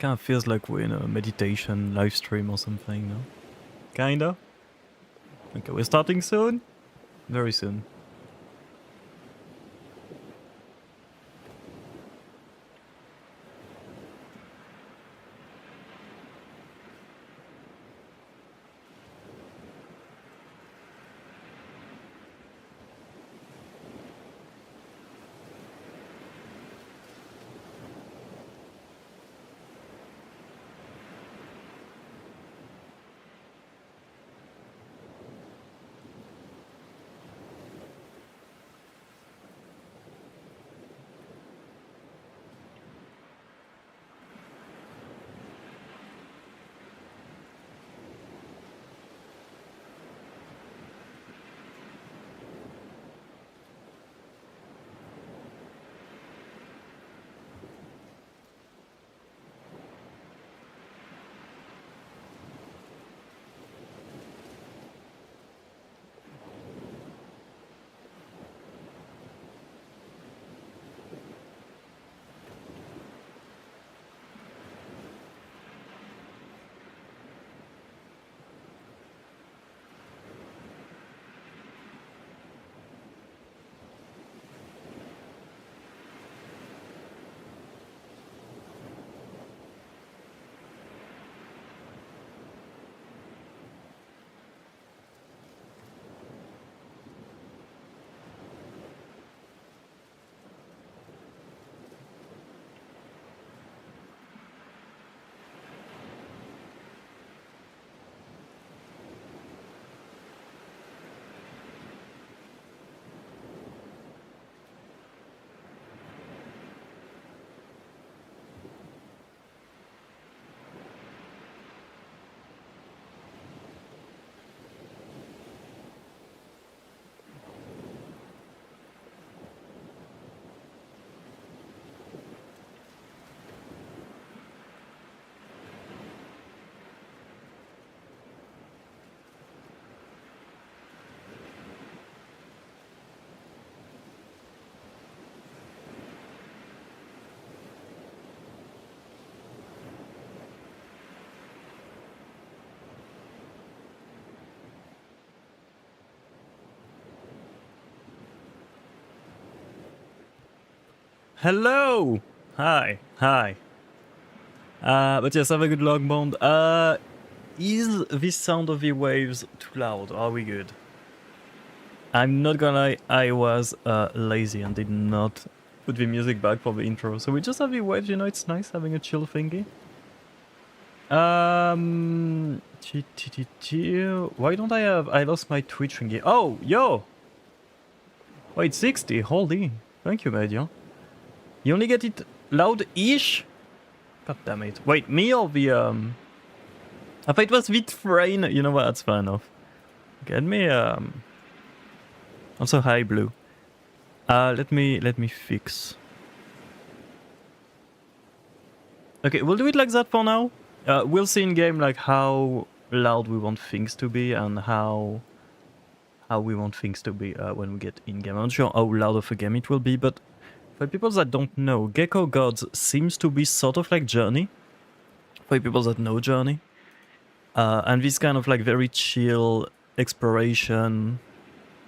Kind of feels like we're in a meditation live stream or something, no? Kinda? Okay, we're starting soon? Very soon. Hello! Hi, hi. But yes, have a good log bond. Is this sound of the waves too loud? Are we good? I'm not gonna lie, I was lazy and did not put the music back for the intro. So we just have the waves, you know, it's nice having a chill thingy. Why don't I lost my Twitch thingy. Oh, yo! Wait, 60, holy. Thank you, Median. You only get it loud-ish? God damn it. Wait, me or the, I thought it was with Frain. You know what, that's fair enough. Get me, also, hi, Blue. Let me fix. Okay, we'll do it like that for now. We'll see in game, like, how loud we want things to be and how we want things to be when we get in-game. I'm not sure how loud of a game it will be, but for people that don't know, Gecko Gods seems to be sort of like Journey. For people that know Journey. And this kind of like very chill exploration,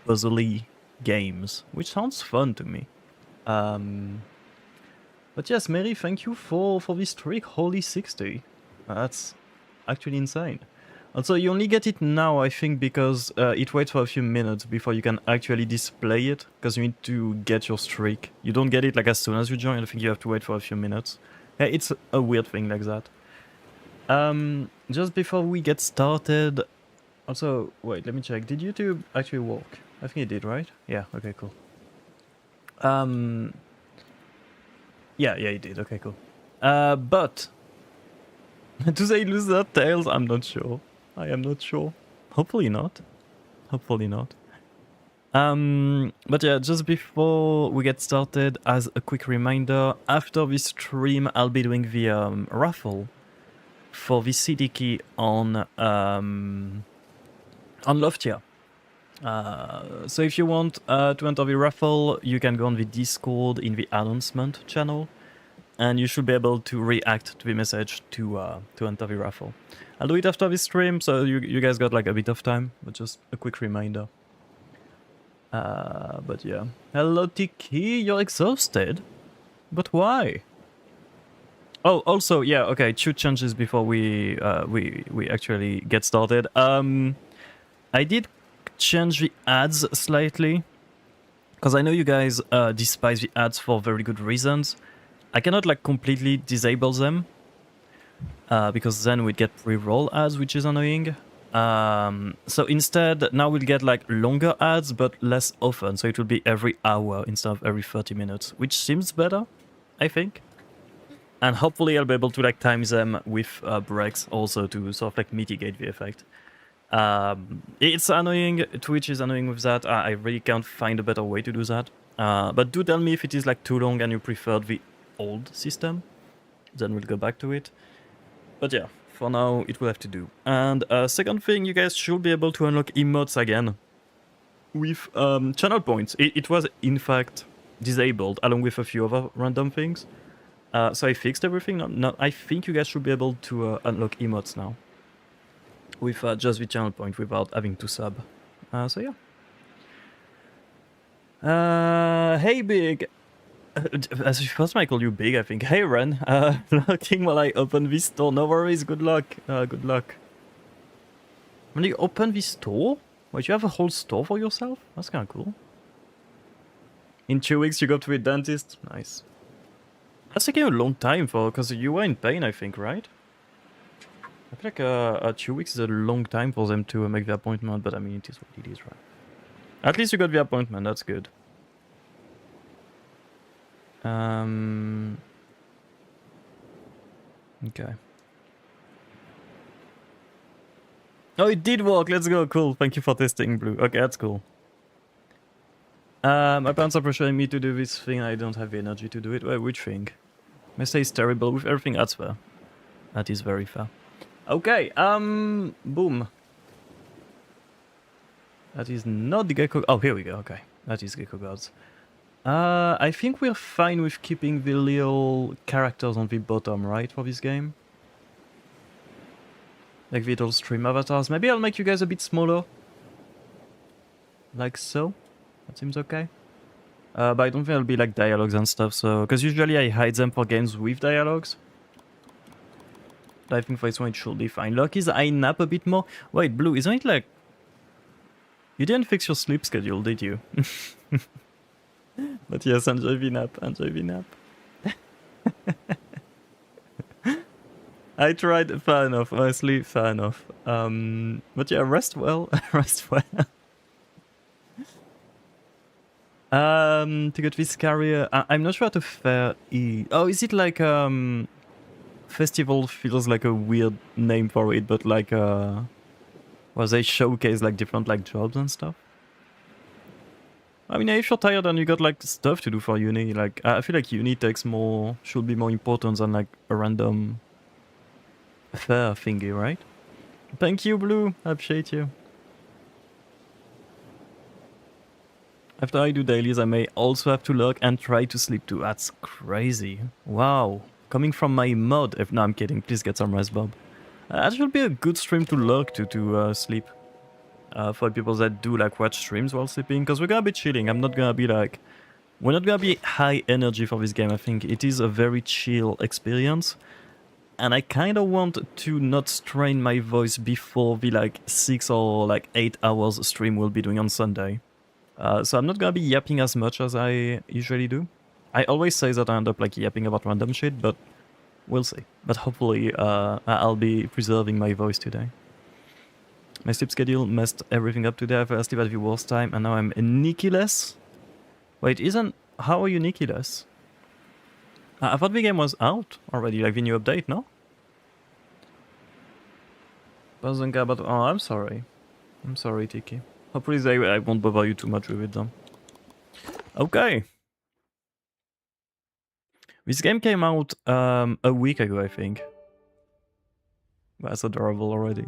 puzzly games, which sounds fun to me. But yes, Mary, thank you for this trick. Holy 60. That's actually insane. Also, you only get it now, I think, because it waits for a few minutes before you can actually display it, because you need to get your streak. You don't get it like as soon as you join. I think you have to wait for a few minutes. Yeah, it's a weird thing like that. Just before we get started, also, wait, let me check. Did YouTube actually work? I think it did, right? Yeah, okay, cool. Yeah, it did. Okay, cool. But do they lose their tails? I'm not sure. I am not sure. Hopefully not. Hopefully not. But yeah, just before we get started, as a quick reminder, after this stream, I'll be doing the raffle for the CD key on Loftia. So if you want to enter the raffle, you can go on the Discord in the announcement channel and you should be able to react to the message to enter the raffle. I'll do it after this stream, so you guys got like a bit of time, but just a quick reminder. But yeah. Hello, Tiki, you're exhausted? But why? Oh, also, yeah, okay, 2 changes before we actually get started. I did change the ads slightly, because I know you guys despise the ads for very good reasons. I cannot like completely disable them, because then we'd get pre-roll ads, which is annoying. So instead, now we'll get like longer ads, but less often. So it will be every hour instead of every 30 minutes, which seems better, I think. And hopefully I'll be able to like time them with breaks also to sort of like mitigate the effect. It's annoying. Twitch is annoying with that. I really can't find a better way to do that. But do tell me if it is like too long and you preferred the old system. Then we'll go back to it. But yeah, for now it will have to do. And second thing, you guys should be able to unlock emotes again with channel points. It was in fact disabled along with a few other random things. So I fixed everything. No, I think you guys should be able to unlock emotes now with just the channel point without having to sub. So yeah. Hey, Big. As first I call you Big, I think. Hey, Ren. Looking while I open this store. No worries. Good luck. Good luck. When you open this store? Wait, you have a whole store for yourself? That's kind of cool. In 2 weeks, you go to a dentist. Nice. That's taking a long time because you were in pain, I think, right? I feel like 2 weeks is a long time for them to make the appointment, but I mean, it is what it is, right? At least you got the appointment, that's good. Okay. Oh, it did work, let's go, cool. Thank you for testing, Blue. Okay, that's cool. My parents are pressuring me to do this thing, I don't have the energy to do it. Wait, which thing? I say it's terrible with everything, that's fair. That is very fair. Okay, boom. That is not the Gecko. Oh, here we go, okay. That is Gecko Guards. I think we're fine with keeping the little characters on the bottom, right, for this game? Like the little stream avatars. Maybe I'll make you guys a bit smaller. Like so. That seems okay. But I don't think it'll be like dialogues and stuff, so... Because usually I hide them for games with dialogues. But I think for this one it should be fine. Luck is I nap a bit more. Wait, Blue, isn't it like... You didn't fix your sleep schedule, did you? But yes, enjoy the nap, enjoy the nap. I tried, fair enough, honestly, fair enough. But yeah, rest well, rest well. To get this carrier, I'm not sure how to fare E. Oh, is it like festival feels like a weird name for it, but like well, they showcase like different like jobs and stuff. I mean, if you're tired and you got like stuff to do for uni, like I feel like uni should be more important than like a random fair thingy, right? Thank you, Blue. I appreciate you. After I do dailies, I may also have to lurk and try to sleep too. That's crazy. Wow. Coming from my mod. No, I'm kidding. Please get some rest, Bob. That should be a good stream to lurk to sleep. For people that do like watch streams while sleeping. Because we're gonna be chilling. I'm not gonna be like... We're not gonna be high energy for this game. I think it is a very chill experience. And I kind of want to not strain my voice before the like 6 or like 8 hours stream we'll be doing on Sunday. So I'm not gonna be yapping as much as I usually do. I always say that I end up like yapping about random shit, but we'll see. But hopefully I'll be preserving my voice today. My sleep schedule messed everything up today. I fell asleep at the worst time and now I'm Nicky-less. Wait, how are you Nicky-less? I thought the game was out already, like the new update, no? Doesn't care about... Oh, I'm sorry. I'm sorry, Tiki. Hopefully I won't bother you too much with it though. Okay. This game came out a week ago, I think. That's adorable already.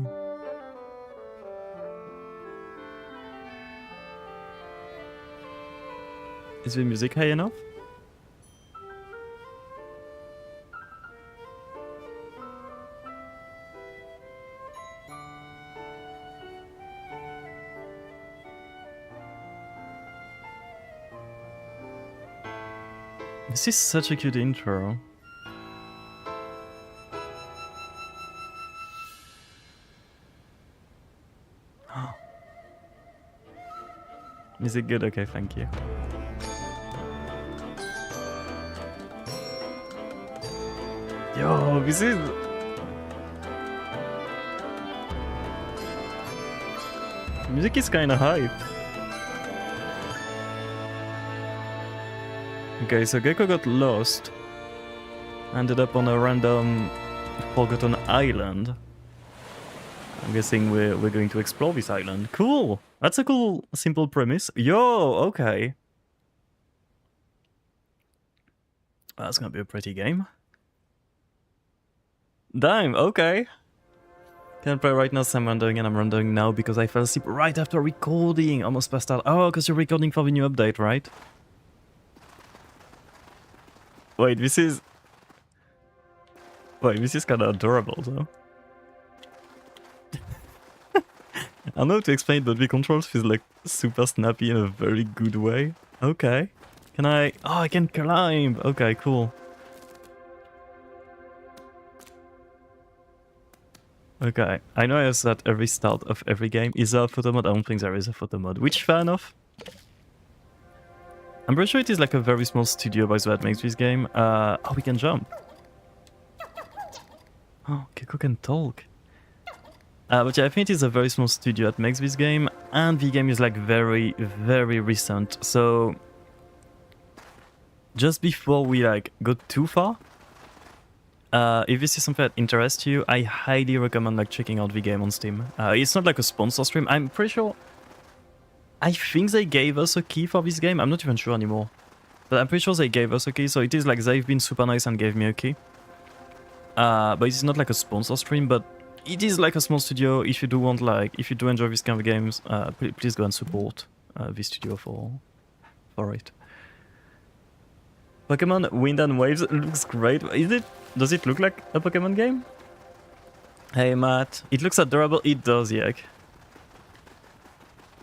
Is the music high enough? This is such a cute intro. Is it good? Okay, thank you. Yo, this is... Music is kinda hype. Okay, so Gecko got lost. Ended up on a random forgotten island. I'm guessing we're going to explore this island. Cool! That's a cool, simple premise. Yo, okay. That's gonna be a pretty game. Damn, okay. Can't play right now, so I'm rendering, and I'm rendering now because I fell asleep right after recording. Almost passed out. Oh, because you're recording for the new update, right? Wait, this is... Wait, this is kinda adorable, though. I don't know how to explain it, but the controls feel like super snappy in a very good way. Okay. Can I... Oh, I can climb! Okay, cool. Okay, I know I said at every start of every game, is there a photo mode? I don't think there is a photo mode, which fair enough. I'm pretty sure it is like a very small studio by the way that makes this game. Oh, we can jump. Oh, Gecko can talk. But yeah, I think it is a very small studio that makes this game, and the game is like very, very recent. So just before we like go too far, if this is something that interests you, I highly recommend like checking out the game on Steam. It's not like a sponsor stream. I'm pretty sure... I think they gave us a key for this game. I'm not even sure anymore. But I'm pretty sure they gave us a key. So it is like they've been super nice and gave me a key. But it's not like a sponsor stream, but it is like a small studio. If you do want like, if you do enjoy this kind of games, please go and support this studio for it. Pokemon Wind and Waves looks great. Is it? Does it look like a Pokemon game? Hey Matt, it looks adorable. It does, Yak.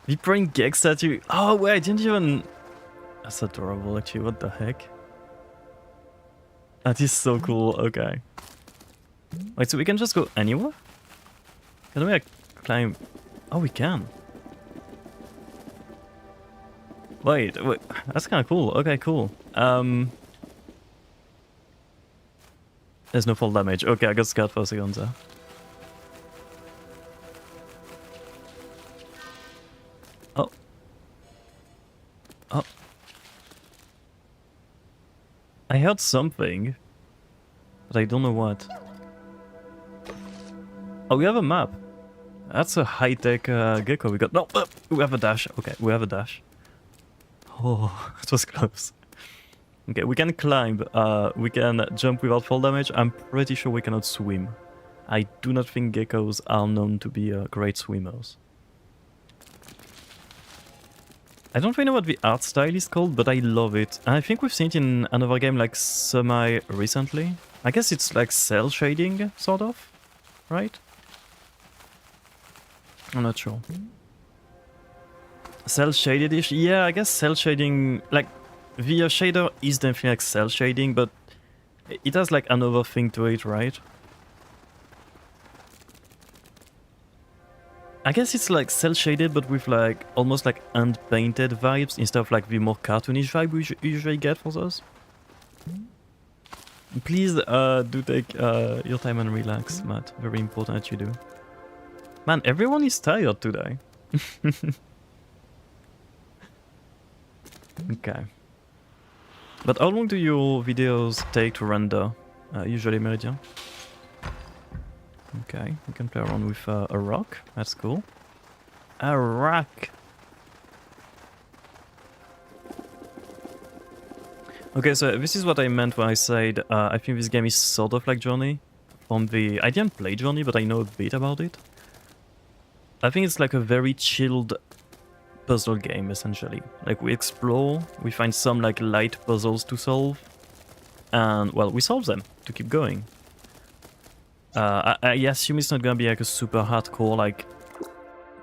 The praying Gek statue. Oh wait, I didn't even... That's adorable actually, what the heck? That is so cool, okay. Wait, so we can just go anywhere? Can we like climb? Oh, we can. Wait, that's kind of cool. Okay, cool. There's no fall damage. Okay, I got scared for a second there. Oh. Oh. I heard something, but I don't know what. Oh, we have a map. That's a high-tech Gecko we got. No, we have a dash. Okay, we have a dash. Oh, it was close. Okay, we can climb. We can jump without fall damage. I'm pretty sure we cannot swim. I do not think geckos are known to be great swimmers. I don't really know what the art style is called, but I love it. And I think we've seen it in another game like semi-recently. I guess it's like cell shading, sort of, right? I'm not sure. Cell shaded-ish? Yeah, I guess cell shading, like, the shader is definitely like cell shading, but it has like another thing to it, right? I guess it's like cell shaded, but with like almost like unpainted vibes instead of like the more cartoonish vibe we usually get for those. Please do take your time and relax, Matt. Very important that you do. Man, everyone is tired today. Okay. But how long do your videos take to render? Usually, Meridian? Okay, we can play around with a rock. That's cool. A rock! Okay, so this is what I meant when I said I think this game is sort of like Journey. From the... I didn't play Journey, but I know a bit about it. I think it's like a very chilled puzzle game, essentially. Like, we explore, we find some like light puzzles to solve, and, well, we solve them to keep going. I assume it's not gonna be like a super hardcore, like,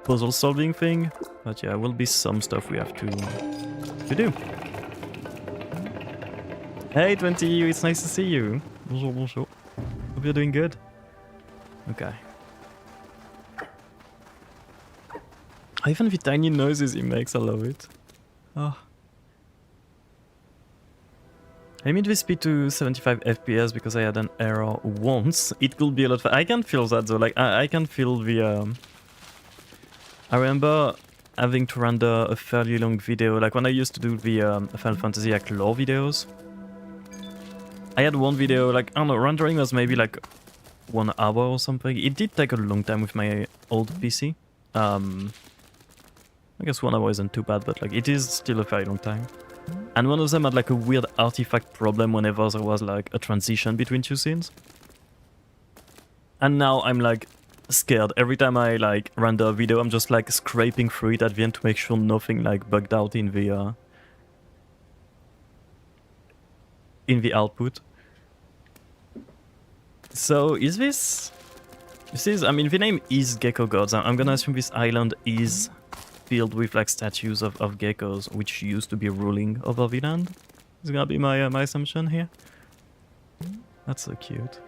puzzle solving thing, but yeah, will be some stuff we have to do. Hey 20, it's nice to see you. Bonjour, bonjour. Hope you're doing good. Okay. Even the tiny noises he makes, I love it. Oh. I made the speed to 75 FPS because I had an error once. It could be a lot. I can feel that though. Like I can feel the. I remember having to render a fairly long video. Like when I used to do the Final Fantasy like lore videos. I had one video like I don't know. Rendering was maybe like 1 hour or something. It did take a long time with my old PC. I guess 1 hour isn't too bad, but like it is still a very long time. And one of them had like a weird artifact problem whenever there was like a transition between two scenes. And now I'm like scared. Every time I like render a video, I'm just like scraping through it at the end to make sure nothing like bugged out in the output. So is this... I mean, the name is Gecko Gods. I'm gonna assume this island is filled with like statues of geckos, which used to be ruling over the land. It's gonna be my my assumption here. That's so cute.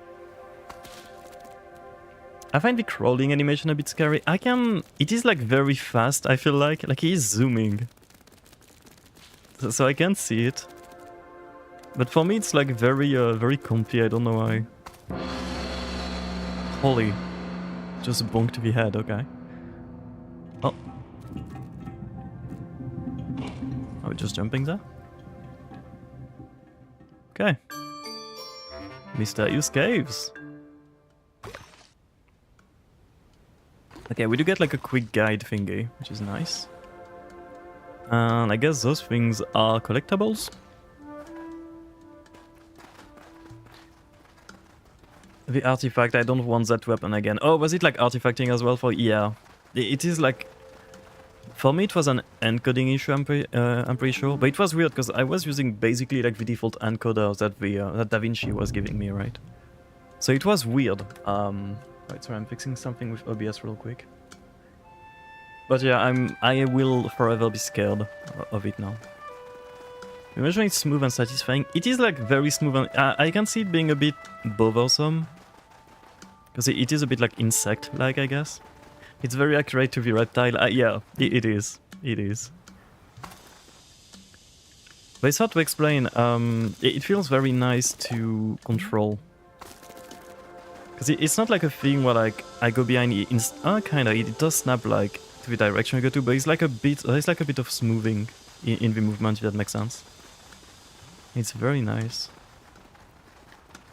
I find the crawling animation a bit scary. It is like very fast, I feel like he is zooming. So I can't see it. But for me it's like very comfy, I don't know why. Holy. Just bonked the head, okay. Oh. Are we just jumping there? Okay. Mysterious caves. Okay, we do get like a quick guide thingy, which is nice. And I guess those things are collectibles. The artifact, I don't want that weapon again. Oh, was it like artifacting as well for... Yeah. It is like... For me it was an encoding issue, I'm pretty sure. But it was weird because I was using basically like the default encoder that that DaVinci was giving me, right? So it was weird. Right, sorry, I'm fixing something with OBS real quick. But yeah, I will forever be scared of it now. Imagine it's smooth and satisfying. It is like very smooth and I can see it being a bit bothersome. Because it is a bit like insect-like, I guess. It's very accurate to the reptile. Yeah, it is. It is. But it's hard to explain. It feels very nice to control. Because it's not like a thing where like I go behind it. Kinda. It does snap like to the direction I go to, but it's like a bit of smoothing in the movement, if that makes sense. It's very nice.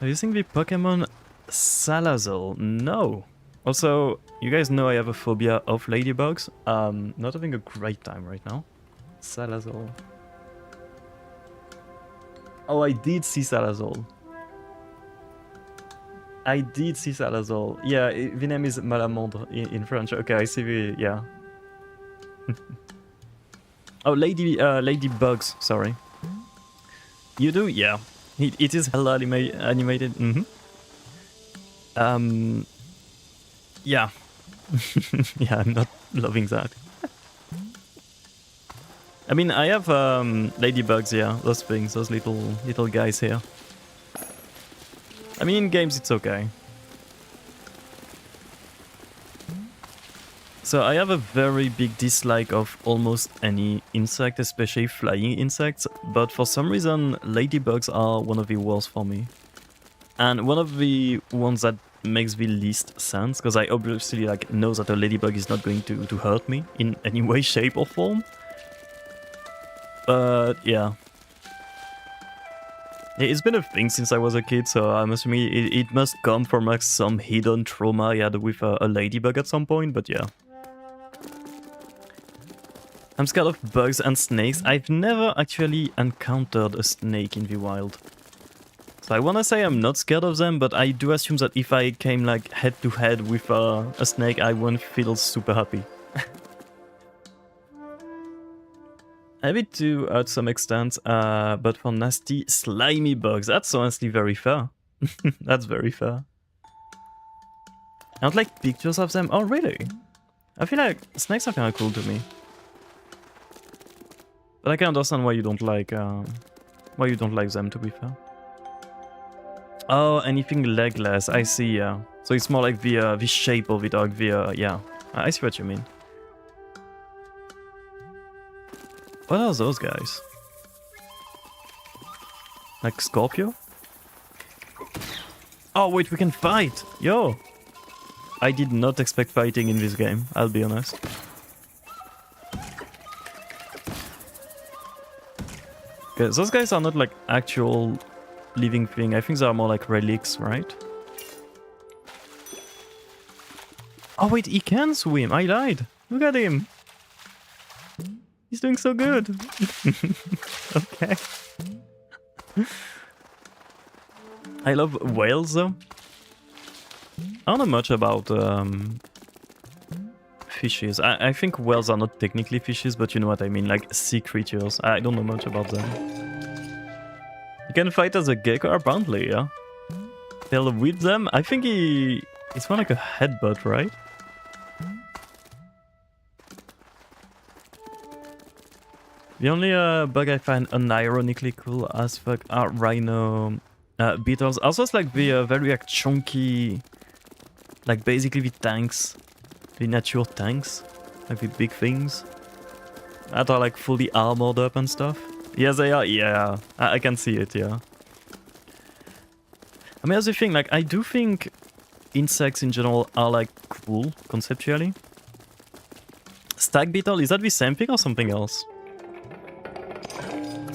Are you using the Pokemon Salazzle? No. Also, you guys know I have a phobia of ladybugs. Not having a great time right now. Salazzle. Oh, I did see Salazzle. I did see Salazzle. Yeah, the name is Malamondre in French. Okay, I see the... yeah. Oh, ladybugs, sorry. You do? Yeah. It is hella animated. Mm-hmm. Yeah. Yeah, I'm not loving that. I mean, I have ladybugs, yeah, those things, those little guys here. I mean, in games it's okay. So I have a very big dislike of almost any insect, especially flying insects, but for some reason ladybugs are one of the worst for me. And one of the ones that makes the least sense, because I obviously like know that a ladybug is not going to hurt me in any way, shape or form. But yeah. It's been a thing since I was a kid, so I'm assuming it must come from like some hidden trauma I had with a ladybug at some point, but yeah. I'm scared of bugs and snakes. I've never actually encountered a snake in the wild. So I wanna say I'm not scared of them, but I do assume that if I came like head to head with a snake, I wouldn't feel super happy. I have it too, to some extent, but for nasty, slimy bugs, that's honestly very fair. That's very fair. I don't like pictures of them. Oh, really? I feel like snakes are kind of cool to me. But I can understand why you don't like Why you don't like them, to be fair? Oh, anything legless. I see, yeah. So it's more like the shape of it, or the, yeah. I see what you mean. What are those guys? Like Scorpio? Oh, wait, we can fight! Yo! I did not expect fighting in this game, I'll be honest. Okay, those guys are not like actual living thing. I think they are more like relics, right? Oh wait, he can swim. I lied. Look at him. He's doing so good. Okay. I love whales though. I don't know much about fishes. I think whales are not technically fishes, but you know what I mean, like sea creatures. I don't know much about them. You can fight as a gecko apparently, yeah. They'll whip them. I think it's more like a headbutt, right? The only bug I find unironically cool as fuck are rhino beetles. Also, it's like the very like chunky, like basically the tanks, the natural tanks, like the big things that are like fully armored up and stuff. Yes, they are. Yeah, I can see it. Yeah. I mean, that's the thing. Like, I do think insects in general are like cool conceptually. Stag beetle, is that the same thing or something else?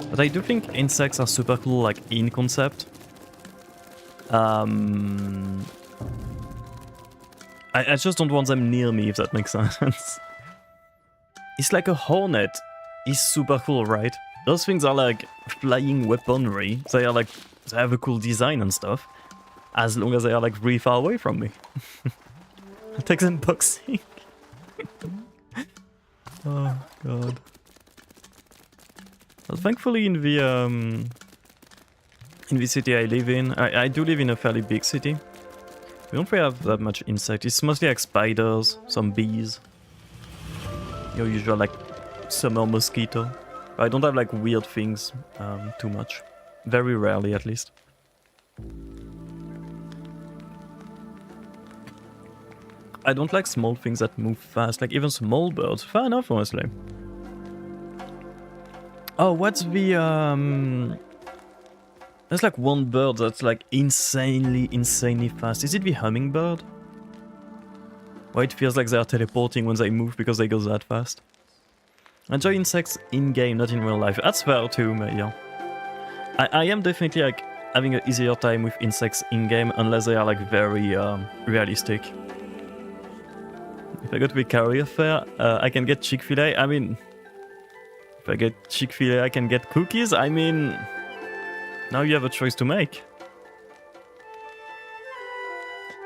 But I do think insects are super cool, like, in concept. I just don't want them near me, if that makes sense. It's like a hornet. Is super cool, right? Those things are like flying weaponry. They are like, they have a cool design and stuff. As long as they are like really far away from me. I'll take them boxing. Oh, God. Well, thankfully in the city I live in, I do live in a fairly big city. We don't really have that much insect. It's mostly like spiders, some bees. Your usual like summer mosquito. But I don't have like weird things too much. Very rarely at least. I don't like small things that move fast, like even small birds. Fair enough, honestly. Oh, what's the there's like one bird that's like insanely fast. Is it the hummingbird? Why it feels like they are teleporting when they move because they go that fast. I enjoy insects in-game, not in real life. That's fair too, yeah. I am definitely like having an easier time with insects in-game unless they are like very realistic. If I go to the career fair, I can get Chick-fil-A. I mean, if I get Chick-fil-A, I can get cookies. I mean, now you have a choice to make.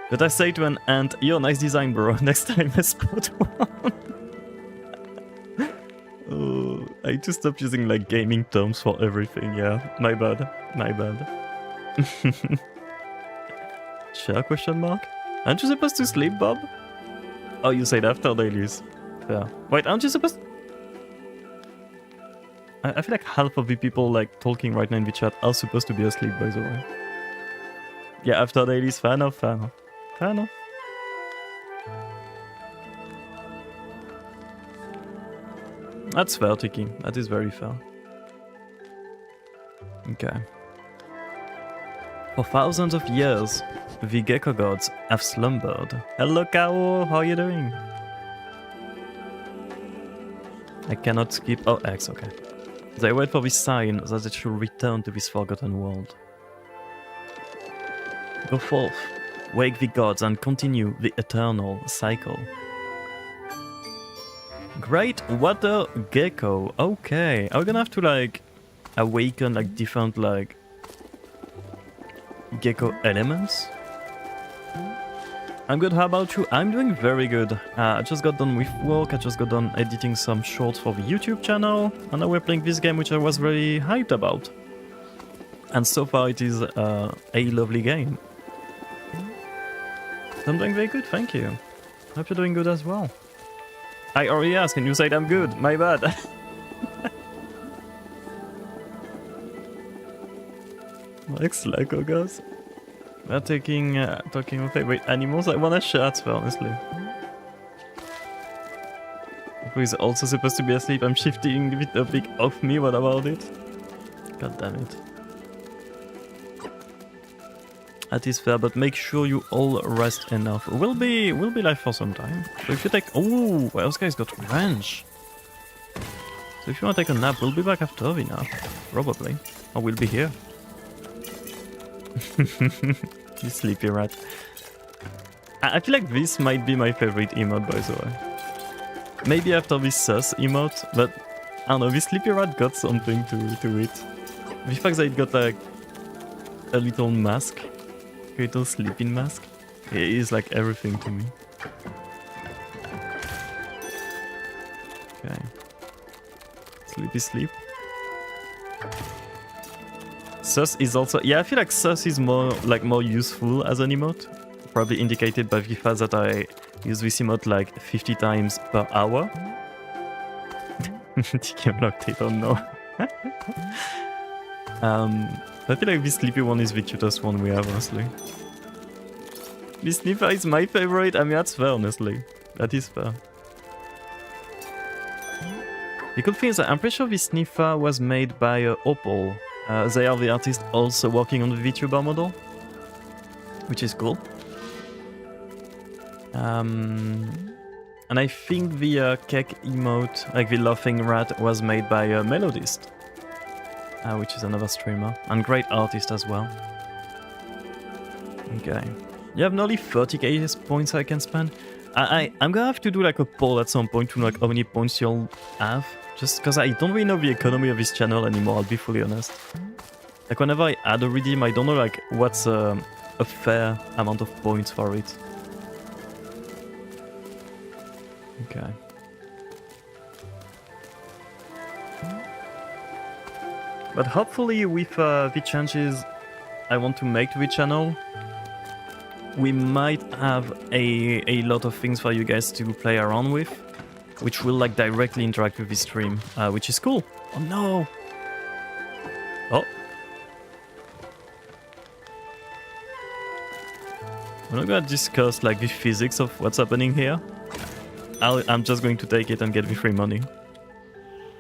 But I say to an ant, yo, nice design, bro. Next time I spot one. Oh, I need to stop using like gaming terms for everything. Yeah, my bad. My bad. Share question mark? Aren't you supposed to sleep, Bob? Oh, you said after dailies. Yeah. Wait, aren't you supposed... I feel like half of the people like talking right now in the chat are supposed to be asleep, by the way. Yeah, after dailies, fair enough, fair enough. Fair enough. That's fair, Tiki. That is very fair. Okay. For thousands of years, the gecko gods have slumbered. Hello, Kao. How are you doing? I cannot skip. Oh, X. Okay. They wait for this sign that they should return to this forgotten world. Go forth, wake the gods, and continue the eternal cycle. Great water gecko. Okay, are we gonna have to like awaken like different like gecko elements? I'm good, how about you? I'm doing very good. I just got done with work, I just got done editing some shorts for the YouTube channel, and now we're playing this game which I was very hyped about. And so far it is a lovely game. I'm doing very good, thank you. Hope you're doing good as well. I already asked and you said I'm good, my bad. Ex-Laco goes. We're talking of favorite animals. I wanna share, honestly. Who is also supposed to be asleep? I'm shifting the topic off me. What about it? God damn it. That is fair, but make sure you all rest enough. We'll be live for some time. So if you take... Oh, well, those guys got revenge. So if you want to take a nap, we'll be back after the nap. Probably. Or we'll be here. You sleepy rat. I feel like this might be my favorite emote, by the way. Maybe after this sus emote, but I don't know, this sleepy rat got something to it. The fact that it got like a little mask, a little sleeping mask, it is like everything to me. Okay. Sleepy sleep. Sus is also... Yeah, I feel like sus is more useful as an emote. Probably indicated by the fact that I use this emote like 50 times per hour. TK blocked it, oh no. I feel like this sleepy one is the cutest one we have, honestly. This sniffer is my favorite. I mean, that's fair, honestly. That is fair. The cool thing is that I'm pretty sure this sniffer was made by Opal. They are the artist also working on the VTuber model, which is cool. And I think the cake emote, like the laughing rat, was made by a Melodist, which is another streamer and great artist as well. Okay, you have nearly 30k points I can spend. I'm gonna have to do like a poll at some point to know like how many points you'll have, just because I don't really know the economy of this channel anymore, I'll be fully honest. Like whenever I add a redeem, I don't know like what's a fair amount of points for it. Okay. But hopefully with the changes I want to make to the channel, we might have a lot of things for you guys to play around with, which will like directly interact with the stream, which is cool. Oh no! Oh. We're not gonna discuss like the physics of what's happening here. I'm just going to take it and get the free money.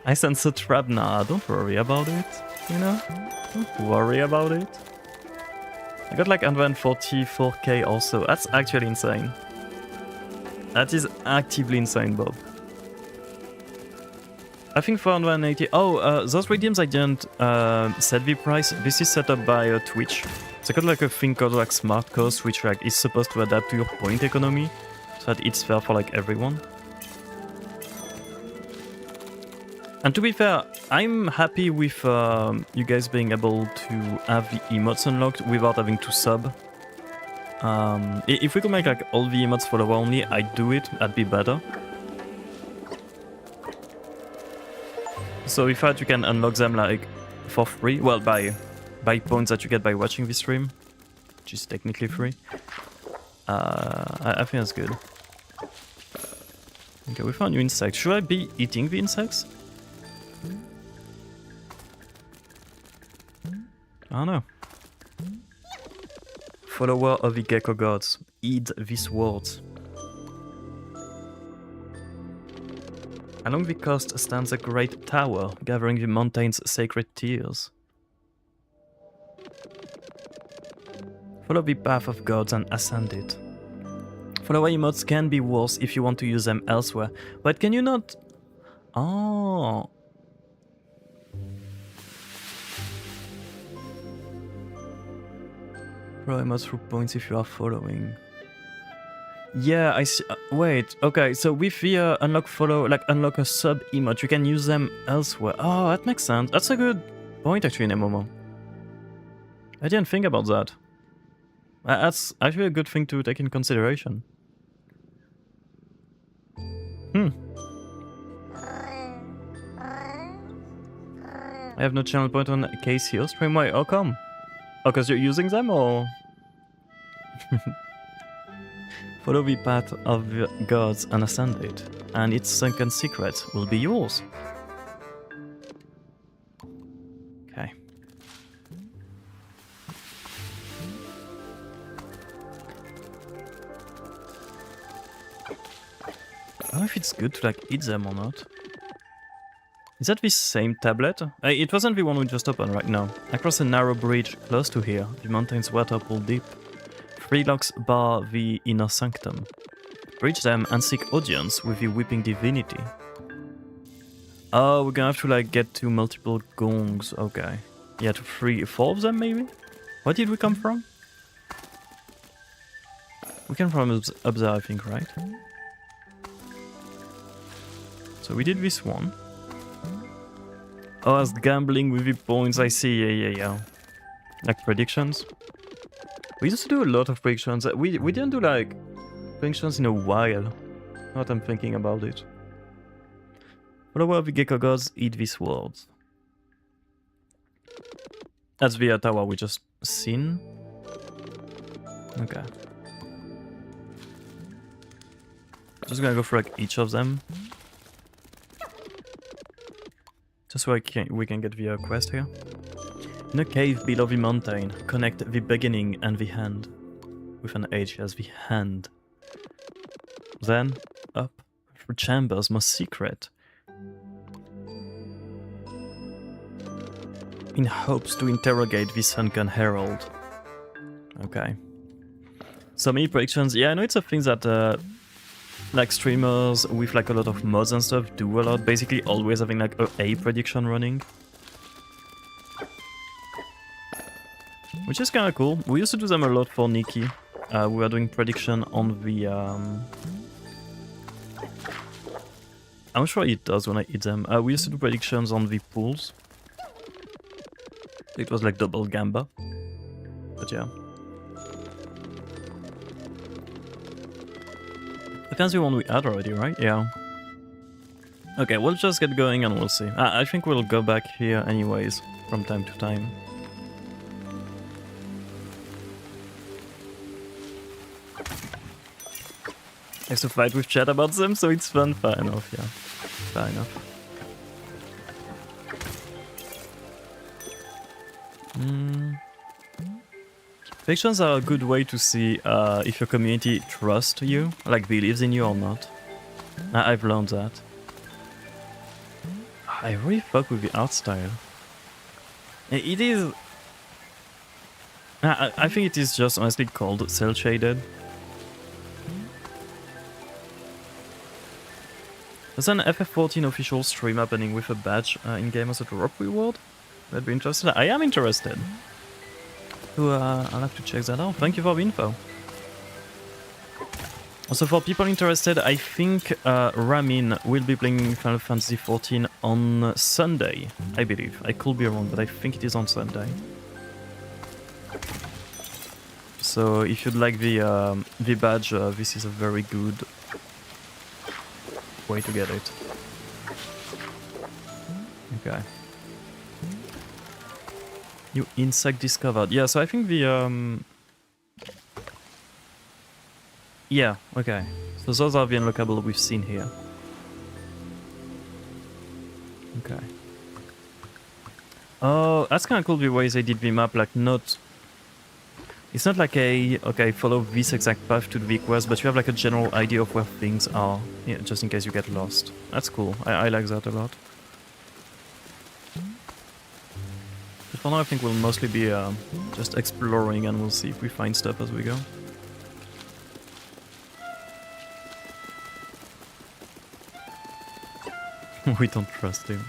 I sense a trap. Nah, don't worry about it, you know? Don't worry about it. I got like 144k also. That's actually insane. That is actively insane, Bob. I think 480. Oh, those redeems I didn't set the price. This is set up by Twitch. So I got like a thing called like smart cost, which like is supposed to adapt to your point economy, so that it's fair for like everyone. And to be fair, I'm happy with you guys being able to have the emotes unlocked without having to sub. If we could make like all the emotes follower only, I'd do it. That'd be better. So if you can unlock them like for free, well by points that you get by watching the stream, which is technically free. I think that's good. Okay, we found new insects. Should I be eating the insects? I don't know. Follower of the Gecko gods, heed these words. Along the coast stands a great tower, gathering the mountain's sacred tears. Follow the path of gods and ascend it. Follower emotes can be worse if you want to use them elsewhere, but can you not... Oh... Follow emotes through points if you are following. Yeah, I see. Wait, okay, so with the unlock follow, like unlock a sub emote, you can use them elsewhere. Oh, that makes sense. That's a good point actually in MMO. I didn't think about that. That's actually a good thing to take in consideration. I have no channel point on KCO stream. Why? How come? Oh, because you're using them, or? Follow the path of the gods and ascend it, and its sunken secret will be yours. Okay. if it's good to like eat them or not. Is that the same tablet? It wasn't the one we just opened right now. Across a narrow bridge close to here, the mountain's water pool deep. 3 locks bar the inner sanctum. Reach them and seek audience with the weeping divinity. Oh, we're gonna have to like get to multiple gongs. Okay. Yeah, to 3, 4 of them maybe? Where did we come from? We came from up there, I think, right? So we did this one. Oh, I was gambling with the points, I see, yeah. Like predictions. We used to do a lot of predictions. We didn't do like predictions in a while. Now that I'm thinking about it. Follower of the Gecko gods, eat these words. That's the tower we just seen. Okay. Just gonna go for like each of them. Just so we can get the quest here. In a cave below the mountain, connect the beginning and the hand. With an H as the hand. Then, up through chambers most secret. In hopes to interrogate the sunken herald. Okay. So many predictions. Yeah, I know it's a thing that like streamers with like a lot of mods and stuff do a lot. Basically always having like a prediction running. Which is kind of cool. We used to do them a lot for Nikki. We were doing prediction on the... I'm sure it does when I eat them. We used to do predictions on the pools. It was like double gamba. But yeah. The fancy one we had already, right? Yeah. Okay, we'll just get going and we'll see. I think we'll go back here anyways, from time to time. I have to fight with chat about them, so it's fun. Fair enough, yeah. Fair enough. Predictions are a good way to see if your community trusts you, like believes in you or not. I've learned that. I really fuck with the art style. It is... I think it is just honestly called cel-shaded. There's an FF14 official stream happening with a badge in-game as a drop reward. That'd be interesting. I am interested. So I'll have to check that out. Thank you for the info. Also, for people interested, I think Ramin will be playing Final Fantasy XIV on Sunday, I believe. I could be wrong, but I think it is on Sunday. So if you'd like the badge, this is a very good way to get it. Okay. New insect discovered. Yeah, so I think the yeah, okay. So those are the unlockable we've seen here. Okay. Oh, that's kind of cool the way they did the map, like not... It's not like a, okay, follow this exact path to the quest, but you have like a general idea of where things are, yeah, just in case you get lost. That's cool. I like that a lot. But for now I think we'll mostly be just exploring and we'll see if we find stuff as we go. We don't trust him.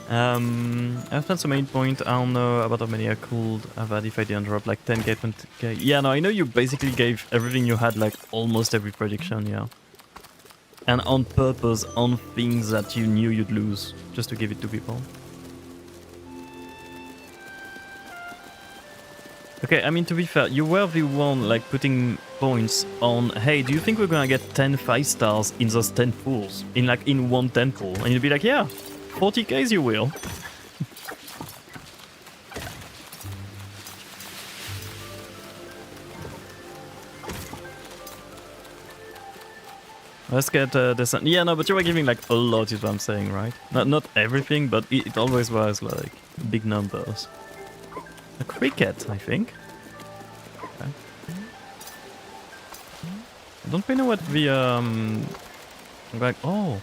I've found some main point. I don't know about how many I could have had if I didn't drop like 10k, 20k. Yeah, no, I know you basically gave everything you had, like almost every prediction, yeah. And on purpose, on things that you knew you'd lose, just to give it to people. Okay, I mean, to be fair, you were the one like putting points on, hey, do you think we're gonna get 10 5 stars in those 10 pools? In one 10 pool? And you'd be like, yeah, 40k's you will. Let's get this. Yeah, no, but you were giving like a lot is what I'm saying, right? Not everything, but it always was like big numbers. A cricket, I think. Okay. I don't really know what the I'm like, oh.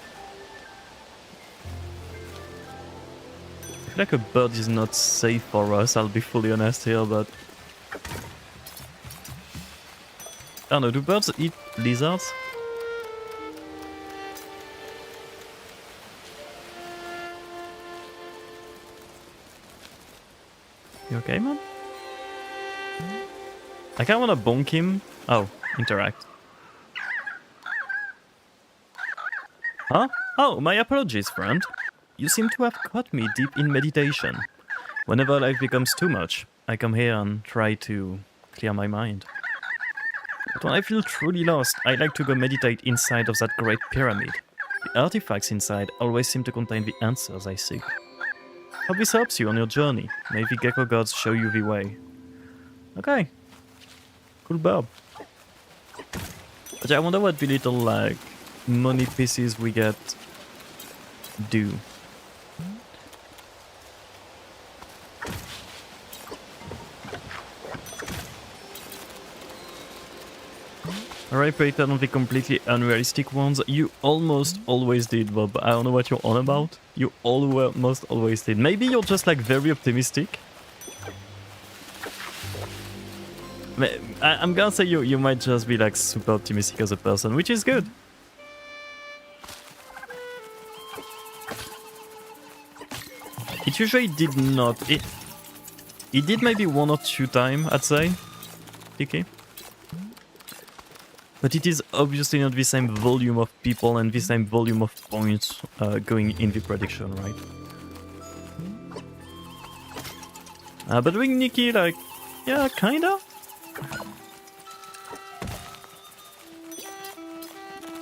I feel like a bird is not safe for us, I'll be fully honest here, but... I don't know, do birds eat lizards? You okay, man? I kinda wanna bonk him. Oh, interact. Huh? Oh, my apologies, friend. You seem to have caught me deep in meditation. Whenever life becomes too much, I come here and try to clear my mind. But when I feel truly lost, I like to go meditate inside of that great pyramid. The artifacts inside always seem to contain the answers I seek. Hope this helps you on your journey. May the Gecko gods show you the way. Okay. Cool Bob. But yeah, I wonder what the little, like, money pieces we get do. Alright, Peyton, on the completely unrealistic ones. You almost always did, Bob. I don't know what you're on about. You almost always did. Maybe you're just like very optimistic. I'm gonna say you might just be like super optimistic as a person, which is good. It usually did not. It did maybe 1 or 2 times, I'd say. Tiki. But it is obviously not the same volume of people and the same volume of points going in the prediction, right? But with Nikki, like, yeah, kinda.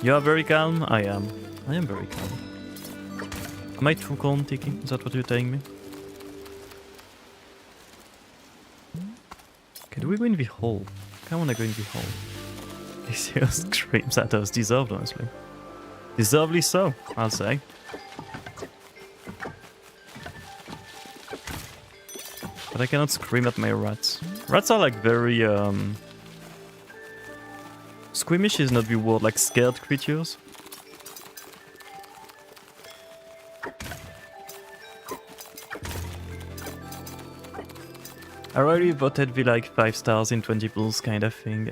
You are very calm? I am. I am very calm. Am I too calm, Tiki? Is that what you're telling me? Okay, do we go in the hole? I wanna go in the hole. This screams at us, deserved, honestly. Deservedly so, I'll say. But I cannot scream at my rats. Rats are like very, squeamish is not the word, like scared creatures. I already voted the like 5 stars in 20 pulls kind of thing.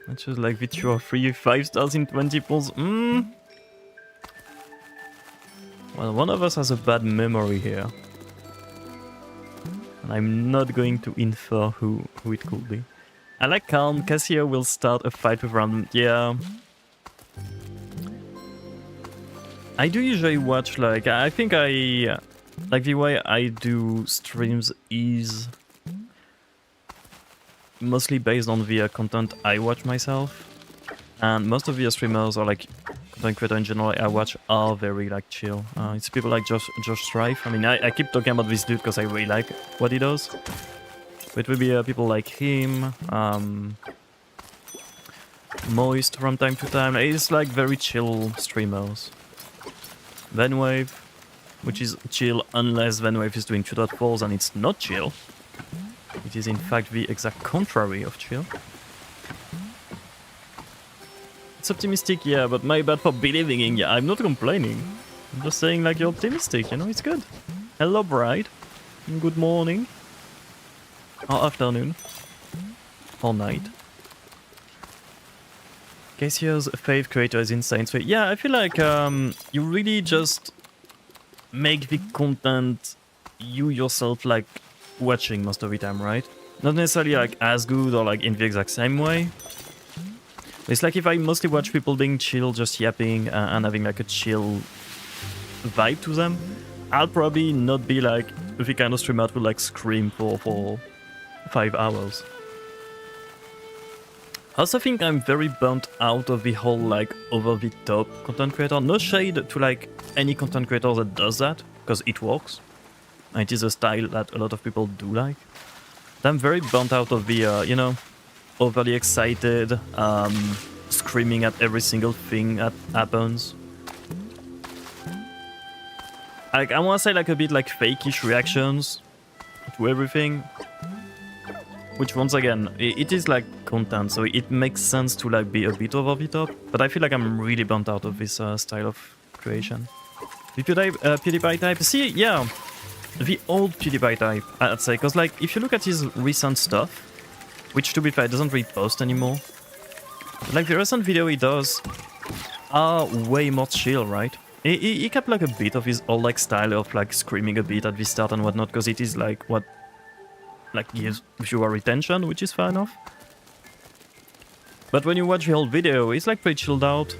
That's just like the 2 or 3 5 stars in 20 pulls. Well, one of us has a bad memory here. And I'm not going to infer who it could be. I like calm. Cassia will start a fight with random. Yeah. I do usually watch like... I think I... like the way I do streams is... mostly based on the content I watch myself, and most of the streamers or like content creators in general I watch are very like chill. It's people like Josh Strife. I mean, I keep talking about this dude because I really like what he does. It will be people like him, Moist from time to time. It's like very chill streamers. Venwave, which is chill unless Venwave is doing 2.4s and it's not chill. It is in fact the exact contrary of chill. It's optimistic, yeah, but my bad for believing in you. I'm not complaining. I'm just saying like you're optimistic, you know, it's good. Hello, bride. Good morning. Or afternoon. Or night. Cassia's fave creator is insane. So yeah, I feel like you really just make the content you yourself like watching most of the time, right? Not necessarily like as good or like in the exact same way. It's like if I mostly watch people being chill, just yapping and having like a chill vibe to them, I'll probably not be like the kind of streamer that would like scream for 5 hours. I also think I'm very burnt out of the whole like over the top content creator. No shade to like any content creator that does that, because it works. And it is a style that a lot of people do like. But I'm very burnt out of the, you know, overly excited, screaming at every single thing that happens. Like, I want to say like a bit like fake-ish reactions to everything. Which once again, it is like content, so it makes sense to like be a bit over the top. But I feel like I'm really burnt out of this style of creation. The PewDiePie type, see, yeah, the old PewDiePie type, I'd say, because like if you look at his recent stuff, which to be fair doesn't really post anymore, like the recent video he does are way more chill, right? He kept like a bit of his old like style of like screaming a bit at the start and whatnot, because it is like what like gives viewer retention, which is fair enough. But when you watch the whole video, it's like pretty chilled out,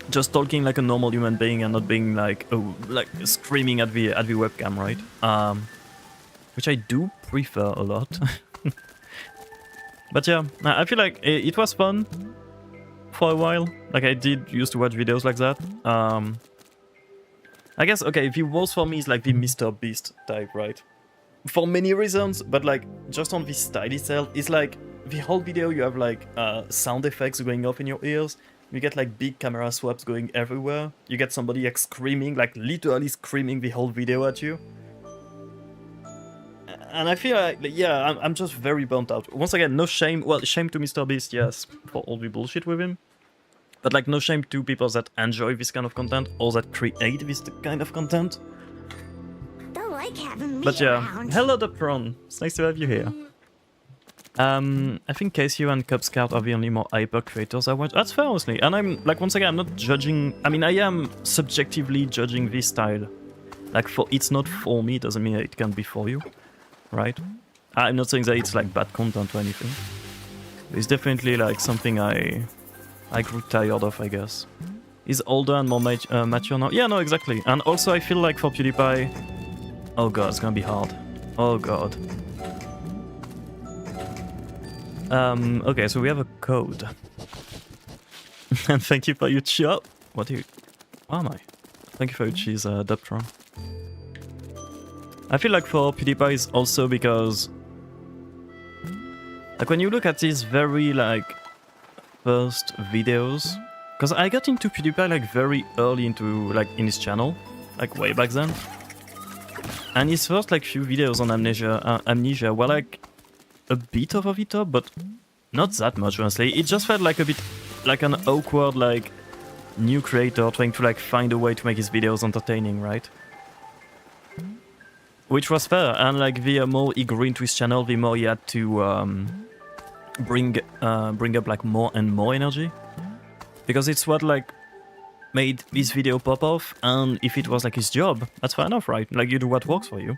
just talking like a normal human being and not being like screaming at the webcam, right? Which I do prefer a lot. But yeah, I feel like it was fun for a while. Like I did used to watch videos like that. I guess, okay, the worst for me is like the Mr. Beast type, right? For many reasons, but like just on the style itself, it's like the whole video you have like sound effects going off in your ears. You get like big camera swaps going everywhere. You get somebody like screaming, like literally screaming the whole video at you. And I feel like, yeah, I'm just very burnt out. Once again, no shame. Well, shame to Mr. Beast, yes, for all the bullshit with him. But like, no shame to people that enjoy this kind of content or that create this kind of content. Don't like having me But yeah, around. hello Dapron. It's nice to have you here. I think KCU and Cub Scout are the only more hyper creators I watch. That's fair, honestly. And I'm, like, once again, I'm not judging... I mean, I am subjectively judging this style. Like, it's not for me, doesn't mean it can be for you. Right? I'm not saying that it's, like, bad content or anything. It's definitely, like, something I grew tired of, I guess. He's older and more mature now. Yeah, no, exactly. And also, I feel like for PewDiePie... Oh god, it's gonna be hard. Oh god. Okay, so we have a code. And thank you for your cheese. What are you... Where am I? Thank you for your cheese, Duptron. I feel like for PewDiePie is also because... Like when you look at his very like... first videos... Because I got into PewDiePie like very early into like in his channel. Like way back then. And his first like few videos on Amnesia were like... a bit over the top, but not that much, honestly. It just felt like a bit like an awkward, like, new creator trying to, like, find a way to make his videos entertaining, right? Which was fair, and, like, the more he grew into his channel, the more he had to bring up, like, more and more energy. Because it's what, like, made this video pop off, and if it was, like, his job, that's fair enough, right? Like, you do what works for you.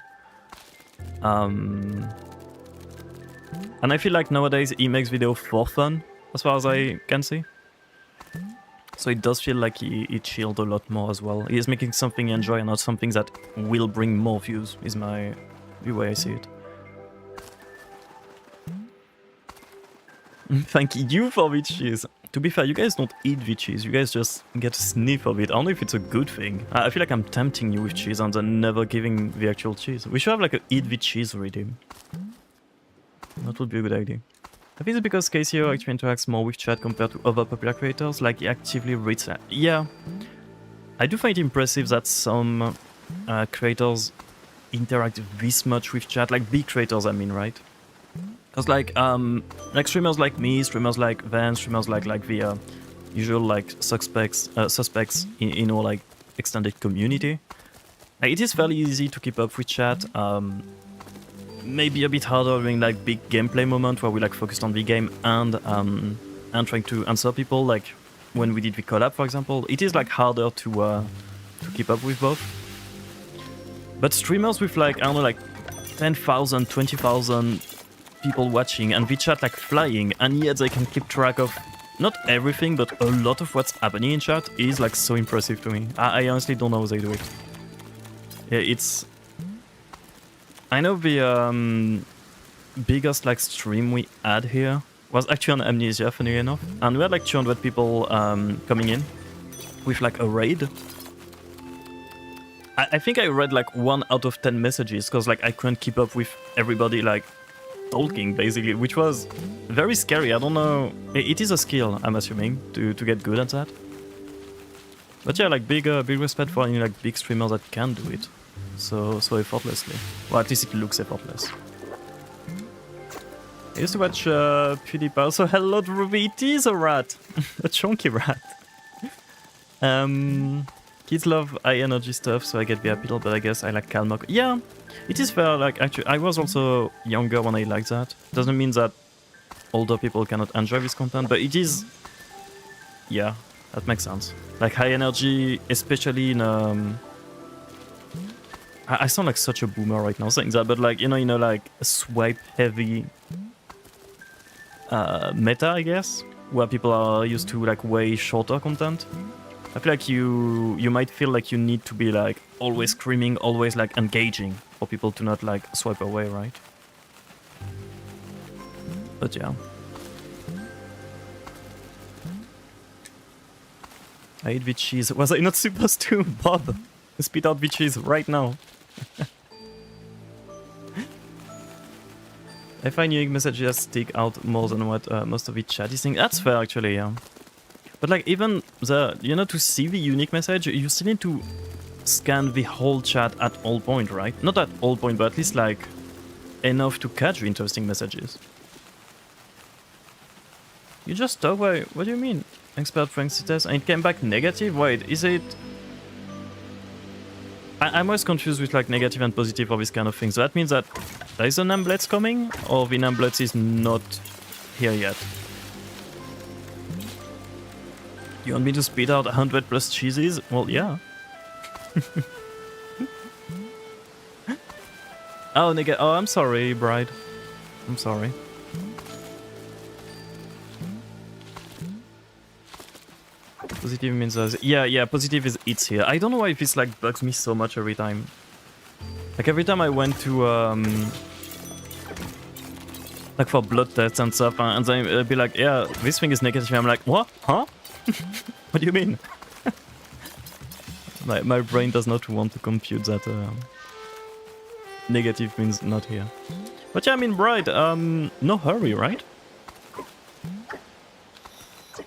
And I feel like nowadays he makes videos for fun, as far as I can see. So it does feel like he chilled a lot more as well. He is making something he enjoys and not something that will bring more views, is the way I see it. Thank you for the cheese. To be fair, you guys don't eat the cheese, you guys just get a sniff of it. I don't know if it's a good thing. I feel like I'm tempting you with cheese and then never giving the actual cheese. We should have like a eat the cheese redeem. That would be a good idea. I think it's because KCO actually interacts more with chat compared to other popular creators, like he actively reads that. Yeah, I do find it impressive that some creators interact this much with chat, like big creators I mean, right? Because like streamers like me, streamers like Van, streamers like the usual like suspects in our like extended community. Like, it is fairly easy to keep up with chat. Maybe a bit harder during like big gameplay moment where we like focused on the game and trying to answer people, like when we did the collab, for example. It is like harder to keep up with both. But streamers with like, I don't know, like 10,000, 20,000 people watching and the chat like flying, and yet they can keep track of not everything but a lot of what's happening in chat is like so impressive to me. I honestly don't know how they do it. Yeah, it's... I know the biggest like stream we had here was actually on Amnesia, funny enough, and we had like 200 people coming in with like a raid. I think I read like 1 out of 10 messages because like I couldn't keep up with everybody like talking basically, which was very scary. I don't know, it is a skill I'm assuming to get good at that. But yeah, like big respect for any like big streamers that can do it. So effortlessly. Well, at least it looks effortless. I used to watch PewDiePie. Also, hello, Ruby. It is a rat. A chunky rat. Kids love high energy stuff, so I get the appeal, but I guess I like calm. Yeah, it is fair. Like, actually, I was also younger when I liked that. Doesn't mean that older people cannot enjoy this content, but it is... Yeah, that makes sense. Like, high energy, especially in... I sound like such a boomer right now saying that, but like, you know, like a swipe-heavy meta, I guess, where people are used to like way shorter content. I feel like you might feel like you need to be like always screaming, always like engaging for people to not like swipe away, right? But yeah. I ate the cheese. Was I not supposed to, Bob? Spit out the cheese right now. I find unique messages stick out more than what most of the chat is saying. That's fair, actually, yeah. But like, even the, you know, to see the unique message, you still need to scan the whole chat at all point, right? Not at all point, but at least like enough to catch the interesting messages. You just talk, wait, what do you mean? Expert Frank test and it came back negative? Wait, is it... I'm always confused with like negative and positive for this kind of things. So that means that there is an Amblets coming, or the Amblets is not here yet. You want me to spit out 100 plus cheeses? Well, yeah. Oh, oh, I'm sorry, bride. I'm sorry. Positive means yeah, positive is it's here. I don't know why this like bugs me so much every time. Like every time I went to like for blood tests and stuff, and then it'd be like, yeah, this thing is negative. I'm like, what? Huh? What do you mean? my brain does not want to compute that negative means not here. But yeah, I mean, bride, no hurry, right?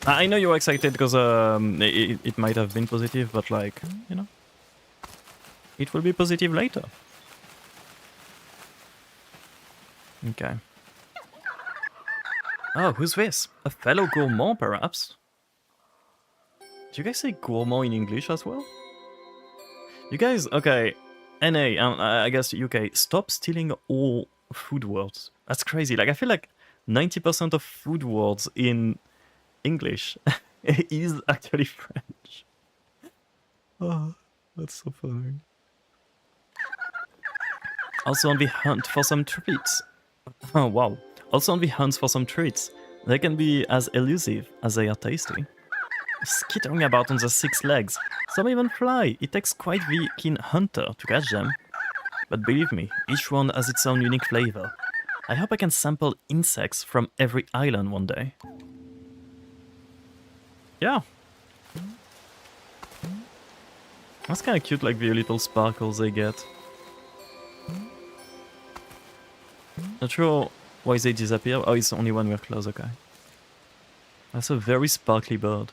I know you're excited because it might have been positive, but like, you know, it will be positive later. Okay. Oh, who's this? A fellow gourmand, perhaps? Do you guys say gourmand in English as well? You guys, okay, NA, I guess UK, stop stealing all food words. That's crazy. Like, I feel like 90% of food words in English is actually French. Oh, that's so funny. Also on the hunt for some treats. Oh, wow. Also on the hunt for some treats. They can be as elusive as they are tasty. Skittering about on their 6 legs. Some even fly. It takes quite the keen hunter to catch them. But believe me, each one has its own unique flavor. I hope I can sample insects from every island one day. Yeah. That's kind of cute, like the little sparkles they get. Not sure why they disappear. Oh, it's only when we're close, okay. That's a very sparkly bird.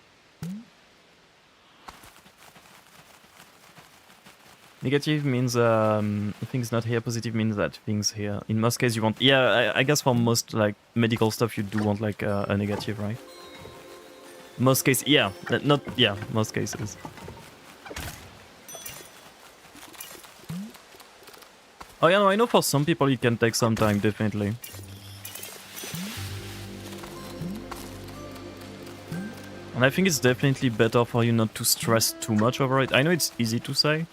Negative means things not here. Positive means that things here. In most cases you want... Yeah, I guess for most like medical stuff you do want like a negative, right? Most cases, yeah. Not... Yeah, most cases. Oh yeah, no, I know for some people it can take some time, definitely. And I think it's definitely better for you not to stress too much over it. I know it's easy to say.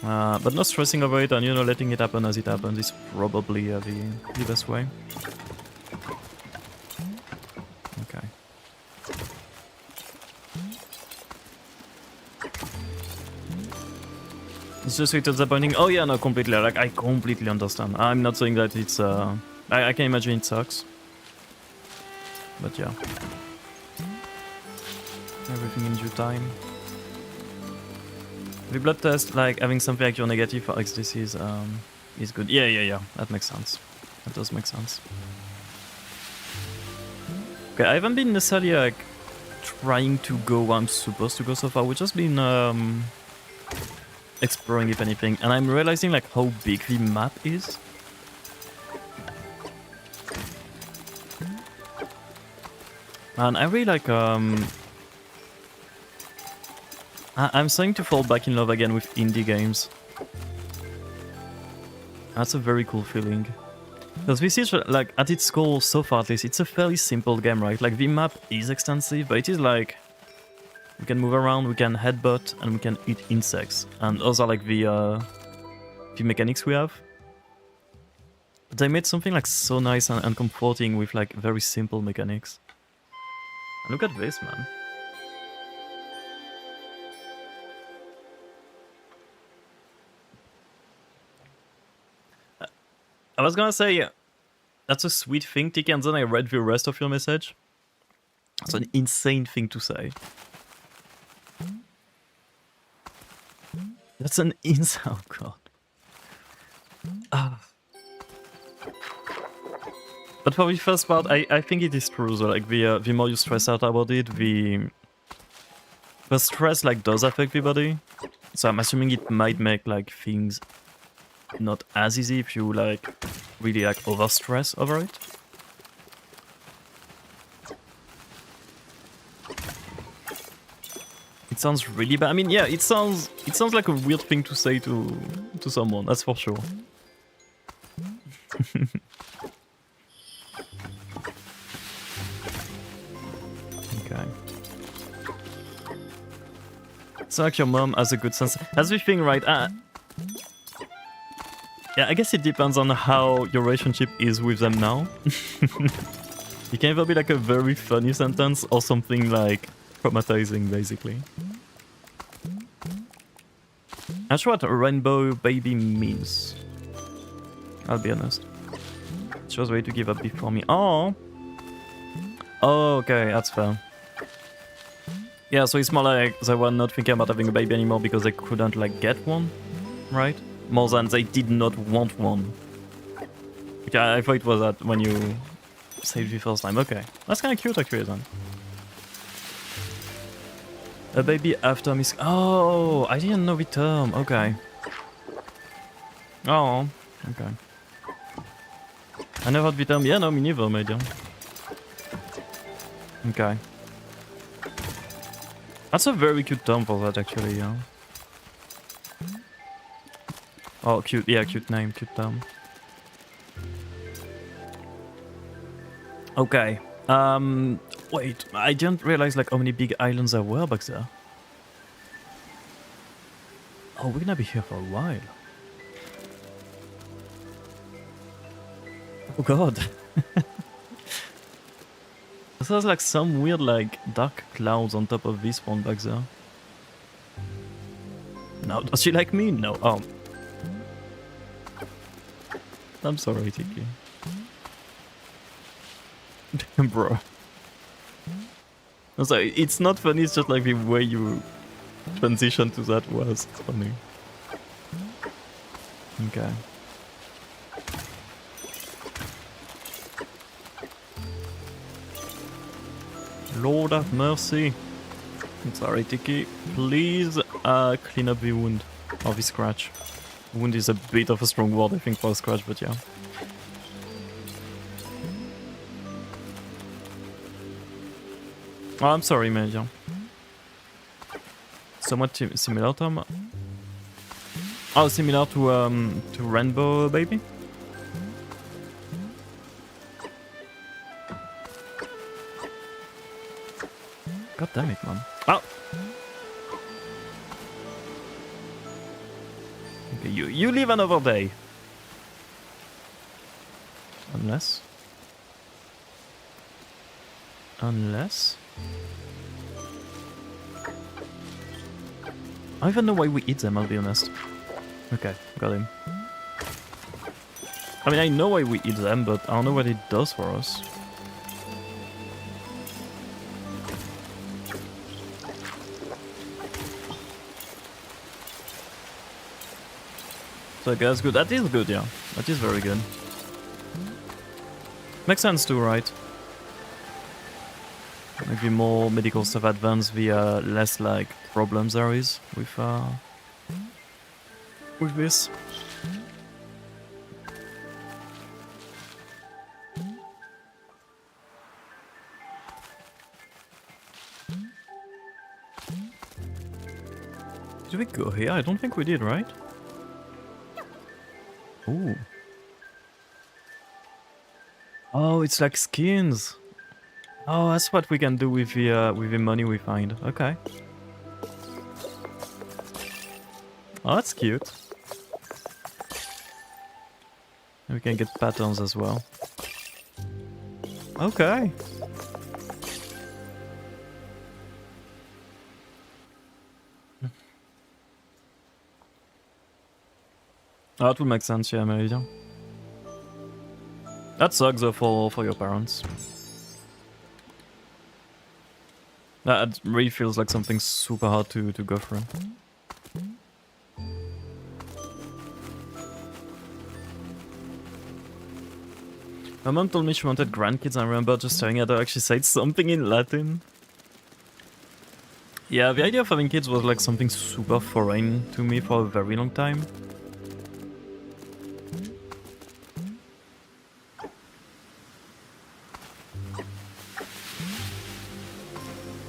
But not stressing over it and, you know, letting it happen as it happens is probably the best way. Okay. It's just a bit disappointing. Oh yeah, no, completely. Like, I completely understand. I'm not saying that it's... I can imagine it sucks. But yeah. Everything in due time. The blood test, like having something like your negative for X disease, is good. Yeah. That makes sense. That does make sense. Okay, I haven't been necessarily like trying to go where I'm supposed to go so far. We've just been exploring, if anything, and I'm realizing like how big the map is. Man, I really like I'm starting to fall back in love again with indie games. That's a very cool feeling. Because this is, like, at its core, so far at least, it's a fairly simple game, right? Like, the map is extensive, but it is like... We can move around, we can headbutt, and we can eat insects. And those are, like, the mechanics we have. But they made something, like, so nice and comforting with, like, very simple mechanics. And look at this, man. I was gonna say, that's a sweet thing, Tiki, and then I read the rest of your message. That's an insane thing to say. That's an insane... Oh, God. Ah. But for the first part, I think it is true, so, like, the more you stress out about it, the stress, like, does affect the body. So I'm assuming it might make, like, things not as easy if you, like, really, like, over-stress over it. It sounds really bad. I mean, yeah, it sounds like a weird thing to say to someone, that's for sure. Okay. So like your mom has a good sense. That's the thing, right? Yeah, I guess it depends on how your relationship is with them now. It can either be like a very funny sentence or something like traumatizing, basically. Not sure what a rainbow baby means. I'll be honest. She was ready to give up before me. Oh! Oh, okay, that's fair. Yeah, so it's more like they were not thinking about having a baby anymore because they couldn't, like, get one, right? More than they did not want one. Okay, I thought it was that when you said it the first time. Okay, that's kind of cute, actually, then. A baby after miss... Oh, I didn't know the term. Okay. Oh, okay. I never heard the term. Yeah, no, me neither, mate. Yeah. Okay. That's a very cute term for that, actually, yeah. Oh, cute. Yeah, cute name, cute term. Okay. Wait. I didn't realize, like, how many big islands there were back there. Oh, we're gonna be here for a while. Oh, God. There's, like, some weird, like, dark clouds on top of this one back there. No, does she like me? No. Oh. I'm sorry, Tiki. Bro. I'm sorry, it's not funny, it's just like the way you transition to that was funny. Okay. Lord have mercy. I'm sorry, Tiki. Please clean up the wound. Or the scratch. Wound is a bit of a strong word, I think, for a scratch, but yeah. Oh, I'm sorry, Major. Somewhat similar to... Oh, similar to Rainbow Baby? God damn it, man. Oh! Okay, you live another day. Unless... I don't even know why we eat them, I'll be honest. Okay, got him. I mean, I know why we eat them, but I don't know what it does for us. So that's good. That is good, yeah. That is very good. Makes sense too, right? Like the more medical stuff advanced, the less like problems there is with this. Did we go here? I don't think we did, right? Ooh. Oh, it's like skins. Oh, that's what we can do with the money we find. Okay. Oh, that's cute. And we can get patterns as well. Okay. Oh, that would make sense, yeah, Meridian. That sucks though for your parents. That really feels like something super hard to go through. My mom told me she wanted grandkids. I remember just staring at her like she said something in Latin. Yeah, the idea of having kids was like something super foreign to me for a very long time.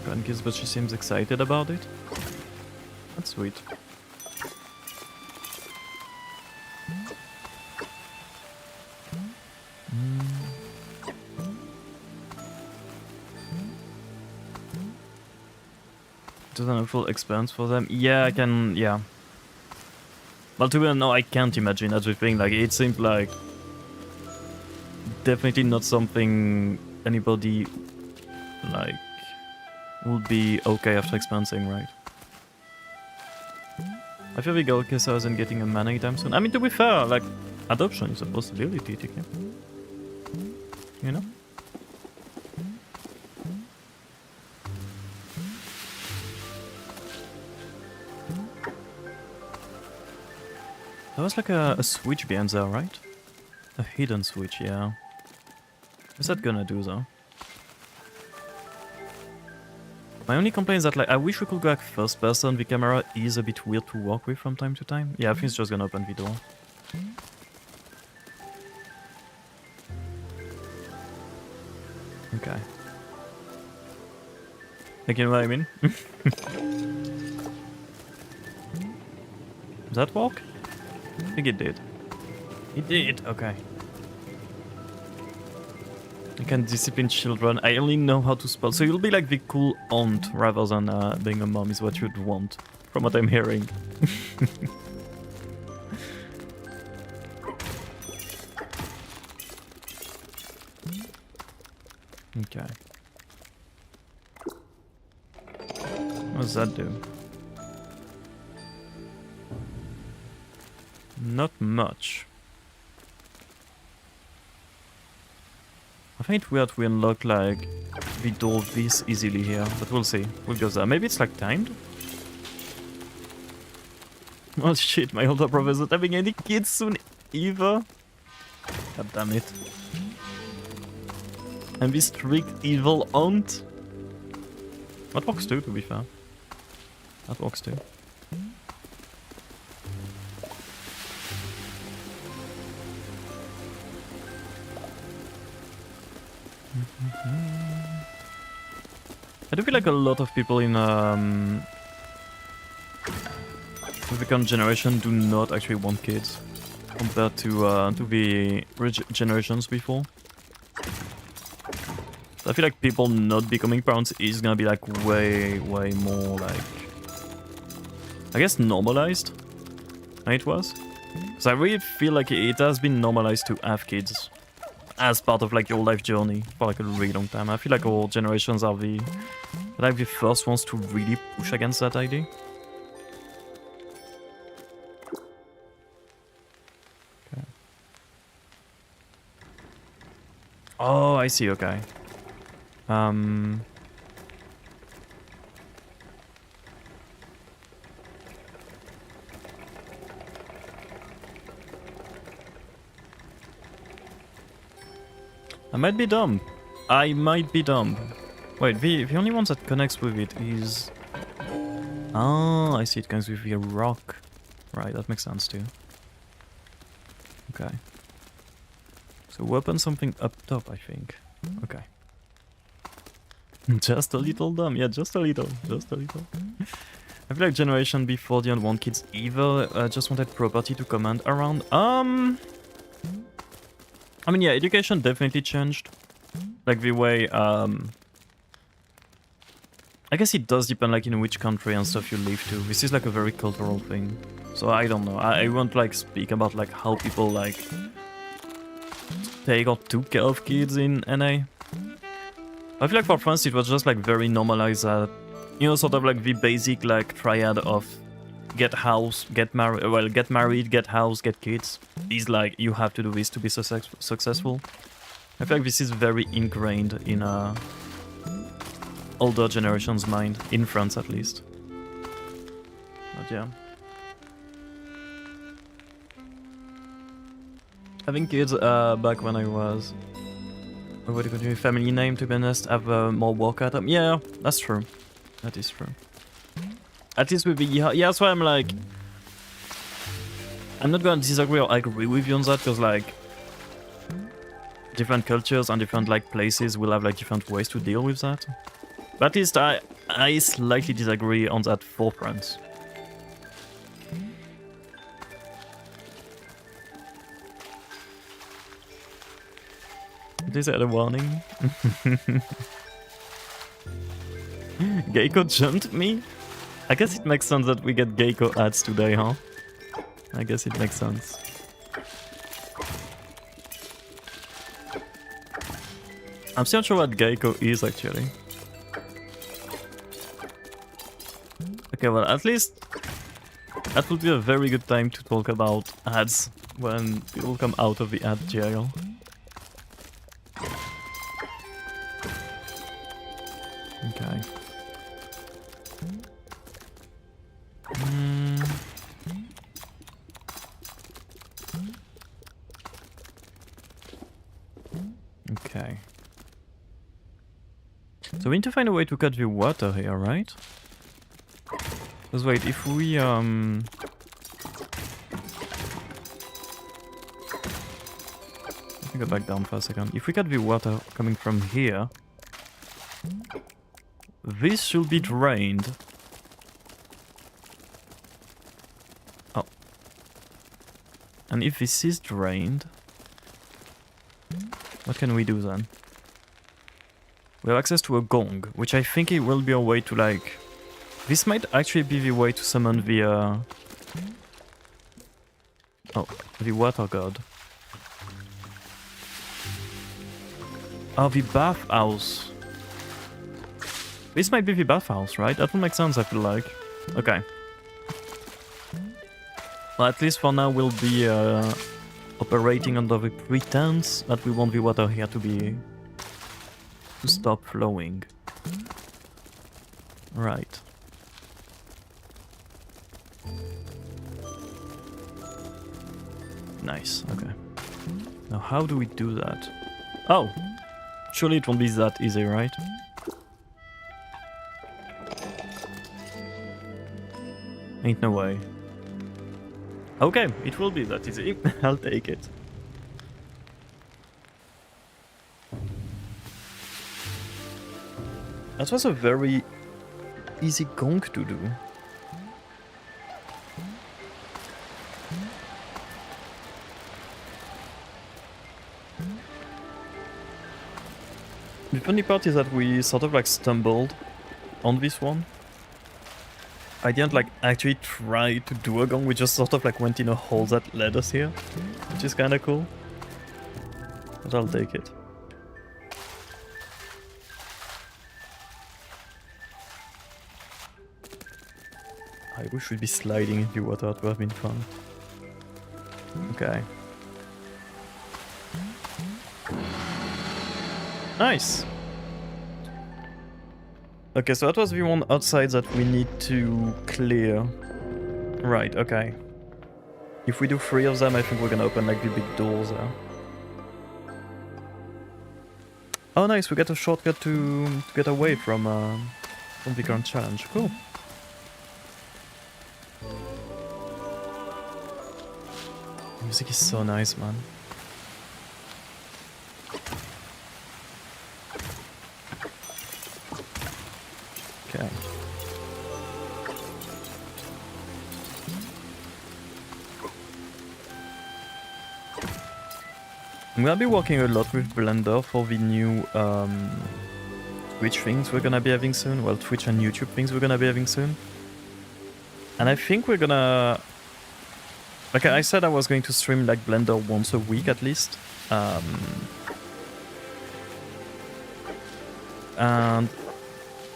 Grandkids, but she seems excited about it. That's sweet. Doesn't have full experience for them. Yeah, I can. Yeah. Well, to be honest, no, I can't imagine everything. Like, it seemed like definitely not something anybody like would be okay after experiencing, right? I feel the girl kisser isn't getting a man anytime soon. I mean, to be fair, like, adoption is a possibility, TK. You know? There was like a switch behind there, right? A hidden switch, yeah. What's that gonna do, though? My only complaint is that, like, I wish we could go like first person. The camera is a bit weird to work with from time to time. Yeah, I think it's just gonna open the door. Okay. Like, you know what I mean? Does that work? I think it did. It did, okay. I can discipline children. I only know how to spell. So you'll be like the cool aunt rather than being a mom is what you'd want, from what I'm hearing. Okay. What does that do? Not much. I find it weird we unlock like the door this easily here, but we'll see. We'll go there. Maybe it's like timed? Oh shit, my older brother is not having any kids soon either. God damn it. And this strict evil aunt. That works too, to be fair. That works too. I do feel like a lot of people in the current generation do not actually want kids compared to the generations before. So I feel like people not becoming parents is gonna be like way more like, I guess, normalized than it was. Because I really feel like it has been normalized to have kids as part of like your life journey for like a really long time. I feel like all generations are the first ones to really push against that idea. Okay. Oh, I see. Okay. I might be dumb. I might be dumb. Wait, the only one that connects with it is... Oh, I see, it connects with the rock. Right, that makes sense too. Okay. So weapon something up top, I think. Okay. Just a little dumb. Yeah, just a little. Just a little. I feel like generation before didn't want kids either. Just wanted property to command around. I mean, yeah, education definitely changed. Like the way, I guess it does depend like in which country and stuff you live to. This is like a very cultural thing. So I don't know. I won't like speak about like how people like take or took care of kids in NA. I feel like for France it was just like very normalized that, you know, sort of like the basic like triad of get house, get married, well, get married, get house, get kids is like you have to do this to be successful. I feel like this is very ingrained in older generation's mind, in France at least. But yeah. Having kids back when I was... what do you continue? Family name, to be honest, have more work at them. Yeah, that's true. That is true. At least with the... Yeah, that's why I'm like... I'm not gonna disagree or agree with you on that, because like... different cultures and different like places will have like different ways to deal with that. But at least I slightly disagree on that for France. This had a warning. Gecko jumped me? I guess it makes sense that we get Gecko ads today, huh? I guess it makes sense. I'm still not sure what Gecko is actually. Okay, well at least that would be a very good time to talk about ads when people come out of the ad jail. Okay. Okay. So we need to find a way to cut the water here, right? Because wait, if we let me go back down for a second. If we cut the water coming from here, this should be drained. Oh. And if this is drained, what can we do then? We have access to a gong, which I think it will be a way to like... This might actually be the way to summon the oh, the water god. Oh, the bathhouse. This might be the bathhouse, right? That would make sense, I feel like. Okay. Well, at least for now we'll be operating under the pretense that we want the water here to stop flowing. Right. Nice, okay. Now how do we do that? Oh! Surely it won't be that easy, right? Ain't no way. Okay, it will be that easy. I'll take it. That was a very easy gong to do. The funny part is that we sort of like stumbled on this one. I didn't like actually try to do a gong, we just sort of like went in a hole that led us here, which is kinda cool. But I'll take it. I wish we'd be sliding in the water, it would have been fun. Okay. Nice! Okay, so that was the one outside that we need to clear. Right, okay. If we do 3 of them, I think we're gonna open like the big doors there. Oh nice, we got a shortcut to get away from the current challenge. Cool. Music is so nice, man. Okay. I'm gonna be working a lot with Blender for the new Twitch things we're gonna be having soon. Well, Twitch and YouTube things we're gonna be having soon. And I think we're gonna... Like I said, I was going to stream like Blender once a week at least. And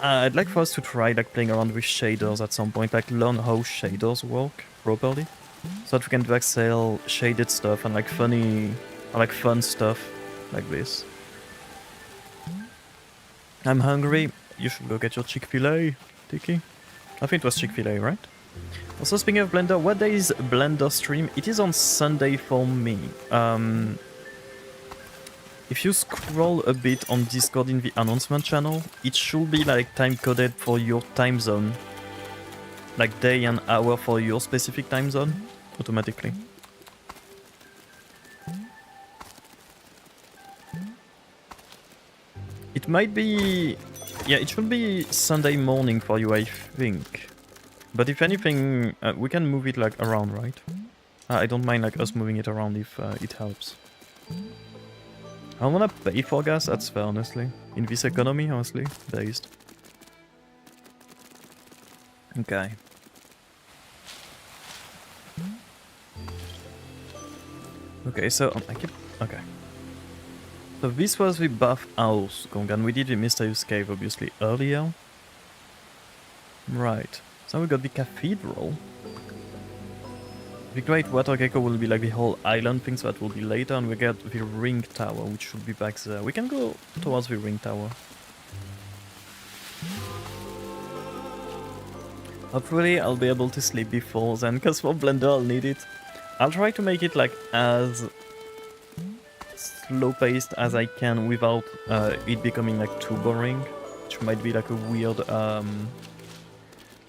I'd like for us to try like playing around with shaders at some point, like learn how shaders work properly, so that we can do like sell shaded stuff and like funny or like fun stuff like this. I'm hungry. You should go get your Chick-fil-A, Tiki. I think it was Chick-fil-A, right? Also, speaking of Blender, what day is Blender stream? It is on Sunday for me. If you scroll a bit on Discord in the announcement channel, it should be like time coded for your time zone. Like day and hour for your specific time zone, automatically. It might be... Yeah, it should be Sunday morning for you, I think. But if anything, we can move it like around, right? I don't mind like us moving it around if it helps. I don't wanna pay for gas, that's fair, honestly. In this economy, honestly, based. Okay. Okay, so I keep... Okay. So this was the bathhouse, and we did the mysterious cave, obviously, earlier. Right. So we got the cathedral. The Great Water Gecko will be like the whole island thing, so that will be later, and we get the ring tower, which should be back there. We can go towards the ring tower. Hopefully I'll be able to sleep before then, because for Blender I'll need it. I'll try to make it like as slow-paced as I can without it becoming like too boring, which might be like a weird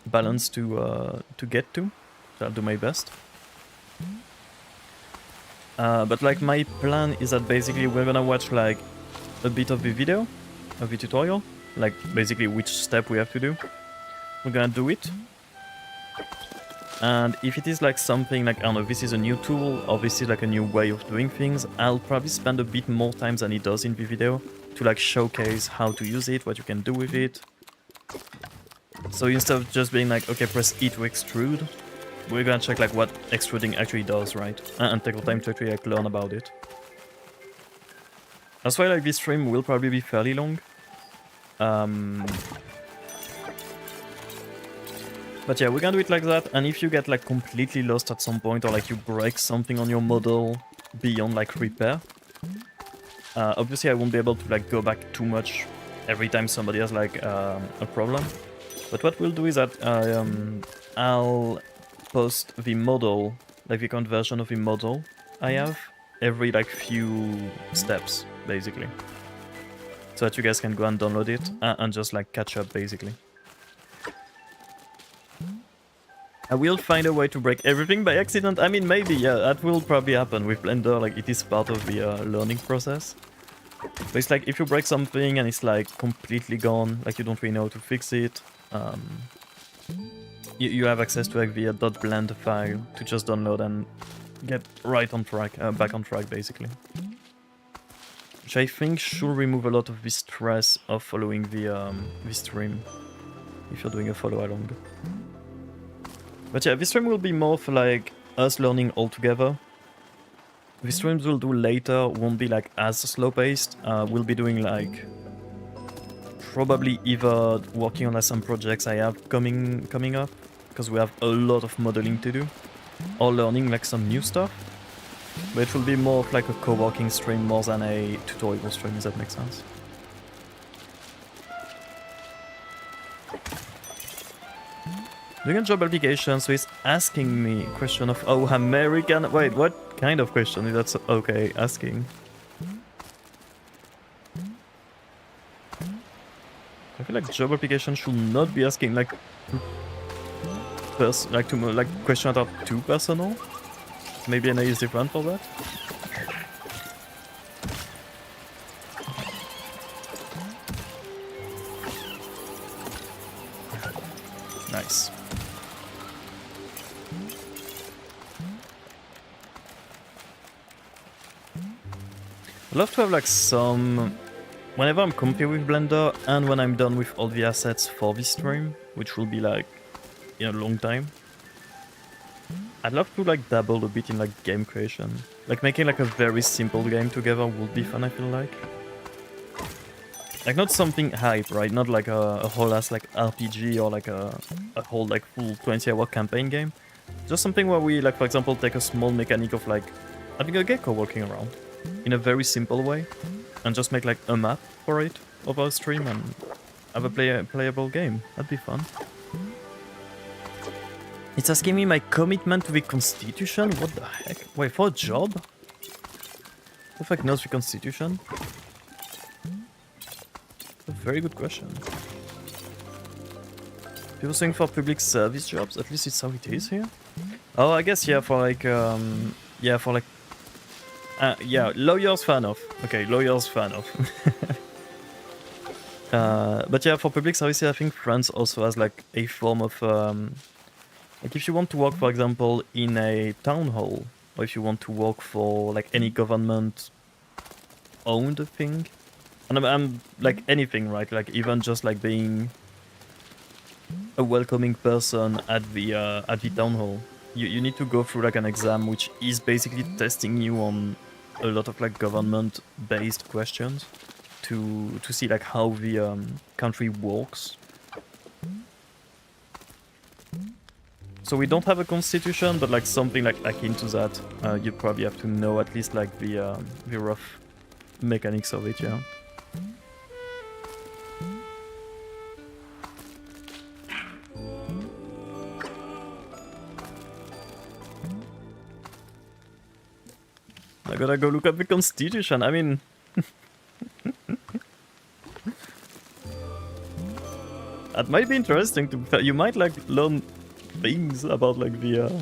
balance to get to. So I'll do my best. But like my plan is that basically we're gonna watch like a bit of the video, of the tutorial, like basically which step we have to do. We're gonna do it. And if it is like something like, I don't know, this is a new tool or this is like a new way of doing things, I'll probably spend a bit more time than it does in the video to like showcase how to use it, what you can do with it. So instead of just being like, okay, press E to extrude, we're gonna check like what extruding actually does, right? And take the time to actually like learn about it. That's why like this stream will probably be fairly long. But yeah, we're gonna do it like that, and if you get like completely lost at some point or like you break something on your model beyond like repair, obviously I won't be able to like go back too much every time somebody has like a problem. But what we'll do is that I'll post the model, like the conversion of the model I have, every like few steps, basically. So that you guys can go and download it and just like catch up, basically. I will find a way to break everything by accident. I mean, maybe, yeah, that will probably happen with Blender, like it is part of the learning process. But it's like if you break something and it's like completely gone, like you don't really know how to fix it, you have access to like the .blend file to just download and get right on track, back on track basically. Which I think should remove a lot of the stress of following the stream, if you're doing a follow along. But yeah, this stream will be more for like us learning all together. The streams we'll do later won't be like as slow paced. We'll be doing like probably either working on some projects I have coming up, because we have a lot of modeling to do, or learning like some new stuff. But it will be more of like a co-working stream more than a tutorial stream, if that makes sense. Doing a job application, so it's asking me a question of, oh, American... Wait, what kind of question? That's okay, asking. I feel like job application should not be asking like... questions that are too personal. Maybe NA is different for that. Nice. I love to have like some... Whenever I'm comfy with Blender and when I'm done with all the assets for this stream, which will be like in a long time, I'd love to like dabble a bit in like game creation. Like making like a very simple game together would be fun, I feel like. Like not something hype, right? Not like a whole ass like RPG or like a whole like full 20-hour campaign game. Just something where we like, for example, take a small mechanic of like having a gecko walking around in a very simple way and just make like a map for it over a stream and have a playable game. That'd be fun. It's asking me my commitment to the Constitution? What the heck? Wait, for a job? Who the fuck knows the Constitution? A very good question. People saying for public service jobs, at least it's how it is here. Oh, I guess yeah, for like yeah, for like yeah, lawyers fair enough. Okay, lawyers fair enough. But yeah, for public services, I think France also has like a form of like if you want to work, for example, in a town hall, or if you want to work for like any government-owned thing, and I'm like anything, right? Like even just like being a welcoming person at the town hall, you need to go through like an exam, which is basically testing you on a lot of like government-based questions to see like how the country works. So we don't have a constitution, but like something like akin to that. You probably have to know at least like the rough mechanics of it, yeah. I gotta go look up the constitution. I mean, that might be interesting to. You might like learn things about like the.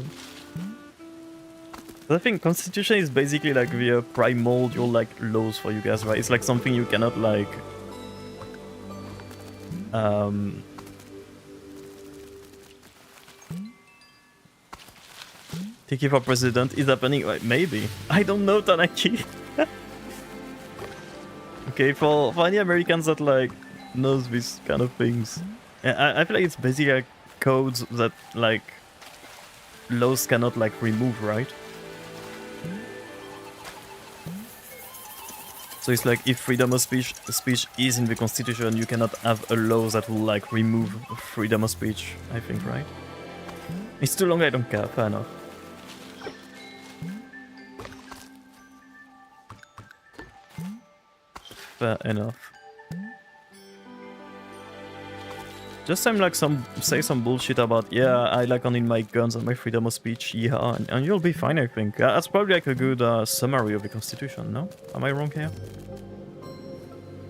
I think constitution is basically like the primordial like laws for you guys, right? It's like something you cannot like. Tiki for president is happening. Maybe I don't know, Tanaki. Okay, for any Americans that like knows these kind of things, I feel like it's basically like codes that like laws cannot like remove, right? So it's like if freedom of speech is in the constitution, you cannot have a law that will like remove freedom of speech, I think, right? It's too long, I don't care, fair enough. Fair enough. Just say some bullshit about, yeah, I like owning my guns and my freedom of speech, yeah, and you'll be fine, I think. That's probably like a good summary of the constitution, no? Am I wrong here?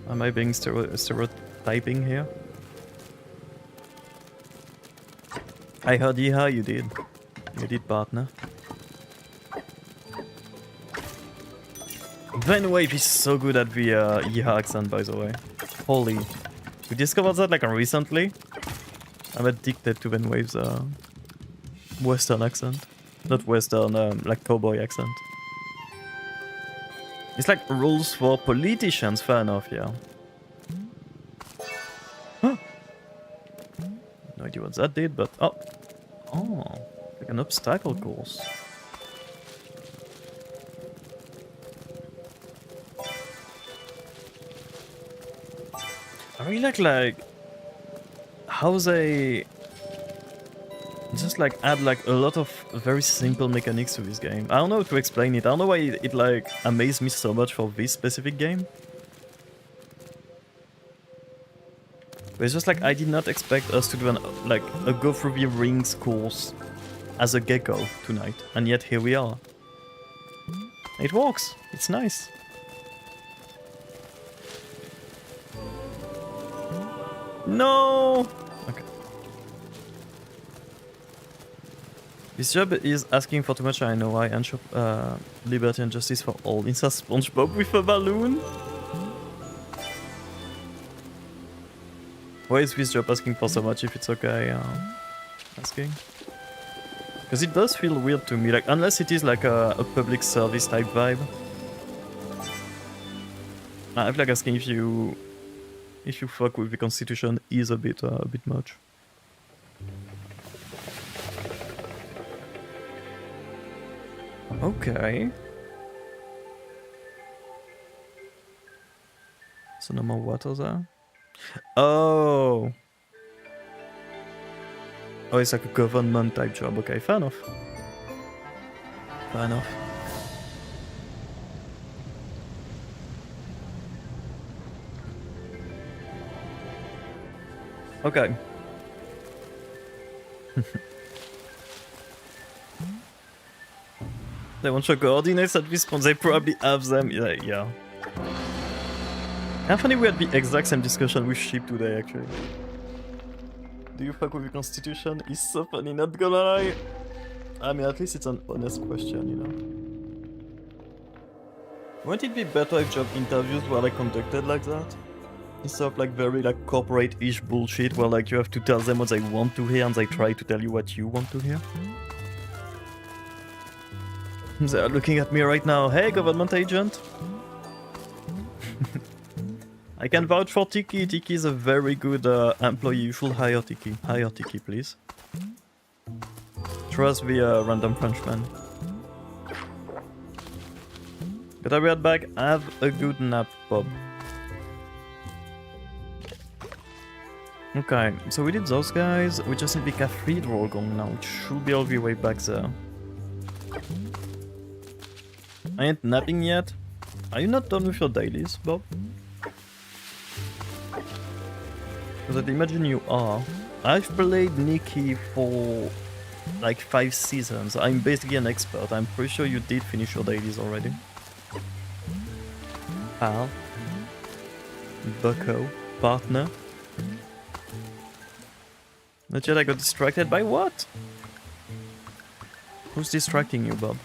Am I being stereotyping here? I heard yeah, you did. You did, partner. Ben Wave is so good at the Yeehaw accent, by the way. Holy. We discovered that like recently. I'm addicted to Ben Wave's Western accent. Not Western, like cowboy accent. It's like rules for politicians, fair enough, yeah. Huh. No idea what that did, but... Oh! Oh, like an obstacle course. I really like how they just like add like a lot of very simple mechanics to this game. I don't know how to explain it. I don't know why it like amazed me so much for this specific game. But it's just like I did not expect us to do like a go through the rings course as a gecko tonight, and yet here we are. It works. It's nice. No! Okay. This job is asking for too much, I know why. And shop liberty and justice for all. Insert SpongeBob with a balloon? Why is this job asking for so much if it's okay asking? Because it does feel weird to me, like unless it is like a public service type vibe. I feel like asking if you fuck with the constitution is a bit much. Okay. So no more water there. Oh. Oh, it's like a government type job. Okay, fair enough. Fair enough. Okay. They want your coordinates at this point. They probably have them. Yeah. How funny we had the exact same discussion with Sheep today, actually. Do you fuck with the constitution? It's so funny, not gonna lie. I mean, at least it's an honest question, you know. Wouldn't it be better if job interviews were like conducted like that? Instead of like very like corporate-ish bullshit where like you have to tell them what they want to hear and they try to tell you what you want to hear? They are looking at me right now. Hey, government agent! I can vouch for Tiki. Tiki is a very good employee. You should hire Tiki. Hire Tiki, please. Trust the random Frenchman. But I'll be right back. Have a good nap, Bob. Okay, so we did those guys. We just need the cathedral going now. It should be all the way back there. I ain't napping yet. Are you not done with your dailies, Bob? Because I'd imagine you are. I've played Nikki for like 5 seasons. I'm basically an expert. I'm pretty sure you did finish your dailies already. Pal. Bucko. Partner. Not yet, I got distracted by what? Who's distracting you, Bob?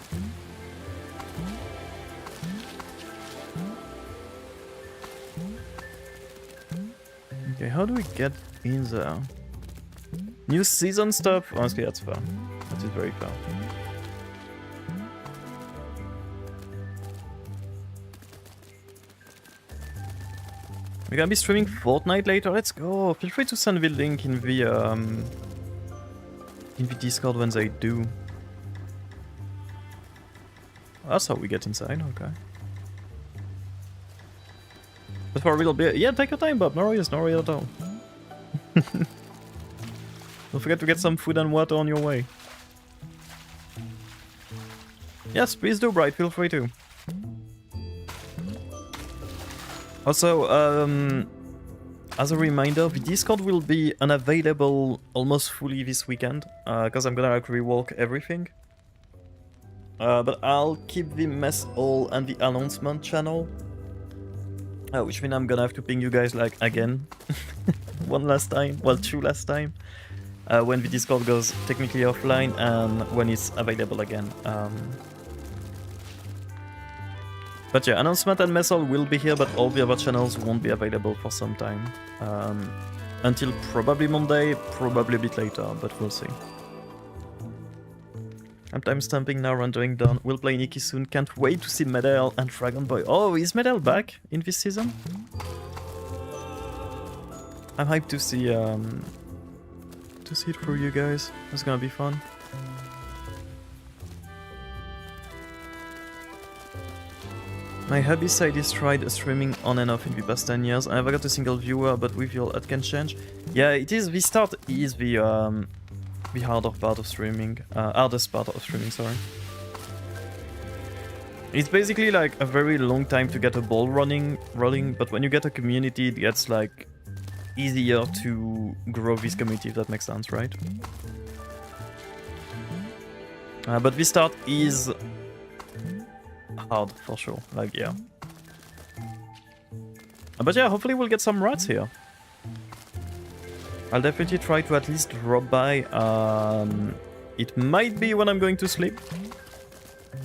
Okay, how do we get in there? New season stuff? Honestly, that's fair. That is very fair. We're gonna be streaming Fortnite later. Let's go. Feel free to send the link in the Discord when they do. That's how we get inside. Okay. But for a real bit, yeah, take your time, Bob. No worries at all. Don't forget to get some food and water on your way. Yes, please do, Bright. Feel free to. Also, as a reminder, the Discord will be unavailable almost fully this weekend, because I'm gonna like rework everything. But I'll keep the mess hall and the announcement channel, which means I'm gonna have to ping you guys like again, one last time, well, 2 last time, when the Discord goes technically offline and when it's available again. But yeah, announcement and mess hall will be here, but all the other channels won't be available for some time. Until probably Monday, probably a bit later, but we'll see. I'm timestamping now, rendering done. We'll play Nikki soon. Can't wait to see Medel and Dragon Boy. Oh, is Medel back in this season? I'm hyped to see it for you guys. It's gonna be fun. My hobby side is tried streaming on and off in the past 10 years. I never got a single viewer, but with your ad can change. Yeah, it is. The start is the harder part of streaming. Hardest part of streaming, sorry. It's basically like a very long time to get a ball rolling, but when you get a community, it gets like easier to grow this community, if that makes sense, right? But this start is hard for sure, like, yeah. But yeah, hopefully we'll get some rats here. I'll definitely try to at least drop by. It might be when I'm going to sleep,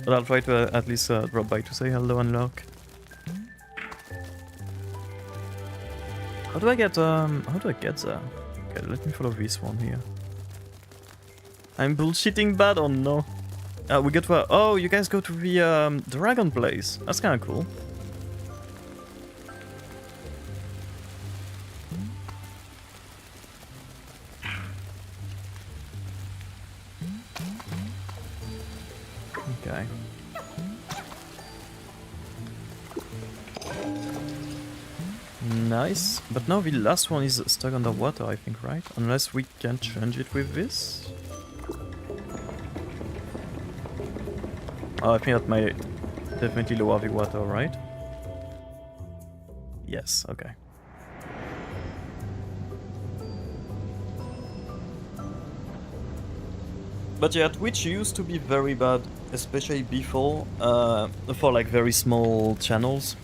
but I'll try to at least drop by to say hello and look. How do I get there? Okay, let me follow this one here. I'm bullshitting bad or no? We get to oh, you guys go to the dragon place. That's kind of cool. Okay. Nice. But now the last one is stuck underwater, I think, right? Unless we can change it with this. Oh, I think that might definitely lower the water, right? Yes, okay. But yeah, Twitch used to be very bad, especially before, for like very small channels.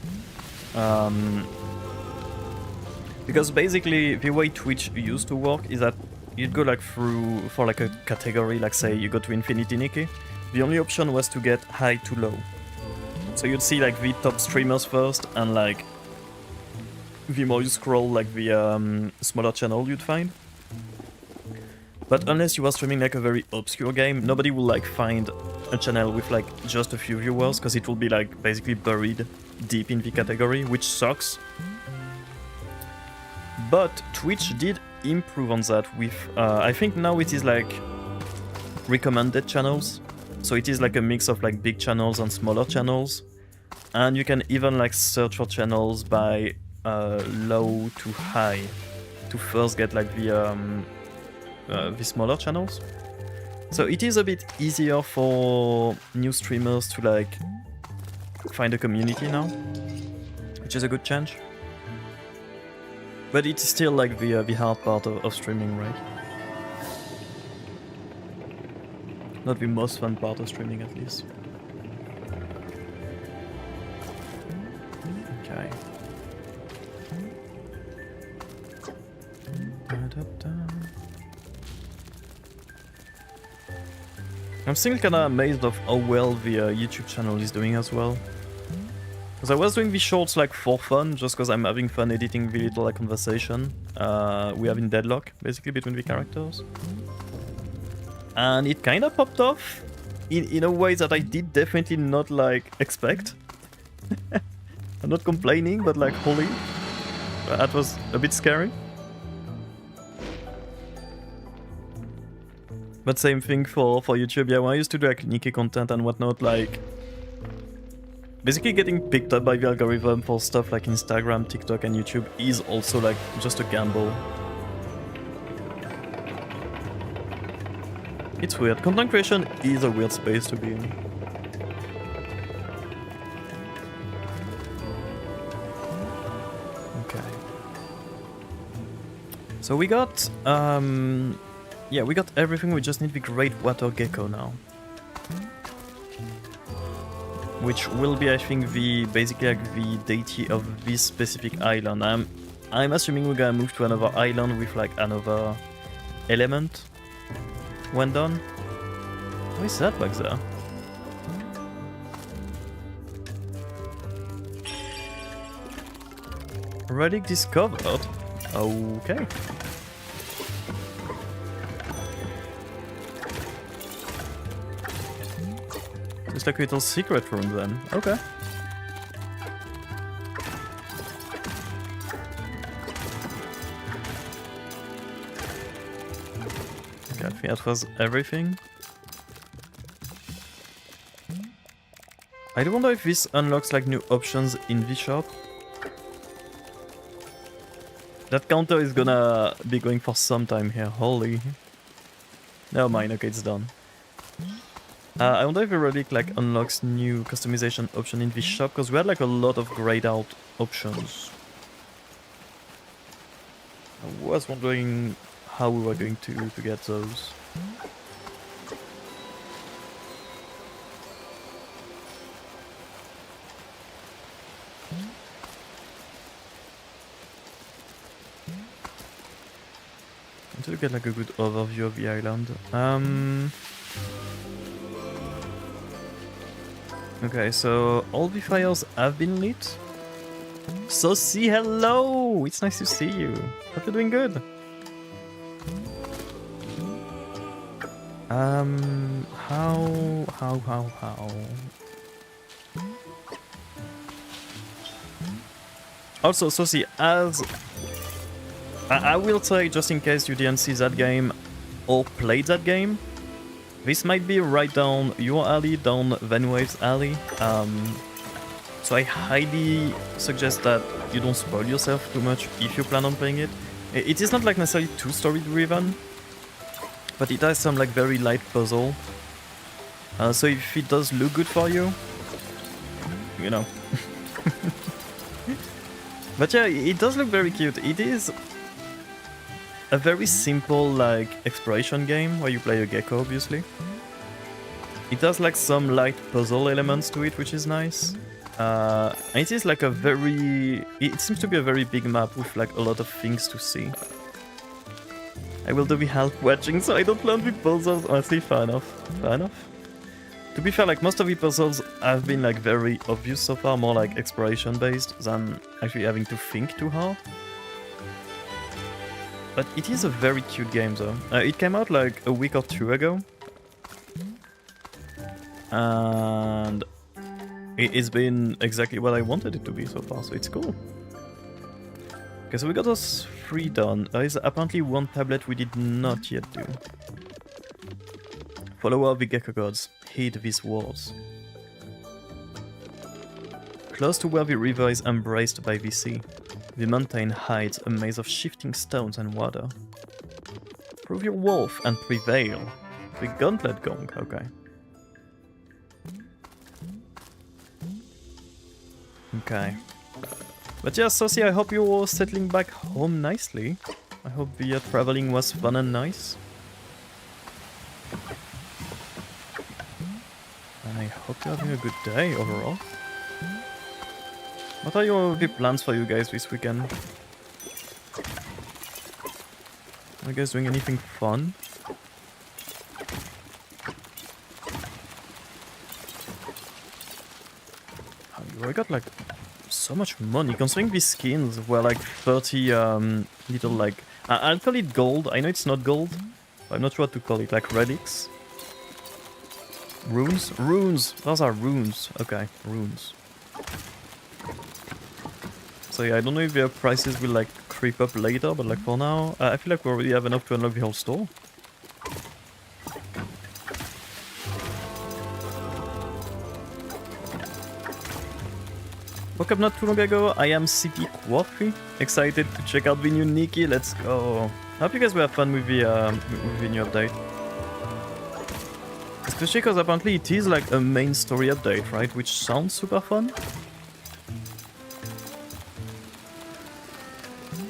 Because basically the way Twitch used to work is that you'd go like through for like a category, like say you go to Infinity Nikki. The only option was to get high to low. So you'd see like the top streamers first, and like the more you scroll, like the smaller channel you'd find. But unless you are streaming like a very obscure game, nobody will like find a channel with like just a few viewers, because it will be like basically buried deep in the category, which sucks. But Twitch did improve on that with, I think now it is like recommended channels. So it is like a mix of like big channels and smaller channels. And you can even like search for channels by low to high to first get like the smaller channels. So it is a bit easier for new streamers to like find a community now, which is a good change. But it's still like the hard part of streaming, right? Not the most fun part of streaming, at least. Okay. I'm still kinda amazed of how well the YouTube channel is doing as well. Because I was doing these shorts like for fun, just because I'm having fun editing the little like conversation we have in Deadlock, basically, between the characters. And it kind of popped off in a way that I did definitely not like expect. I'm not complaining, but like holy, that was a bit scary. But same thing for YouTube. Yeah, when I used to do like Nikki content and whatnot, like basically getting picked up by the algorithm for stuff like Instagram, TikTok, and YouTube is also like just a gamble. It's weird. Content creation is a weird space to be in. Okay. So we got, yeah, we got everything. We just need the Great Water Gecko now, which will be, I think, the basically like the deity of this specific island. I'm assuming we're gonna move to another island with like another element when done. What is that back there? Relic discovered. Okay. It's like a little secret room then. Okay. Okay, I think that was everything. I do wonder if this unlocks like new options in the shop. That counter is gonna be going for some time here. Holy. Never mind, okay, it's done. I wonder if the relic like unlocks new customization option in this shop, because we had like a lot of grayed out options. I was wondering how we were going to get those. To get like a good overview of the island. Okay, so all the fires have been lit. So see, hello! It's nice to see you. Hope you're doing good. How? Also, so see, as I will say, just in case you didn't see that game or played that game, This might be right down your alley, down Vanwave's alley. So I highly suggest that you don't spoil yourself too much if you plan on playing it. It is not like necessarily too story driven, but it has some like very light puzzle. So if it does look good for you, you know. But yeah, it does look very cute. It is a very simple like exploration game where you play a gecko, obviously. It has like some light puzzle elements to it, which is nice. And it is like a very... It seems to be a very big map with like a lot of things to see. I will do the help watching, so I don't learn the puzzles. Honestly, fair enough. Fair enough. To be fair, like most of the puzzles have been like very obvious so far, more like exploration based than actually having to think too hard. But it is a very cute game though. It came out like a week or two ago. And it's been exactly what I wanted it to be so far, so it's cool. Okay, so we got those 3 done. There is apparently 1 tablet we did not yet do. Follower of the Gecko gods, heed these words. Close to where the river is embraced by the sea, the mountain hides a maze of shifting stones and water. Prove your worth and prevail. The gauntlet gong, okay. Okay. But yeah, Saucy, I hope you're settling back home nicely. I hope the traveling was fun and nice. And I hope you're having a good day overall. What are the plans for you guys this weekend? Are you guys doing anything fun? I got like so much money, considering these skins were like 30 little like... I'll call it gold, I know it's not gold, but I'm not sure what to call it, like relics. Runes? Runes! Those are runes. Okay, runes. So yeah, I don't know if their prices will like creep up later, but like for now, I feel like we already have enough to unlock the whole store. Woke up not too long ago, I am CP Coffee. Excited to check out the new Nikki, let's go. I hope you guys will have fun with the new update. Especially because apparently it is like a main story update, right? Which sounds super fun.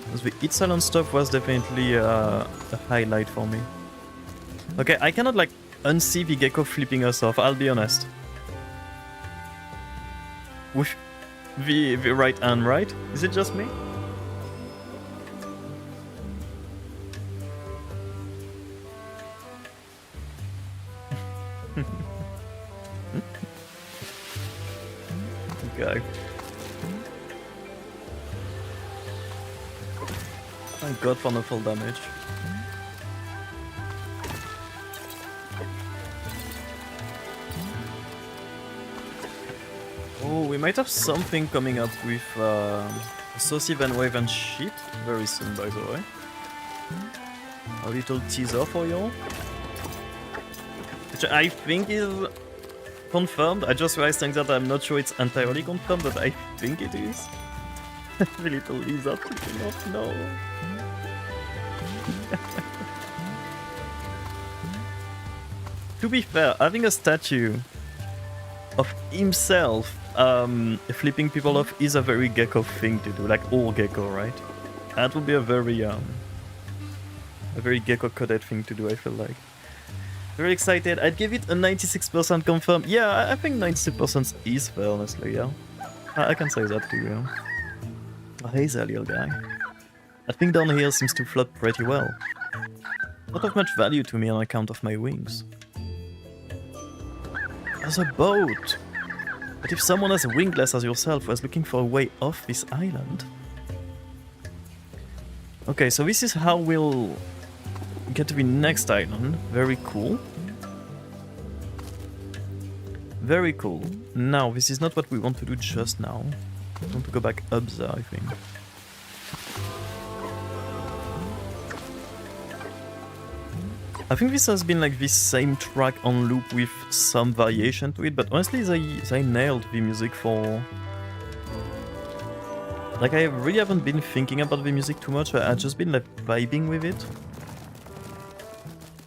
Because the Eat Silent stuff was definitely a highlight for me. Okay, I cannot like unsee the gecko flipping us off, I'll be honest. With the right hand, right? Is it just me? Okay. Thank God for no full damage. Oh, we might have something coming up with Saucy, Vanwave and shit very soon, by the way. A little teaser for you, which I think is confirmed. I just realized that I'm not sure it's entirely confirmed, but I think it is. The little lizard flipping off, no. To be fair, having a statue of himself flipping people off is a very gecko thing to do, like all gecko, right? That would be a very gecko coded thing to do, I feel like. Very excited. I'd give it a 96% confirm. Yeah, I think 96% is fair, honestly, yeah. I can say that too, yeah. Oh, hey there, little guy. That thing down here seems to float pretty well. Not of much value to me on account of my wings. There's a boat! But if someone as wingless as yourself was looking for a way off this island... Okay, so this is how we'll get to the next island. Very cool. Very cool. Now, this is not what we want to do just now. We want to go back up there, I think. I think this has been like this same track on loop with some variation to it, but honestly they nailed the music for... Like I really haven't been thinking about the music too much, I've just been like vibing with it.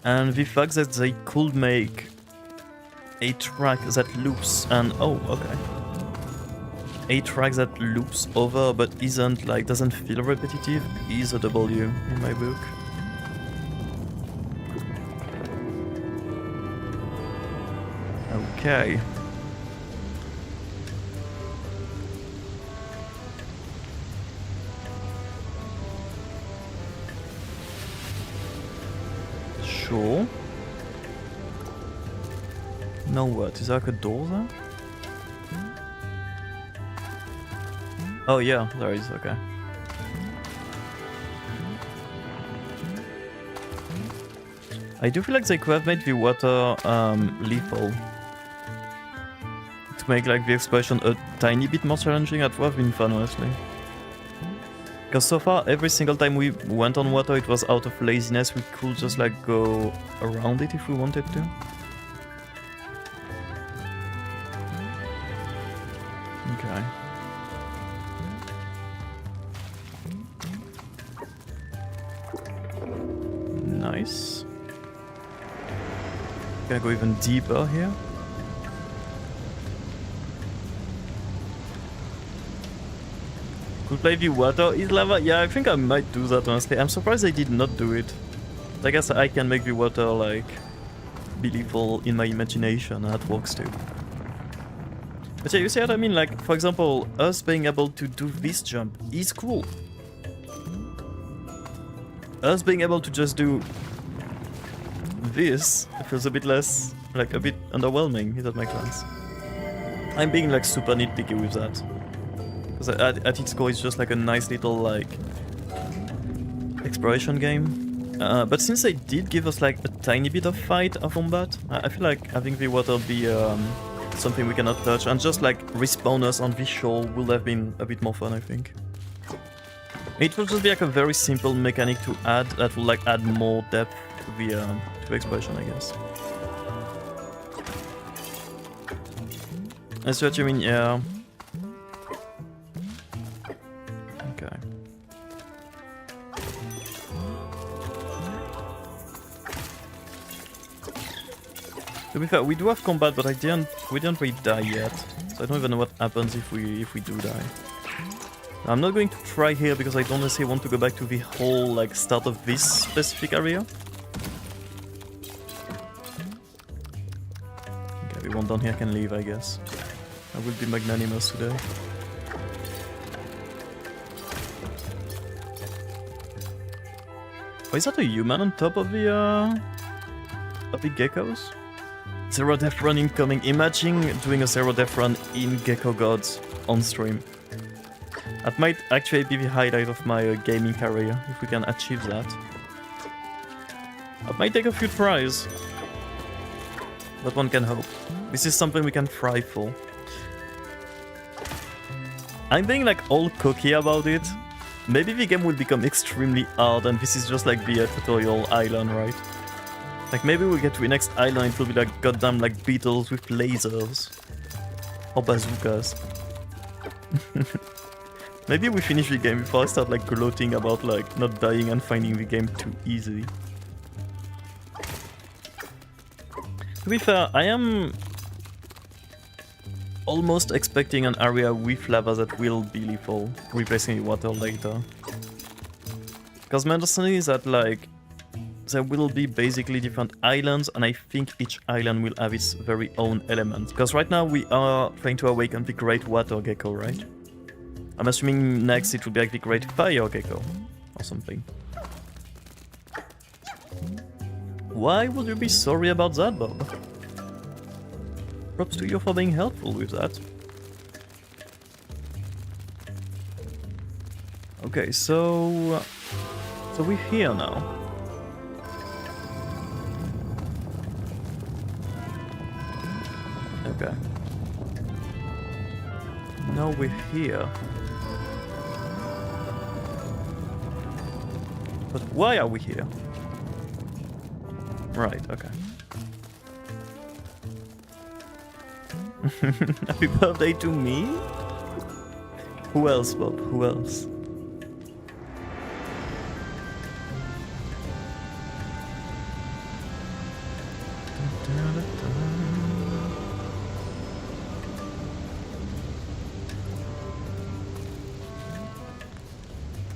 And the fact that they could make a track that loops and... Oh, okay. A track that loops over but isn't like, doesn't feel repetitive is a W in my book. Okay. Sure. Now what? Is there like a door there? Oh yeah, there is, okay. I do feel like they could have made the water lethal. To make like the explosion a tiny bit more challenging, that would have been fun honestly. Because so far, every single time we went on water, it was out of laziness. We could just like go around it if we wanted to. Okay. Nice. Gonna go even deeper here. Could play the water is lava? Yeah, I think I might do that honestly. I'm surprised I did not do it. I guess I can make the water like be lethal in my imagination, and that works too. But yeah, you see what I mean? Like, for example, us being able to do this jump is cool. Us being able to just do this feels a bit less, like a bit underwhelming, if that makes sense. I'm being like super nitpicky with that. Because at its core it's just like a nice little like exploration game. But since they did give us like a tiny bit of fight of combat, I feel like having the water be something we cannot touch and just like respawn us on this shore would have been a bit more fun, I think. It will just be like a very simple mechanic to add that will like add more depth to the exploration, I guess. I see what you mean, yeah. Okay. To be fair, we do have combat, but we didn't really die yet. So I don't even know what happens if we do die. I'm not going to try here because I don't necessarily want to go back to the whole like start of this specific area. Okay, everyone down here can leave, I guess. I will be magnanimous today. Oh, is that a human on top of the geckos? Zero death run incoming. Imagine doing a zero death run in Gecko Gods on stream. That might actually be the highlight of my gaming career, if we can achieve that. That might take a few tries, but one can hope. This is something we can try for. I'm being like all cocky about it. Maybe the game will become extremely hard and this is just like the tutorial island, right? Like maybe we get to the next island, it will be like goddamn like beetles with lasers. Or bazookas. Maybe we finish the game before I start like gloating about like not dying and finding the game too easy. To be fair, I am almost expecting an area with lava that will be lethal, replacing the water later. Because my understanding is that like there will be basically different islands, and I think each island will have its very own elements. Because right now we are trying to awaken the Great Water Gecko, right? I'm assuming next it will be like the Great Fire Gecko or something. Why would you be sorry about that, Bob? Props to you for being helpful with that. Okay, so we're here now. Okay. Now we're here. But why are we here? Right, okay. Happy birthday to me? Who else, Bob? Who else?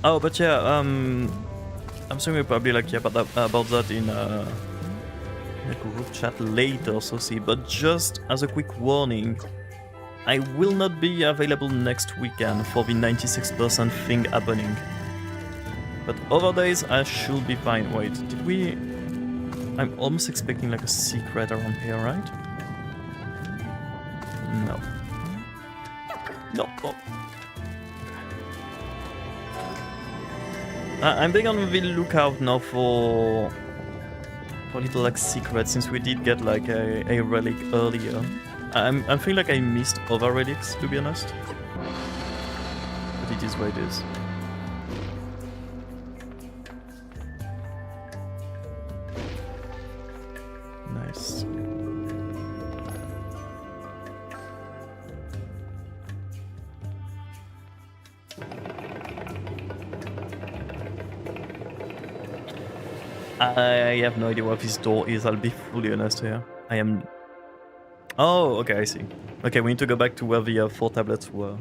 Oh, but yeah, I'm assuming we'll probably like yeah, about that in the group chat later, so see. But just as a quick warning, I will not be available next weekend for the 96% thing happening. But other days I should be fine. Wait, did we? I'm almost expecting like a secret around here, right? No. No. Oh. I'm being on the lookout now for little like secrets, since we did get like a relic earlier. I'm feeling like I missed other relics, to be honest. But it is what it is. Nice. I have no idea what this door is, I'll be fully honest here. I am... Oh, okay, I see. Okay, we need to go back to where the 4 tablets were.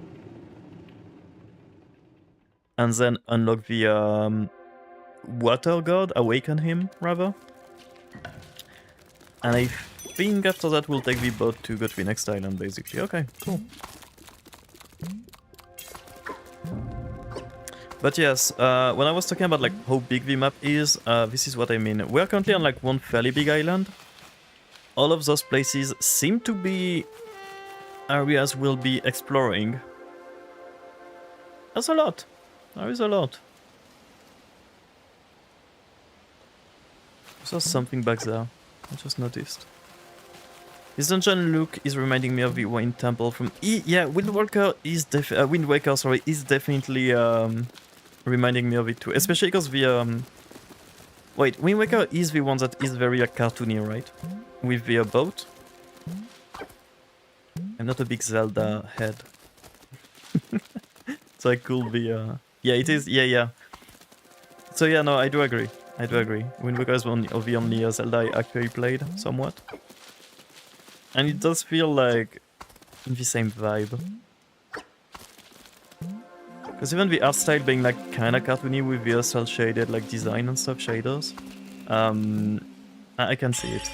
And then unlock the water god, awaken him, rather. And I think after that we'll take the boat to go to the next island, basically. Okay, cool. But yes, when I was talking about like how big the map is, this is what I mean. We're currently on like one fairly big island. All of those places seem to be areas we'll be exploring. That's a lot. There is a lot. There's something back there. I just noticed. This dungeon look is reminding me of the Wine Temple from... yeah, Wind Waker is definitely reminding me of it too. Especially because the... Wait, Wind Waker is the one that is very cartoony, right? With the boat. I'm not a big Zelda head. So I could be... Yeah, it is. Yeah. So yeah, no, I do agree. Wind Waker is one of the only Zelda I actually played, somewhat. And it does feel like in the same vibe. Because even the art style being like kinda cartoony with the cel shaded like design and stuff, shaders. I can see it.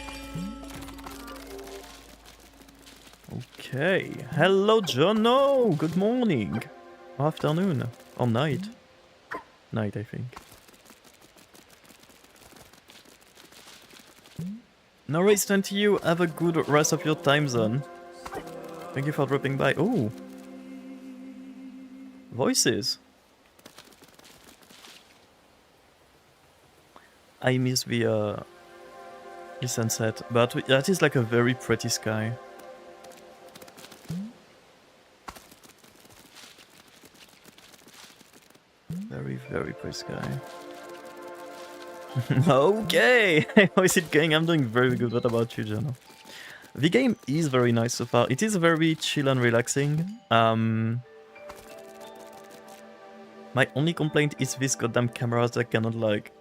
Okay. Hello, Jono! Good morning! Or afternoon. Or night. Night, I think. No worries, then to you. Have a good rest of your time zone. Thank you for dropping by. Oh! Voices. I miss the sunset, but that is like a very pretty sky. Very, very pretty sky. Okay! How is it going? I'm doing very good. What about you, Jono? The game is very nice so far. It is very chill and relaxing. My only complaint is this goddamn cameras that cannot like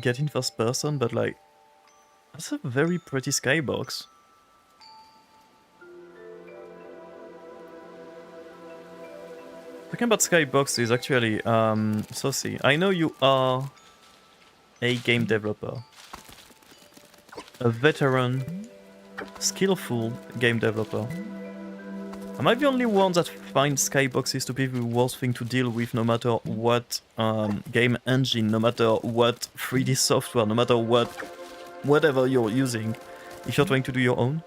get in first person, but like that's a very pretty skybox. Talking about skyboxes, actually, Saucy, I know you are a game developer, a veteran, skillful game developer. Am I the only one that finds skyboxes to be the worst thing to deal with, no matter what game engine, no matter what 3D software, no matter whatever you're using, if you're trying to do your own?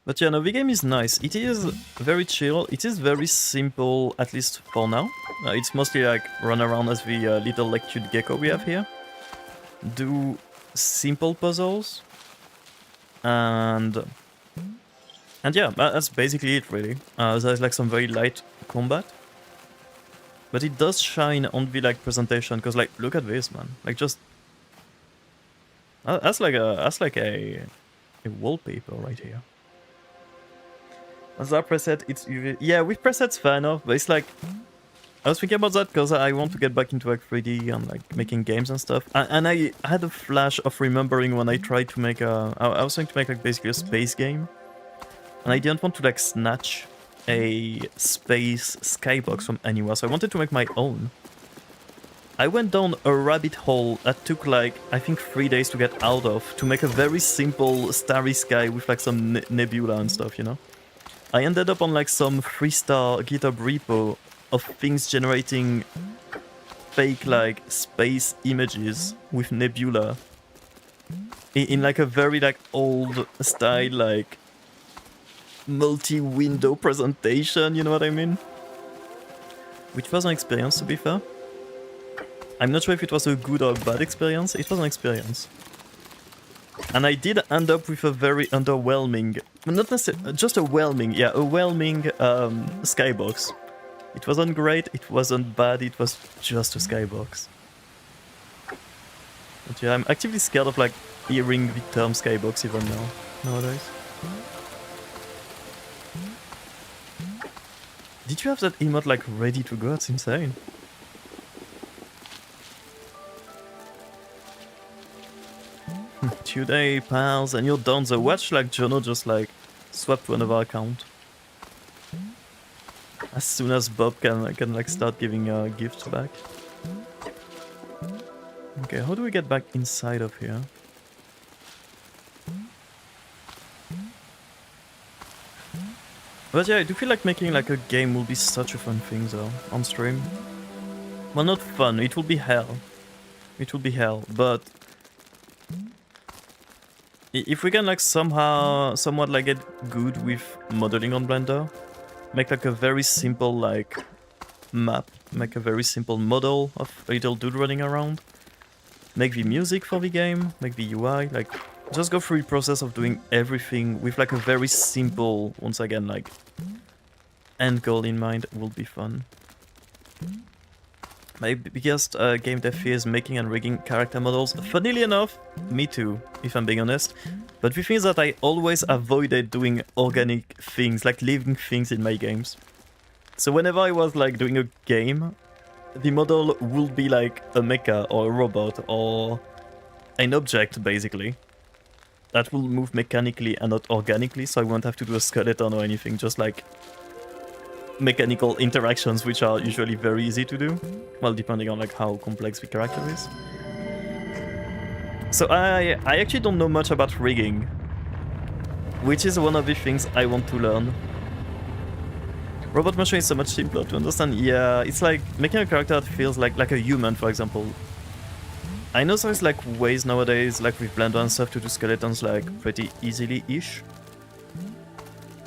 But yeah, no, the game is nice. It is very chill. It is very simple, at least for now. It's mostly like run around as the little like cute gecko we have here. Do simple puzzles. And yeah, that's basically it really. There's like some very light combat. But it does shine on the like presentation, because like look at this, man. Like just that's like a wallpaper right here. As our preset, it's yeah, with presets fair enough, but it's like I was thinking about that because I want to get back into like 3D and like making games and stuff. And I had a flash of remembering when I tried to make I was trying to make like basically a space game, and I didn't want to like snatch a space skybox from anywhere, so I wanted to make my own. I went down a rabbit hole that took like I think 3 days to get out of, to make a very simple starry sky with like some nebula and stuff, you know. I ended up on like some 3-star GitHub repo of things generating fake like space images with nebula in like a very like old style like multi-window presentation, you know what I mean? Which was an experience, to be fair. I'm not sure if it was a good or bad experience. It was an experience. And I did end up with a very underwhelming, not necessarily, just a whelming, yeah, a whelming skybox. It wasn't great, it wasn't bad, it was just a skybox. But yeah, I'm actively scared of like hearing the term skybox even now, nowadays. Did you have that emote like ready to go? That's insane. Today, pals, and you're done. The watch like Jono just like swapped to another account. As soon as Bob can like start giving gifts back. Okay, how do we get back inside of here? But yeah, I do feel like making like a game will be such a fun thing though, on stream. Well, not fun, it will be hell. It will be hell, but if we can like somewhat like get good with modeling on Blender, make like a very simple like map, make a very simple model of a little dude running around, make the music for the game, make the UI, like just go through the process of doing everything with like a very simple, once again, like end goal in mind will be fun. My biggest game dev fear is making and rigging character models. Funnily enough, me too, if I'm being honest. But the thing is that I always avoided doing organic things, like living things in my games. So whenever I was like doing a game, the model would be like a mecha or a robot or an object, basically. That will move mechanically and not organically, so I won't have to do a skeleton or anything, just like mechanical interactions, which are usually very easy to do, well, depending on like how complex the character is. So I actually don't know much about rigging, which is one of the things I want to learn. Robot motion is so much simpler to understand. Yeah, it's like making a character that feels like a human, for example. I know there's like ways nowadays, like with Blender and stuff, to do skeletons like pretty easily-ish.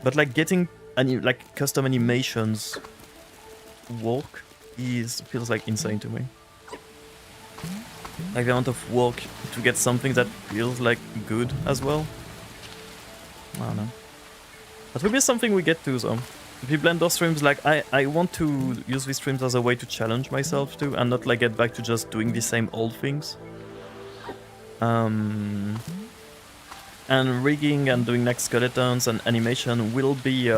But like getting any like custom animations work feels like insane to me. Like the amount of work to get something that feels like good as well. I don't know. That will be something we get to though. The Blender streams, like I want to use these streams as a way to challenge myself too, and not like get back to just doing the same old things. And rigging and doing like skeletons and animation will be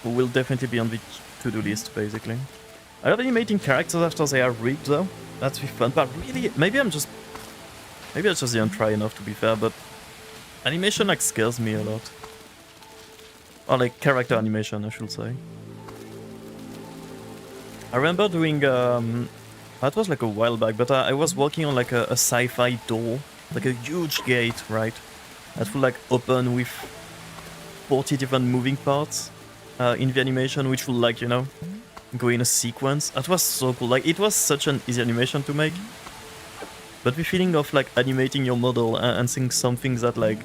will definitely be on the to-do list, basically. I love animating characters after they are rigged though. That's the fun part. Really, maybe I just didn't try enough, to be fair, but animation like scares me a lot. Or like character animation, I should say. I remember doing that was like a while back, but I was working on like a sci-fi door, like a huge gate, right? That would like open with 40 different moving parts in the animation, which will like, you know, go in a sequence. That was so cool. Like, it was such an easy animation to make. But the feeling of like animating your model and seeing something that like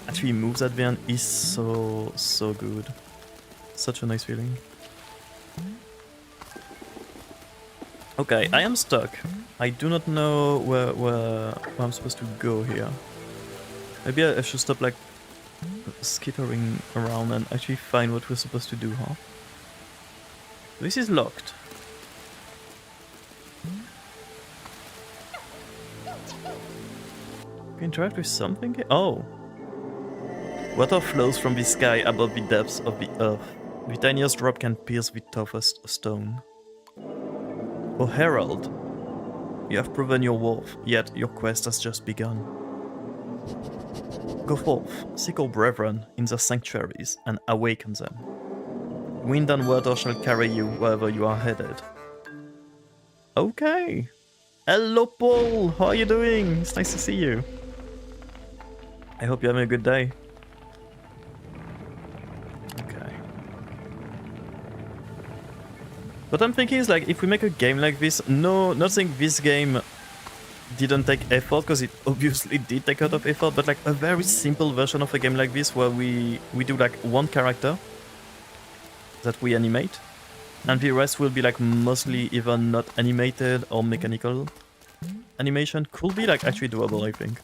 actually moves at the end is so good. Such a nice feeling. Okay, I am stuck. I do not know where I'm supposed to go here. Maybe I should stop like skittering around and actually find what we're supposed to do, huh? This is locked. Can you interact with something here? Oh. Water flows from the sky above the depths of the earth. The tiniest drop can pierce the toughest stone. Oh Herald, you have proven your worth, yet your quest has just begun. Go forth, seek our brethren in the sanctuaries, and awaken them. Wind and water shall carry you wherever you are headed. Okay. Hello Paul, how are you doing? It's nice to see you. I hope you're having a good day. Okay. What I'm thinking is like, if we make a game like this, not saying this game didn't take effort, because it obviously did take a lot of effort, but like a very simple version of a game like this where we do like one character that we animate, and the rest will be like mostly either not animated or mechanical animation, could be like actually doable, I think.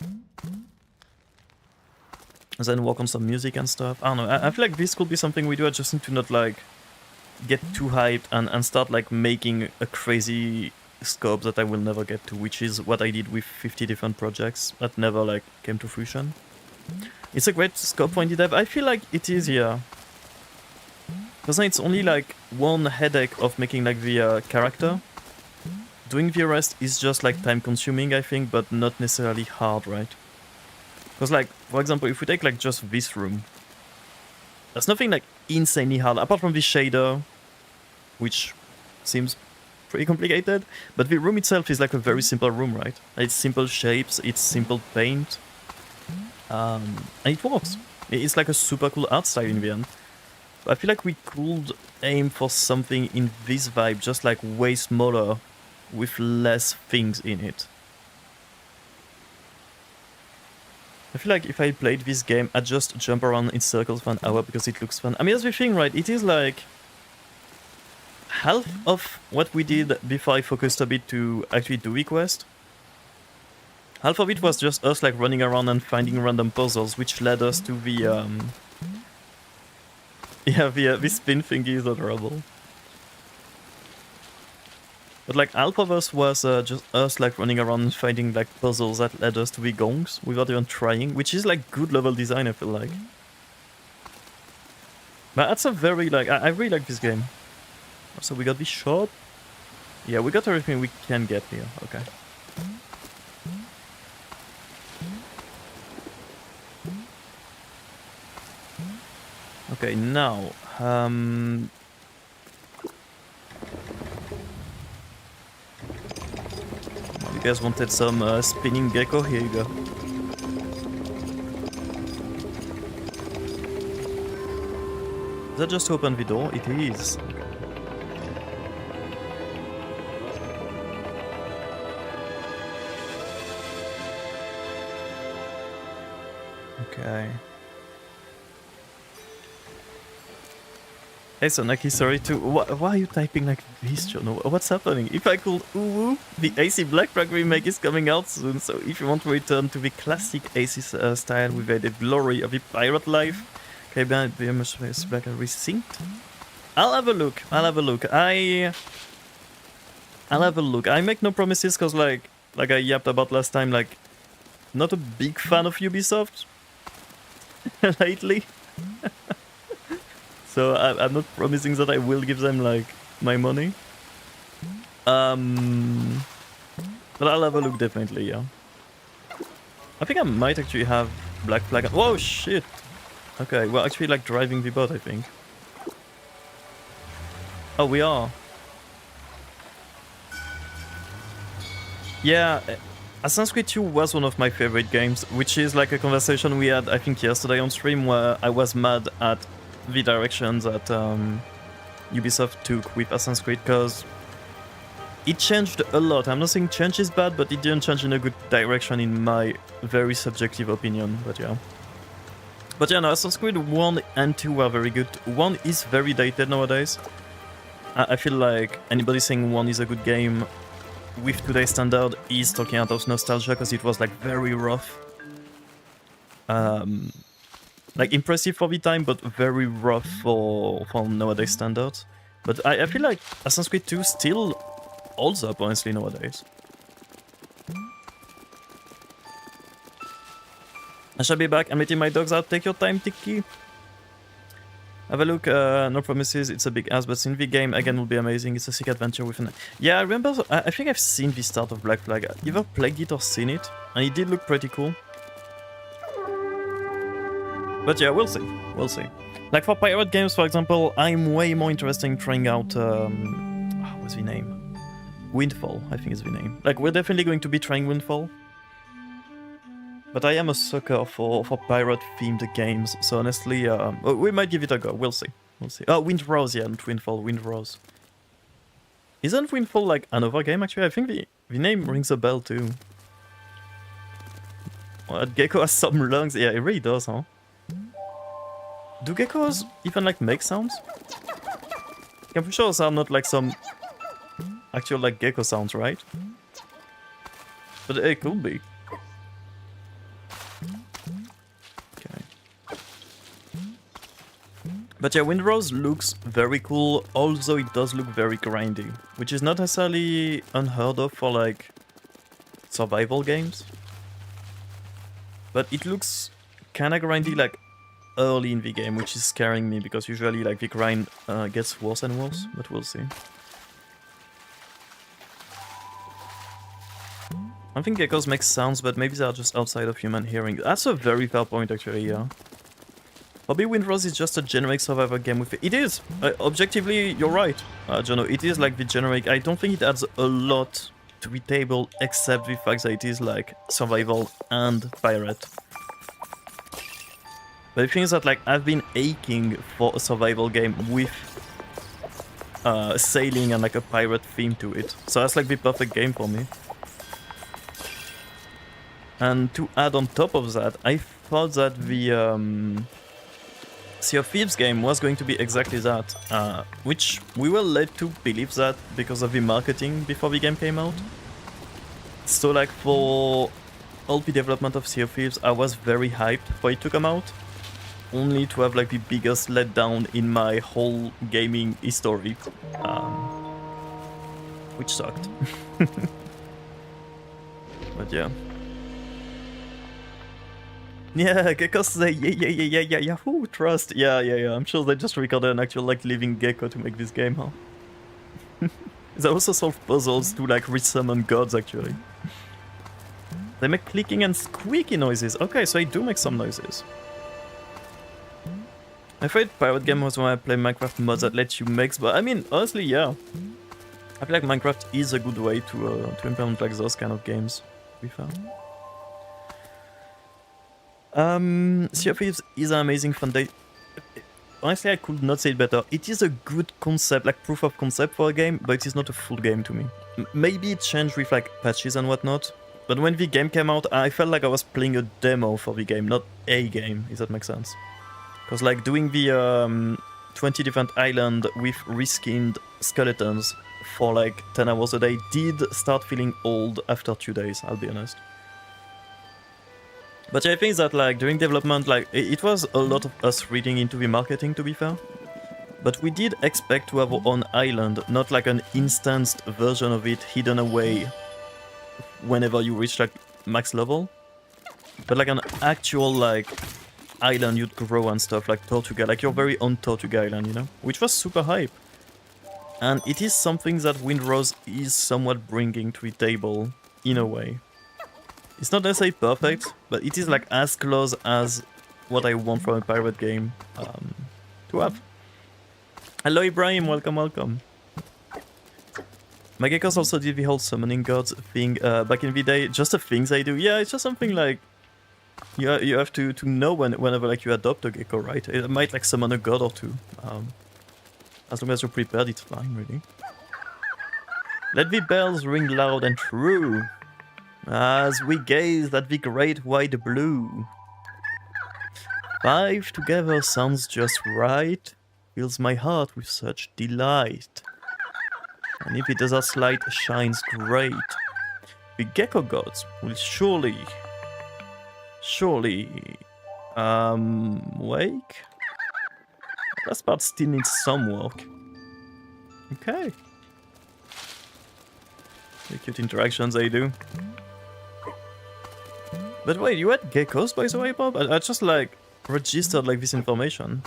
And then work on some music and stuff. I don't know, I feel like this could be something we do. I just need to not like get too hyped and start like making a crazy scope that I will never get to, which is what I did with 50 different projects that never like came to fruition. It's a great scope for indie dev. I feel like it is, yeah. Because then it's only like one headache of making like the character. Doing the rest is just like time consuming, I think, but not necessarily hard, right? Because like, for example, if we take like just this room, there's nothing like insanely hard, apart from the shader, which seems pretty complicated, but the room itself is like a very simple room, right? It's simple shapes, it's simple paint, and it works. It's like a super cool art style in the end. I feel like we could aim for something in this vibe, just like way smaller, with less things in it. I feel like if I played this game, I'd just jump around in circles for an hour because it looks fun. I mean, that's the thing, right? It is like half of what we did before I focused a bit to actually do the quest. Half of it was just us like running around and finding random puzzles, which led us to the the spin thingy is adorable. But like half of us was just us like running around and finding like puzzles that led us to the gongs without even trying, which is like good level design, I feel like. But that's a very like, I really like this game. So we got this shop. Yeah, we got everything we can get here. Okay. Okay, now you guys wanted some spinning gecko? Here you go. Is that just to open the door? It is. Okay. Hey Tanaki, sorry to... Why are you typing like this, John? What's happening? If I could ooh, the AC Blackrock remake is coming out soon, so if you want to return to the classic AC style with the glory of the pirate life, okay, be much black and resynced. I'll have a look. I'll have a look. I'll have a look. I make no promises because like I yapped about last time, like not a big fan of Ubisoft lately. So I'm not promising that I will give them like my money. But I'll have a look definitely, yeah. I think I might actually have Black Flag. Whoa, shit! Okay, we're actually like driving the boat, I think. Oh, we are. Yeah, Assassin's Creed 2 was one of my favorite games, which is like a conversation we had, I think, yesterday on stream, where I was mad at the direction that Ubisoft took with Assassin's Creed, because it changed a lot. I'm not saying change is bad, but it didn't change in a good direction in my very subjective opinion, but yeah. But yeah, no, Assassin's Creed 1 and 2 are very good. 1 is very dated nowadays. I feel like anybody saying 1 is a good game with today's standard is talking out of nostalgia, because it was like very rough. Like impressive for the time, but very rough for nowadays standards. But I feel like Assassin's Creed 2 still holds up, honestly, nowadays. I shall be back. I'm letting my dogs out. Take your time, Tiki. Have a look. No promises. It's a big ass, but in the game again will be amazing. It's a sick adventure with an. Yeah, I remember. I think I've seen the start of Black Flag. Either played it or seen it, and it did look pretty cool. But yeah, we'll see. We'll see. Like for pirate games, for example, I'm way more interested in trying out. What's the name? Windfall, I think is the name. Like we're definitely going to be trying Windfall. But I am a sucker for pirate-themed games, so honestly, we might give it a go. We'll see. We'll see. Oh, Wind Rose, yeah, not Windfall, Wind Rose. Isn't Windfall like another game, actually? I think the name rings a bell, too. Well, Gecko has some lungs. Yeah, it really does, huh? Do geckos even, like, make sounds? I'm pretty sure those are not, like, some actual, like, gecko sounds, right? But it could be. But yeah, Windrose looks very cool, although it does look very grindy, which is not necessarily unheard of for like survival games. But it looks kinda grindy like early in the game, which is scaring me because usually like the grind gets worse and worse, but we'll see. I think geckos make sounds, but maybe they are just outside of human hearing. That's a very fair point actually, yeah. Hobby Windrose is just a generic survivor game with it. It is! Objectively, you're right, Jono. It is like the generic. I don't think it adds a lot to the table except the fact that it is like survival and pirate. But the thing is that like I've been aching for a survival game with sailing and like a pirate theme to it. So that's like the perfect game for me. And to add on top of that, I thought that the Sea of Thieves game was going to be exactly that, which we were led to believe that because of the marketing before the game came out. So like for all the development of Sea of Thieves, I was very hyped for it to come out, only to have like the biggest letdown in my whole gaming history, which sucked. But yeah. Yeah, geckos say yeah, Yahoo, trust. Yeah. I'm sure they just recorded an actual like living gecko to make this game, huh? They also solve puzzles to like resummon gods actually. They make clicking and squeaky noises. Okay, so they do make some noises. My favorite pirate game was when I play Minecraft mods that let you mix, but I mean, honestly, yeah. I feel like Minecraft is a good way to implement like those kind of games, to be fair. Sea of Thieves is an amazing fun day. Honestly, I could not say it better. It is a good concept, like proof of concept for a game, but it is not a full game to me. Maybe it changed with like patches and whatnot, but when the game came out, I felt like I was playing a demo for the game, not a game, if that makes sense. Because like doing the 20 different islands with reskinned skeletons for like 10 hours a day did start feeling old after 2 days, I'll be honest. But I think that like during development, like it was a lot of us reading into the marketing, to be fair. But we did expect to have our own island, not like an instanced version of it hidden away whenever you reach like max level. But like an actual like island you'd grow and stuff, like Tortuga, like your very own Tortuga island, you know? Which was super hype. And it is something that Windrose is somewhat bringing to the table, in a way. It's not necessarily perfect, but it is like as close as what I want from a pirate game to have. Hello Ibrahim, welcome. My geckos also did the whole summoning gods thing back in the day, just the things I do. Yeah, it's just something like you have to know whenever like you adopt a gecko, right? It might like summon a god or two. As long as you're prepared, it's fine, really. Let the bells ring loud and true as we gaze at the great white blue. 5 together sounds just right, fills my heart with such delight. And if the desert's light shines great, the gecko gods will surely wake? That part still needs some work. Okay. Very cute interactions they do. But wait, you had geckos by the way, Bob? I just like registered like this information.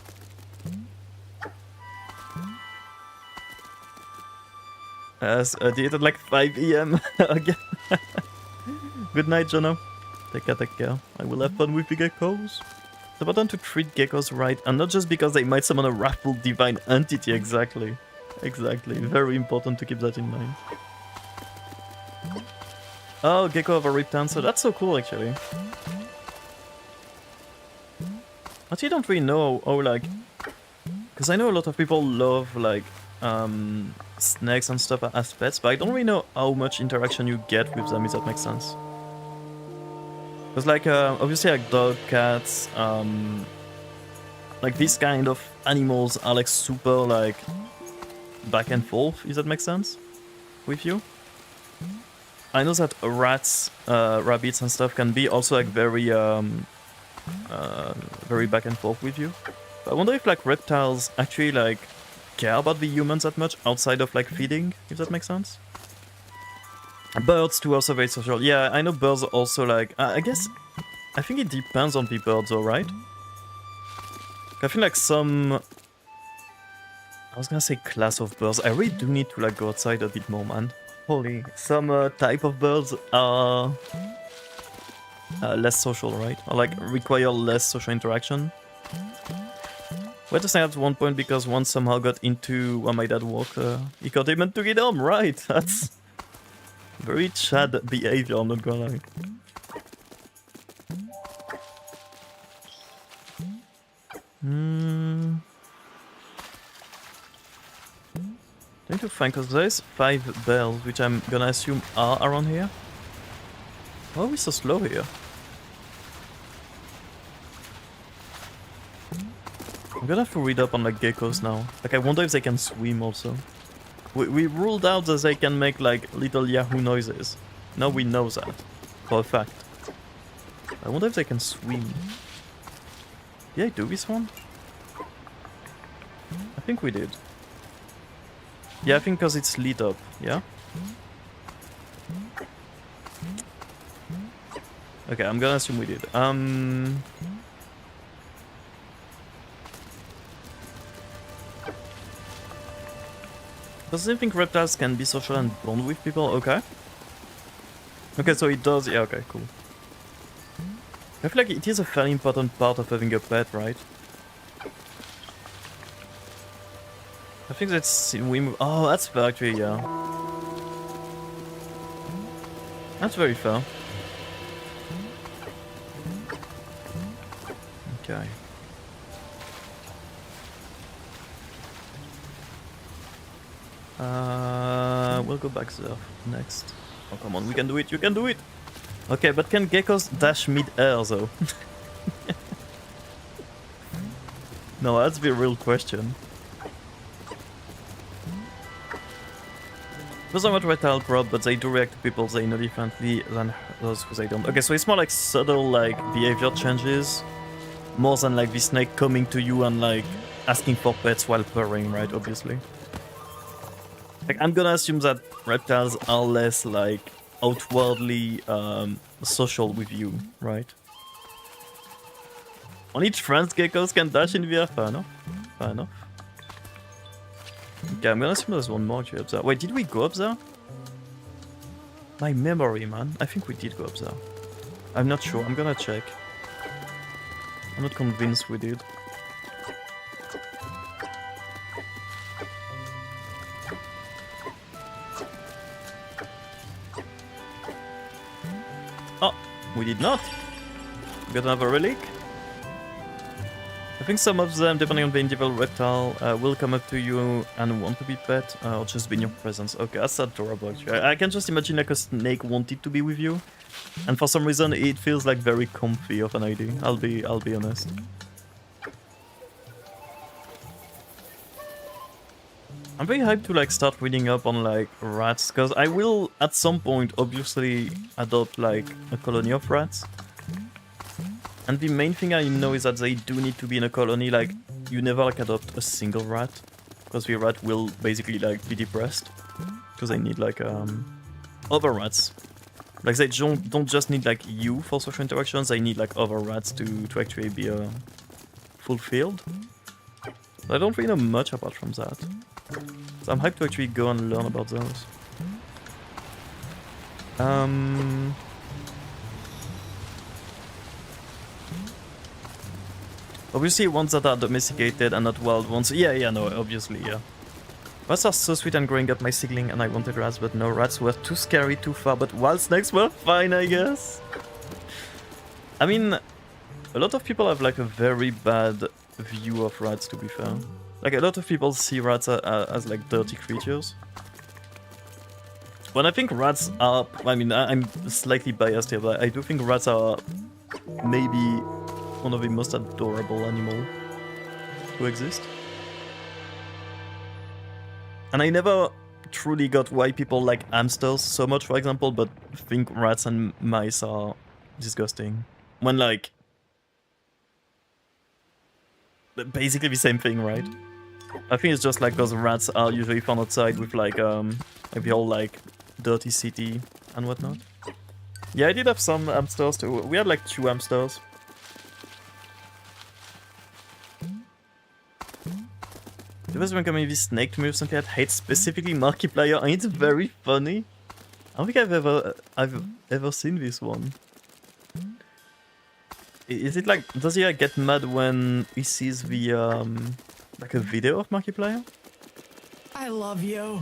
As did at like 5 AM again. Good night, Jono. Take care. I will have fun with the geckos. It's important to treat geckos right, and not just because they might summon a wrathful divine entity. Exactly. Exactly. Very important to keep that in mind. Oh, Gecko of a ripped answer. That's so cool, actually. Actually, I don't really know how like... Because I know a lot of people love, like, snakes and stuff as pets, but I don't really know how much interaction you get with them, if that makes sense. Because, like, obviously, like, dog, cats, like, these kind of animals are, like, super, like, back and forth, if that makes sense, with you. I know that rats, rabbits and stuff can be also, like, very, very back and forth with you. But I wonder if, like, reptiles actually, like, care about the humans that much outside of, like, feeding, if that makes sense. Birds too, also very social. Yeah, I know birds are also, like, I guess, I think it depends on the birds though, right? I feel like some... I was gonna say class of birds. I really do need to, like, go outside a bit more, man. Holy. Some type of birds are less social, right? Or, like, require less social interaction. We had to say at one point because one somehow got into where my dad walked. He got him to get home, right? That's very Chad behavior, I'm not gonna lie. Trying to find, because there's 5 bells, which I'm gonna assume are around here. Why are we so slow here? I'm gonna have to read up on like geckos now. Like I wonder if they can swim also. We ruled out that they can make like little Yahoo noises. Now we know that for a fact. I wonder if they can swim. Did I do this one? I think we did. Yeah, I think because it's lit up, yeah? Okay, I'm gonna assume we did. Does it think reptiles can be social and bond with people? Okay. Okay, so it does. Yeah, okay, cool. I feel like it is a fairly important part of having a pet, right? I think that's... we move... Oh, that's fair actually, yeah. That's very fair. Okay. We'll go back there next. Oh, come on, we can do it, you can do it! Okay, but can geckos dash mid-air, though? No, that's the real question. Those are not reptile prop, but they do react to people they know differently than those who they don't. Okay, so it's more like subtle, like, behavior changes. More than, like, the snake coming to you and, like, asking for pets while purring, right, obviously. Like, I'm gonna assume that reptiles are less, like, outwardly social with you, right? On each friends, geckos can dash in VR. Fair enough. Fair enough. Okay, I'm gonna assume there's one more actually up there. Wait, did we go up there? My memory, man. I think we did go up there. I'm not sure. I'm gonna check. I'm not convinced we did. Oh, we did not. We got another relic. I think some of them, depending on the individual reptile, will come up to you and want to be pet, or just be in your presence. Okay, that's adorable actually. I can just imagine like a snake wanted to be with you, and for some reason it feels like very comfy of an idea. I'll be honest. I'm very hyped to like start reading up on like rats, because I will at some point obviously adopt like a colony of rats. And the main thing I know is that they do need to be in a colony, like you never like adopt a single rat. because the rat will basically like be depressed because they need like other rats. Like they don't just need like you for social interactions, they need like other rats to actually be fulfilled. But I don't really know much apart from that. So I'm hyped to actually go and learn about those. Obviously ones that are domesticated and not wild ones. Yeah, no, obviously, yeah. Rats are so sweet and growing up my sibling and I wanted rats, but no, rats were too scary, too far, but wild snakes were fine, I guess. I mean, a lot of people have like a very bad view of rats, to be fair. Like a lot of people see rats as like dirty creatures. When I think rats are, I mean, I'm slightly biased here, but I do think rats are maybe one of the most adorable animals to exist. And I never truly got why people like hamsters so much, for example, but think rats and mice are disgusting. When like, basically the same thing, right? I think it's just like those rats are usually found outside with like the whole like dirty city and whatnot. Yeah, I did have some hamsters too. We had like 2 hamsters. There was one community snake to me or something that hates specifically Markiplier, and it's very funny. I don't think I've ever seen this one. Is it like, does he like get mad when he sees the like a video of Markiplier? I love you.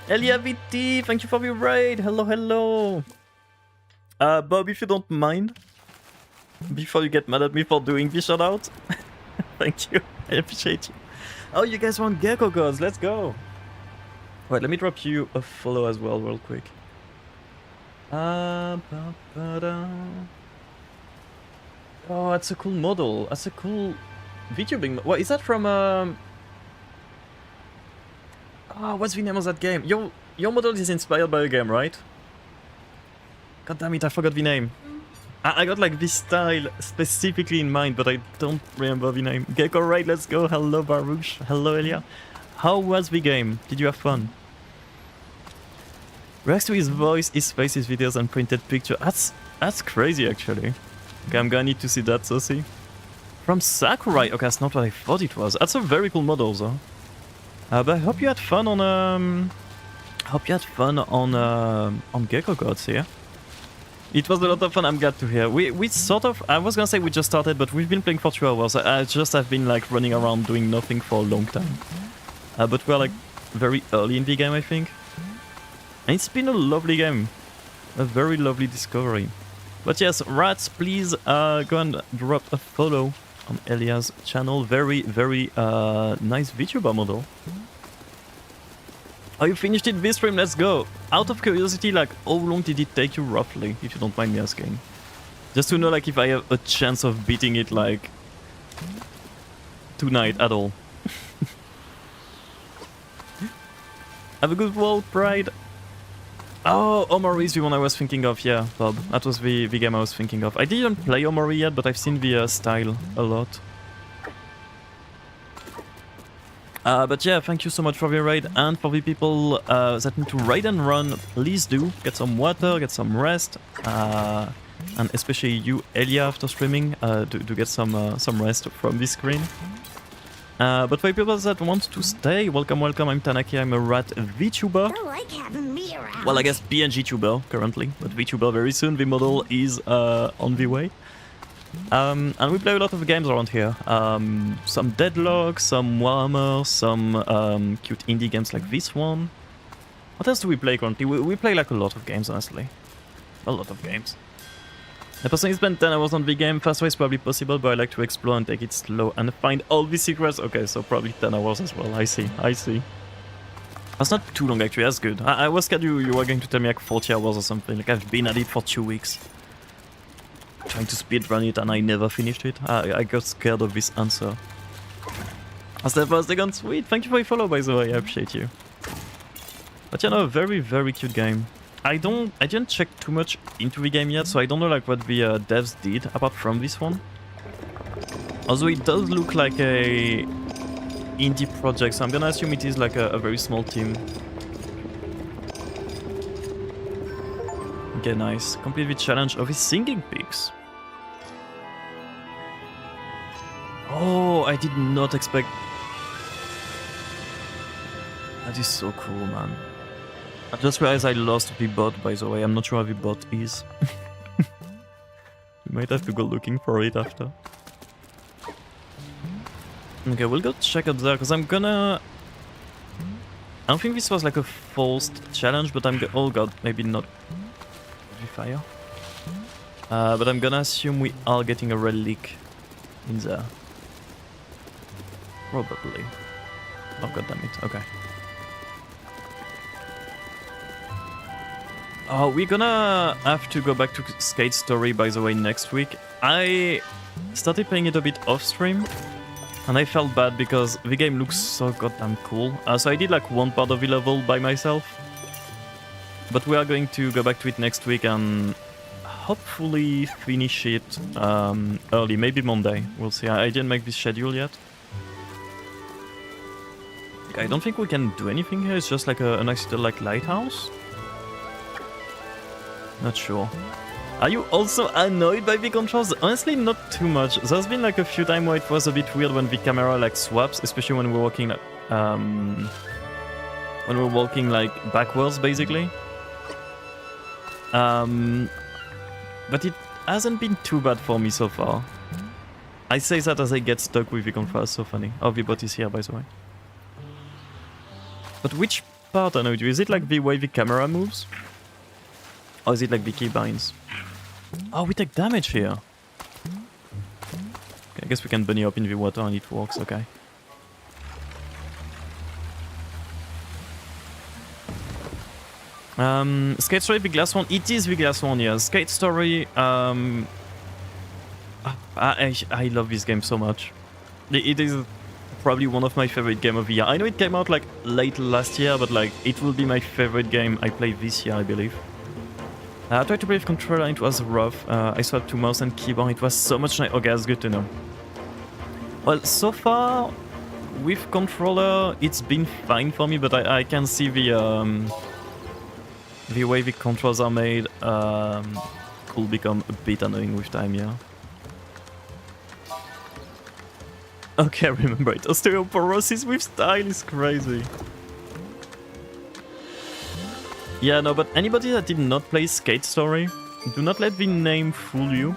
Elia VT, thank you for the raid. Hello. Bob, if you don't mind, before you get mad at me for doing the shout out, thank you. I appreciate you. Oh, you guys want Gecko gods? Let's go. Right, let me drop you a follow as well, real quick. Oh, that's a cool model. That's a cool VTubing. What is that from? Oh, what's the name of that game? Your model is inspired by a game, right? God damn it, I forgot the name. I got like this style specifically in mind, but I don't remember the name. Gecko, right, let's go. Hello, Baruch. Hello, Elia. How was the game? Did you have fun? Reacts to his voice, his face, his videos, and printed picture. That's crazy, actually. Okay, I'm gonna need to see that, Sosi. From Sakurai. Okay, that's not what I thought it was. That's a very cool model, though. But I hope you had fun on on Gecko Gods here. It was a lot of fun, I'm glad to hear. We sort of, I was gonna say we just started, but we've been playing for 2 hours. I just have been like running around doing nothing for a long time. But we're like very early in the game, I think. And it's been a lovely game. A very lovely discovery. But yes, rats, please go and drop a follow on Elia's channel. Very nice VTuber model. Oh, you finished it this stream, let's go! Out of curiosity, like, how long did it take you roughly, if you don't mind me asking? Just to know, like, if I have a chance of beating it, like, tonight at all. Have a good world, Pride! Oh, Omori is the one I was thinking of, yeah, Bob. That was the game I was thinking of. I didn't play Omori yet, but I've seen the style a lot. But yeah, thank you so much for the raid, and for the people that need to raid and run, please do. Get some water, get some rest, and especially you, Elia, after streaming, to get some rest from this screen. But for the people that want to stay, welcome, I'm Tanaki, I'm a rat VTuber. Don't like having me around. Well, I guess PNG tuber currently, but VTuber very soon, the model is on the way. And we play a lot of games around here. Some Deadlock, some Warhammer, some cute indie games like this one. What else do we play currently? We play like a lot of games, honestly. A lot of games. I personally spent 10 hours on the game. Fast way is probably possible, but I like to explore and take it slow and find all the secrets. Okay, so probably 10 hours as well. I see. That's not too long actually, that's good. I was scared you were going to tell me like 40 hours or something. Like I've been at it for 2 weeks. Trying to speedrun it and I never finished it. I got scared of this answer. As the first second, sweet. Thank you for your follow, by the way. I appreciate you. But yeah, no, very cute game. I didn't check too much into the game yet, so I don't know like what the devs did apart from this one. Although it does look like a indie project, so I'm gonna assume it is like a very small team. Okay, nice. Complete the challenge of his singing pigs. Oh, I did not expect... That is so cool, man. I just realized I lost the bot, by the way. I'm not sure how the bot is. We might have to go looking for it after. Okay, we'll go check out there, because I'm gonna... I don't think this was like a forced challenge, but I'm oh god, maybe not. Fire. But I'm gonna assume we are getting a relic in there. Probably. Oh god damn it, okay. Oh, we're gonna have to go back to Skate Story, by the way, next week. I started playing it a bit off stream, and I felt bad because the game looks so goddamn cool. So I did like one part of the level by myself. But we are going to go back to it next week and hopefully finish it early, maybe Monday. We'll see. I didn't make this schedule yet. I don't think we can do anything here. It's just like a nice little like lighthouse. Not sure. Are you also annoyed by the controls? Honestly, not too much. There's been like a few times where it was a bit weird when the camera like swaps, especially when we're walking like backwards, basically. But it hasn't been too bad for me so far. I say that as I get stuck with the controls. So funny. Oh, the bot is here, by the way. But which part annoyed you? Is it like the way the camera moves? Or is it like the keybinds? Oh, we take damage here. Okay, I guess we can bunny up in the water and it works, okay. Skate Story, the glass one. It is the glass one, yeah. Skate Story, I love this game so much. It is probably one of my favorite game of the year. I know it came out like late last year, but like it will be my favorite game I played this year, I believe. I tried to play with controller, it was rough. I swapped to mouse and keyboard, it was so much nice. Okay, that's good to know. Well, so far, with controller, it's been fine for me, but I can see the way the controls are made could become a bit annoying with time, yeah. Okay, I remember it. Osteoporosis with style is crazy. Yeah, no, but anybody that did not play Skate Story, do not let the name fool you.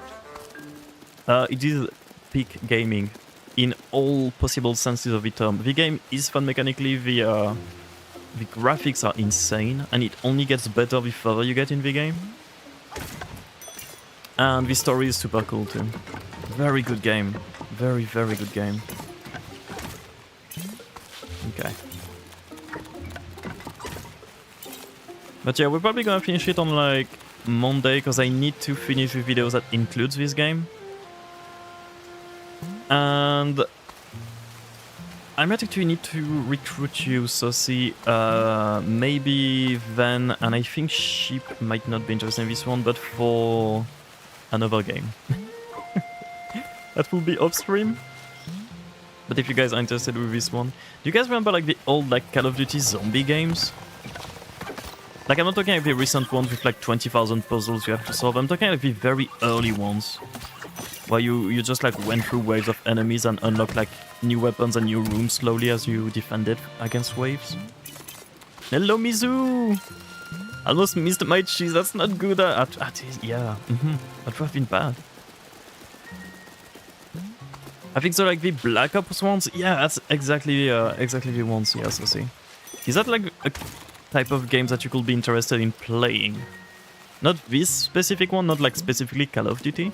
It is peak gaming in all possible senses of the term. The game is fun mechanically, the graphics are insane, and it only gets better the further you get in the game. And the story is super cool too. Very good game. Very, very good game. Okay. But yeah, we're probably gonna finish it on like Monday, because I need to finish the videos that includes this game. And I might actually need to recruit you, so see, maybe then, and I think Sheep might not be interested in this one, but for another game. That will be off stream. But if you guys are interested with this one, do you guys remember like the old like Call of Duty zombie games? Like, I'm not talking like the recent ones with like 20,000 puzzles you have to solve. I'm talking like the very early ones, where you just like went through waves of enemies and unlocked like new weapons and new rooms slowly as you defended against waves. Hello, Mizu! Almost missed my cheese. That's not good. Yeah, that would have been bad. I think so. Like the Black Ops ones. Yeah, that's exactly the ones. Yeah, so see. Is that like a type of games that you could be interested in playing? Not this specific one, not like specifically Call of Duty,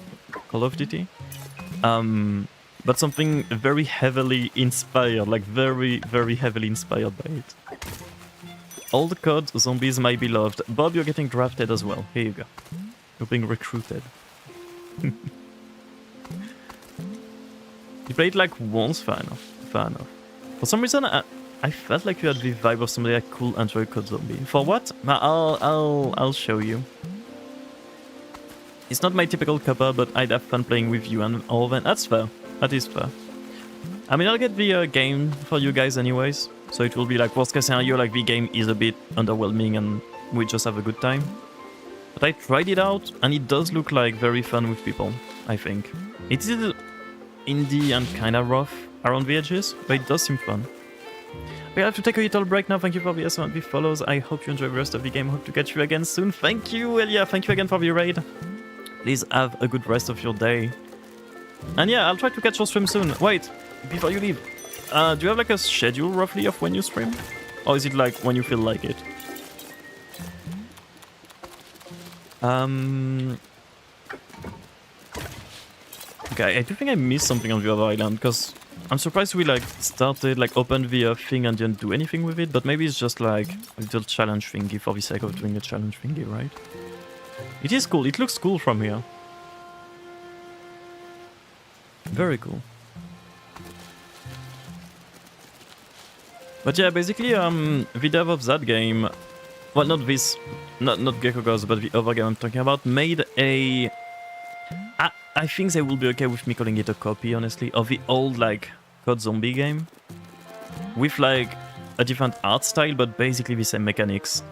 but something very heavily inspired, like very, very heavily inspired by it. Old COD, zombies, my beloved. Bob, you're getting drafted as well. Here you go. You're being recruited. You played like once, fair enough. Fair enough. For some reason, I felt like you had the vibe of somebody that could enjoy COD Zombie. For what? I'll show you. It's not my typical cuppa, but I'd have fun playing with you and all that. That's fair. That is fair. I mean, I'll get the game for you guys anyways. So it will be like worst case scenario, like the game is a bit underwhelming and we just have a good time. But I tried it out and it does look like very fun with people, I think. It is indie and kind of rough around the edges, but it does seem fun. We have to take a little break now. Thank you for the S1B follows. I hope you enjoy the rest of the game. Hope to catch you again soon. Thank you, Elia. Thank you again for the raid. Please have a good rest of your day. And yeah, I'll try to catch your stream soon. Wait, before you leave, do you have like a schedule roughly of when you stream? Or is it like when you feel like it? Okay, I do think I missed something on the other island, because I'm surprised we like started, like opened the thing and didn't do anything with it, but maybe it's just like a little challenge thingy for the sake of doing a challenge thingy, right? It is cool, it looks cool from here. Very cool. But yeah, basically, the dev of that game, well, not this, not Gecko Gods, but the other game I'm talking about, made a... I think they will be okay with me calling it a copy, honestly, of the old, like, COD Zombie game. With, like, a different art style, but basically the same mechanics.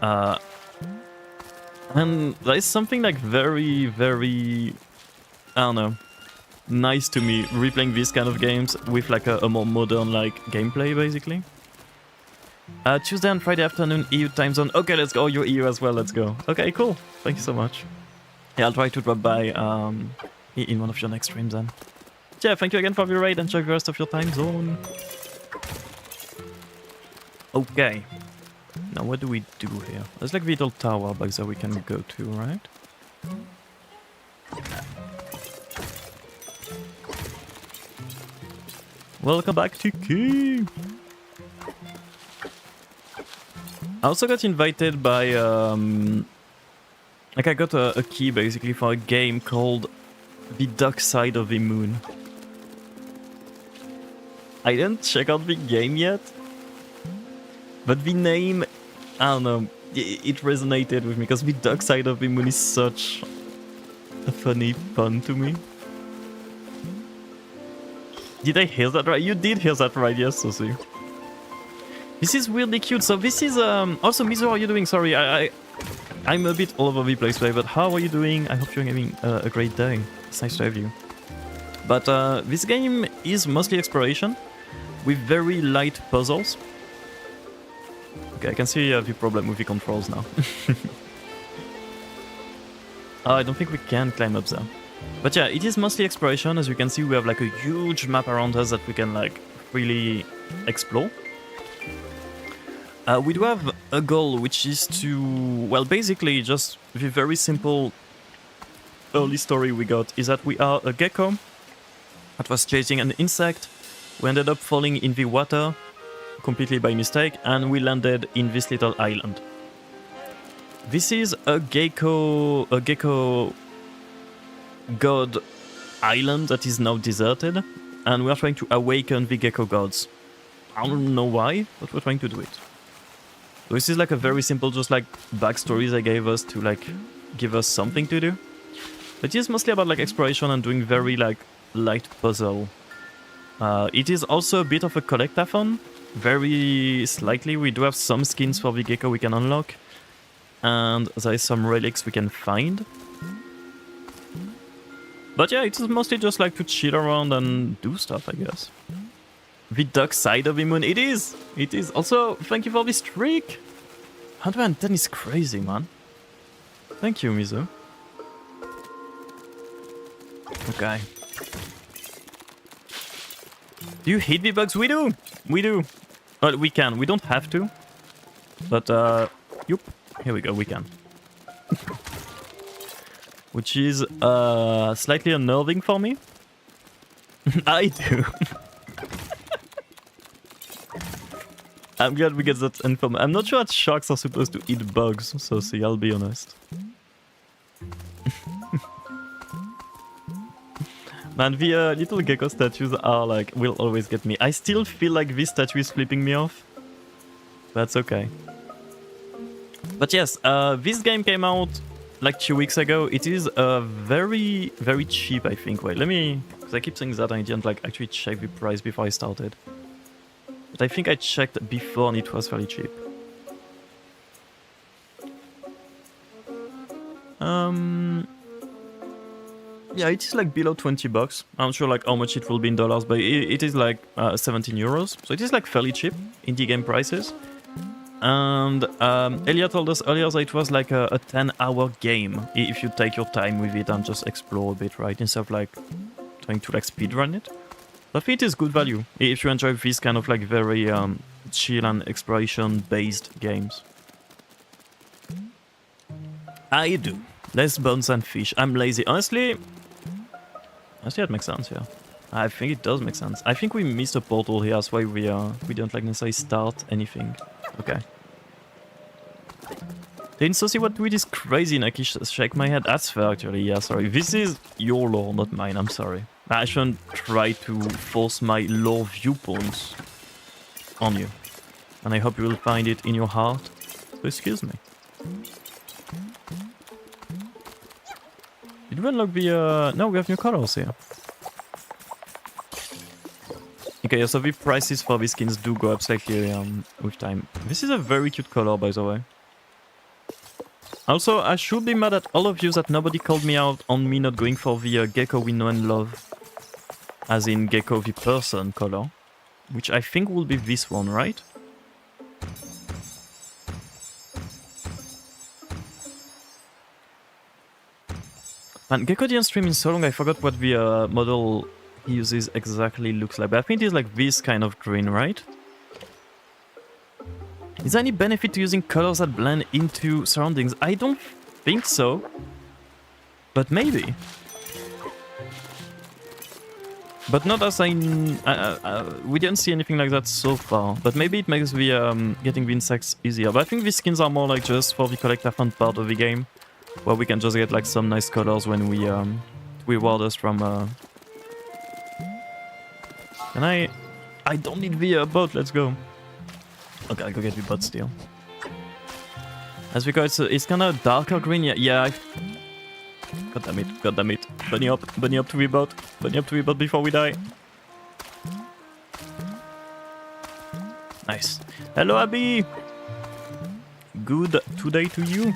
And there is something, like, very, very... I don't know. Nice to me, replaying these kind of games with, like, a more modern, like, gameplay, basically. Tuesday and Friday afternoon, EU time zone. Okay, let's go. You're EU as well, let's go. Okay, cool. Thank you so much. Yeah, I'll try to drop by in one of your next streams then. Yeah, thank you again for the raid. Enjoy the rest of your time zone. Okay. Now what do we do here? There's like a little tower back there we can go to, right? Welcome back to Key. I also got invited by like I got a key basically for a game called The Dark Side of the Moon. I didn't check out the game yet, but the name, I don't know, it resonated with me because The Dark Side of the Moon is such a funny pun to me. Did I hear that right? You did hear that right, yes, Susie. This is weirdly cute. So this is also Mizu, how are you doing? Sorry, I'm a bit all over the place today, but how are you doing? I hope you're having a great day. It's nice to have you. But this game is mostly exploration with very light puzzles. Okay, I can see the problem with the controls now. Oh, I don't think we can climb up there. But yeah, it is mostly exploration. As you can see, we have like a huge map around us that we can like really explore. We do have a goal, which is to, well, basically just the very simple early story we got is that we are a gecko that was chasing an insect. We ended up falling in the water completely by mistake, and we landed in this little island. This is a gecko god island that is now deserted, and we are trying to awaken the gecko gods. I don't know why, but we're trying to do it. So this is like a very simple, just like backstory they gave us to like give us something to do. But it is mostly about like exploration and doing very like light puzzle. It is also a bit of a collectathon, very slightly. We do have some skins for the gecko we can unlock, and there is some relics we can find. But yeah, it is mostly just like to chill around and do stuff, I guess. The Dark Side of the Moon, it is! It is. Also, thank you for the streak! 110 is crazy, man. Thank you, Mizu. Okay. Do you hate the bugs? We do! We do! Well, we can. We don't have to. But, yup. Here we go, we can. Which is, slightly unnerving for me. I do. I'm glad we get that info. I'm not sure that sharks are supposed to eat bugs, so see, I'll be honest. Man, the little gecko statues are like, will always get me. I still feel like this statue is flipping me off. That's okay. But yes, this game came out like 2 weeks ago. It is very, very cheap, I think. Wait, let me Because I keep saying that I didn't like actually check the price before I started. But I think I checked before and it was fairly cheap. Yeah, it is like below 20 bucks. I'm not sure like how much it will be in dollars, but it is like 17 euros. So it is like fairly cheap indie game prices. And Elia told us earlier that it was like a 10-hour game if you take your time with it and just explore a bit, right? Instead of like trying to like speedrun it. I think it is good value if you enjoy these kind of like very chill and exploration based games. I do. Less bones and fish. I'm lazy. Honestly, that makes sense, yeah. I think it does make sense. I think we missed a portal here, that's why we don't like necessarily start anything. Okay. Didn't so see what with this crazy Naki shake my head. That's fair actually, yeah, sorry. This is your lore, not mine, I'm sorry. I shouldn't try to force my lore viewpoints on you. And I hope you will find it in your heart. So excuse me. Did we unlock the... No, we have new colors here. Okay, so the prices for these skins do go up slightly with time. This is a very cute color, by the way. Also, I should be mad at all of you that nobody called me out on me not going for the Gecko we know and love. As in Gecko the person color. Which I think will be this one, right? And Gecko didn't stream in so long, I forgot what the model he uses exactly looks like. But I think it's like this kind of green, right? Is there any benefit to using colors that blend into surroundings? I don't think so. But maybe. But not as we didn't see anything like that so far. But maybe it makes the getting the insects easier. But I think these skins are more like just for the collector fun part of the game. Where we can just get like some nice colors when we reward us from... Can I don't need the boat, let's go. Okay, I'll go get the boat still. As we go, it's kind of darker green, yeah. God damn it. Bunny up to the boat. Bunny up to the boat before we die. Nice. Hello, Abby! Good today to you.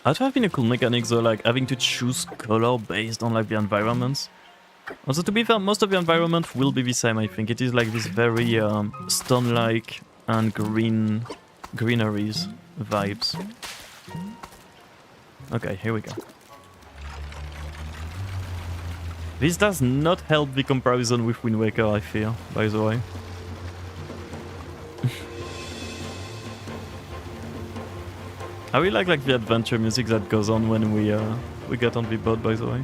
That would have been a cool mechanic though, like having to choose color based on like the environments. Also, to be fair, most of the environment will be the same, I think. It is like this very stone-like and greeneries vibes. Okay, here we go. This does not help the comparison with Wind Waker, I fear, by the way. I really like the adventure music that goes on when we get on the boat, by the way.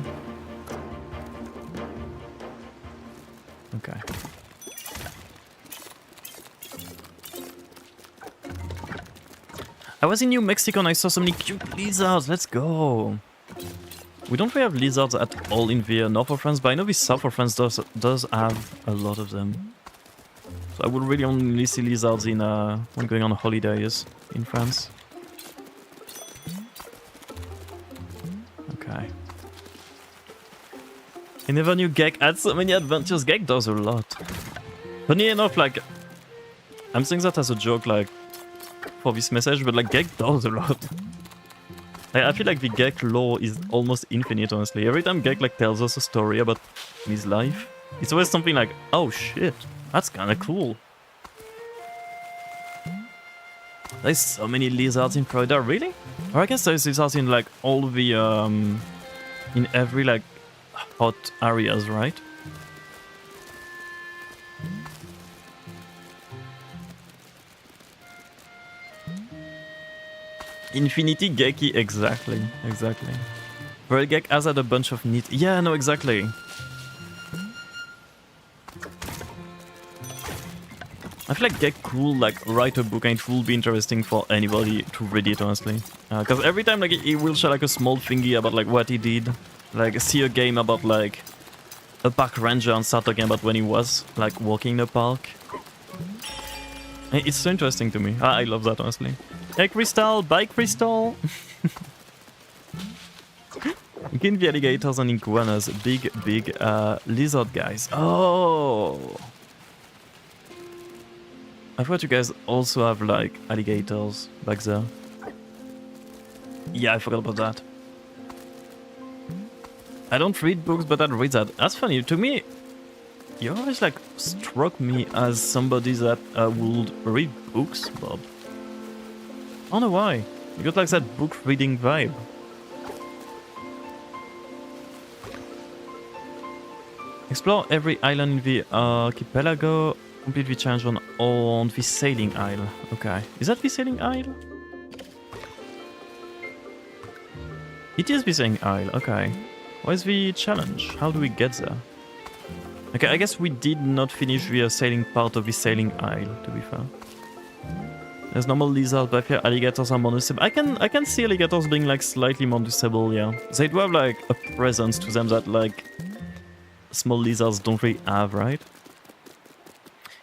Okay. I was in New Mexico and I saw so many cute lizards. Let's go. We don't really have lizards at all in the north of France, but I know the south of France does have a lot of them. So I would really only see lizards in when going on holidays in France. Okay. I never knew Gecko had so many adventures. Gecko does a lot. Funny enough, like, I'm saying that as a joke, like, for this message, but like, Gecko does a lot. I feel like the Gecko lore is almost infinite, honestly. Every time Gecko like tells us a story about his life, it's always something like, oh shit, that's kind of cool. There's so many lizards in Florida, really? Or I guess there's lizards in like all the in every like hot areas, right? Infinity Gecko, exactly. Well, Gecko has had a bunch of neat... Yeah, no, exactly. I feel like Gecko could like write a book and it will be interesting for anybody to read it, honestly. Because every time like he will share like a small thingy about like what he did, like see a game about like a park ranger and start talking about when he was like walking the park. It's so interesting to me. I love that, honestly. Hey Crystal, bye Crystal! You can be alligators and iguanas, big lizard guys. Oh! I thought you guys also have like alligators back there. Yeah, I forgot about that. I don't read books, but I'd read that. That's funny. To me, you always like struck me as somebody that would read books, Bob. I don't know why. You got like that book reading vibe. Explore every island in the archipelago. Completely change on the sailing isle. Okay. Is that the sailing isle? It is the sailing isle. Okay. What is the challenge? How do we get there? Okay, I guess we did not finish the sailing part of the sailing isle, to be fair. There's normal lizards back here. Alligators are more noticeable. I can see alligators being like slightly more noticeable, yeah. They do have like a presence to them that like small lizards don't really have, right?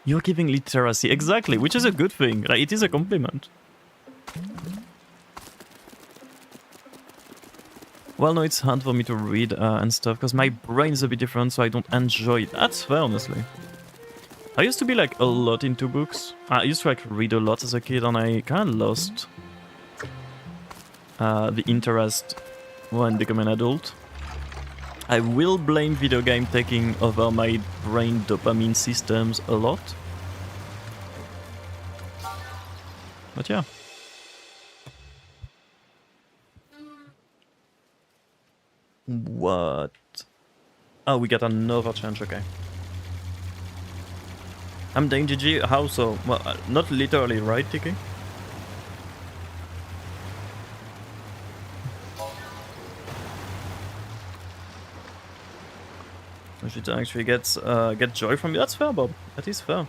You're giving literacy, exactly, which is a good thing. Like, it is a compliment. Well, no, it's hard for me to read and stuff, because my brain is a bit different, so I don't enjoy it. That's fair, honestly. I used to be, like, a lot into books. I used to, like, read a lot as a kid, and I kind of lost the interest when becoming an adult. I will blame video game taking over my brain dopamine systems a lot. But yeah. What? Oh, we got another challenge, okay. I'm dying GG, how so? Well, not literally, right, Tiki? I should actually get joy from it. That's fair, Bob. That is fair.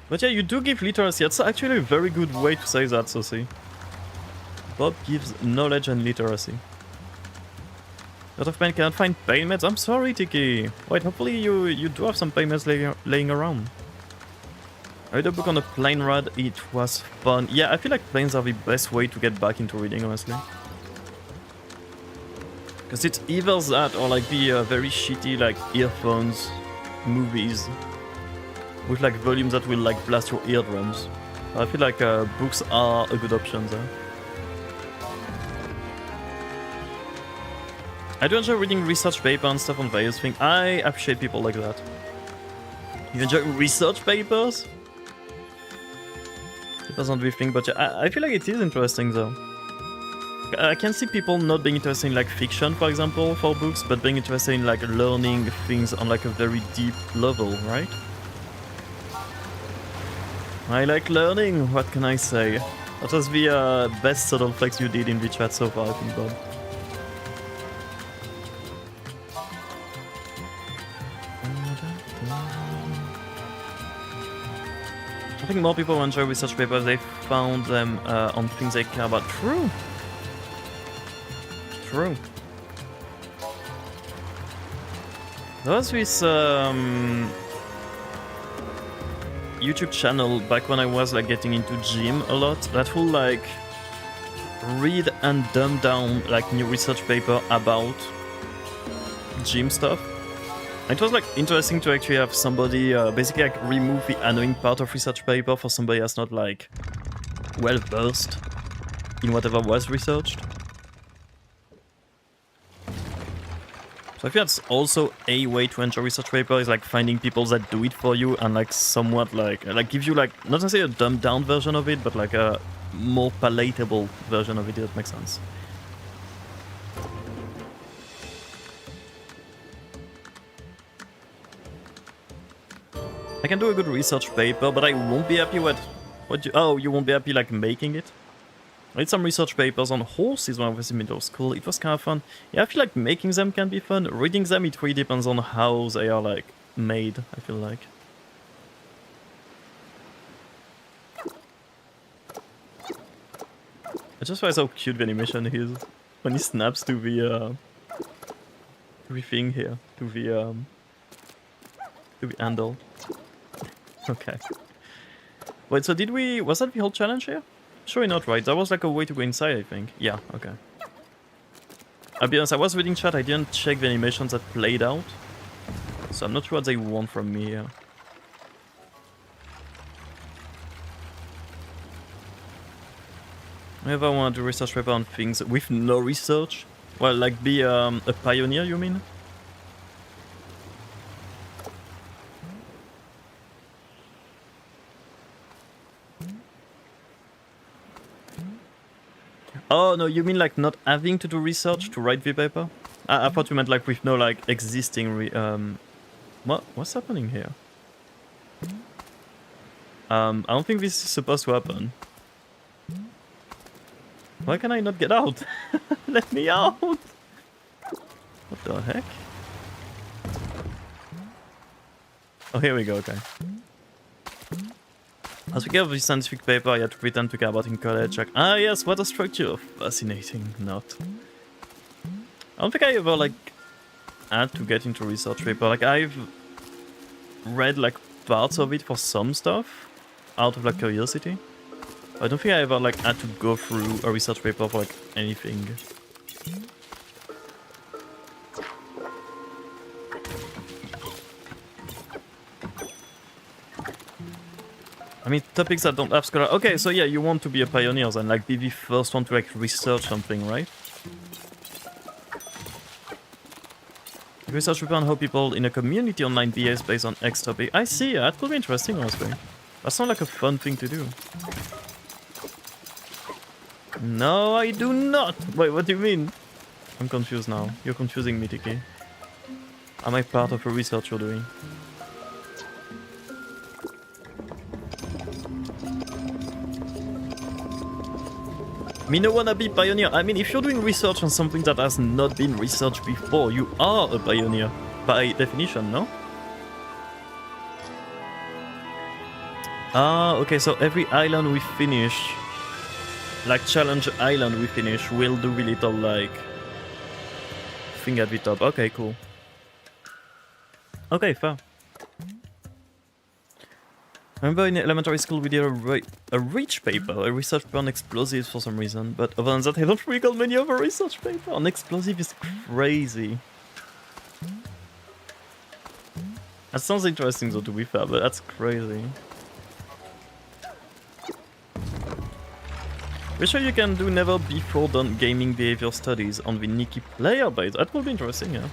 But yeah, you do give literacy. That's actually a very good way to say that, Sosi. Bob gives knowledge and literacy. A lot of pain cannot find pain meds. I'm sorry, Tiki. Wait, hopefully you do have some pain meds laying around. I read a book on a plane ride. It was fun. Yeah, I feel like planes are the best way to get back into reading, honestly. Because it's either that or like the very shitty like earphones movies with like volumes that will like blast your eardrums. I feel like books are a good option there. I do enjoy reading research paper and stuff on various things. I appreciate people like that. You enjoy research papers? It doesn't be a thing, but yeah, I feel like it is interesting though. I can see people not being interested in like fiction, for example, for books, but being interested in like learning things on like a very deep level, right? I like learning, what can I say? That was the best subtle flex you did in the chat so far, I think, Bob. I think more people enjoy research papers, they found them on things they care about. True. True. There was this YouTube channel back when I was like getting into gym a lot that will like read and dumb down like new research paper about gym stuff. It was like interesting to actually have somebody basically like remove the annoying part of research paper for somebody that's not like well versed in whatever was researched. So I think that's also a way to enjoy research paper is like finding people that do it for you and like somewhat like give you like not necessarily a dumbed down version of it, but like a more palatable version of it, if that makes sense. I can do a good research paper, but I won't be happy with what you... Oh, you won't be happy like making it? I did some research papers on horses when I was in middle school. It was kind of fun. Yeah, I feel like making them can be fun. Reading them, it really depends on how they are like made, I feel like. I just find how cute the animation is when he snaps to the thing here, to the handle. Okay. Wait, so did we... Was that the whole challenge here? Surely not, right? That was like a way to go inside, I think. Yeah, okay. I'll be honest, I was reading chat, I didn't check the animations that played out. So I'm not sure what they want from me here. If I want to research paper on things with no research? Well, like be a pioneer, you mean? Oh, no, you mean like not having to do research to write the paper? I thought you meant like with no like existing what's happening here? I don't think this is supposed to happen. Why can I not get out? Let me out! What the heck? Oh, here we go, okay. As we get the scientific paper I had to pretend to care about in college, like, ah yes, what a structure! Fascinating, not. I don't think I ever, like, had to get into research paper. Like, I've read, like, parts of it for some stuff, out of, like, curiosity. I don't think I ever, like, had to go through a research paper for, like, anything. I mean, topics that don't have scholar. Okay, so yeah, you want to be a pioneer and like be the first one to like research something, right? Research paper on how people in a community online behaves based on X topic. I see, that could be interesting, honestly. That sounds like a fun thing to do. No, I do not. Wait, what do you mean? I'm confused now. You're confusing me, Tiki. Am I part of a research you're doing? Me no wanna be pioneer. I mean, if you're doing research on something that has not been researched before, you are a pioneer. By definition, no? Ah, okay, so every island we finish, like challenge island we finish, will do the little, like, thing at the top. Okay, cool. Okay, fair. I remember in elementary school we did a reach paper, a research paper on explosives for some reason, but other than that I don't recall many other research paper on explosive is crazy. That sounds interesting though, to be fair, but that's crazy. We're sure you can do never before done gaming behavior studies on the Nikki player base. That would be interesting, yeah.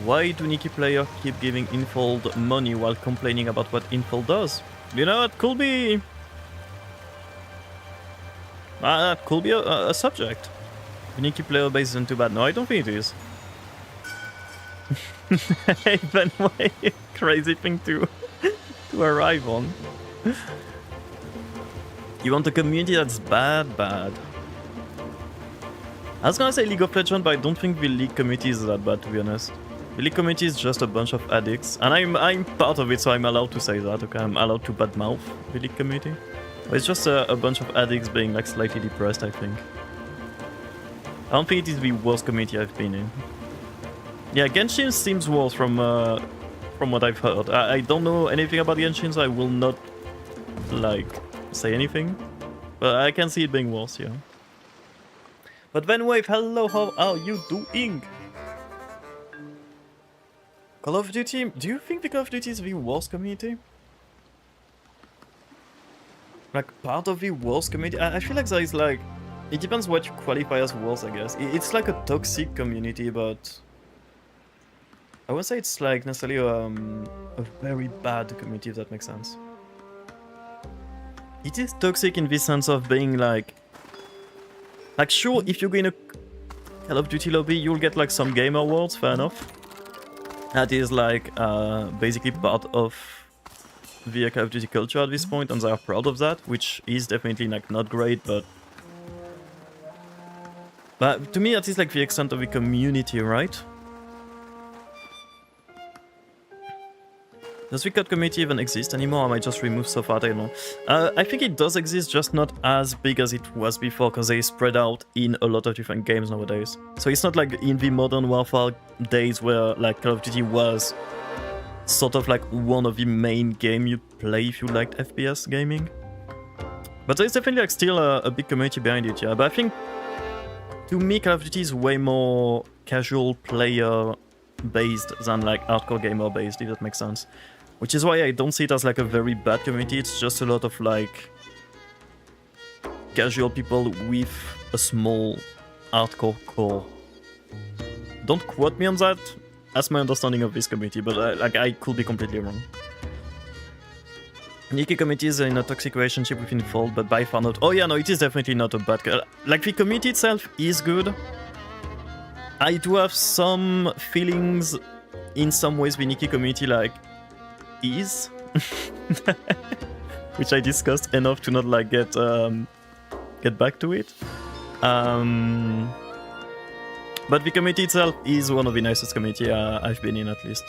Why do Nikki players keep giving Infold money while complaining about what Infold does? You know, it could be... that could be a subject. The Nikki player base isn't too bad. No, I don't think it is. Even way crazy thing to arrive on. You want a community that's bad? I was gonna say League of Legends, but I don't think the League community is that bad, to be honest. The League community is just a bunch of addicts, and I'm part of it, so I'm allowed to say that, okay? I'm allowed to badmouth the League community. But it's just a bunch of addicts being like slightly depressed, I think. I don't think it is the worst community I've been in. Yeah, Genshin seems worse from what I've heard. I don't know anything about Genshin, so I will not, like, say anything. But I can see it being worse, yeah. But Venwave, hello, how are you doing? Call of Duty, do you think the Call of Duty is the worst community? Like, part of the worst community? I feel like there is like... It depends what you qualify as worst, I guess. It's like a toxic community, but... I wouldn't say it's like necessarily a very bad community, if that makes sense. It is toxic in the sense of being like... Like, sure, if you go in a Call of Duty lobby, you'll get like some game awards, fair enough. That is like basically part of the Call of Duty culture at this point, and they are proud of that, which is definitely like not great, but to me that is like the extent of the community, right? Does the COD community even exist anymore? I might just remove so far, I don't know. I think it does exist, just not as big as it was before, because they spread out in a lot of different games nowadays. So it's not like in the Modern Warfare days where like Call of Duty was sort of like one of the main game you'd play if you liked FPS gaming. But there's definitely like still a big community behind it, yeah. But I think to me, Call of Duty is way more casual player based than like hardcore gamer based, if that makes sense. Which is why I don't see it as like a very bad community. It's just a lot of like casual people with a small hardcore core. Don't quote me on that. That's my understanding of this community, but I could be completely wrong. Nikki community is in a toxic relationship with Infold, but by far not. Oh yeah, no, it is definitely not a bad. Like the community itself is good. I do have some feelings in some ways the Nikki community like is, which I discussed enough to not like get back to it. But the community itself is one of the nicest community I've been in, at least.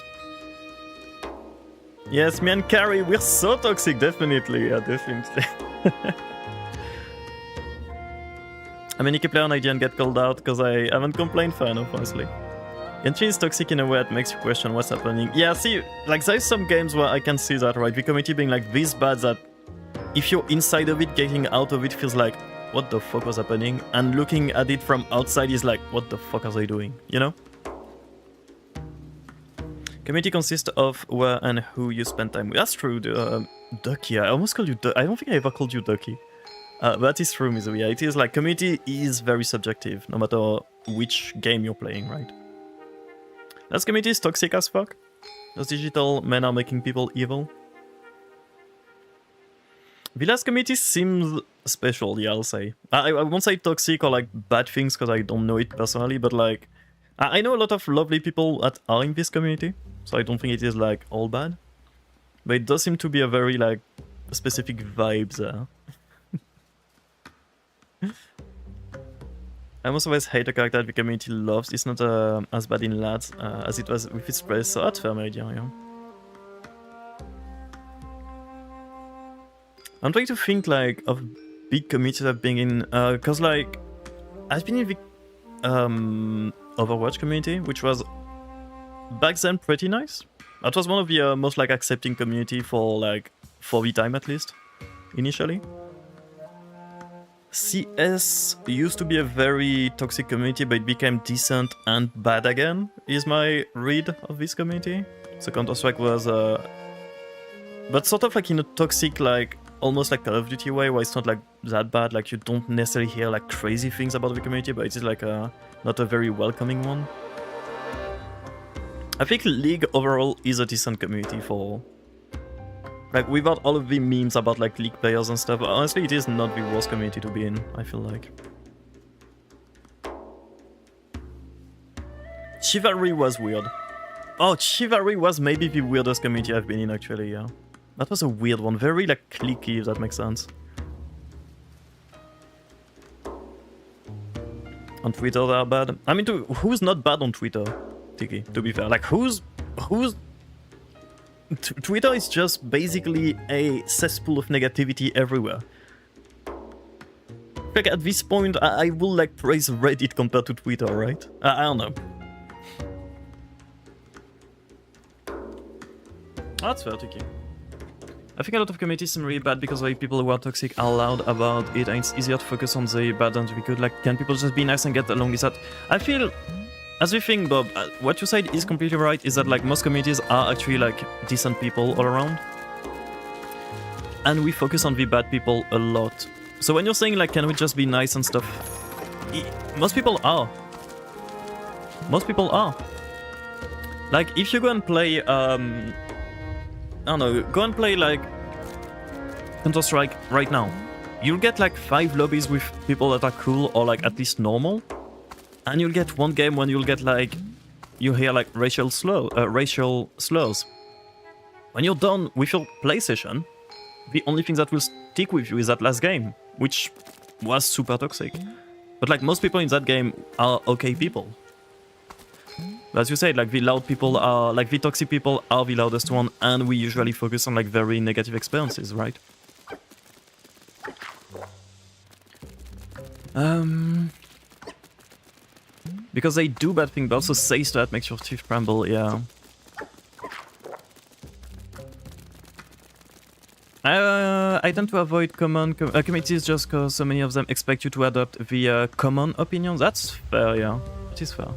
Yes, me and Carrie, we're so toxic, definitely. Yeah, definitely. I'm a Nikki player and I didn't get called out because I haven't complained fair enough, honestly. Genshin is toxic in a way that makes you question what's happening. Yeah, see, like there's some games where I can see that, right? The community being like this bad that if you're inside of it, getting out of it feels like, what the fuck was happening? And looking at it from outside is like, what the fuck are they doing? You know? Community consists of where and who you spend time with. That's true, Ducky. I almost called you I don't think I ever called you Ducky. That is true, Mizuya. It is like, community is very subjective, no matter which game you're playing, right? That community is toxic as fuck. Those digital men are making people evil. Villa's community seems special, yeah, I'll say. I won't say toxic or like bad things because I don't know it personally, but like I know a lot of lovely people that are in this community, so I don't think it is like all bad. But it does seem to be a very like specific vibe there. I almost always hate a character that the community loves. It's not as bad in lads as it was with its press, so that's fair, my idea, yeah. I'm trying to think like of big communities I've been in, cause like I've been in the Overwatch community, which was back then pretty nice. That was one of the most like accepting community for the time at least, initially. CS used to be a very toxic community, but it became decent and bad again, is my read of this community. So Counter-Strike was, but sort of like in a toxic like almost like Call of Duty way, where it's not like that bad, like you don't necessarily hear like crazy things about the community, but it's like not a very welcoming one. I think League overall is a decent community for, like, without all of the memes about like League players and stuff. Honestly, it is not the worst community to be in, I feel like. Chivalry was weird. Oh, Chivalry was maybe the weirdest community I've been in, actually, yeah. That was a weird one, very like cliquey, if that makes sense. On Twitter they are bad. I mean, who's not bad on Twitter, Tiki, to be fair? Like, who's... Twitter is just basically a cesspool of negativity everywhere. Like, at this point, I will like praise Reddit compared to Twitter, right? I don't know. That's fair, Tiki. I think a lot of communities seem really bad because like people who are toxic are loud about it, and it's easier to focus on the bad than the good. Like, can people just be nice and get along with that? I feel, as we think, Bob, what you said is completely right, is that like most communities are actually like decent people all around. And we focus on the bad people a lot. So when you're saying like, can we just be nice and stuff? Most people are. Most people are. Like, if you go and play, I don't know, go and play like Counter-Strike right now. You'll get like 5 lobbies with people that are cool or like at least normal. And you'll get one game when you'll get like, you hear like racial slurs. When you're done with your play session, the only thing that will stick with you is that last game, which was super toxic. But like most people in that game are okay people. As you said, like the loud people are, like the toxic people are the loudest one, and we usually focus on like very negative experiences, right? Because they do bad things, but also say that makes your teeth tremble, yeah. I tend to avoid common committees just because so many of them expect you to adopt the common opinions. That's fair, yeah. It is fair.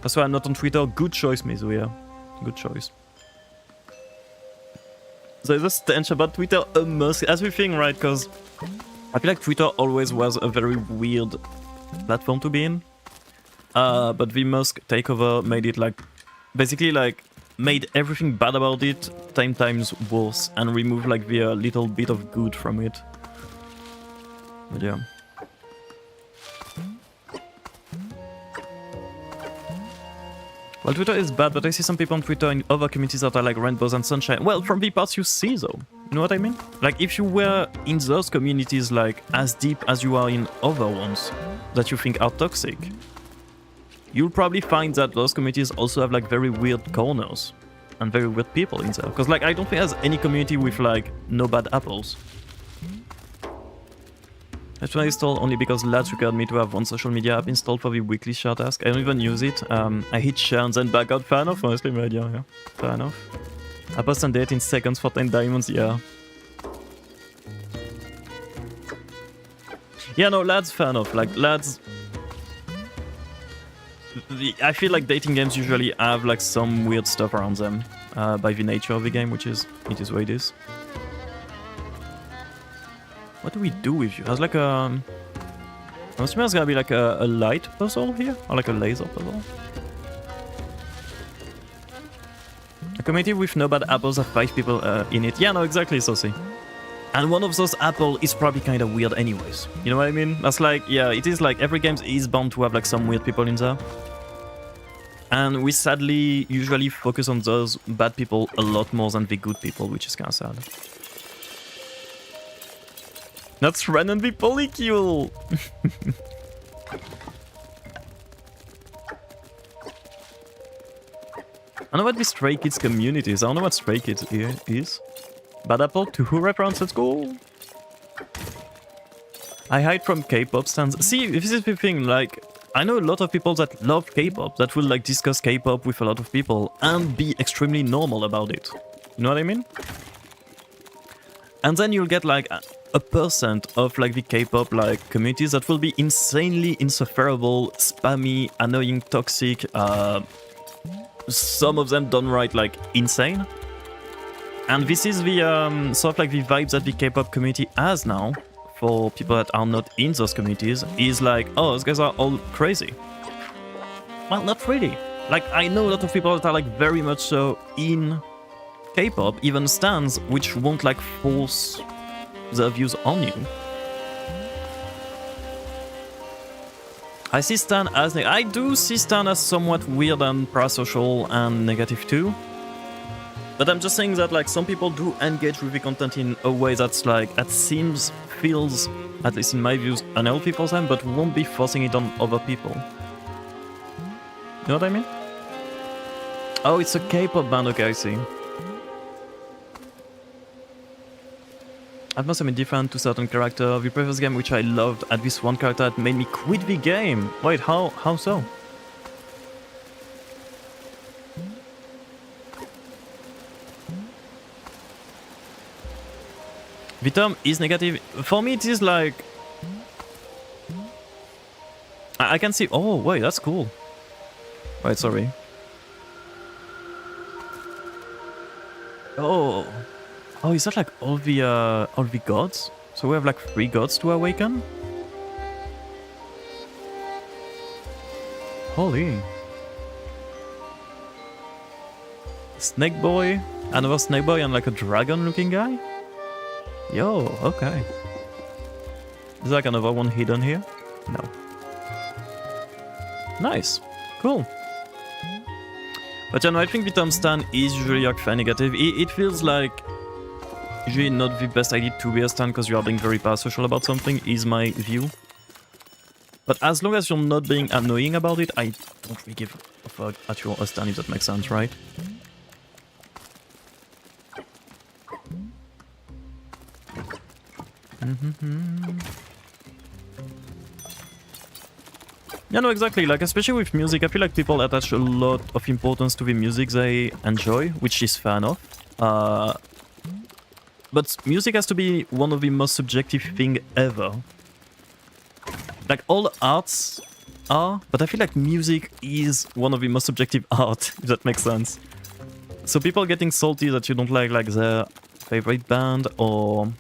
That's why I'm not on Twitter. Good choice, Mizuya. Good choice. There's a stench about Twitter, a must, as we think, right? Because I feel like Twitter always was a very weird platform to be in. But the Musk takeover made it like, basically like, made everything bad about it 10 times worse and removed like the little bit of good from it. But yeah. Well, Twitter is bad, but I see some people on Twitter in other communities that are like rainbows and sunshine. Well, from the parts you see though. You know what I mean? Like if you were in those communities like as deep as you are in other ones that you think are toxic, you'll probably find that those communities also have like very weird corners and very weird people in there. Because like I don't think there's any community with like no bad apples. That's why I installed only because lads required me to have one social media app installed for the weekly share task. I don't even use it. I hit share and then back out. Fair enough, honestly, my idea, yeah. Fair enough. I post and date in seconds for 10 diamonds, yeah. Yeah, no, lads, fair enough. Like, lads... I feel like dating games usually have like some weird stuff around them by the nature of the game, which is it is what it is. What do we do with you? There's like a... I'm assuming there's gonna be like a light puzzle here, or like a laser puzzle. A community with no bad apples have 5 people in it. Yeah, no, exactly, Saucy. And one of those apples is probably kind of weird anyways. You know what I mean? That's like, yeah, it is like every game is bound to have like some weird people in there. And we sadly usually focus on those bad people a lot more than the good people, which is kind of sad. That's run and be polycule! I don't know what the Stray Kids community is. I don't know what Stray Kids here is. Bad Apple to who reference? Let's go! I hide from K-pop stands. See, this is the thing, like, I know a lot of people that love K-pop, that will like discuss K-pop with a lot of people and be extremely normal about it. You know what I mean? And then you'll get like a percent of like the K-pop like communities that will be insanely insufferable, spammy, annoying, toxic, some of them downright like insane. And this is the sort of like the vibes that the K-pop community has now for people that are not in those communities, is like, oh, those guys are all crazy. Well, not really. Like, I know a lot of people that are like very much so in K-pop, even stans, which won't like force their views on you. I see stan as I do see stan as somewhat weird and parasocial and negative too. But I'm just saying that like some people do engage with the content in a way that's like, that feels, at least in my views, unhealthy for them, but won't be forcing it on other people. You know what I mean? Oh, it's a K-pop band, okay, I see. I must have been different to certain character. The previous game which I loved had this one character that made me quit the game. Wait, how so? The term is negative. For me, it is like... I can see... Oh, wait, that's cool. Wait, sorry. Oh. Oh, is that like all the gods? So we have like 3 gods to awaken? Holy. Snake boy, another snake boy and like a dragon looking guy? Yo, okay. Is there like another one hidden here? No. Nice. Cool. But yeah, no, I think the term stan is usually like very negative. It feels like usually not the best idea to be a stan because you are being very parasocial about something, is my view. But as long as you're not being annoying about it, I don't really give a fuck at your stan, if that makes sense, right? Yeah, no, exactly. Like, especially with music, I feel like people attach a lot of importance to the music they enjoy, which is fair enough. But music has to be one of the most subjective thing ever. Like all arts are, but I feel like music is one of the most subjective art, if that makes sense. So people getting salty that you don't like their favorite band or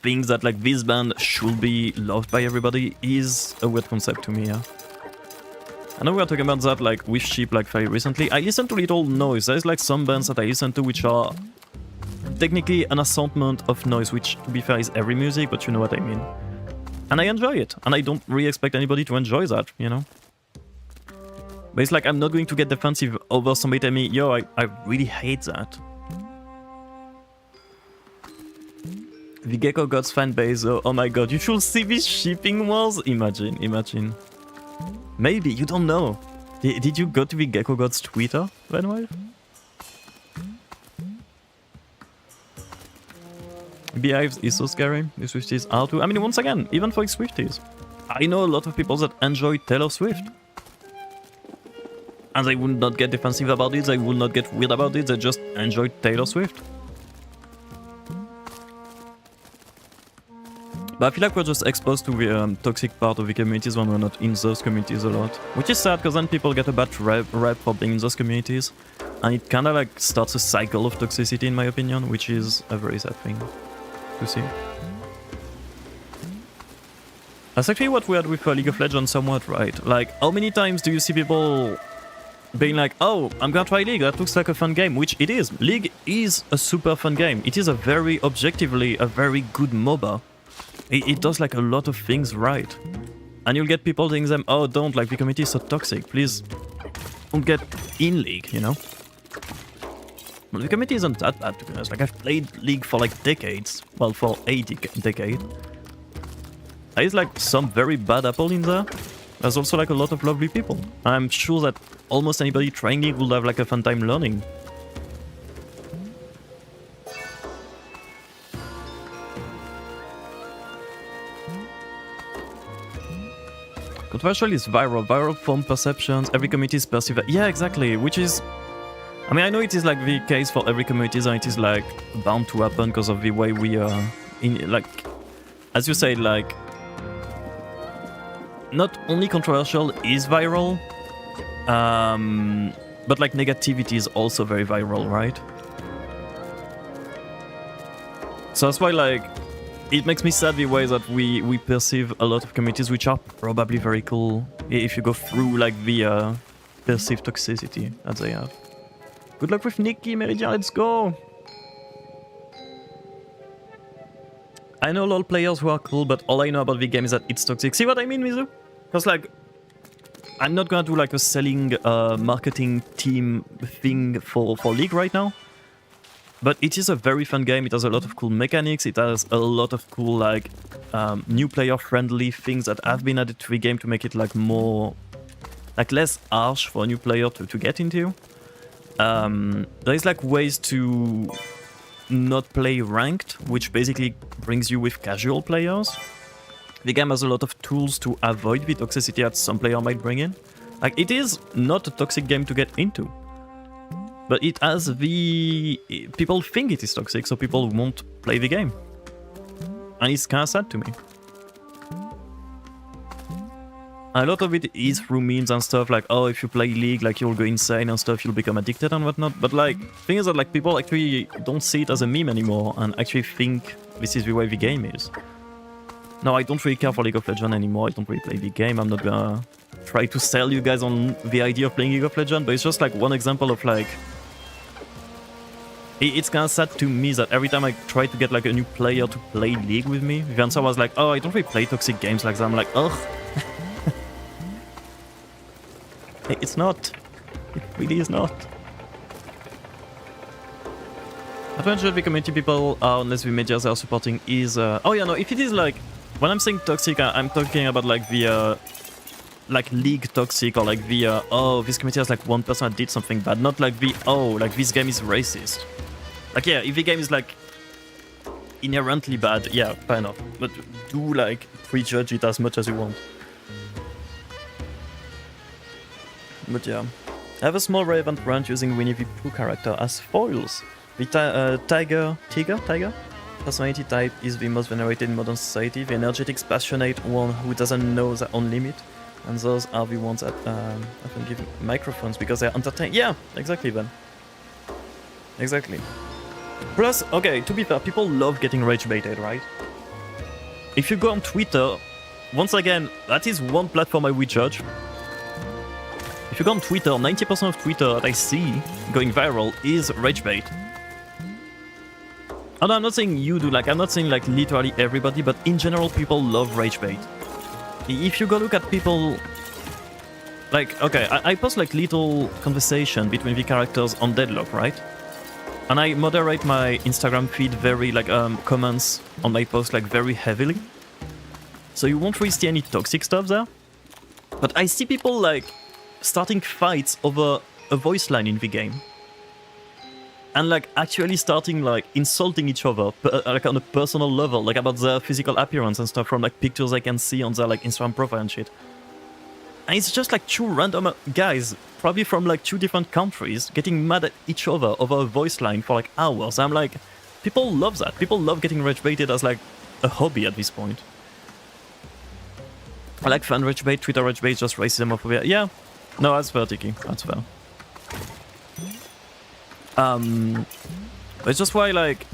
things that like this band should be loved by everybody is a weird concept to me, yeah. I know we were talking about that like with Sheep like very recently. I listen to Little Noise. There's like some bands that I listen to which are technically an assortment of noise, which to be fair is every music, but you know what I mean. And I enjoy it, and I don't really expect anybody to enjoy that, you know? But it's like, I'm not going to get defensive over somebody telling me, yo, I really hate that. The Gecko Gods fan base, oh my god, you should see these shipping wars? Imagine. Maybe, you don't know. Did you go to the Gecko Gods Twitter, by the way? Beehives is so scary. The Swifties are too. I mean, once again, even for Swifties. I know a lot of people that enjoy Taylor Swift. And they would not get defensive about it, they would not get weird about it, they just enjoy Taylor Swift. But I feel like we're just exposed to the toxic part of the communities when we're not in those communities a lot. Which is sad, because then people get a bad rep for being in those communities. And it kind of like starts a cycle of toxicity, in my opinion, which is a very sad thing to see. That's actually what we had with League of Legends somewhat, right? Like, how many times do you see people being like, oh, I'm gonna try League, that looks like a fun game, which it is. League is a super fun game. It is a very, objectively, a very good MOBA. It does like a lot of things right. And you'll get people telling them, oh, don't, like, the community is so toxic, please don't get in League, you know? Well, the community isn't that bad, to be honest. Like, I've played League for like decades. Well, for a decade. There's like some very bad apple in there. There's also like a lot of lovely people. I'm sure that almost anybody trying League will have like a fun time learning. Controversial is viral form perceptions, every community is perceived. Yeah, exactly, which is... I mean, I know it is like the case for every community, and it is like bound to happen because of the way we are in, like, as you say, like, not only controversial is viral, but like negativity is also very viral, right? So that's why, like, it makes me sad the way that we perceive a lot of communities which are probably very cool if you go through like the perceived toxicity that they have. Good luck with Nikki, Meridian, let's go! I know LoL players who are cool, but all I know about the game is that it's toxic. See what I mean, Mizu? Because like, I'm not gonna do like a selling marketing team thing for League right now. But it is a very fun game, it has a lot of cool mechanics, it has a lot of cool like new player friendly things that have been added to the game to make it like more, like less harsh for a new player to get into. There is like ways to not play ranked, which basically brings you with casual players. The game has a lot of tools to avoid the toxicity that some player might bring in. Like, it is not a toxic game to get into. But it has the... people think it is toxic, so people won't play the game. And it's kinda sad to me. A lot of it is through memes and stuff, like, oh, if you play League, like, you'll go insane and stuff, you'll become addicted and whatnot. But, like, thing is that, like, people actually don't see it as a meme anymore and actually think this is the way the game is. No, I don't really care for League of Legends anymore, I don't really play the game, I'm not gonna try to sell you guys on the idea of playing League of Legends, but it's just, like, one example of, like... It's kinda sad to me that every time I try to get, like, a new player to play League with me, the answer was like, oh, I don't really play toxic games like that. I'm like, ugh. It's not. It really is not. Advantage of the community people are, unless the media they are supporting, is... Oh yeah, no, if it is like... When I'm saying toxic, I'm talking about like the... like League toxic, or like the... oh, this community has like one person that did something bad. Not like the... oh, like this game is racist. Like, yeah, if the game is like... inherently bad, yeah, fair enough. But do like prejudge it as much as you want. But yeah, I have a small relevant branch using Winnie the Pooh character as foils. Tiger personality type is the most venerated in modern society. The energetic, passionate one who doesn't know their own limit. And those are the ones that often give microphones because they're entertaining. Yeah, exactly, Ben. Exactly. Plus, okay, to be fair, people love getting rage baited, right? If you go on Twitter, once again, that is one platform I will judge. If you go on Twitter, 90% of Twitter that I see going viral is rage bait. And I'm not saying you do, like, I'm not saying like literally everybody, but in general, people love rage bait. If you go look at people, like, okay, I post like little conversation between the characters on Deadlock, right? And I moderate my Instagram feed very, like, comments on my post, like, very heavily. So you won't really see any toxic stuff there. But I see people, like, starting fights over a voice line in the game. And, like, actually starting, like, insulting each other, like, on a personal level, like, about their physical appearance and stuff from, like, pictures I can see on their, like, Instagram profile and shit. And it's just, like, two random guys, probably from, like, two different countries, getting mad at each other over a voice line for, like, hours. I'm like, people love that. People love getting rage baited as, like, a hobby at this point. I like fan rage bait, Twitter rage bait, just racism of it. Yeah. No, that's fair, Tiki. That's fair. It's just why, like,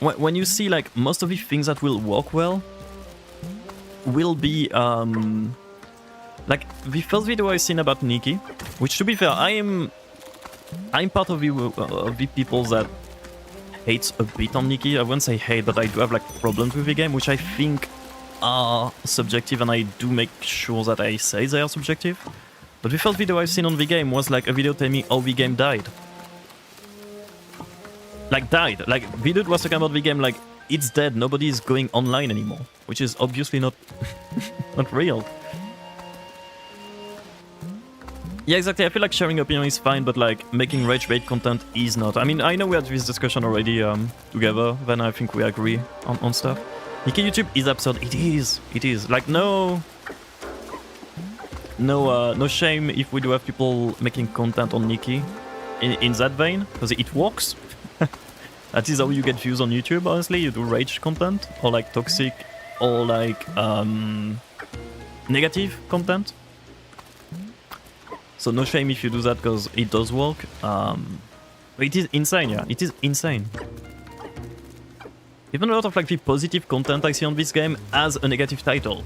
when you see, like, most of the things that will work well will be, like, the first video I've seen about Nikki, which, to be fair, I'm part of the people that hates a bit on Nikki. I wouldn't say hate, but I do have, like, problems with the game, which I think are subjective, and I do make sure that I say they are subjective. But the first video I've seen on the game was, like, a video telling me how the game died. Like, died. Like, the dude was talking about the game like, it's dead, nobody is going online anymore. Which is obviously not, not real. Yeah, exactly. I feel like sharing opinion is fine, but, like, making rage bait content is not. I mean, I know we had this discussion already together, then I think we agree on stuff. Nikki YouTube is absurd. It is. It is. Like, no shame if we do have people making content on Nikki in that vein, because it works. That is how you get views on YouTube, honestly. You do rage content, or, like, toxic, or, like, negative content. So no shame if you do that, because it does work. But it is insane, yeah. It is insane. Even a lot of, like, the positive content I see on this game has a negative title.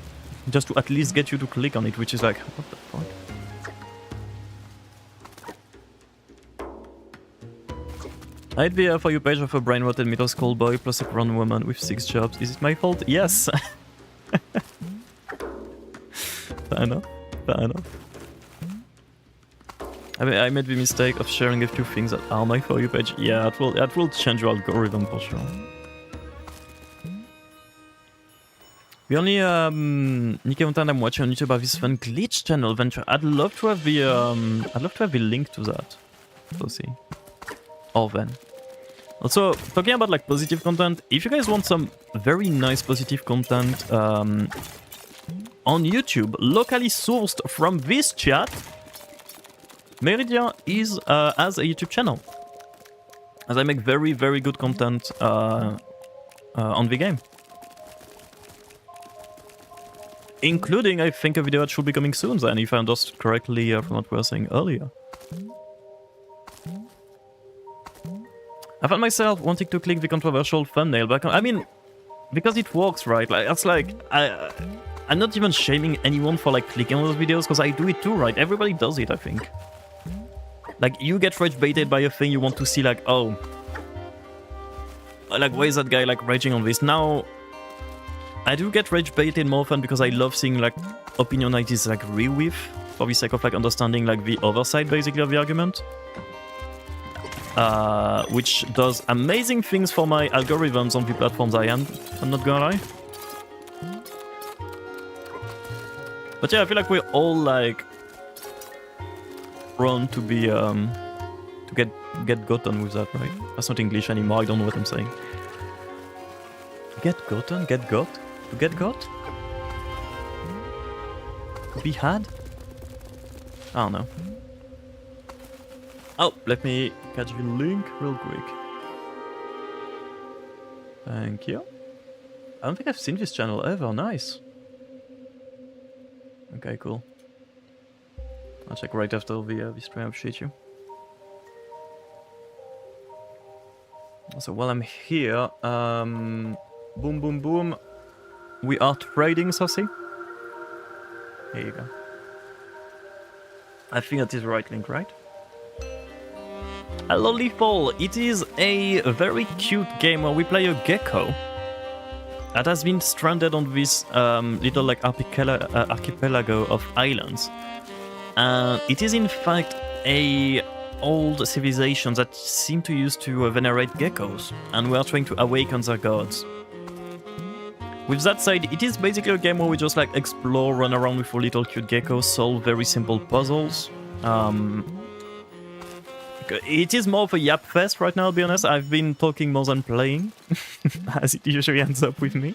Just to at least get you to click on it, which is like, what the fuck? I'd be a For You page of a brain-rotted middle school boy plus a grown woman with 6 jobs. Is it my fault? Yes! Fair enough. Fair enough. I mean, I made the mistake of sharing a few things that are my For You page. Yeah, that will change your algorithm for sure. The only Nikkei content I'm watching on YouTube are this fun glitch channel venture. I'd love to have the link to that. We'll see. Or then. Also, talking about, like, positive content, if you guys want some very nice positive content on YouTube, locally sourced from this chat, Meridia is as a YouTube channel, as I make very, very good content on the game. Including, I think, a video that should be coming soon, then, if I understood correctly from what we were saying earlier. I found myself wanting to click the controversial thumbnail back on. I mean, because it works, right? Like, that's like, I'm not even shaming anyone for, like, clicking on those videos, because I do it too, right? Everybody does it, I think. Like, you get rage baited by a thing you want to see, like, oh, like, why is that guy, like, raging on this? Now, I do get rage baited more often because I love seeing, like, opinion I disagree with, for the sake of, like, understanding, like, the other side, basically, of the argument. Which does amazing things for my algorithms on the platforms I'm not gonna lie. But yeah, I feel like we're all, like, prone to be, to get gotten with that, right? That's not English anymore, I don't know what I'm saying. Get gotten? Get got? To get got? To be had? I don't know. Oh, let me catch the link real quick. Thank you. I don't think I've seen this channel ever. Nice. Okay, cool. I'll check right after the stream. I appreciate you. So while I'm here, boom, boom, boom. We are trading, Saucy. Here you go. I think that is the right link, right? Hello, Lethal. It is a very cute game where we play a gecko that has been stranded on this little like archipelago of islands. It is in fact a old civilization that seem to use to venerate geckos, and we are trying to awaken their gods. With that said, it is basically a game where we just like explore, run around with a little cute gecko, solve very simple puzzles. It is more of a yap fest right now, to be honest. I've been talking more than playing, as it usually ends up with me.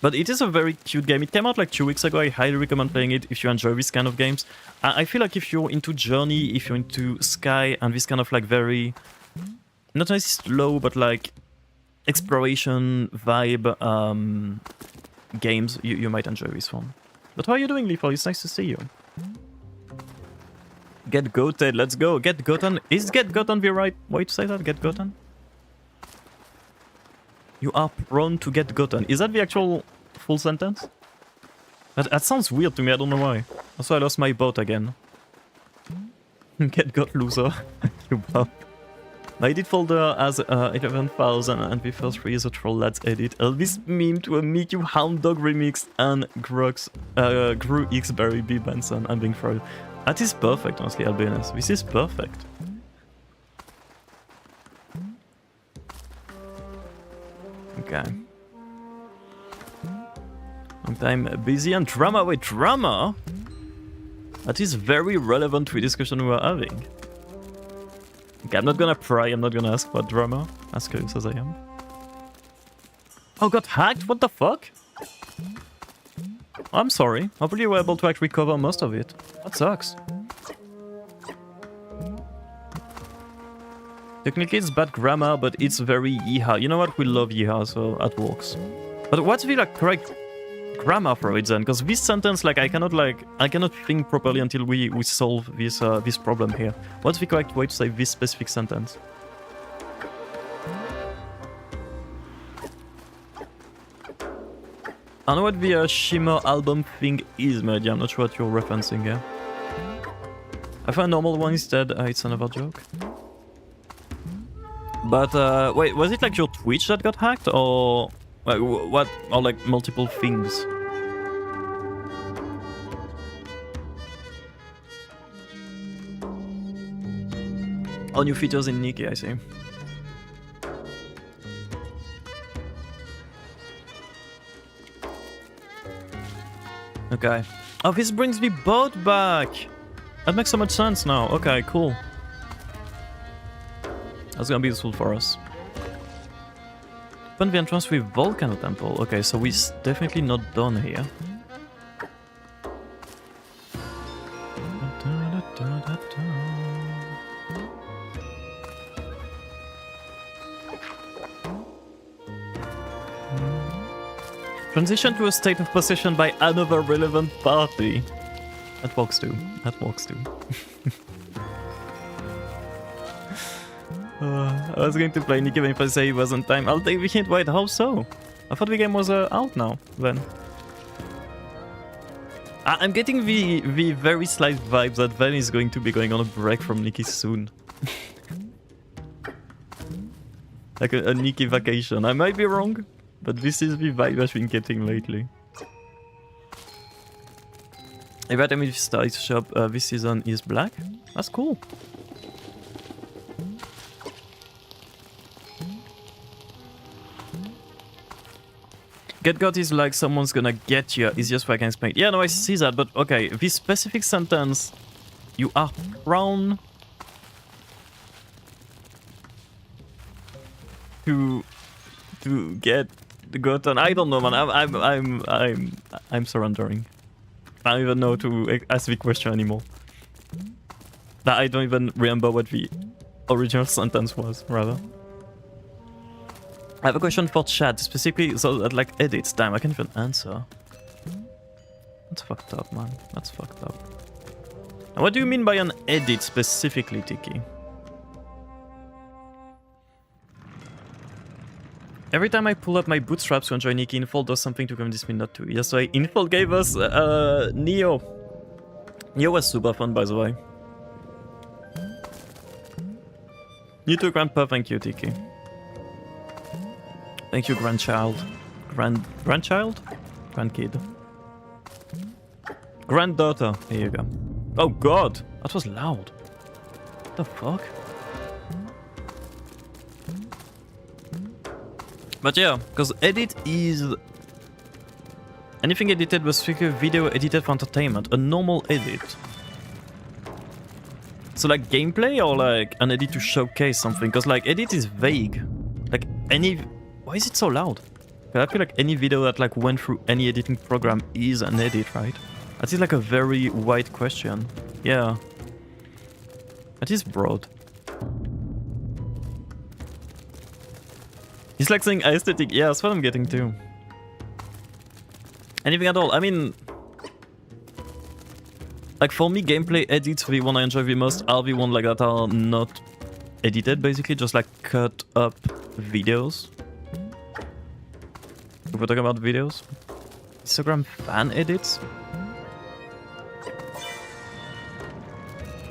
But it is a very cute game. It came out like 2 weeks ago. I highly recommend playing it if you enjoy this kind of games. I feel like if you're into Journey, if you're into Sky, and this kind of like very, not necessarily slow, but like exploration vibe games, you might enjoy this one. But how are you doing, Lethal? It's nice to see you. Get goated, let's go. Get gotten. Is get gotten the right way to say that? Get gotten? You are prone to get gotten. Is that the actual full sentence? That sounds weird to me, I don't know why. Also, I lost my boat again. Get got loser. You bum. My edit folder has 11,000 and the first 3 is a troll lads edit. Elvis meme to a Mickey Hound Dog remix and Gru X Barry B Benson. I'm being thrown. That is perfect, honestly, I'll be honest. This is perfect. Okay. Long time busy and drama. Wait, drama? That is very relevant to the discussion we are having. Okay, I'm not gonna pry, I'm not gonna ask about drama. As curious as I am. Oh, got hacked? What the fuck? I'm sorry. Hopefully you were able to actually cover most of it. That sucks. Technically it's bad grammar, but it's very yeehaw. You know what? We love yeehaw, so that works. But what's the like correct grammar for it then? Because this sentence, like I cannot think properly until we solve this problem here. What's the correct way to say this specific sentence? I don't know what the Shimmer album thing is, maybe. I'm not sure what you're referencing here. I found a normal one instead. It's another joke. But wait, was it like your Twitch that got hacked, or like, what? Or like multiple things? Oh, new features in Nikki, I see. Okay. Oh, this brings the boat back! That makes so much sense now. Okay, cool. That's gonna be useful for us. Open the entrance with Volcano Temple. Okay, so we're definitely not done here. Transition to a state of possession by another relevant party. That works too. That works too. I was going to play Nikki when I say it wasn't time. I'll take the hint. Wait, how so? I thought the game was out now, then. I'm getting the very slight vibe that Ven is going to be going on a break from Nikki soon. Like a Nikki vacation. I might be wrong, but this is the vibe I've been getting lately. Every time it starts shop this season is black. That's cool. Get got is like someone's gonna get you. It's just what I can explain. Yeah, no, I see that, but okay. This specific sentence, you are prone to get gotten. I don't know, man. I'm surrendering. I don't even know to ask the question anymore. I don't even remember what the original sentence was, rather. I have a question for chat, specifically so that like edits. Damn, I can't even answer. That's fucked up, man. That's fucked up. And what do you mean by an edit specifically, Tiki? Every time I pull up my bootstraps to enjoy Nikki, Infold does something to convince me not to. Yesterday, Infold gave us Neo. Neo was super fun, by the way. You too, Grandpa. Thank you, Tiki. Thank you, grandchild. Grandchild? Grandkid. Granddaughter. Here you go. Oh god, that was loud. What the fuck? But yeah, because edit is... anything edited was strictly video edited for entertainment. A normal edit. So like gameplay or like an edit to showcase something? Because like edit is vague. Like any... why is it so loud? I feel like any video that like went through any editing program is an edit, right? That is like a very wide question. Yeah. That is broad. It's like saying aesthetic. Yeah, that's what I'm getting to. Anything at all. I mean... like for me, gameplay edits, the one I enjoy the most are the ones like that are not edited, basically. Just like cut up videos. If we're talking about videos. Instagram fan edits.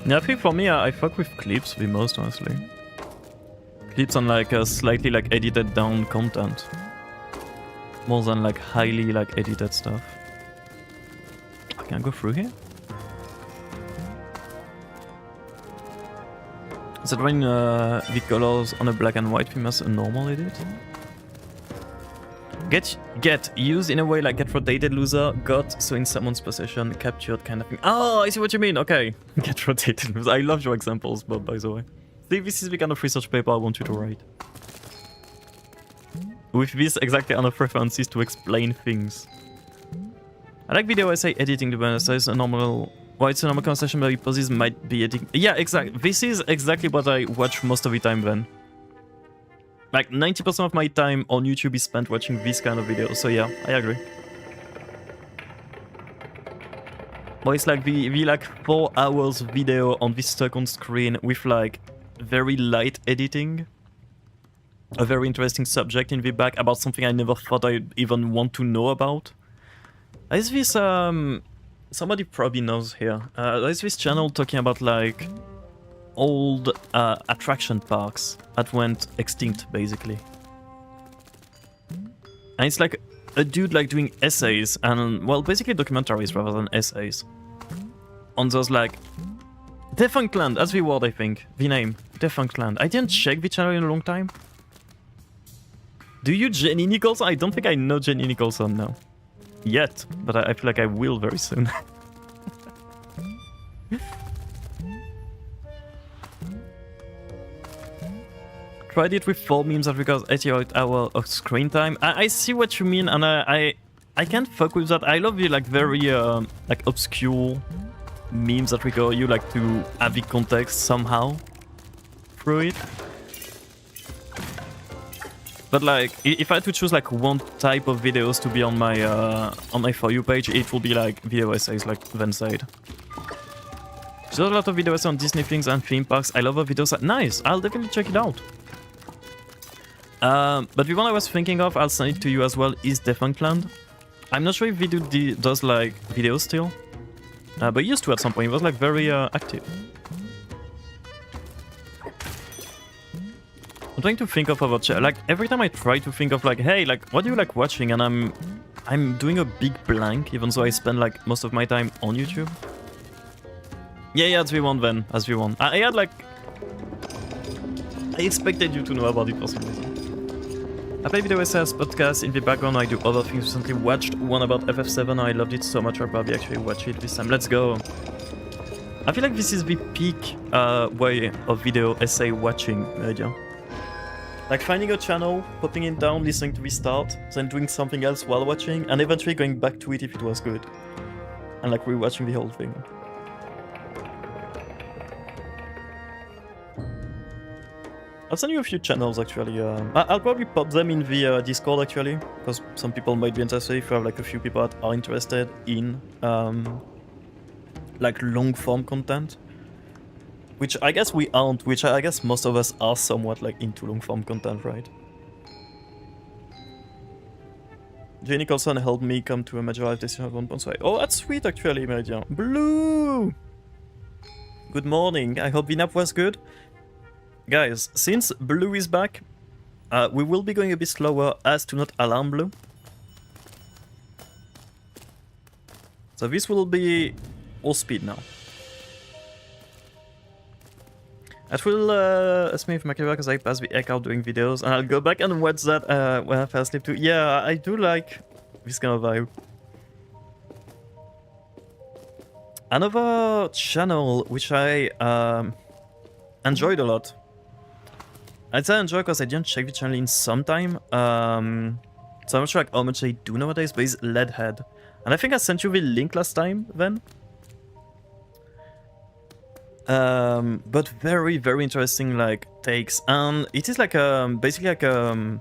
Yeah, I think for me, I fuck with clips the most, honestly. Clips on like slightly like edited down content. More than like highly like edited stuff. Can I go through here? Is that when the colors on a black and white film as a normal edit? Get used in a way like get rotated loser, got so in someone's possession, captured kind of thing. Oh, I see what you mean. Okay. Get rotated loser. I love your examples, but by the way. See, this is the kind of research paper I want you to write. With this exactly enough references to explain things. I like video essay editing, to be honest. It's a normal... well, it's a normal conversation, but poses might be editing. Yeah, exactly. This is exactly what I watch most of the time then. Like 90% of my time on YouTube is spent watching this kind of videos, so yeah, I agree. But it's like the like 4 hours video on this stuck on screen with like very light editing. A very interesting subject in the back about something I never thought I'd even want to know about. There's this, somebody probably knows here. There's this channel talking about like old attraction parks that went extinct, basically. And it's like a dude like doing essays and, well, basically documentaries rather than essays. On those like... Defunct Land, that's the word I think. The name. Defunct Land. I didn't check the channel in a long time. Do you Jenny Nicholson? I don't think I know Jenny Nicholson now. Yet, but I feel like I will very soon. Tried it with 4 memes that requires 88 hours of screen time. I see what you mean, and I can't fuck with that. I love the like very like obscure memes that require you like to have the context somehow through it. But like, if I had to choose like one type of videos to be on my For You page, it will be like video essays, like Van said. There's a lot of video essays on Disney things and theme parks. I love our videos. Nice, I'll definitely check it out. But the one I was thinking of, I'll send it to you as well, is Defunct Land. I'm not sure if video does like videos still, but it used to at some point. It was like very active. I'm trying to think of like every time I try to think of like, hey, like what do you like watching, and I'm doing a big blank, even though I spend like most of my time on YouTube. Yeah, that's the one then, as the one. I had like, I expected you to know about it for some reason. I play video essays, podcasts in the background. I do other things. Recently watched one about FF7. I loved it so much. I'll probably actually watch it this time. Let's go. I feel like this is the peak way of video essay watching media. Like finding a channel, popping it down, listening to the start, then doing something else while watching, and eventually going back to it if it was good. And like rewatching the whole thing. I'll send you a few channels actually. I'll probably pop them in the Discord actually, because some people might be interested if you have like a few people that are interested in like long form content. Which I guess we aren't, which I guess most of us are somewhat like into long form content, right? Jay Nicholson helped me come to a major life decision at 1.5. Oh, that's sweet actually, Meridian. Blue! Good morning, I hope VNAP was good. Guys, since Blue is back, we will be going a bit slower as to not alarm Blue. So this will be all speed now. That will smooth my career because I pass the heck out doing videos, and I'll go back and watch that when I fast sleep too. Yeah, I do like this kind of vibe. Another channel which I enjoyed a lot. I'd say enjoy because I didn't check the channel in some time. So I'm not sure like, how much I do nowadays, but it's Leadhead. And I think I sent you the link last time then. But very, very interesting like takes, and it is like basically like a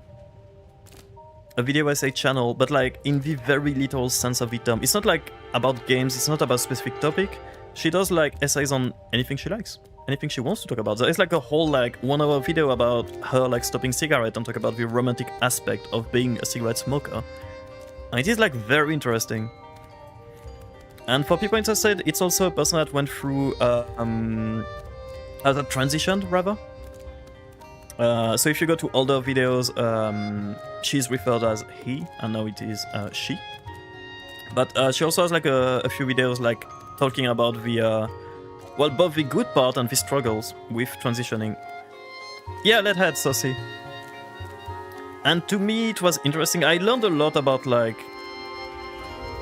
video essay channel, but like in the very literal sense of the term. It's not like about games, it's not about specific topic. She does like essays on anything she likes, anything she wants to talk about. So it's like a whole like 1 hour video about her like stopping cigarette and talk about the romantic aspect of being a cigarette smoker. And it is like very interesting. And for people interested, it's also a person that went through that transitioned rather. So if you go to older videos, she's referred as he, and now it is she. But she also has like a few videos like talking about the well, both the good part and the struggles with transitioning. Yeah, Leadhead, Saucy. And to me, it was interesting. I learned a lot about like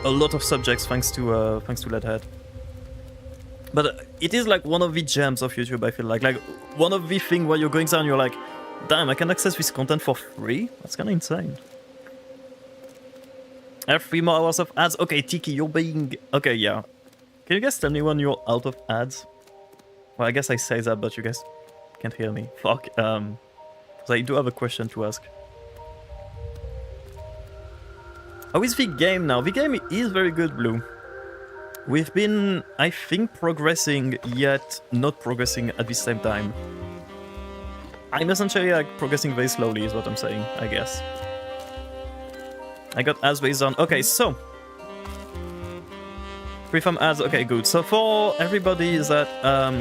a lot of subjects thanks to Leadhead. But it is like one of the gems of YouTube, I feel like one of the things where you're going down, you're like, damn, I can access this content for free? That's kind of insane. I have 3 more hours of ads. Okay, Tiki, you're being... Okay, yeah. Can you guys tell me when you're out of ads? Well, I guess I say that, but you guys can't hear me. Fuck. So I do have a question to ask. How is the game now? The game is very good, Blue. We've been, I think, progressing, yet not progressing at the same time. I'm essentially like progressing very slowly is what I'm saying, I guess. I got ads based on... Okay, so... Pre-farm ads, okay, good. So for everybody is that...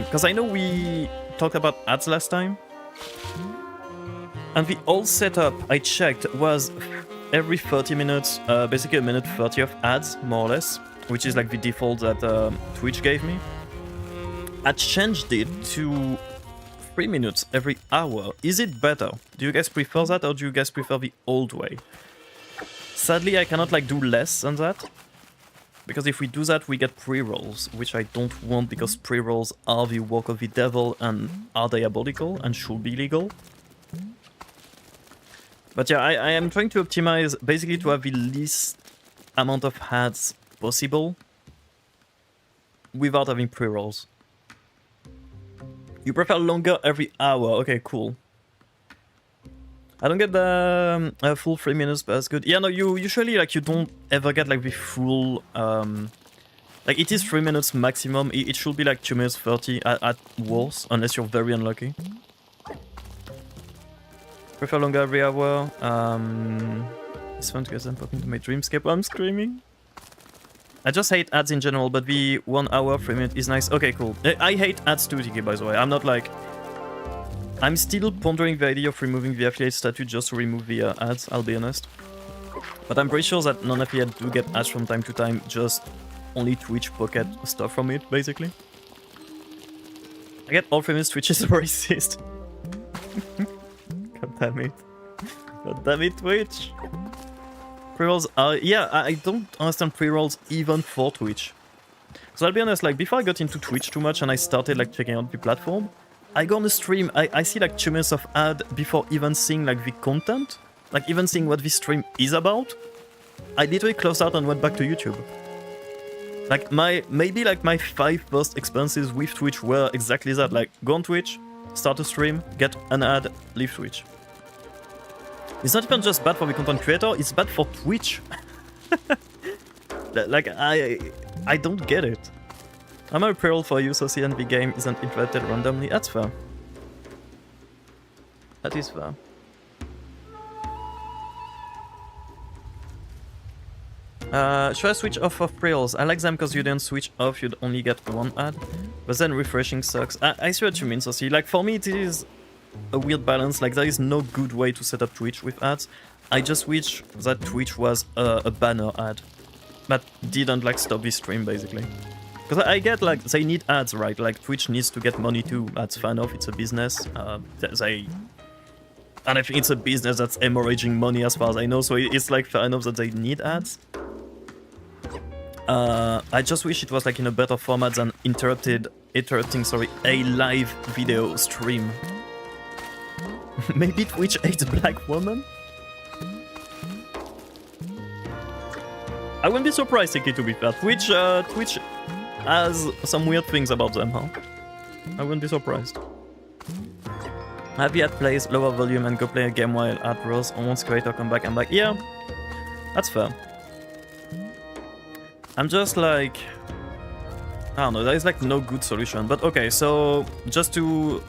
because I know we talked about ads last time. And the old setup I checked was every 30 minutes, basically a minute 30 of ads, more or less. Which is like the default that Twitch gave me. I changed it to 3 minutes every hour. Is it better? Do you guys prefer that, or do you guys prefer the old way? Sadly, I cannot like do less than that. Because if we do that, we get pre-rolls, which I don't want because pre-rolls are the work of the devil and are diabolical and should be legal. But yeah, I am trying to optimize basically to have the least amount of ads possible without having pre-rolls. You prefer longer every hour? Okay, cool. I don't get the full 3 minutes, but that's good. Yeah, no, you usually like you don't ever get like the full like it is 3 minutes maximum. It should be like 2 minutes 30 at worst, unless you're very unlucky. Prefer longer every hour. It's fun to get them popping to my dreamscape while I'm screaming. I just hate ads in general, but the 1 hour 3 minute is nice. Okay, cool. I hate ads too, TK, by the way. I'm not like... I'm still pondering the idea of removing the affiliate statute just to remove the ads, I'll be honest. But I'm pretty sure that non-affiliate do get ads from time to time, just only Twitch pocket stuff from it, basically. I get all 3 minutes Twitch is racist. God damn it. God damn it, Twitch. Pre-rolls are... Yeah, I don't understand pre-rolls even for Twitch. So I'll be honest, like, before I got into Twitch too much and I started, like, checking out the platform, I go on the stream, I see, like, 2 minutes of ad before even seeing, like, the content. Like, even seeing what the stream is about. I literally closed out and went back to YouTube. Like, maybe, like, my 5 first experiences with Twitch were exactly that. Like, go on Twitch, start a stream, get an ad, leave Twitch. It's not even just bad for the content creator, it's bad for Twitch. Like, I don't get it. I'm a pre-roll for you, so CNV game isn't interrupted randomly. That's fair. That is fair. Should I switch off of pre-rolls? I like them because you don't switch off, you'd only get one ad. But then refreshing sucks. I see what you mean, Saucy. Like, for me it is a weird balance. Like, there is no good way to set up Twitch with ads. I just wish that Twitch was a banner ad. That didn't, like, stop the stream, basically. Because I get, like, they need ads, right? Like, Twitch needs to get money too. That's fair enough, it's a business. And I think it's a business that's hemorrhaging money as far as I know, so it's, like, fair enough that they need ads. I just wish it was, like, in a better format than interrupting, a live video stream. Maybe Twitch hates black women? I wouldn't be surprised, Tiki, to be fair. Twitch has some weird things about them, huh? I wouldn't be surprised. Have you had plays, lower volume, and go play a game while at rolls, and once creator come back, I'm like, yeah, that's fair. I'm just like, I don't know, there is like no good solution. But okay, so just to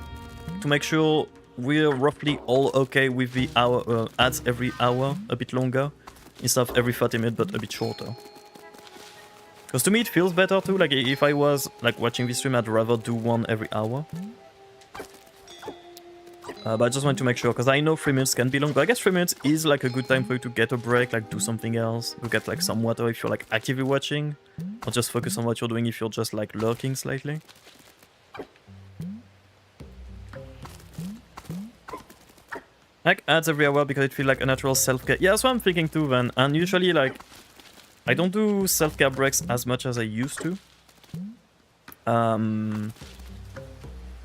make sure we're roughly all okay with the hour ads every hour, a bit longer, instead of every 30 minutes, but a bit shorter. Because to me it feels better too, like if I was like watching this stream, I'd rather do one every hour. But I just want to make sure, because I know 3 minutes can be long, but I guess 3 minutes is like a good time for you to get a break, like do something else, to get like some water if you're like actively watching, or just focus on what you're doing if you're just like lurking slightly. Like ads every hour because it feels like a natural self-care. Yeah, that's what I'm thinking too then. And usually like, I don't do self-care breaks as much as I used to.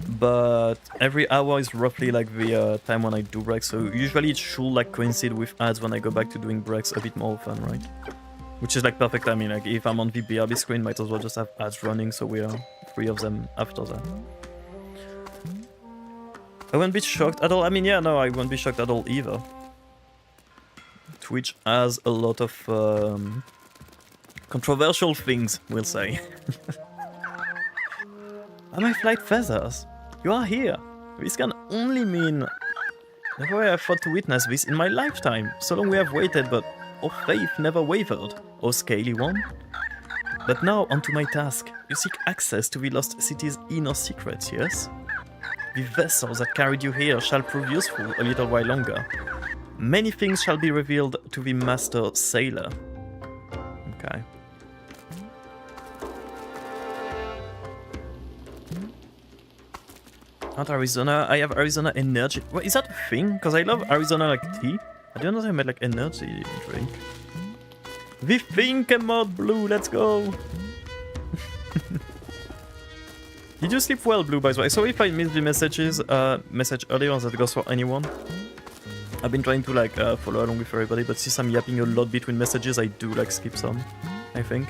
But every hour is roughly like the time when I do breaks, so usually it should like coincide with ads when I go back to doing breaks a bit more often, right? Which is like perfect timing. Like if I'm on the BRB screen, might as well just have ads running, so we are 3 of them after that. I won't be shocked at all. I mean, yeah, no, I won't be shocked at all either. Twitch has a lot of controversial things, we'll say. Are my flight feathers? You are here. This can only mean never have thought to witness this in my lifetime. So long we have waited, but our faith never wavered. O scaly one. But now onto my task. You seek access to the lost city's inner secrets, yes? The vessel that carried you here shall prove useful a little while longer. Many things shall be revealed to the master sailor. Okay. Not Arizona, I have Arizona energy. What, is that a thing? Because I love Arizona like tea. I didn't know they made like energy drink. The thing came out, Blue, let's go! Did you sleep well, Blue, by the way? Sorry if I missed the message earlier, that goes for anyone. I've been trying to like follow along with everybody, but since I'm yapping a lot between messages, I do like skip some, I think.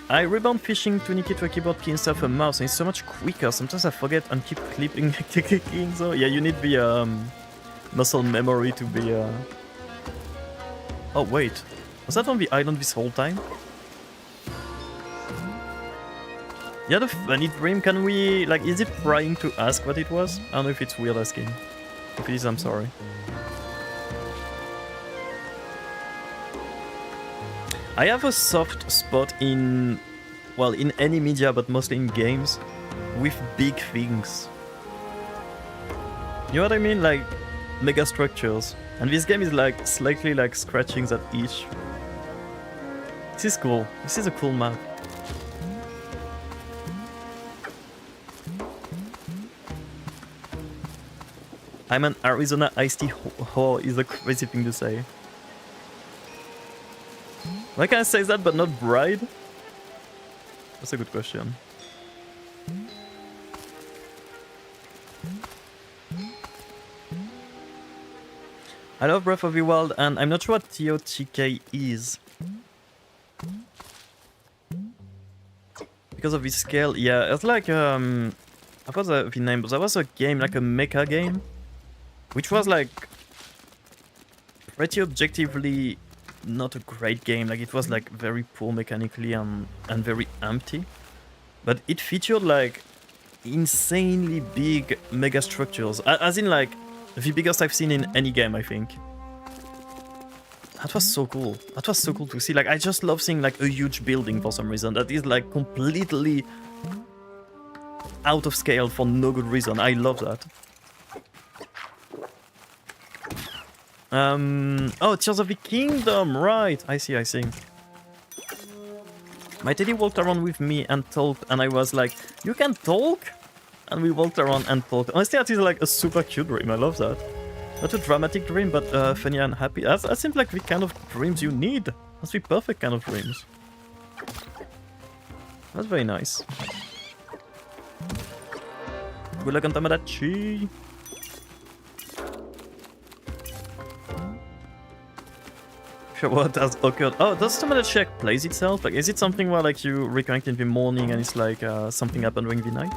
I rebound fishing Tanaki to a keyboard key instead of a mouse, and it's so much quicker. Sometimes I forget and keep clicking, so yeah, you need the muscle memory to be... Oh wait, was that on the island this whole time? Yeah, the funny dream, can we... like, is it prying to ask what it was? I don't know if it's weird asking. If it is, I'm sorry. I have a soft spot in, well, in any media, but mostly in games, with big things. You know what I mean? Like, mega structures. And this game is like, slightly like scratching that itch. This is cool. This is a cool map. I'm an Arizona iced tea whore is a crazy thing to say. Why can I say that but not bride? That's a good question. I love Breath of the Wild and I'm not sure what TOTK is. Because of the scale, yeah, it's like What was the name? There was a game, like a mecha game, which was like pretty objectively not a great game. Like it was like very poor mechanically and very empty. But it featured like insanely big mega structures. As in like the biggest I've seen in any game, I think. That was so cool. That was so cool to see. Like I just love seeing like a huge building for some reason that is like completely out of scale for no good reason. I love that. Oh, Tears of the Kingdom, right. I see. My teddy walked around with me and talked, and I was like, you can talk? And we walked around and talked. Honestly, that is like a super cute dream. I love that. Not a dramatic dream, but funny and happy. That seems like the kind of dreams you need. That's the perfect kind of dreams. That's very nice. Good luck on Tamagotchi. Sure, what has occurred? Oh, does Tamagotchi like plays itself? Like, is it something where like you reconnect in the morning and it's like something happened during the night?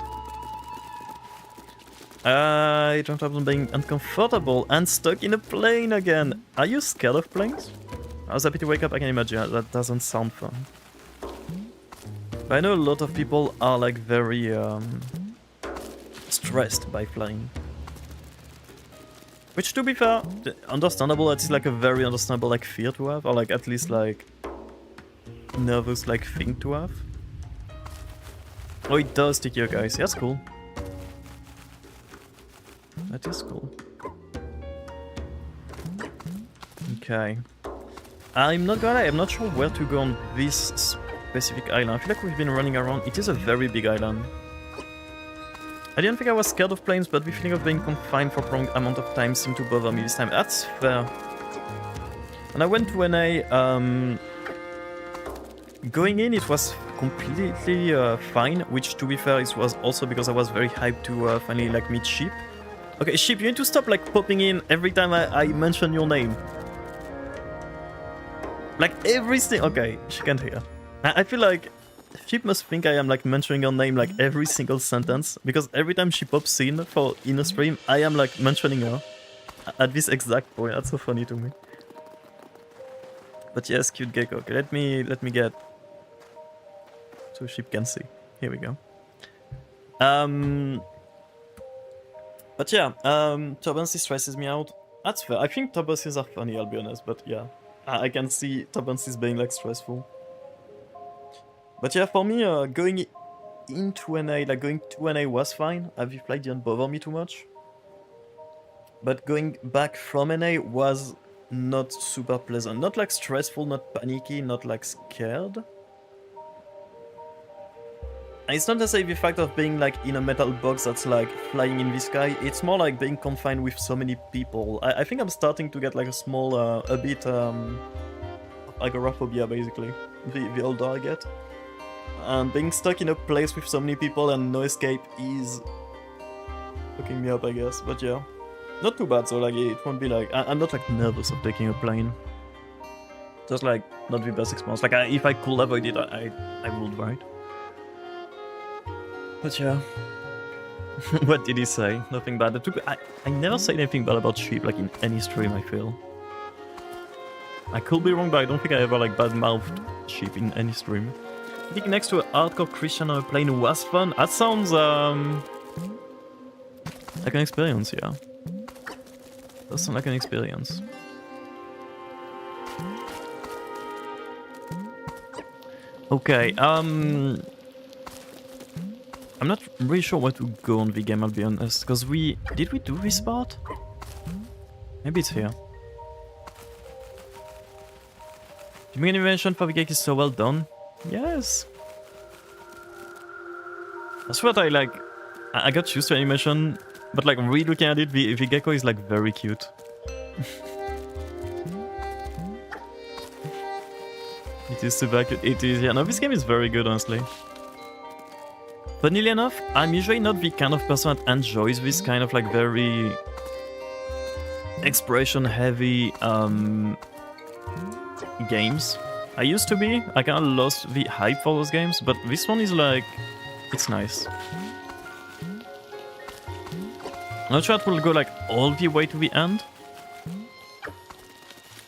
I don't have being uncomfortable and stuck in a plane again. Are you scared of planes? I was happy to wake up. I can imagine that doesn't sound fun. But I know a lot of people are like very stressed by flying. Which, to be fair, understandable. That is like a very understandable like fear to have, or like at least like nervous like thing to have. Oh, it does stick you guys. That's cool. That is cool. Okay. I'm not gonna lie, I'm not sure where to go on this specific island. I feel like we've been running around. It is a very big island. I didn't think I was scared of planes, but the feeling of being confined for a prolonged amount of time seemed to bother me this time. That's fair. When I went to NA, going in it was completely fine, which to be fair, it was also because I was very hyped to finally like meet Sheep. Okay, Sheep, you need to stop like popping in every time I mention your name. Like everything. Okay, she can't hear. I feel like Sheep must think I am like mentioning her name like every single sentence, because every time she pops in a stream, I am like mentioning her at this exact point. That's so funny to me. But yes, cute Gecko. Okay, let me get so Sheep can see. Here we go. But yeah, turbulency stresses me out. That's fair. I think turbulences are funny, I'll be honest, but yeah. I can see turbulences being like stressful. But yeah, for me, going into NA, like going to NA was fine. Heavy flight didn't bother me too much. But going back from NA was not super pleasant. Not like stressful, not panicky, not like scared. And it's not necessarily the fact of being like in a metal box that's like flying in the sky. It's more like being confined with so many people. I think I'm starting to get like a small, a bit agoraphobia basically, the older I get. And being stuck in a place with so many people and no escape is fucking me up, I guess. But yeah, not too bad. So like, it won't be like I'm not like nervous of taking a plane. Just like not the best experience. Like if I could avoid it, I would, right? But yeah, what did he say? Nothing bad. I never say anything bad about Sheep like in any stream. I feel. I could be wrong, but I don't think I ever like bad-mouthed Sheep in any stream. I think next to a hardcore Christian on a plane was fun. That sounds like an experience, yeah. Does sound like an experience. Okay, I'm not really sure where to go on the game, I'll be honest, because did we do this part? Maybe it's here. The main animation for the cake is so well done. Yes. That's what I like. I got used to animation, but like really looking at it, the Gecko is like very cute. It is super cute. It is, yeah. No, this game is very good, honestly. Funnily enough, I'm usually not the kind of person that enjoys this kind of like very exploration heavy games. I used to be. I kind of lost the hype for those games, but this one is like, it's nice. I'm not sure it will go like all the way to the end.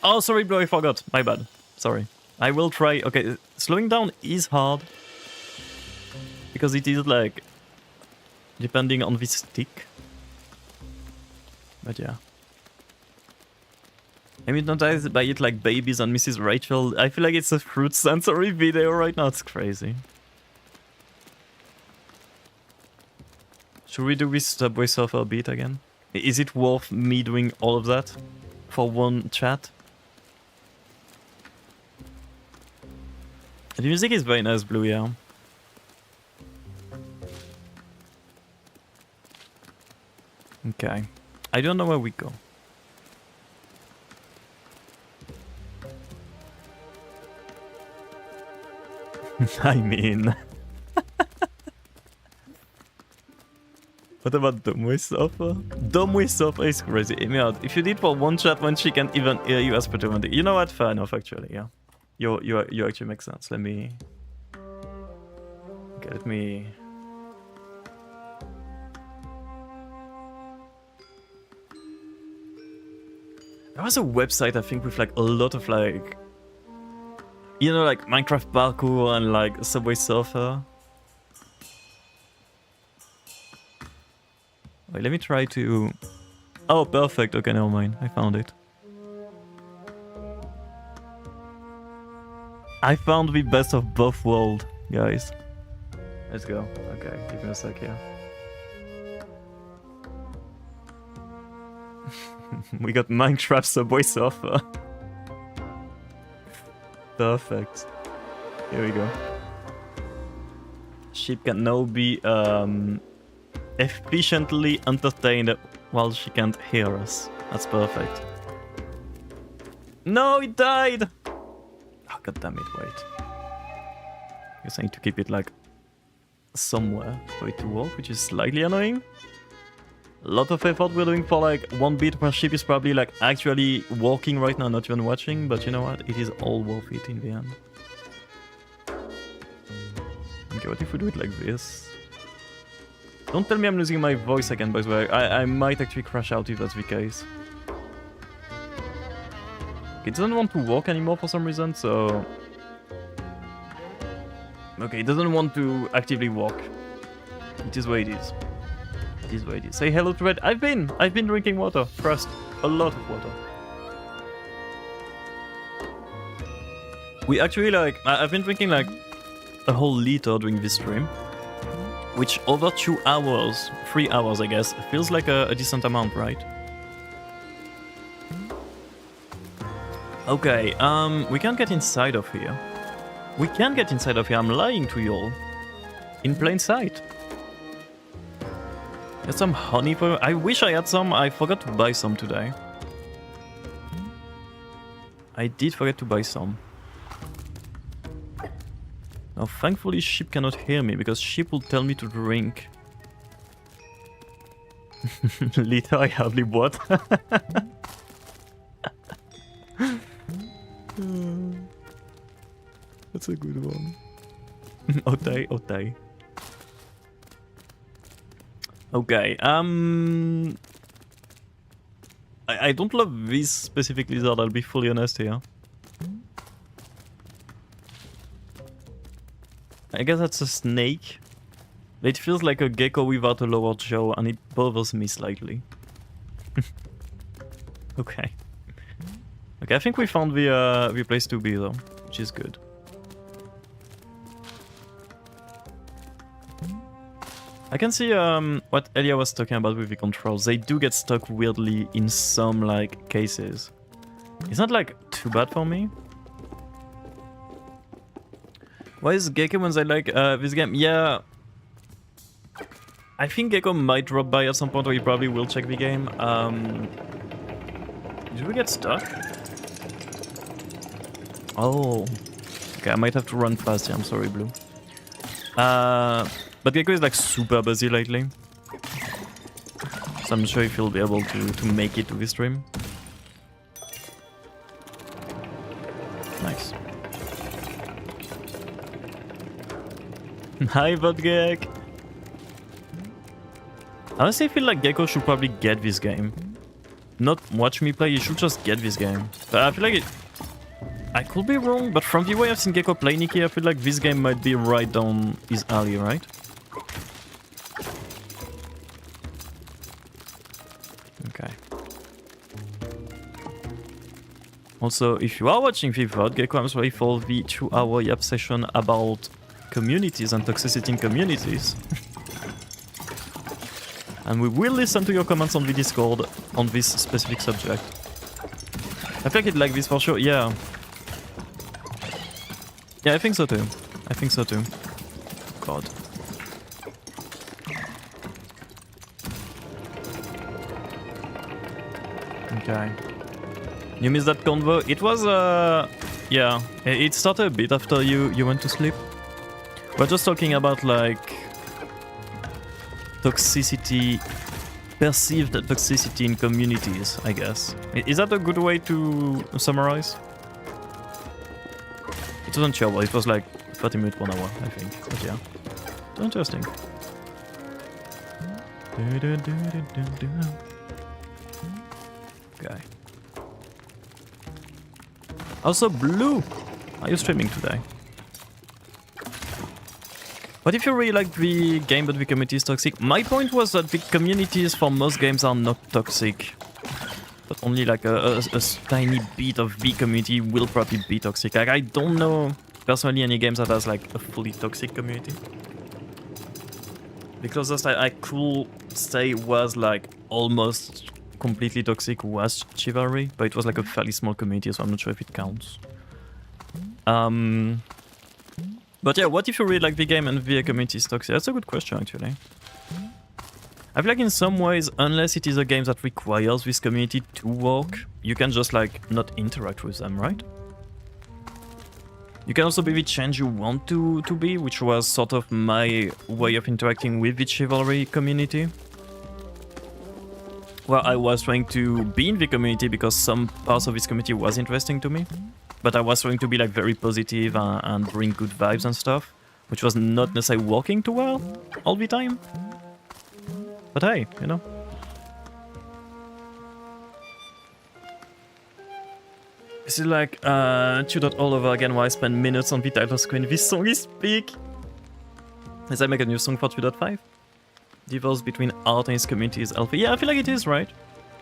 Oh, sorry, bro, I forgot. My bad. Sorry. I will try. Okay, slowing down is hard. Because it is like... depending on the stick. But yeah. I'm hypnotized by it like babies and Mrs. Rachel. I feel like it's a fruit sensory video right now. It's crazy. Should we do this Subway Surfer beat again? Is it worth me doing all of that? For one chat? The music is very nice, Blue, yeah. Okay. I don't know where we go. I mean... What about Domwe Sofa? Domwe Sofa is crazy. Hear me out. If you did for one chat when she can even hear you as pretending. You know what? Fair enough, actually, yeah. You actually make sense. Let me... Okay, let me... There was a website, I think, with like a lot of like... You know, like Minecraft parkour and like Subway Surfer. Wait, let me try to... Oh, perfect. Okay, never mind. I found it. I found the best of both worlds, guys. Let's go. Okay, give me a sec here. We got Minecraft Subway Surfer. Perfect. Here we go. Sheep can now be efficiently entertained while she can't hear us. That's perfect. No, it died! Oh, god damn it, wait. Guess I need to keep it like somewhere for it to work, which is slightly annoying. A lot of effort we're doing for like one bit where Sheep is probably like actually walking right now, not even watching, but you know what? It is all worth it in the end. Okay, what if we do it like this? Don't tell me I'm losing my voice again, by the way. I might actually crash out if that's the case. It doesn't want to walk anymore for some reason, so... Okay, it doesn't want to actively walk. It is what it is. It is what it is. Say hello to Red. I've been drinking water. Trust. A lot of water. We actually like... I've been drinking like a whole liter during this stream. Which over 2 hours, 3 hours I guess, feels like a decent amount, right? Okay, we can't get inside of here. We can get inside of here, I'm lying to you all. In plain sight. There's some honey for... I wish I had some, I forgot to buy some today. I did forget to buy some. Now, thankfully, Sheep cannot hear me, because Sheep will tell me to drink. Liter, I hardly bought. That's a good one. Otay, Otay. Okay, I don't love this specific lizard, I'll be fully honest here. I guess that's a snake. It feels like a gecko without a lower jaw, and it bothers me slightly. Okay. Okay, I think we found the place to be though, which is good. I can see what Elia was talking about with the controls. They do get stuck weirdly in some like cases. It's not like too bad for me. Why is Gecko when I like this game? Yeah. I think Gecko might drop by at some point, or he probably will check the game. Did we get stuck? Oh. Okay, I might have to run fast here. I'm sorry, Blue. But Gecko is like super busy lately. So I'm not sure if he'll be able to make it to this stream. Nice. Hi, Vodgek. honestly, I feel like Gecko should probably get this game. Not watch me play, he should just get this game. But I feel like I could be wrong, but from the way I've seen Gecko play Nikki, I feel like this game might be right down his alley, right? Okay. Also, if you are watching the VOD, Gecko, I'm sorry for the 2-hour yap session about communities and toxicity in communities. And we will listen to your comments on the Discord on this specific subject. I think it like this for sure, yeah. Yeah, I think so too. I think so too. God. Okay. You missed that convo? It was, yeah. It started a bit after you went to sleep. We're just talking about, like, toxicity, perceived toxicity in communities, I guess. Is that a good way to summarize? It wasn't sure, but it was like 30 minutes, 1 hour, I think. But yeah. It's interesting. Okay. Also, Blue! Are you streaming today? What if you really like the game but the community is toxic? My point was that the communities for most games are not toxic. But only like a tiny bit of the community will probably be toxic. Like, I don't know personally any games that has like a fully toxic community. The closest I could say was like almost completely toxic was Chivalry, but it was like a fairly small community, so I'm not sure if it counts. But yeah, what if you really like the game and the community is toxic? That's a good question, actually. I feel like in some ways, unless it is a game that requires this community to work, you can just like not interact with them, right? You can also be the change you want to be, which was sort of my way of interacting with the Chivalry community. Where I was trying to be in the community because some parts of this community was interesting to me. But I was trying to be like very positive and bring good vibes and stuff, which was not necessarily working too well all the time. But hey, you know. This is like 2.0 all over again while I spend minutes on the title screen. This song is big. Does I make a new song for 2.5? Divorce between art and its community is healthy. Yeah, I feel like it is, right?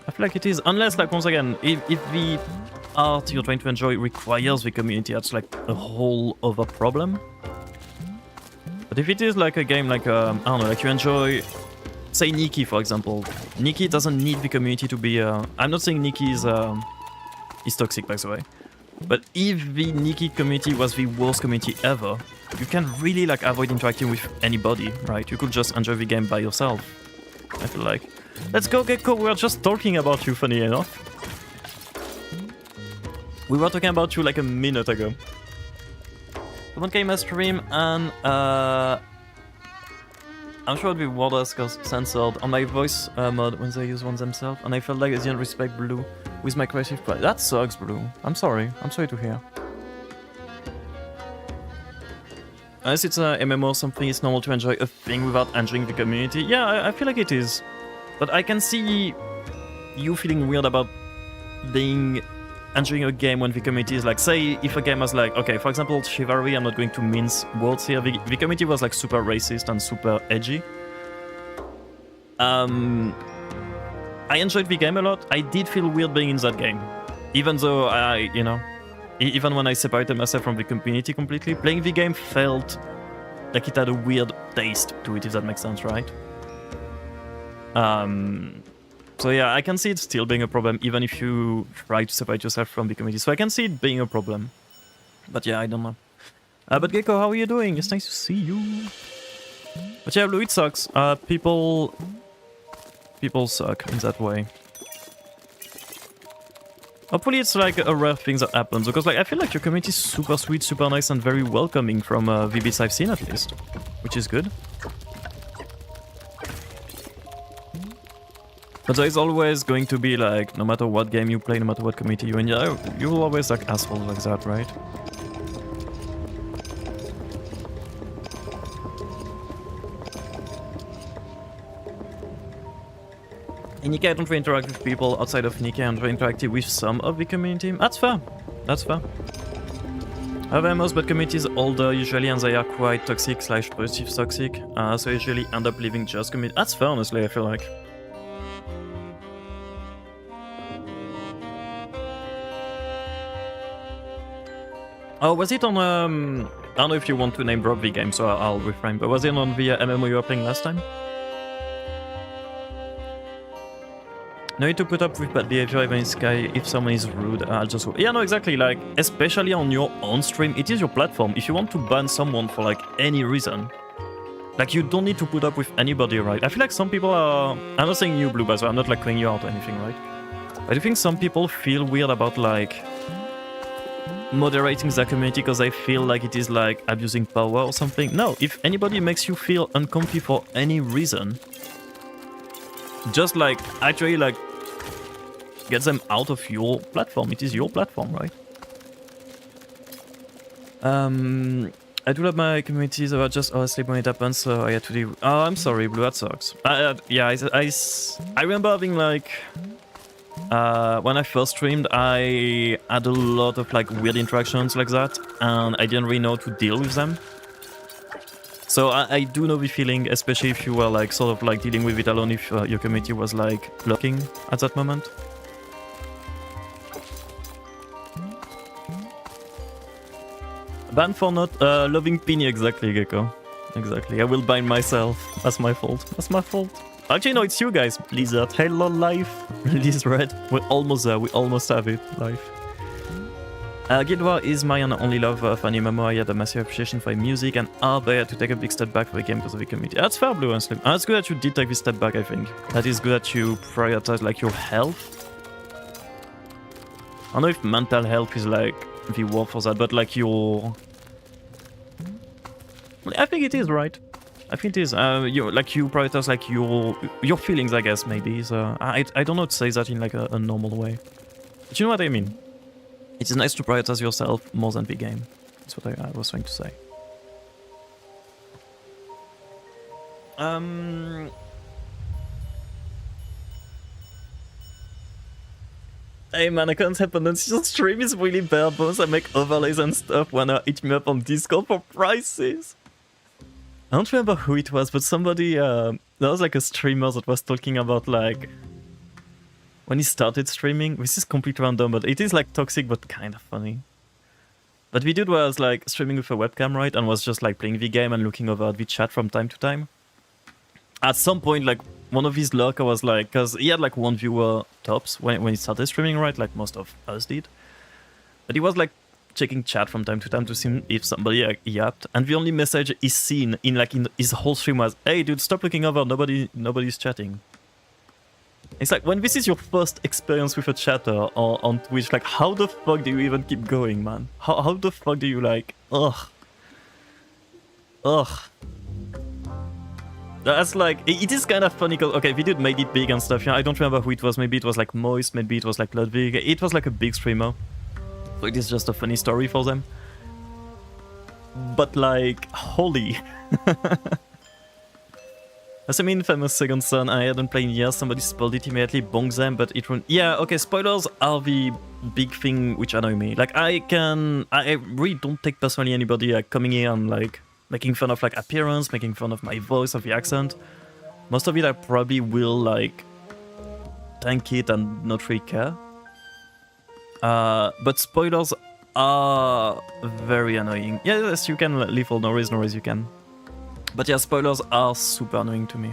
I feel like it is. Unless, like, once again, if the art you're trying to enjoy requires the community, that's like a whole other problem. But if it is like a game like, I don't know, like you enjoy, say Nikki, for example. Nikki doesn't need the community to be, I'm not saying Nikki is toxic, by the way. But if the Nikki community was the worst community ever, you can really like avoid interacting with anybody, right? You could just enjoy the game by yourself, I feel like. Let's go, Gecko, we were just talking about you, funny enough. We were talking about you like a minute ago. Someone came at stream and I'm sure the word was censored on my voice mod when they use one themselves, and I felt like I didn't respect Blue with my creative pride. That sucks, Blue. I'm sorry to hear. Unless it's a MMO or something, it's normal to enjoy a thing without enjoying the community. Yeah, I feel like it is. But I can see you feeling weird about enjoying a game when the community is like, say, if a game was like, okay, for example, Chivalry, I'm not going to mince words here, the community was like super racist and super edgy. I enjoyed the game a lot. I did feel weird being in that game. Even though even when I separated myself from the community completely, playing the game felt like it had a weird taste to it, if that makes sense, right? So yeah, I can see it still being a problem, even if you try to separate yourself from the community. So I can see it being a problem. But yeah, I don't know. But Gecko, how are you doing? It's nice to see you. But yeah, Blue, it sucks. People suck in that way. Hopefully it's like a rare thing that happens, because like I feel like your community is super sweet, super nice, and very welcoming from the bits I've seen at least, which is good. But there is always going to be like, no matter what game you play, no matter what community you're in, you will always like assholes like that, right? In Nikkei, I don't really interact with people outside of Nikkei. I'm very interactive with some of the community. That's fair. That's fair. However, most bad communities older usually, and they are quite toxic / positive toxic. So usually end up leaving just community. That's fair, honestly, I feel like. Oh, was it on I don't know if you want to name drop the game, so I'll refrain. But was it on the MMO you were playing last time? No need to put up with bad behavior even in Sky. If someone is rude, I'll just... Yeah, no, exactly. Like, especially on your own stream, it is your platform. If you want to ban someone for, like, any reason, like, you don't need to put up with anybody, right? I feel like some people are... I'm not saying you, Blue, but I'm not, like, calling you out or anything, right? But I think some people feel weird about, like, moderating their community because they feel like it is, like, abusing power or something. No, if anybody makes you feel uncomfy for any reason, just, like, actually, like, get them out of your platform. It is your platform, right? I do love my communities about just asleep when it happens, so I had to do... Oh, I'm sorry, Blue, that sucks. Yeah, I remember having, like... when I first streamed, I had a lot of, like, weird interactions like that, and I didn't really know how to deal with them. So I do know the feeling, especially if you were, like, sort of, like, dealing with it alone, if your community was, like, blocking at that moment. Ban for not loving Penny, exactly, Gecko. Exactly. I will ban myself. That's my fault. That's my fault. Actually, no, it's you guys. Blizzard. Hello, life. Release red. We're almost there. We almost have it. Life. Guild War is my only love of an MMO. I had a massive appreciation for music and art. I had to take a big step back for the game because of the community. That's fair, Blue, honestly. And it's good that you did take this step back, I think. That is good that you prioritize, like, your health. I don't know if mental health is, like, the word for that, but, like, your... I think it is, right? I think it is. You prioritize, like, your feelings, I guess, maybe. So I don't know how to say that in, like, a normal way. But you know what I mean? It is nice to prioritize yourself more than the game. That's what I was trying to say. Hey man, I can't happen. Your stream is really bare bones. I make overlays and stuff when I hit me up on Discord for prices. I don't remember who it was, but somebody, there was like a streamer that was talking about, like, when he started streaming. This is completely random, but it is, like, toxic but kind of funny. But the dude was, like, streaming with a webcam, right, and was just, like, playing the game and looking over at the chat from time to time. At some point, like, one of his lurker was like, because he had, like, one viewer tops when he started streaming, right, like most of us did. But he was, like, checking chat from time to time to see if somebody, like, yapped, and the only message he's seen in his whole stream was, "Hey dude, stop looking over, nobody's chatting." It's like, when this is your first experience with a chatter or on Twitch, like, how the fuck do you even keep going, man? How the fuck do you, like, ugh. That's like, it is kind of funny because, okay, the dude made it big and stuff. Yeah, I don't remember who it was. Maybe it was like Moist, maybe it was like Ludwig. It was like a big streamer. So it is just a funny story for them. But like, holy. As I mean, famous Second Son, I hadn't played in years. Somebody spoiled it immediately, bonked them, but it won't. Yeah, okay, spoilers are the big thing which annoy me. Like, I really don't take personally anybody like coming in and like making fun of like appearance, making fun of my voice, of the accent. Most of it I probably will like tank it and not really care. But spoilers are very annoying. Yeah, yes, you can leave for no reason you can. But yeah, spoilers are super annoying to me.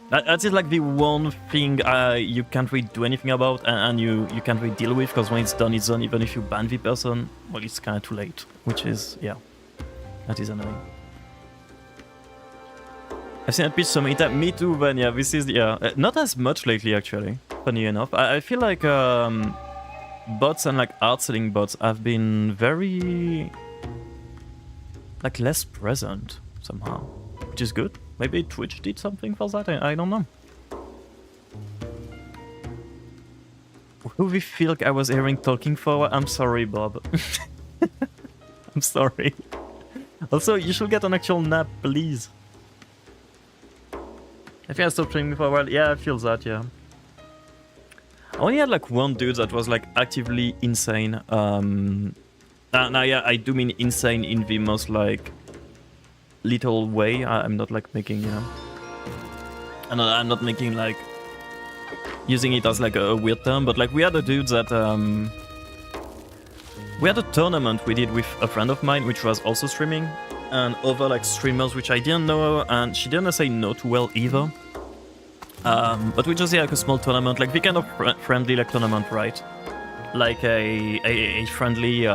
That is like the one thing you can't really do anything about and you can't really deal with, because when it's done, even if you ban the person, well, it's kind of too late. Which is, yeah, that is annoying. I've seen that pitch so many times. Me too, but yeah, this is, yeah, not as much lately actually, funny enough. I feel like bots and like art selling bots have been very, like, less present somehow, which is good. Maybe Twitch did something for that, I don't know. Who we feel like I was hearing talking for? I'm sorry, Bob. I'm sorry. Also, you should get an actual nap, please. I think I stopped streaming for a while. Yeah, I feel that, yeah. I only had like one dude that was like actively insane. Now, yeah, I do mean insane in the most like little way. I'm not like making, you know, I'm not making like using it as like a weird term, but like we had a dude that we had a tournament we did with a friend of mine, which was also streaming, and other like streamers which I didn't know, and she didn't say no too well either. But we just did like a small tournament, like the kind of friendly like tournament, right? Like a friendly.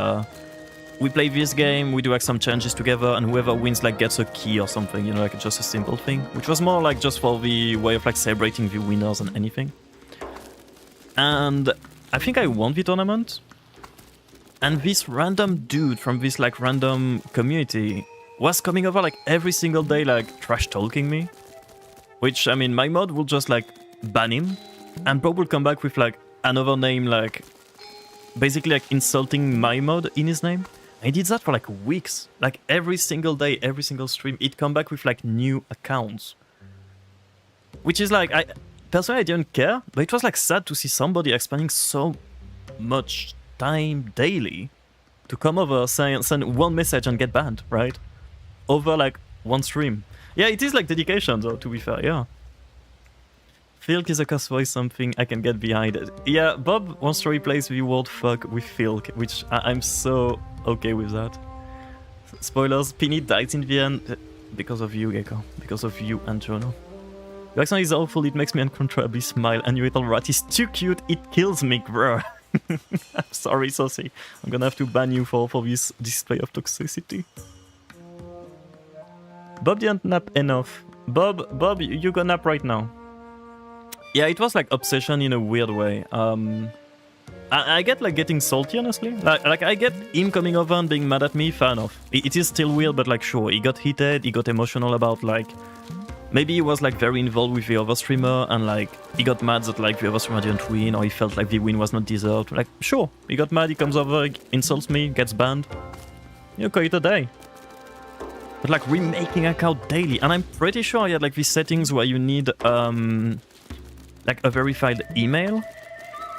We play this game, we do like some challenges together, and whoever wins like gets a key or something, you know, like just a simple thing, which was more like just for the way of like celebrating the winners than anything. And I think I won the tournament, and this random dude from this like random community was coming over like every single day, like trash talking me. Which, I mean, my mod will just like ban him, and Bob will come back with like another name, like basically like insulting my mod in his name. And he did that for like weeks, like every single day, every single stream. He'd come back with like new accounts, which is like, I personally I didn't care, but it was like sad to see somebody like spending so much time daily to come over, send one message and get banned, right? Over like one stream. Yeah, it is like dedication though, to be fair, yeah. Filk is a cuss voice, something I can get behind. Yeah, Bob wants to replace the word fuck with Filk, which I'm so okay with that. Spoilers, Penny dies in the end because of you, Gecko. Because of you and Jono. Your accent is awful, it makes me uncontrollably smile, and your little rat is too cute, it kills me, bro. I'm sorry, Saucy. I'm gonna have to ban you for this display of toxicity. Bob didn't nap enough. Bob, you go nap right now. Yeah, it was like obsession in a weird way. I get like getting salty, honestly. Like I get him coming over and being mad at me, fair enough. It is still weird, but like sure, he got heated, he got emotional about like... Maybe he was like very involved with the other streamer and like he got mad that like the other streamer didn't win, or he felt like the win was not deserved. Like sure, he got mad, he comes over, insults me, gets banned. You call it a day. But like remaking account daily, and I'm pretty sure I had like these settings where you need like a verified email,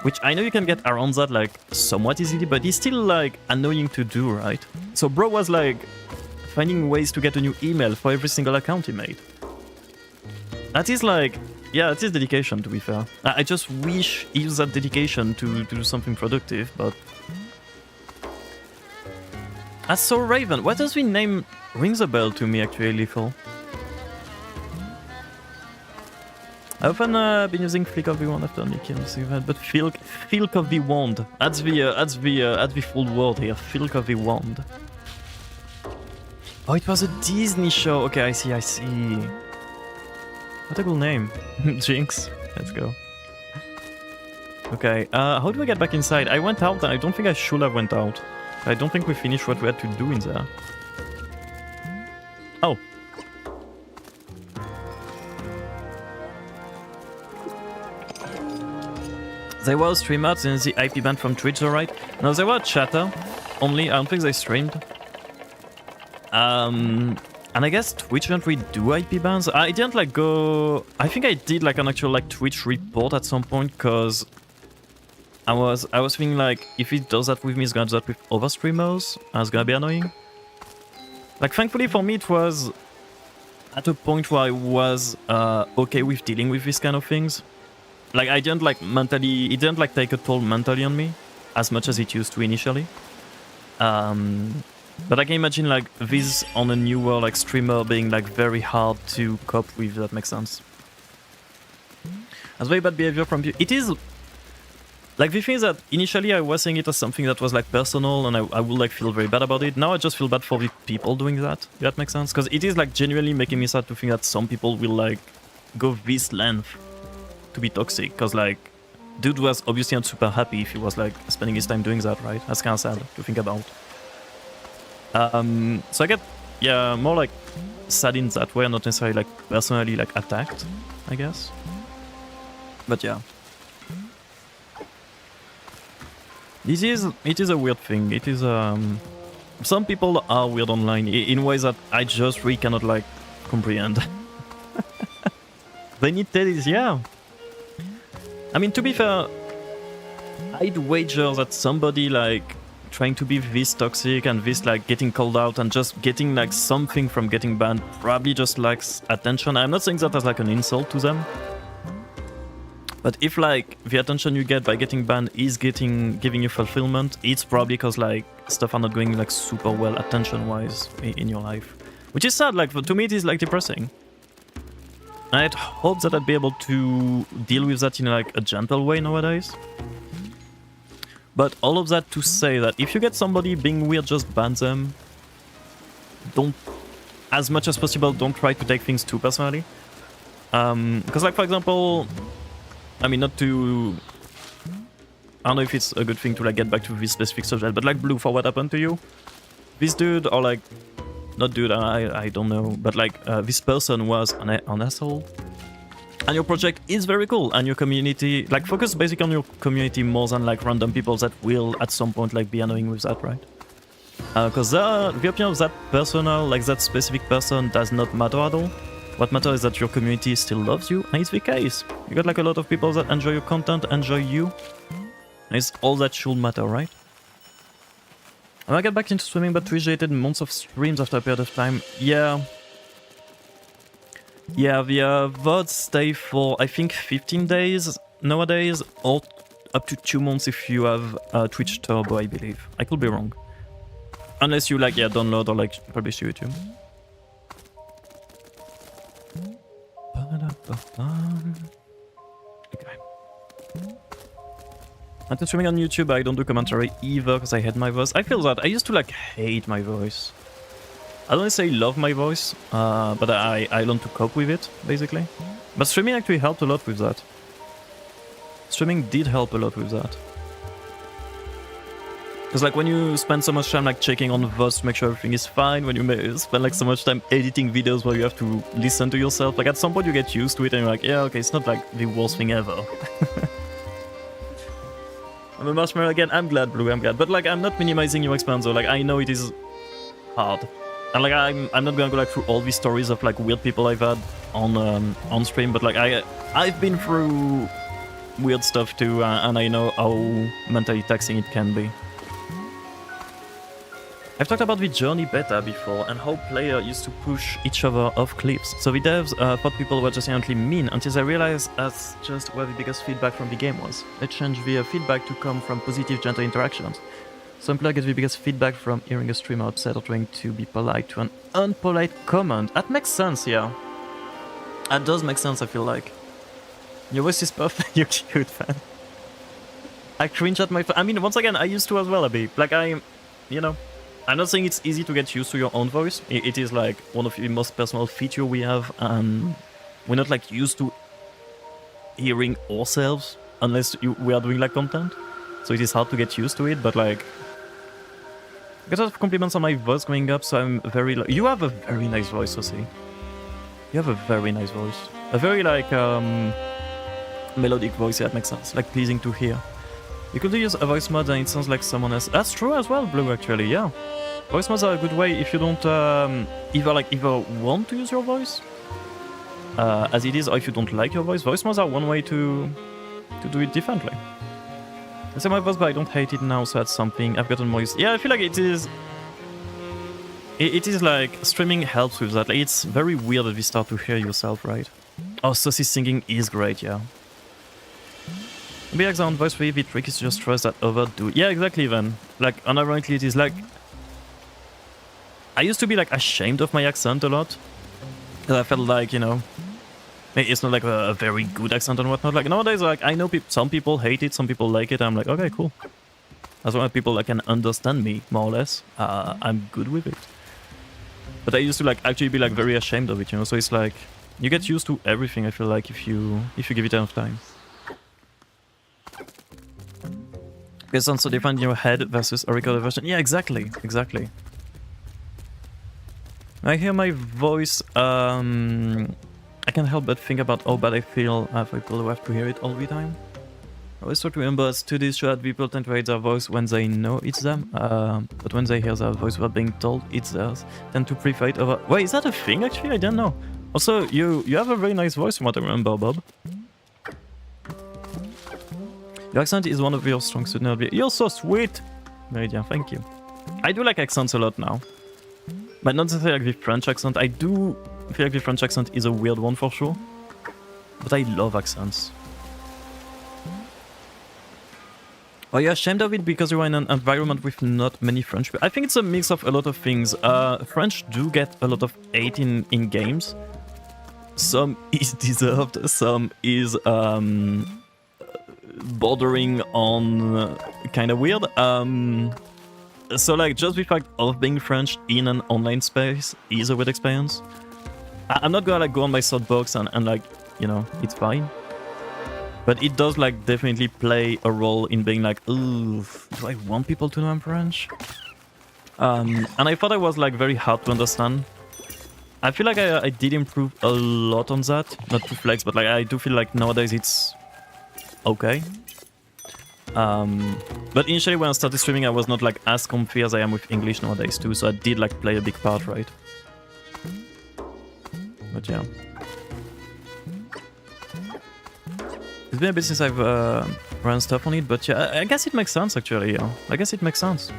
which I know you can get around that like somewhat easily, but it's still like annoying to do, right? So bro was like finding ways to get a new email for every single account he made. That is like, yeah, that is dedication, to be fair. I just wish he used that dedication to do something productive, but... That's so Raven. What does the name rings a bell to me, actually, Lethal? I often been using Flick of the Wand after Nicky on this event, but Flick of the Wand. That's the full word here. Flick of the Wand. Oh, it was a Disney show. Okay, I see. What a cool name. Jinx. Let's go. Okay, how do I get back inside? I went out and I don't think I should have went out. I don't think we finished what we had to do in there. Oh. There was streamers in the IP ban from Twitch, alright? No, they were chatter only. I don't think they streamed. And I guess Twitch didn't really do IP bans. I didn't like go... I think I did like an actual like Twitch report at some point, because I was thinking like, if it does that with me, it's gonna do that with other streamers, and it's gonna be annoying. Like thankfully for me, it was at a point where I was okay with dealing with these kind of things. Like I didn't like mentally... It didn't like take a toll mentally on me as much as it used to initially. But I can imagine like this on a newer like streamer being like very hard to cope with, that makes sense. That's very bad behavior from you. It is like the thing is that initially I was saying it as something that was like personal and I would like feel very bad about it. Now I just feel bad for the people doing that, if that makes sense. Because it is like genuinely making me sad to think that some people will like go this length to be toxic. Because like dude was obviously not super happy if he was like spending his time doing that, right? That's kind of sad to think about. So I get, yeah, more like sad in that way, not necessarily like personally like attacked, I guess. But yeah. It is a weird thing. It is, some people are weird online in ways that I just really cannot like comprehend. They need teddies, yeah. I mean, to be fair, I'd wager that somebody like trying to be this toxic and this like getting called out and just getting like something from getting banned probably just lacks attention. I'm not saying that as like an insult to them. But if like the attention you get by getting banned is giving you fulfillment, it's probably because like stuff are not going like super well attention-wise in your life. Which is sad, like to me it is like depressing. I'd hope that I'd be able to deal with that in like a gentle way nowadays. But all of that to say that if you get somebody being weird, just ban them. Don't, as much as possible, don't try to take things too personally. Because like for example, I mean not to... I don't know if it's a good thing to like get back to this specific subject, but like Blue, for what happened to you? This dude, or like... Not dude, I don't know, but like this person was an asshole. And your project is very cool, and your community, like focus basically on your community more than like random people that will at some point like be annoying with that, right? Because the opinion of that personal, like that specific person does not matter at all. What matters is that your community still loves you, and it's the case. You got like a lot of people that enjoy your content, enjoy you. And it's all that should matter, right? I might get back into swimming, but appreciated months of streams after a period of time. Yeah. Yeah, the VODs stay for, I think, 15 days nowadays, or up to 2 months if you have Twitch Turbo, I believe. I could be wrong. Unless you, like, yeah, download or, like, publish to YouTube. Okay. I'm streaming on YouTube, I don't do commentary either because I hate my voice. I feel that. I used to like hate my voice. I don't say love my voice, but I learned to cope with it, basically. But streaming actually helped a lot with that. Streaming did help a lot with that. Because like when you spend so much time like checking on VODs to make sure everything is fine, when you spend like so much time editing videos where you have to listen to yourself, like at some point you get used to it and you're like, yeah, okay, it's not like the worst thing ever. I'm a marshmallow again. I'm glad, Blue. I'm glad. But like, I'm not minimizing your experience. Though. Like, I know it is hard, and like, I'm not gonna go like through all these stories of like weird people I've had on stream. But like, I've been through weird stuff too, and I know how mentally taxing it can be. I've talked about the Journey beta before and how players used to push each other off cliffs. So the devs thought people were just inherently mean until they realized that's just where the biggest feedback from the game was. They changed the feedback to come from positive, gentle interactions. Some players get the biggest feedback from hearing a streamer upset or trying to be polite to an unpolite comment. That makes sense, yeah. That does make sense, I feel like. Your voice is perfect, you're cute, man. I cringe at my... I mean, once again, I used to as well, Abby. Like, you know... I'm not saying it's easy to get used to your own voice. It is like one of the most personal features we have, and we're not like used to hearing ourselves unless we are doing like content. So it is hard to get used to it, but like... I got a lot of compliments on my voice going up, so I'm very... You have a very nice voice, Ossie. You have a very nice voice. A very like melodic voice, yeah, that makes sense. Like pleasing to hear. You could use a voice mod and it sounds like someone else. That's true as well, Blue, actually, yeah. Voice mods are a good way if you don't either want to use your voice as it is, or if you don't like your voice. Voice mods are one way to do it differently. I say my voice, but I don't hate it now, so that's something I've gotten more used. Yeah, I feel like it is like streaming helps with that. Like, it's very weird that we start to hear yourself, right? Oh, Sussy singing is great, yeah. Maybe like the own voice wave, the trick is to just trust that overdo. Yeah, exactly, then. Like, unironically, it is like... I used to be like ashamed of my accent a lot. Because I felt like, you know... It's not like a very good accent and whatnot. Like, nowadays, like, I know some people hate it, some people like it. I'm like, okay, cool. As long as people like, can understand me, more or less, I'm good with it. But I used to like actually be like very ashamed of it, you know? So it's like... You get used to everything, I feel like, if you give it enough time. It sounds so different in your head versus a recorded version. Yeah, exactly. Exactly. I hear my voice, I can't help but think about how bad I feel for people who have to hear it all the time. I always try to remember studies show that people tend to hate their voice when they know it's them, but when they hear their voice without being told it's theirs, tend to prefer it over... Wait, is that a thing actually? I don't know. Also, you have a very nice voice from what I remember, Bob. Your accent is one of your strong suits. You're so sweet! Meridian, thank you. I do like accents a lot now. But not necessarily like the French accent. I do feel like the French accent is a weird one for sure. But I love accents. Are you ashamed of it because you are in an environment with not many French people? I think it's a mix of a lot of things. French do get a lot of hate in games. Some is deserved, some is bordering on kind of weird. So like just the fact of being French in an online space is a weird experience. I'm not gonna like go on my soapbox and like, you know, it's fine. But it does like definitely play a role in being like, ooh, do I want people to know I'm French? And I thought I was like very hard to understand. I feel like I did improve a lot on that. Not to flex, but like I do feel like nowadays it's okay. But initially when I started streaming, I was not like as comfy as I am with English nowadays too. So I did like play a big part, right? But yeah. It's been a bit since I've run stuff on it, but yeah, I guess it makes sense actually, yeah. I guess it makes sense.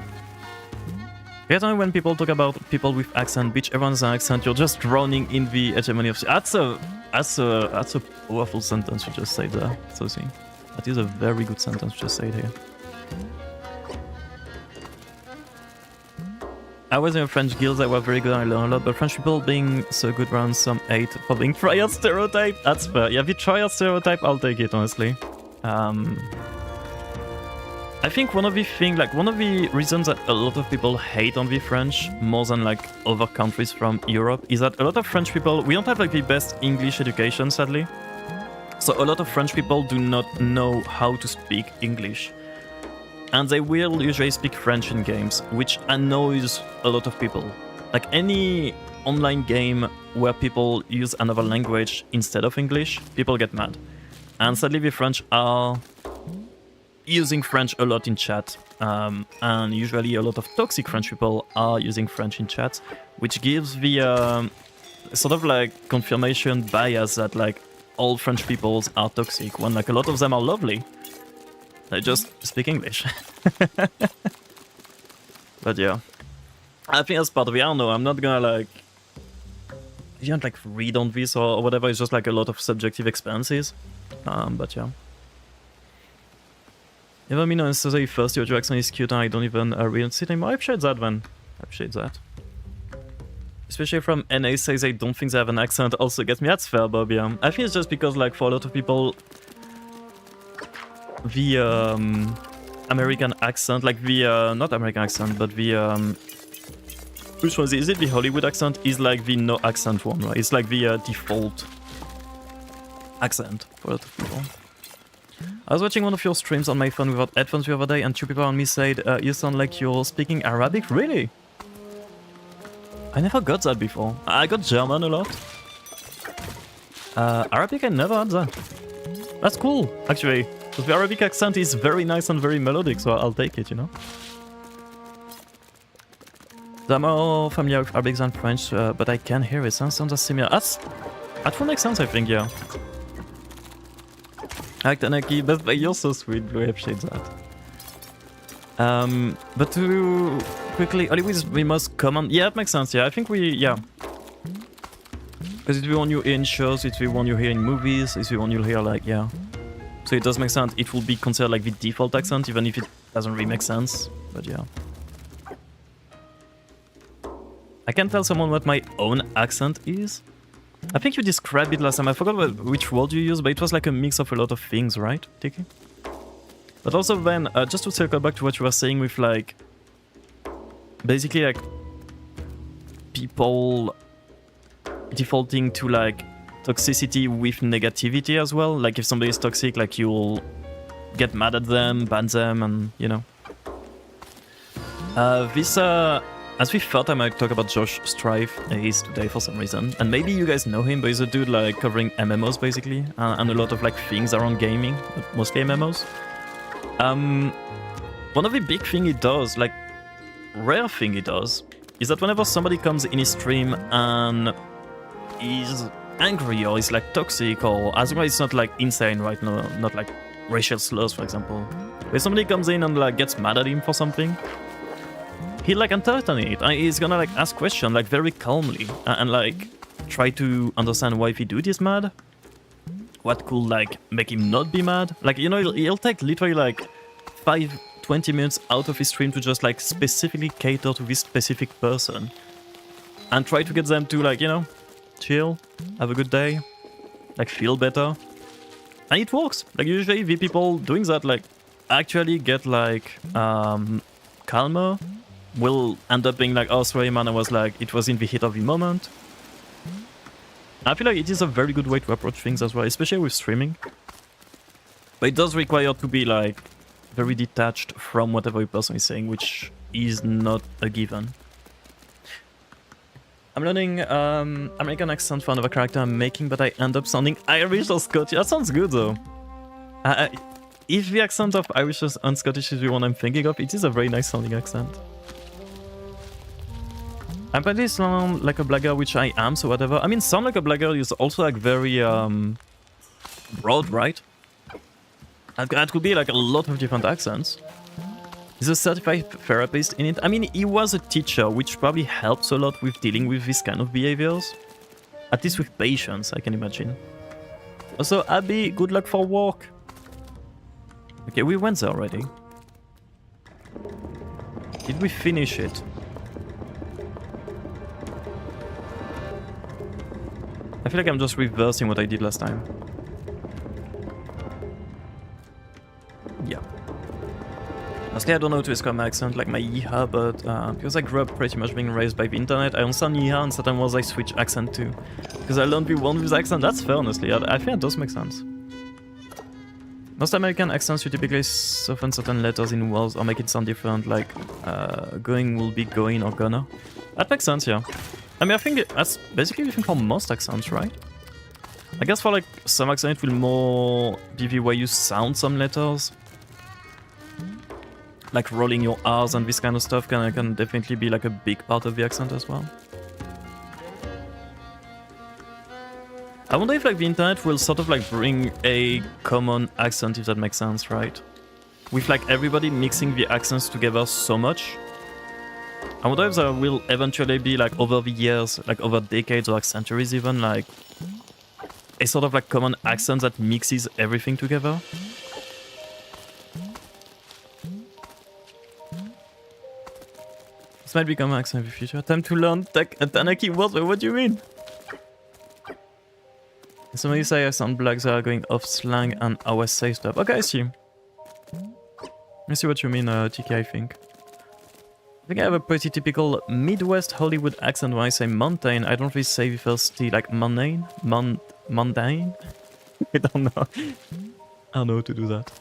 Every time when people talk about people with accent, bitch, everyone has an accent, you're just drowning in the hegemony of... That's a powerful sentence you just said there, so see. That is a very good sentence you just said here. I was in French guilds that were very good, I learned a lot, but French people being so good around some hate for being triad stereotype. That's fair. Yeah, the triad stereotype, I'll take it, honestly. I think one of the reasons that a lot of people hate on the French more than like other countries from Europe is that a lot of French people, we don't have like the best English education, sadly. So a lot of French people do not know how to speak English. And they will usually speak French in games, which annoys a lot of people. Like any online game where people use another language instead of English, people get mad. And sadly the French are using French a lot in chat. And usually a lot of toxic French people are using French in chat, which gives the sort of like confirmation bias that like all French peoples are toxic, when like a lot of them are lovely. They just speak English. But yeah. I think that's part of it. I don't know, I'm not gonna like... You can't like read on this or whatever, it's just like a lot of subjective experiences. But yeah. Never mean necessarily first your accent is cute and I don't even read it anymore. I appreciate that, man. I appreciate that. Especially from NA says they don't think they have an accent also gets me. That's fair, Bob, yeah. I think it's just because like for a lot of people the American accent, like the not American accent, but the which one is it? The Hollywood accent is like the no accent one, right? It's like the default accent for a lot of people. I was watching one of your streams on my phone without headphones the other day, and two people on me said, you sound like you're speaking Arabic? Really? I never got that before. I got German a lot. Arabic, I never had that. That's cool, actually. Because the Arabic accent is very nice and very melodic, so I'll take it, you know? I'm more familiar with Arabic than French, but I can hear it. Sounds similar. That will make sense, I think, yeah. I like Tanaki, but you're so sweet, Blue. I appreciate that. But to quickly, Hollywood is the most common. Yeah, it makes sense. Yeah, I think yeah. Because it's the one you hear in shows, it's the one you hear in movies, it's the one you'll hear like, yeah. So it does make sense. It will be considered like the default accent, even if it doesn't really make sense. But yeah. I can tell someone what my own accent is. I think you described it last time. I forgot which word you used, but it was like a mix of a lot of things, right, Tiki? But also then, just to circle back to what you were saying with like... Basically like... People... defaulting to like toxicity with negativity as well. Like if somebody is toxic, like you'll get mad at them, ban them, and you know. As we thought I might talk about Josh Strife, he's today for some reason. And maybe you guys know him, but he's a dude like covering MMOs basically. And a lot of like things around gaming, but mostly MMOs. One of the big thing he does, like rare thing he does, is that whenever somebody comes in his stream and is angry or is like toxic, or as long as it's not like insane, right? No, not like racial slurs, for example. If somebody comes in and like gets mad at him for something, he like entertain it. He's gonna like ask questions like very calmly and like try to understand why he do this mad. What could like make him not be mad? Like, you know, he'll take literally like 20 minutes out of his stream to just like specifically cater to this specific person and try to get them to like, you know, chill, have a good day, like feel better. And it works. Like usually the people doing that like actually get like calmer, will end up being like, oh sorry man, I was like, it was in the heat of the moment. I feel like it is a very good way to approach things as well, especially with streaming. But it does require to be like very detached from whatever a person is saying, which is not a given. I'm learning American accent for another character I'm making, but I end up sounding Irish or Scottish. That sounds good though. If the accent of Irish and Scottish is the one I'm thinking of, it is a very nice sounding accent. I probably sound like a blagger, which I am, so whatever. I mean, sound like a blagger is also like very broad, right? That could be like a lot of different accents. He's a certified therapist in it. I mean, he was a teacher, which probably helps a lot with dealing with this kind of behaviors. At least with patience, I can imagine. Also, Abby, good luck for work. Okay, we went there already. Did we finish it? I feel like I'm just reversing what I did last time. Yeah. Honestly, I don't know how to describe my accent, like my yeehaw, but because I grew up pretty much being raised by the internet, I understand yeehaw and sometimes I switch accent too. Because I learned the one with accent, that's fair honestly, I think it does make sense. Most American accents, you typically soften certain letters in words or make it sound different, like going will be going or gonna. That makes sense, yeah. I mean, I think that's basically the thing for most accents, right? I guess for like some accent, it will more be the way you sound some letters. Like rolling your R's and this kind of stuff can definitely be like a big part of the accent as well. I wonder if like the internet will sort of like bring a common accent, if that makes sense, right? With like everybody mixing the accents together so much. I wonder if there will eventually be like over the years, like over decades or like centuries even, like a sort of like common accent that mixes everything together. This might become an accent in the future. Time to learn Tanaki. What do you mean? Somebody say I sound black, they are going off slang and I always say stuff. Okay, I see. I see what you mean, TK, I think. I think I have a pretty typical Midwest Hollywood accent when I say mountain. I don't really say the first T, like mundane? Mundane? I don't know. I don't know how to do that.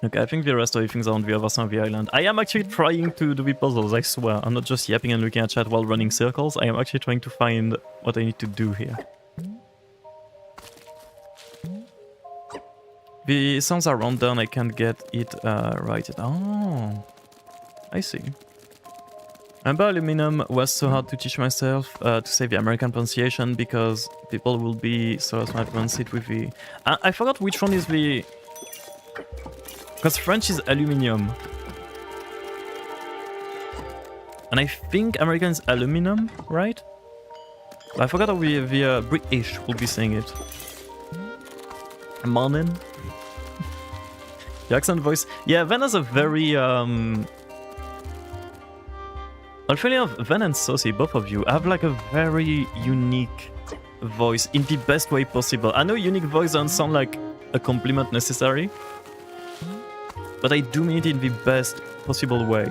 Okay, I think the rest of the things are on the other side of the island. I am actually trying to do the puzzles, I swear. I'm not just yapping and looking at chat while running circles. I am actually trying to find what I need to do here. The sounds are round down, I can't get it right. Oh, I see. Remember, aluminum was so hard to teach myself to say the American pronunciation because people will be so smart pronounce it with the... I forgot which one is the... Because French is aluminium. And I think American is aluminum, right? But I forgot how the British will be saying it. Morning. The accent voice. Yeah, Van has a very... Funny enough, Van and Saucy, both of you, have like a very unique voice in the best way possible. I know unique voice doesn't sound like a compliment necessary, but I do mean it in the best possible way.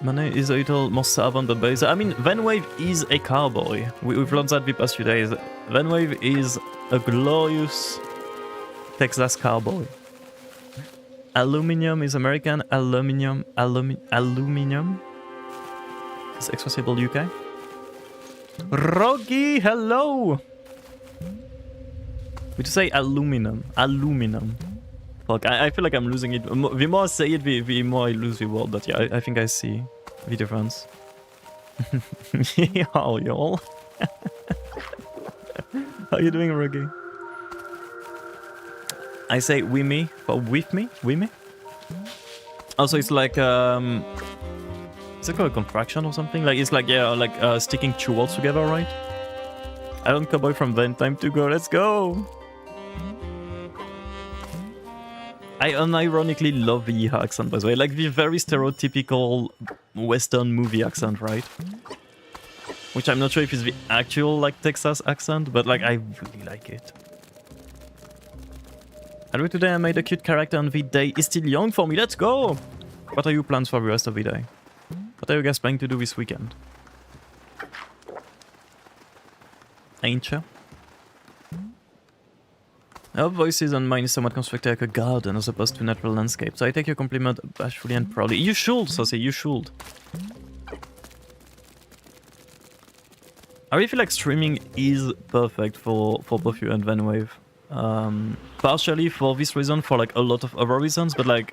Mane is a little more savant than Baza. I mean, Vanwave is a cowboy. We've learned that the past few days. Vanwave is a glorious Texas cowboy. Aluminium is American. Aluminium is accessible UK. Rogi, hello! We just say aluminum. Aluminum. Fuck, I feel like I'm losing it. The more I say it, the more I lose the word. But yeah, I think I see Video friends. Yo, y'all. How you doing, Ruggy? I say we me for with me, we me. Also, it's like is it called a contraction or something? Like it's like yeah, like sticking two words together, right? I don't cowboy from then. Time to go. Let's go. I unironically love the accent, by the way. Like the very stereotypical Western movie accent, right? Which I'm not sure if it's the actual like Texas accent, but like I really like it. Anyway, today I made a cute character and the day is still young for me. Let's go! What are your plans for the rest of the day? What are you guys planning to do this weekend? Ain't you? Our voices and mine is somewhat constructed like a garden as opposed to natural landscape, so I take your compliment bashfully and proudly. You should, Saucy, you should. I really feel like streaming is perfect for both you and Vanwave. Partially for this reason, for like a lot of other reasons, but like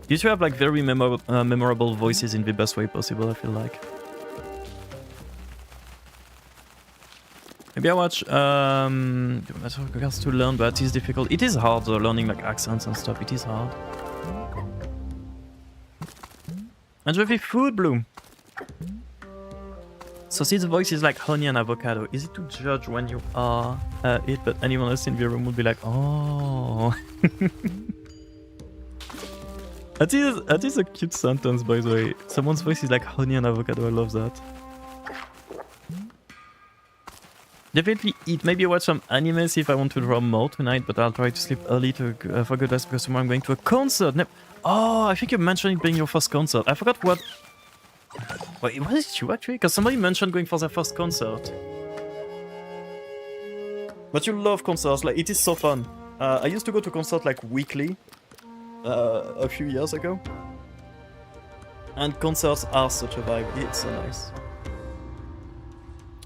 you two have like very memorable voices in the best way possible, I feel like. Maybe I watch regards to learn, but it is difficult. It is hard though, learning like accents and stuff. It is hard. Enjoy the food, Bloom. So see, the voice is like honey and avocado. Easy to judge when you are it, but anyone else in the room would be like, oh. That is a cute sentence, by the way. Someone's voice is like honey and avocado. I love that. Definitely eat. Maybe watch some animes if I want to draw more tonight, but I'll try to sleep early to for good rest because tomorrow I'm going to a concert. Oh, I think you mentioned it being your first concert. I forgot what. Wait, was it you actually? Because somebody mentioned going for their first concert. But you love concerts, like it is so fun. I used to go to concerts like weekly a few years ago. And concerts are such a vibe, it's so nice.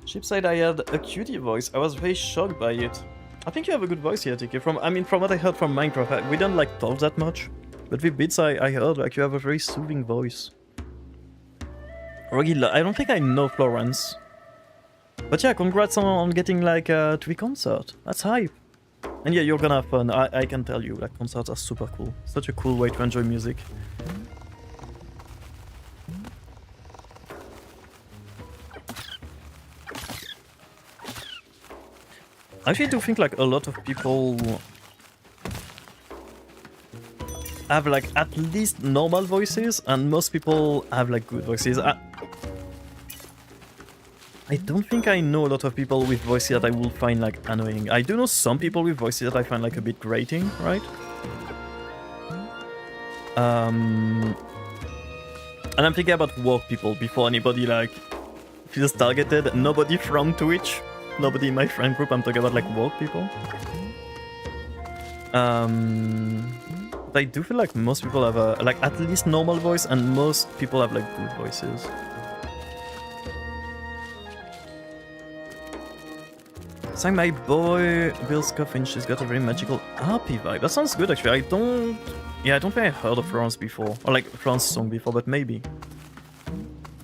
Ship said I had a cutie voice. I was very shocked by it. I think you have a good voice here, TK. From what I heard from Minecraft, we don't like talk that much. But with bits I heard like you have a very soothing voice. Regular, I don't think I know Florence. But yeah, congrats on getting like to the concert. That's hype. And yeah, you're gonna have fun. I can tell you, like concerts are super cool. Such a cool way to enjoy music. I actually do think like a lot of people have like at least normal voices, and most people have like good voices. I don't think I know a lot of people with voices that I will find like annoying. I do know some people with voices that I find like a bit grating, right? And I'm thinking about work people before anybody like feels targeted. Nobody from Twitch. Nobody in my friend group, I'm talking about like work people. But I do feel like most people have a like at least normal voice, and most people have like good voices. Sang my boy Bill's Coffin, she's got a very magical RP vibe. That sounds good actually. I don't think I heard of Florence before. Or like Florence song before, but maybe.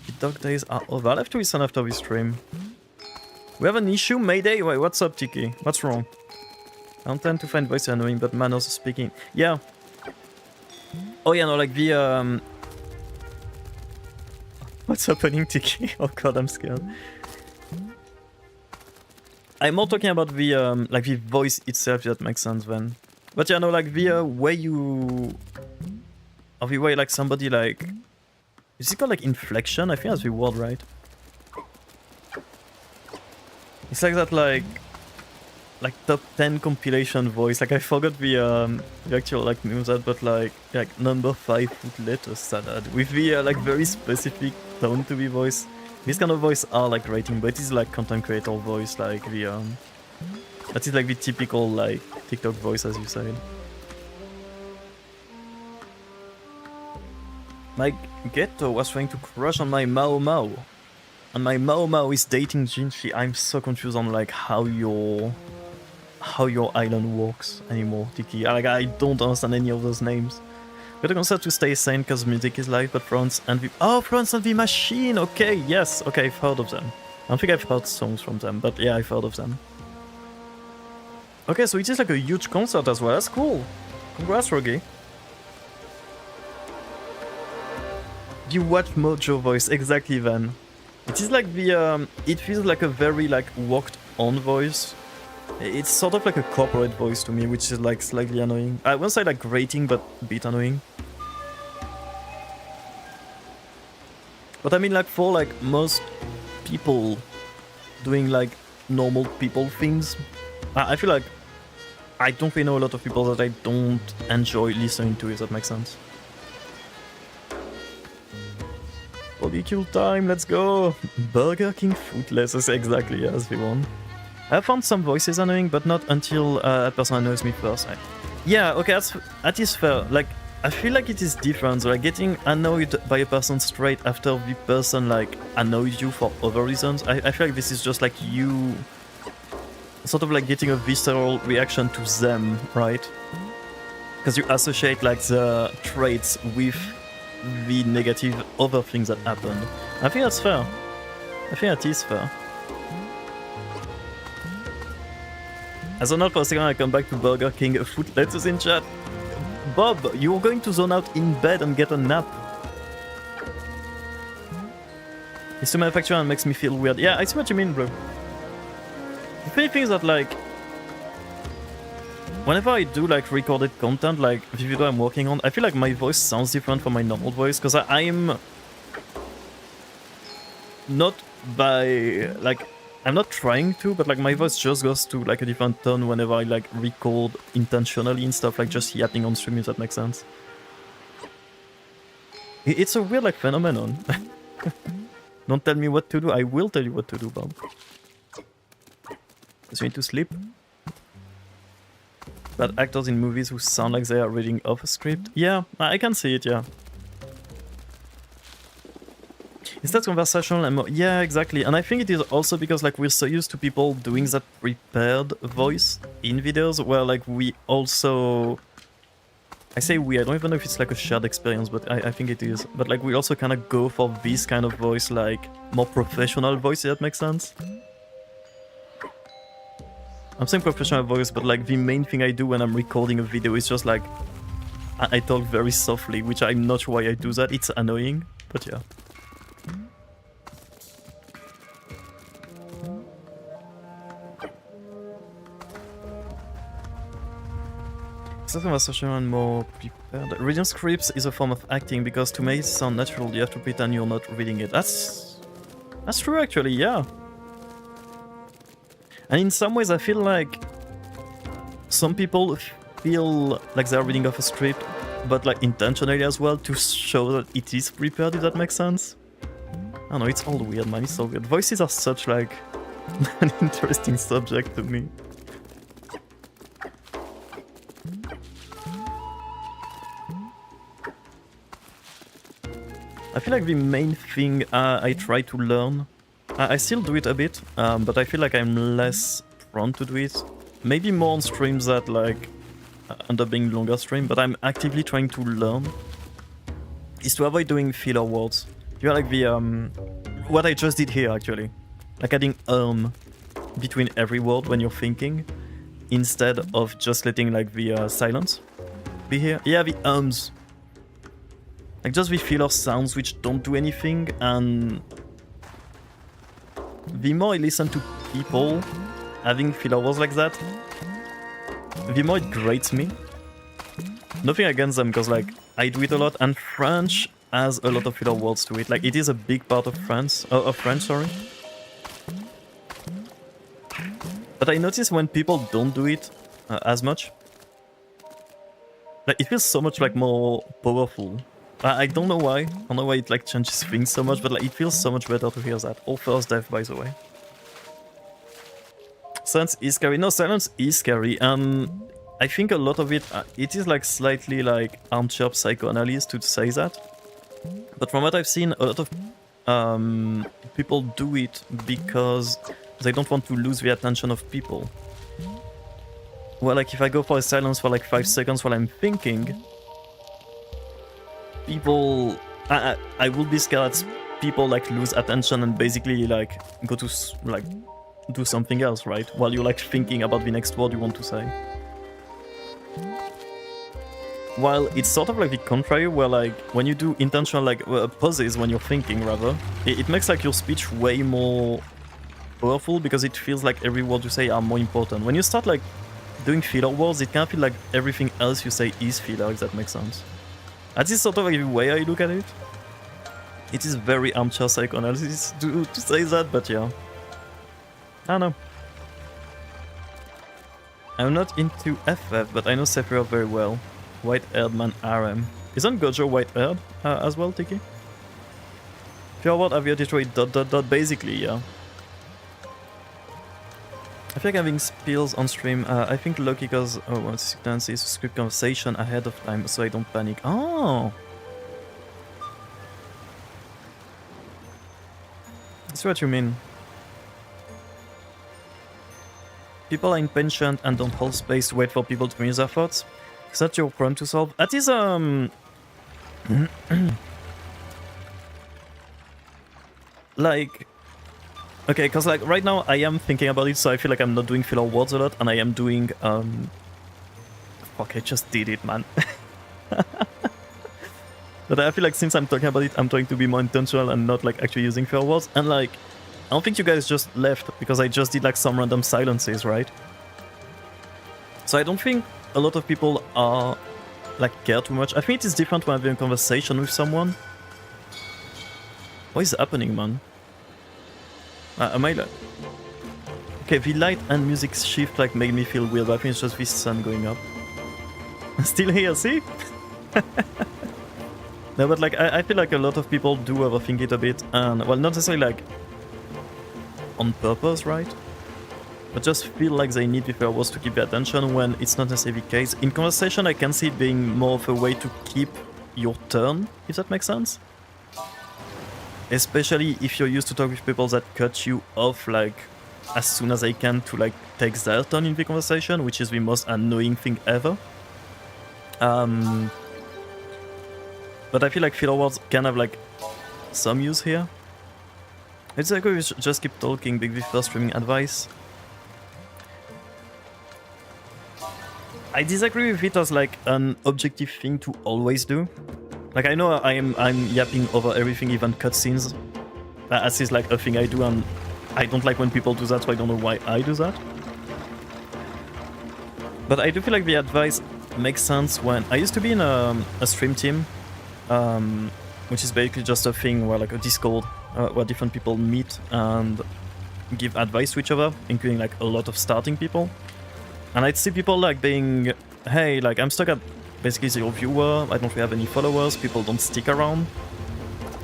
The dog days are over. I'll have to listen after this stream. We have an issue? Mayday? Wait, what's up, Tiki? What's wrong? I don't tend to find voice annoying, but manners speaking. Yeah. Oh yeah, no, like the What's happening, Tiki? Oh god, I'm scared. I'm more talking about the like the voice itself, if that makes sense then. But yeah, no, like the way you... Or the way like somebody like... Is it called like inflection? I think that's the word, right? It's like that like top 10 compilation voice. Like I forgot the actual like name of that, but like number 5 foot letter salad with the like very specific tone to the voice. This kind of voice are like rating, but it is like content creator voice, like the that is like the typical like TikTok voice, as you said. My Gecko was trying to crush on my Mao Mao. And my Mao Mao is dating Jinchi. I'm so confused on like how your island works anymore, Tiki. Like I don't understand any of those names. Got a concert to stay sane because music is live, but Florence and the... Oh, Florence and the Machine! Okay, yes, okay, I've heard of them. I don't think I've heard songs from them, but yeah, I've heard of them. Okay, so it is like a huge concert as well, that's cool. Congrats, Rogi. You watch Mojo voice, exactly, Van. It is like the, it feels like a very, like, walked-on voice. It's sort of like a corporate voice to me, which is, like, slightly annoying. I won't say, like, grating, but a bit annoying. But I mean, like, for, like, most people doing, like, normal people things, I feel like I don't really know a lot of people that I don't enjoy listening to, if that makes sense. Polycule time, let's go! Burger King Footless, exactly as we want. I found some voices annoying, but not until a person annoys me first. Yeah, okay, that is fair. Like, I feel like it is different. So, like, getting annoyed by a person straight after the person, like, annoys you for other reasons. I feel like this is just, like, you... sort of, like, getting a visceral reaction to them, right? Because you associate, like, the traits with the negative other things that happened. I think that's fair. I think that is fair. As a note for a second, I come back to Burger King. Food lettuce in chat. Bob, you're going to zone out in bed and get a nap. It's to manufacture and makes me feel weird. Yeah, I see what you mean, bro. The funny thing is that, like, whenever I do, like, recorded content, like, the video I'm working on, I feel like my voice sounds different from my normal voice, because I'm not by, like, I'm not trying to, but, like, my voice just goes to, like, a different tone whenever I, like, record intentionally and stuff, like, just yapping on stream, if that makes sense. It's a weird, like, phenomenon. Don't tell me what to do, I will tell you what to do, Bob. Because you need to sleep. But actors in movies who sound like they are reading off a script? Yeah, I can see it, yeah. Is that conversational and more... Yeah, exactly. And I think it is also because, like, we're so used to people doing that prepared voice in videos, where, like, we also... I say we, I don't even know if it's, like, a shared experience, but I think it is. But, like, we also kind of go for this kind of voice, like, more professional voice, if that makes sense. I'm saying professional voice, but, like, the main thing I do when I'm recording a video is just, like, I talk very softly, which I'm not sure why I do that. It's annoying, but yeah. Conversation and more prepared. Reading scripts is a form of acting because to make it sound natural, you have to pretend you're not reading it. That's true, actually. Yeah. And in some ways, I feel like some people feel like they're reading off a script, but like intentionally as well to show that it is prepared. If that makes sense. I don't know. It's all weird, man. It's so weird. Voices are such like an interesting subject to me. I feel like the main thing I try to learn, I still do it a bit, but I feel like I'm less prone to do it. Maybe more on streams that like end up being longer stream, but I'm actively trying to learn, is to avoid doing filler words. You know, like the, what I just did here actually. Like adding between every word when you're thinking, instead of just letting like the silence be here. Yeah, the ums. Like just the filler sounds which don't do anything, and the more I listen to people having filler words like that, the more it grates me. Nothing against them, because like I do it a lot, and French has a lot of filler words to it. Like it is a big part of French, sorry. But I notice when people don't do it as much, like it feels so much like more powerful. I don't know why. I don't know why it like changes things so much, but like it feels so much better to hear that. All first death, by the way. Silence is scary. No, silence is scary, and I think a lot of it, it is like slightly like armchair psychoanalysis to say that. But from what I've seen, a lot of people do it because they don't want to lose the attention of people. Well, like if I go for a silence for like 5 seconds while I'm thinking, people... I would be scared that people like lose attention and basically like go to like do something else, right? While you're like thinking about the next word you want to say. While it's sort of like the contrary, where like when you do intentional like pauses when you're thinking, rather, it makes like your speech way more powerful because it feels like every word you say are more important. When you start like doing filler words, it can feel like everything else you say is filler, if that makes sense. That is sort of like the way I look at it. It is very armchair psychoanalysis to say that, but yeah. I don't know. I'm not into FF, but I know Sephiroth very well. White-haired man RM. Isn't Gojo white-haired as well, Tiki? Pure word have you destroyed ... basically, yeah. I feel like having spills on stream, I think lucky because sickness is script conversation ahead of time so I don't panic. Oh! I see what you mean. People are impatient and don't hold space to wait for people to finish their thoughts. Is that your problem to solve? That is like... Okay, because like right now I am thinking about it, so I feel like I'm not doing filler words a lot, and I am doing fuck, I just did it, man. But I feel like since I'm talking about it, I'm trying to be more intentional and not like actually using filler words. And like, I don't think you guys just left because I just did like some random silences, right? So I don't think a lot of people are like care too much. I think it is different when having a conversation with someone. What is happening, man? Am I like... Okay, the light and music shift like made me feel weird, but I think it's just the sun going up. Still here, see? No, but like I feel like a lot of people do overthink it a bit, and well, not necessarily like on purpose, right? But just feel like they need the words to keep their attention when it's not necessarily the case. In conversation, I can see it being more of a way to keep your turn, if that makes sense. Especially if you're used to talk with people that cut you off like as soon as they can to like take their turn in the conversation, which is the most annoying thing ever. But I feel like filler words can have like some use here. It's like we just keep talking, big first streaming advice. I disagree with it as like an objective thing to always do. Like I know I'm yapping over everything, even cutscenes. As is like a thing I do, and I don't like when people do that, so I don't know why I do that. But I do feel like the advice makes sense when I used to be in a stream team, which is basically just a thing where like a Discord where different people meet and give advice to each other, including like a lot of starting people. And I'd see people like being, hey, like I'm stuck at basically zero viewer, I don't really have any followers, people don't stick around.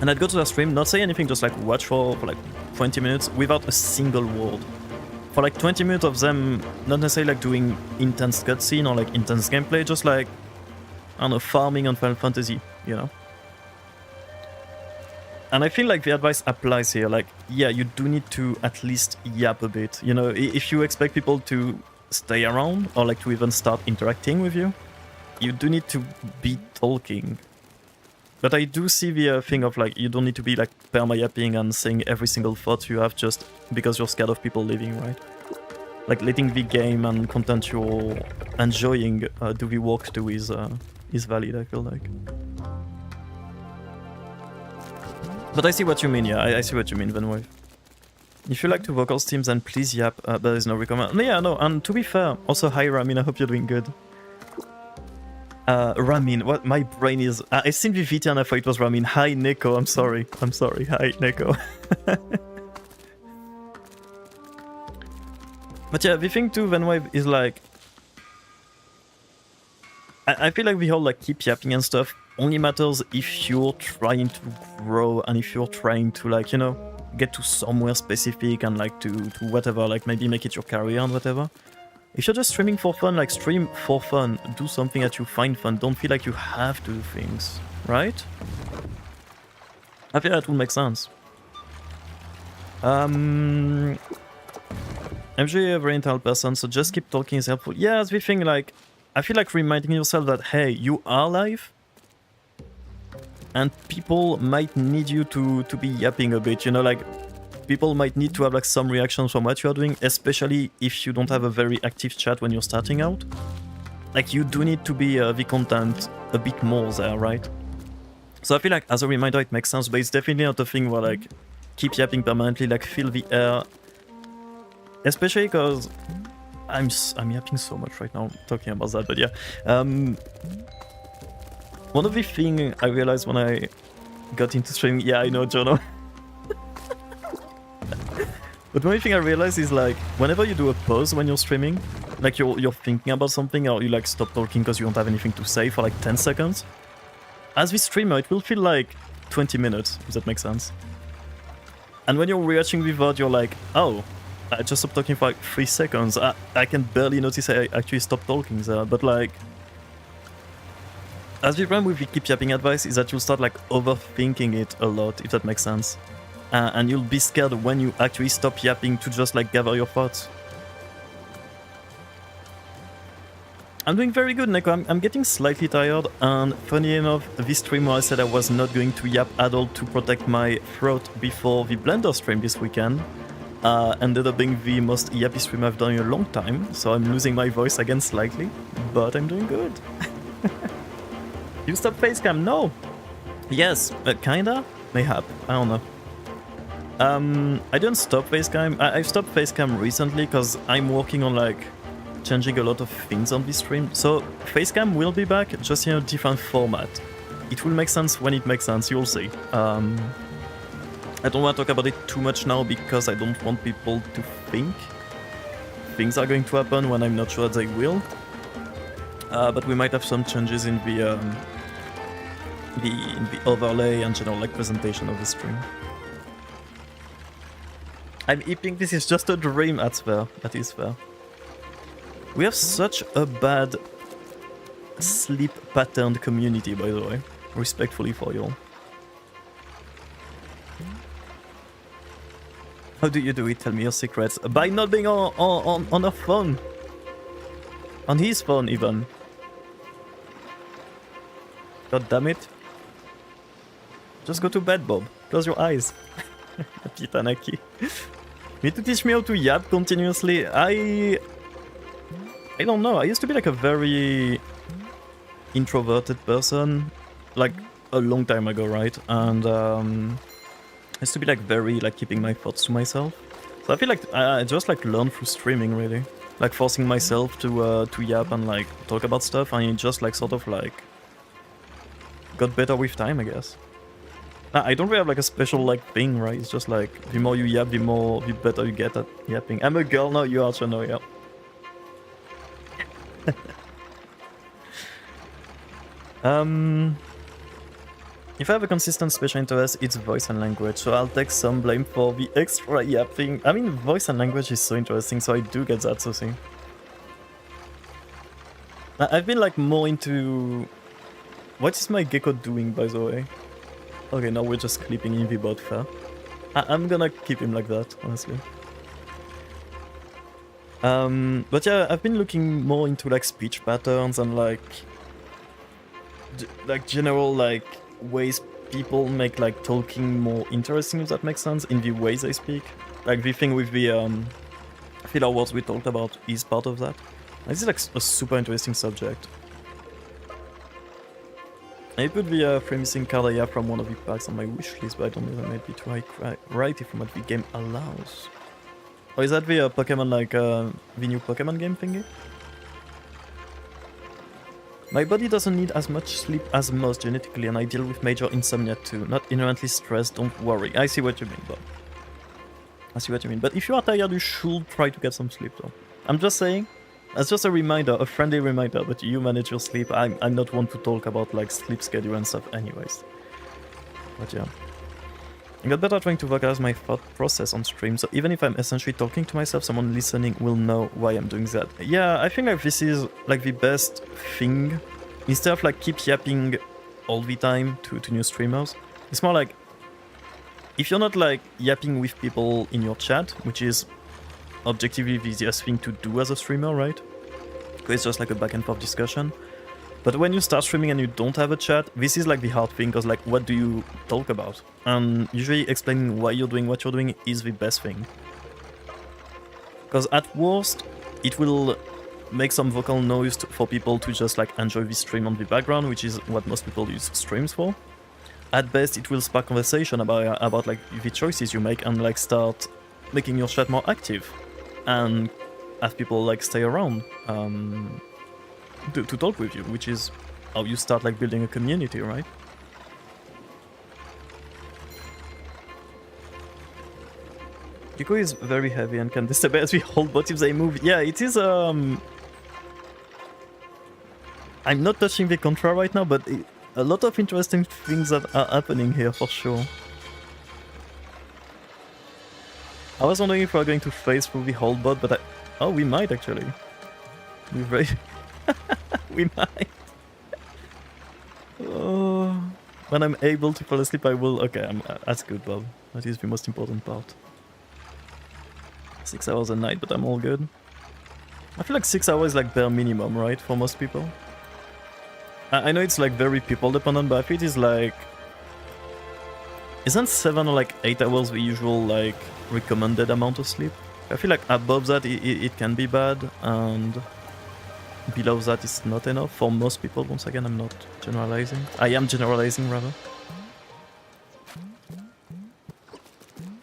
And I'd go to their stream, not say anything, just like watch for like 20 minutes without a single word. For like 20 minutes of them not necessarily like doing intense cutscene or like intense gameplay, just like, I don't know, farming on Final Fantasy, you know? And I feel like the advice applies here, like, yeah, you do need to at least yap a bit, you know? If you expect people to stay around or like to even start interacting with you, you do need to be talking. But I do see the thing of like, you don't need to be like perma-yapping and saying every single thought you have just because you're scared of people leaving, right? Like letting the game and content you're enjoying do the work too is valid, I feel like. But I see what you mean, yeah, I see what you mean, Venwave. If you like to vocal streams, then please yap, there is no recommend. Yeah, no, and to be fair, also hi Ramin, I hope you're doing good. Ramin, what my brain is... I seen the VT and I thought it was Ramin. Hi Neko, I'm sorry, hi Neko. But yeah, the thing too, Venwave, is like... I feel like the whole like keep yapping and stuff only matters if you're trying to grow and if you're trying to like, you know, get to somewhere specific and like to whatever, like maybe make it your career and whatever. If you're just streaming for fun, like stream for fun, do something that you find fun, don't feel like you have to do things, right? I feel that would make sense. I'm usually a very intelligent person, so just keep talking is helpful. Yeah, that's the thing, like, I feel like reminding yourself that, hey, you are live. and people might need you to be yapping a bit, you know, like people might need to have like some reactions from what you are doing, especially if you don't have a very active chat when you're starting out. Like you do need to be the content a bit more there, right? So I feel like as a reminder it makes sense, but it's definitely not a thing where like keep yapping permanently, like fill the air. Especially because I'm yapping so much right now talking about that, but yeah. One of the things I realized when I got into streaming, yeah, I know, Jono. But one thing I realized is like, whenever you do a pause when you're streaming, like you're thinking about something or you like stop talking because you don't have anything to say for like 10 seconds, as the streamer, it will feel like 20 minutes, if that makes sense. And when you're rewatching the VOD, you're like, oh, I just stopped talking for like 3 seconds. I can barely notice I actually stopped talking there, but like, as we run with the keep yapping advice is that you'll start like overthinking it a lot, if that makes sense. And you'll be scared when you actually stop yapping to just like gather your thoughts. I'm doing very good, Neko. I'm getting slightly tired, and funny enough, this stream where I said I was not going to yap at all to protect my throat before the Blender stream this weekend, ended up being the most yappy stream I've done in a long time, so I'm losing my voice again slightly, but I'm doing good. You stop facecam? No! Yes, kinda? Mayhap, I don't know. I didn't stop facecam. I've stopped facecam recently because I'm working on like changing a lot of things on this stream. So facecam will be back, just in a different format. It will make sense when it makes sense, you'll see. I don't want to talk about it too much now because I don't want people to think things are going to happen when I'm not sure they will. But we might have some changes in the overlay and general like presentation of the stream. I'm eeping, this is just a dream. That's fair. That is fair. We have such a bad sleep patterned community, by the way. Respectfully for you all. How do you do it? Tell me your secrets. By not being on a phone. On his phone, even. God damn it. Just go to bed, Bob. Close your eyes. Happy Tanaki. Need to teach me how to yap continuously. I don't know. I used to be like a very introverted person, like a long time ago, right? And I used to be like very like keeping my thoughts to myself. So I feel like I just like learned through streaming, really, like forcing myself to yap and like talk about stuff, and it just like sort of like got better with time, I guess. I don't really have like a special like thing, right? It's just like the more you yap, the better you get at yapping. I'm a girl now, you also know, yeah. If I have a consistent special interest, it's voice and language, so I'll take some blame for the extra yapping. I mean, voice and language is so interesting, so I do get that, so see. I've been like more into... What is my Gecko doing, by the way? Okay, now we're just clipping in the bot, fair. I'm gonna keep him like that, honestly. But yeah, I've been looking more into like speech patterns and like general like ways people make like talking more interesting, if that makes sense, in the ways they speak. Like the thing with the filler words we talked about is part of that. This is like a super interesting subject. I put the free missing card I have from one of the packs on my wish list, but I don't know if I might be too right if what the game allows. Or is that the Pokemon, like the new Pokemon game thingy? My body doesn't need as much sleep as most genetically, and I deal with major insomnia too. Not inherently stressed, don't worry. I see what you mean, Bob. I see what you mean. But if you are tired, you should try to get some sleep, though. I'm just saying. That's just a reminder, a friendly reminder, but you manage your sleep. I'm not one to talk about like sleep schedule and stuff anyways. But yeah. I got better trying to vocalize my thought process on stream, so even if I'm essentially talking to myself, someone listening will know why I'm doing that. Yeah, I think like this is like the best thing. Instead of like keep yapping all the time to new streamers, it's more like if you're not like yapping with people in your chat, which is objectively the easiest thing to do as a streamer, right? Because it's just like a back and forth discussion. But when you start streaming and you don't have a chat, this is like the hard thing, because like, what do you talk about? And usually explaining why you're doing what you're doing is the best thing. Because at worst, it will make some vocal noise for people to just like enjoy the stream on the background, which is what most people use streams for. At best, it will spark conversation about like the choices you make and like start making your chat more active and have people like stay around to talk with you, which is how you start like building a community, right? Gecko is very heavy and can destabilize the whole bot if they move. Yeah, it is. I'm not touching the control right now, but a lot of interesting things that are happening here for sure. I was wondering if we are going to phase through the whole bot, but oh, we might actually. We very we might. Oh, when I'm able to fall asleep, I will. Okay, that's good, Bob. That is the most important part. 6 hours a night, but I'm all good. I feel like 6 hours is like bare minimum, right, for most people. I know it's like very people dependent, but I feel it is like... Isn't 7 or like 8 hours the usual like recommended amount of sleep? I feel like above that it can be bad, and below that is not enough for most people. Once again, I'm not generalizing. I am generalizing rather.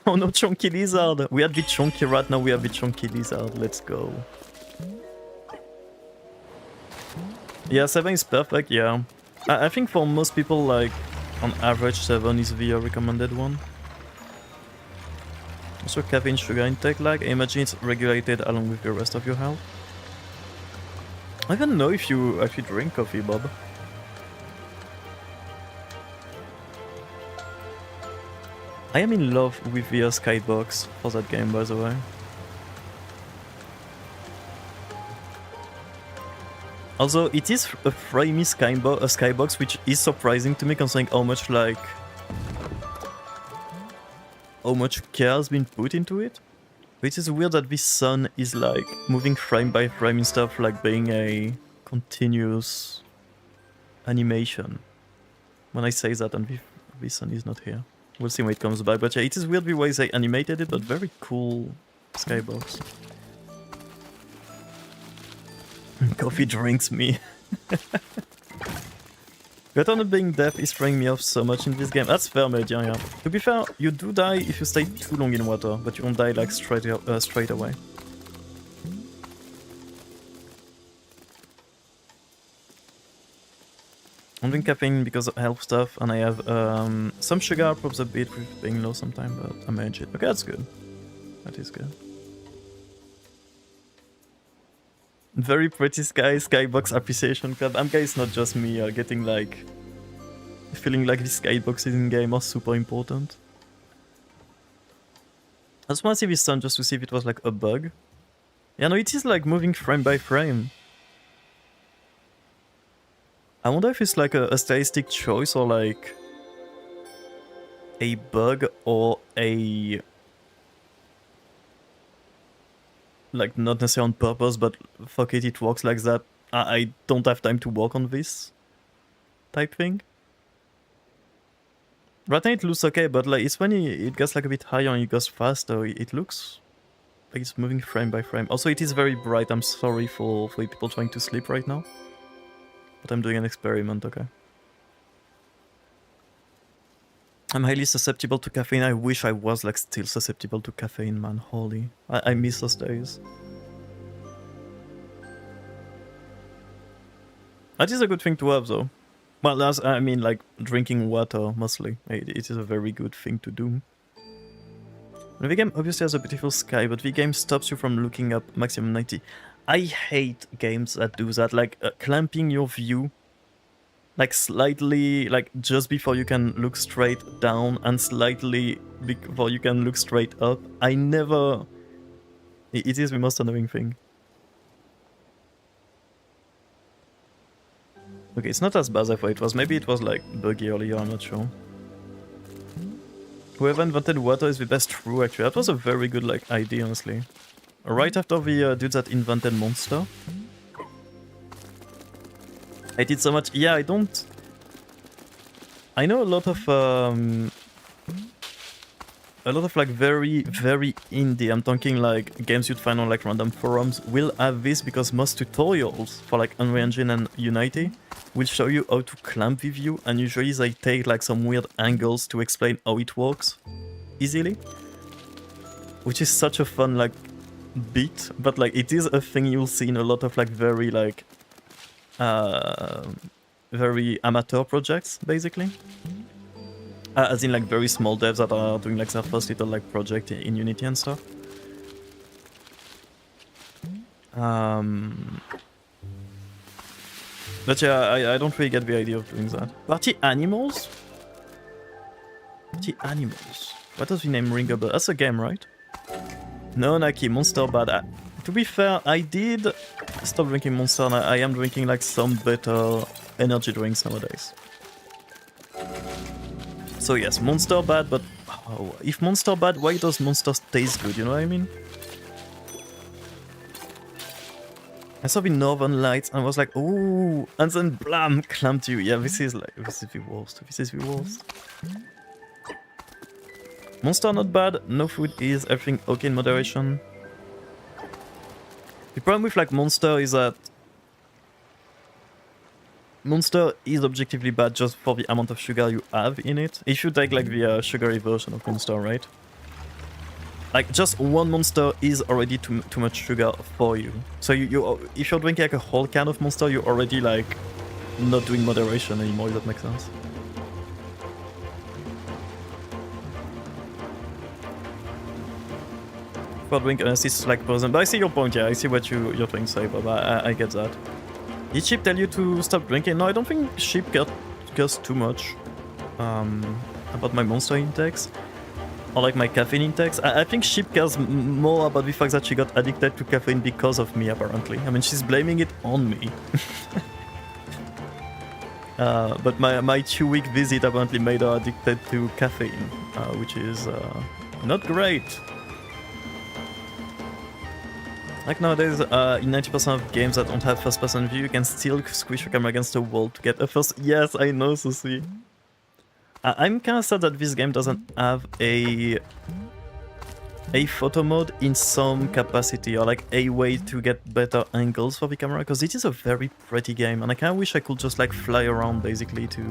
Oh no, chunky lizard! We had the chunky rat, now we have the chunky lizard. Let's go. Yeah, 7 is perfect, yeah. I think for most people, like, on average 7 is the recommended one. Also caffeine sugar intake, like, I imagine it's regulated along with the rest of your health. I don't know if you actually drink coffee, Bob. I am in love with the skybox for that game, by the way. Although it is a framey skybox, which is surprising to me considering how much care has been put into it. But it is weird that this sun is like moving frame by frame instead of like being a continuous animation. When I say that, and this sun is not here. We'll see when it comes back, but yeah, it is weird the way they animated it, but very cool skybox. Coffee drinks me. Better not being deaf is throwing me off so much in this game. That's fair, Median, yeah. To be fair, you do die if you stay too long in water, but you won't die like straight away. I'm drinking caffeine because of health stuff, and I have some sugar, props a bit with being low sometimes, but I manage it. Okay, that's good. That is good. Very pretty skybox appreciation club. Guys, not just me getting like... feeling like the skyboxes in game are super important. I just want to see this sun just to see if it was like a bug. Yeah, no, it is like moving frame by frame. I wonder if it's like a stylistic choice or like a bug or a... like not necessarily on purpose, but fuck it, it works like that. I don't have time to work on this type thing. Right now it looks okay, but like it's when it gets like a bit higher and it goes faster, it looks like it's moving frame by frame. Also, it is very bright. I'm sorry for people trying to sleep right now, but I'm doing an experiment, okay? I'm highly susceptible to caffeine. I wish I was like still susceptible to caffeine, man. Holy, I miss those days. That is a good thing to have, though. Well, that's, I mean, like drinking water mostly. It is a very good thing to do. The game obviously has a beautiful sky, but the game stops you from looking up maximum 90. I hate games that do that, like clamping your view. Like slightly, like just before you can look straight down and slightly before you can look straight up. I never... It is the most annoying thing. Okay, it's not as bad as I thought it was. Maybe it was like buggy earlier, I'm not sure. Whoever invented water is the best. True, actually. That was a very good like idea, honestly. Right after the dudes that invented Monster. I did so much. Yeah, I don't. I know a lot of like very indie. I'm talking like games you'd find on like random forums will have this because most tutorials for like Unreal Engine and Unity will show you how to clamp the view, and usually they take like some weird angles to explain how it works easily, which is such a fun like bit. But like it is a thing you'll see in a lot of like very amateur projects, basically. As in like very small devs that are doing like their first little like project in Unity and stuff. But yeah, I don't really get the idea of doing that. Party animals? Party animals. What does the name ring a bell? That's a game, right? No, Naki, Monster bad. To be fair, I did stop drinking Monster, and I am drinking like some better energy drinks nowadays. So yes, Monster bad, but if Monster bad, why does Monster taste good? You know what I mean? I saw the Northern Lights and was like, ooh, and then blam, clamped you. Yeah, this is the worst. This is the worst. Monster not bad, no food is everything okay in moderation. The problem with like Monster is that Monster is objectively bad just for the amount of sugar you have in it. If you take like the sugary version of Monster, right? Like just one Monster is already too much sugar for you. So you if you're drinking like a whole can of Monster, you're already like not doing moderation anymore, if that makes sense. For drink honestly is like person. But I see your point, yeah, I see what you're trying to say, but I get that. Did Sheep tell you to stop drinking? No, I don't think Sheep cares too much about my Monster intakes. Or like my caffeine intakes. I think Sheep cares more about the fact that she got addicted to caffeine because of me, apparently. I mean, she's blaming it on me. But my 2-week visit apparently made her addicted to caffeine, which is not great. Like nowadays, in 90% of games that don't have first-person view, you can still squish your camera against a wall to get a first... Yes, I know, Susie. I'm kinda sad that this game doesn't have a photo mode in some capacity, or like a way to get better angles for the camera, because it is a very pretty game, and I kinda wish I could just like fly around basically to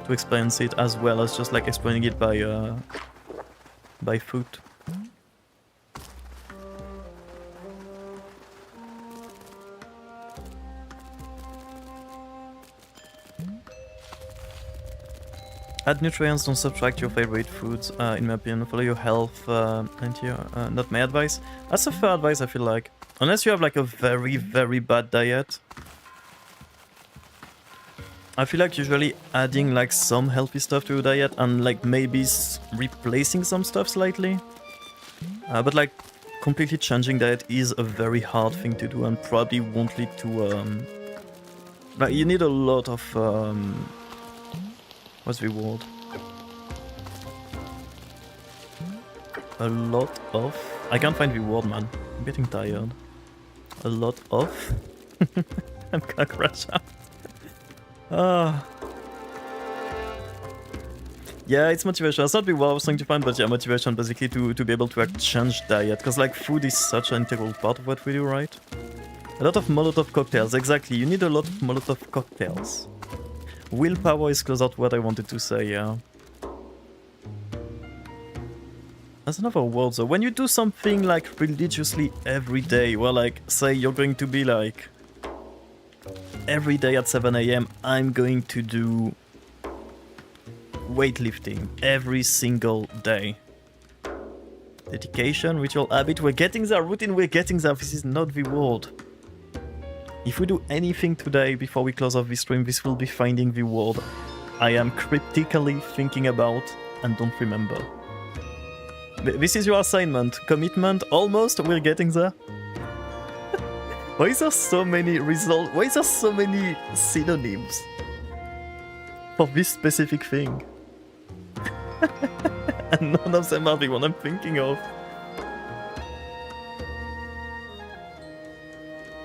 experience it, as well as just like explaining it by foot. Add nutrients, don't subtract your favorite foods, in my opinion. Follow your health, and your, not my advice. That's a fair advice, I feel like. Unless you have like a very bad diet. I feel like usually adding like some healthy stuff to your diet and like maybe replacing some stuff slightly. But like completely changing diet is a very hard thing to do and probably won't lead to... like you need a lot of... what's the word? A lot of... I can't find the word, man. I'm getting tired. A lot of... I'm gonna crash out. Yeah, it's motivation. That's not the word I was trying to find, but yeah, motivation basically to be able to change diet. Because like food is such an integral part of what we do, right? A lot of Molotov cocktails, exactly. You need a lot of Molotov cocktails. Willpower is closer to what I wanted to say, yeah. That's another word though. When you do something like religiously every day, well, like, say you're going to be like... every day at 7 AM, I'm going to do... weightlifting every single day. Dedication, ritual, habit, we're getting there, routine, we're getting there. This is not the word. If we do anything today before we close off this stream, this will be finding the word I am cryptically thinking about and don't remember. This is your assignment. Commitment, almost, we're getting there. Why is there so many results? Why is there so many synonyms for this specific thing? And none of them are the one I'm thinking of.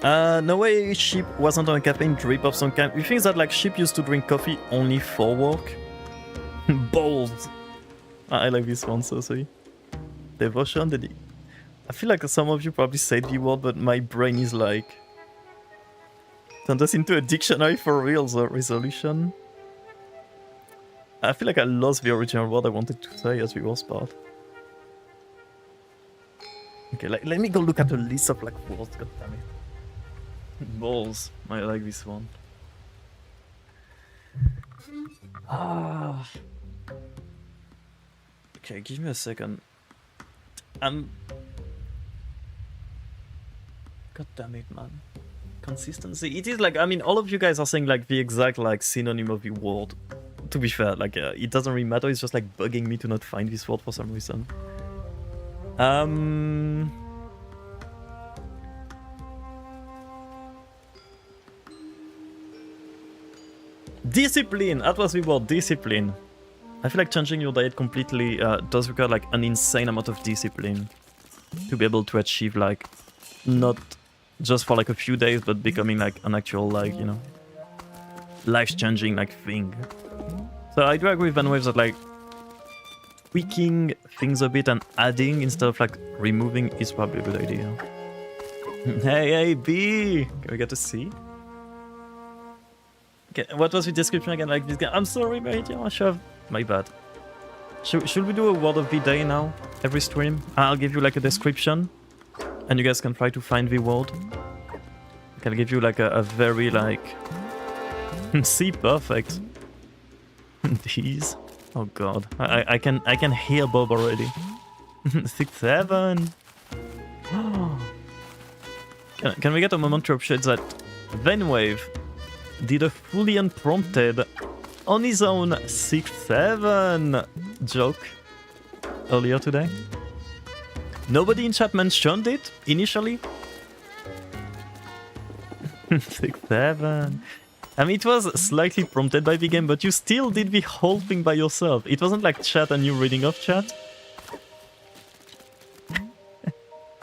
No way sheep wasn't on a campaign drip of some kind. You think that like sheep used to drink coffee only for work? Balls. I like this one, so sweet. Devotion, I feel like some of you probably said the word, but my brain is like... Turn this into a dictionary for real, the resolution. I feel like I lost the original word I wanted to say as the worst part. Okay, let me go look at the list of like words, goddammit. Balls. I like this one. Ah. Okay, give me a second. God damn it, man. Consistency. It is like, I mean, all of you guys are saying like the exact like synonym of the word. To be fair, like it doesn't really matter. It's just like bugging me to not find this word for some reason. Discipline. That was the word. Discipline. I feel like changing your diet completely does require like an insane amount of discipline to be able to achieve like not just for like a few days, but becoming like an actual like, you know, life-changing like thing. So I do agree with Van Waves that like tweaking things a bit and adding instead of like removing is probably a good idea. Hey B, can we get to see? Okay, what was the description again? Like this guy. I'm sorry, mate. Yeah, I should have. My bad. Should we do a word of the day now? Every stream? I'll give you like a description, and you guys can try to find the word. I'll give you like a very like. See, perfect. These. Oh god, I can hear Bob already. 6, 7. Can we get a moment to appreciate that Venwave did a fully unprompted, on his own 6-7 joke earlier today? Nobody in chat mentioned it initially. 6-7. I mean, it was slightly prompted by the game, but you still did the whole thing by yourself. It wasn't like chat and you reading off chat.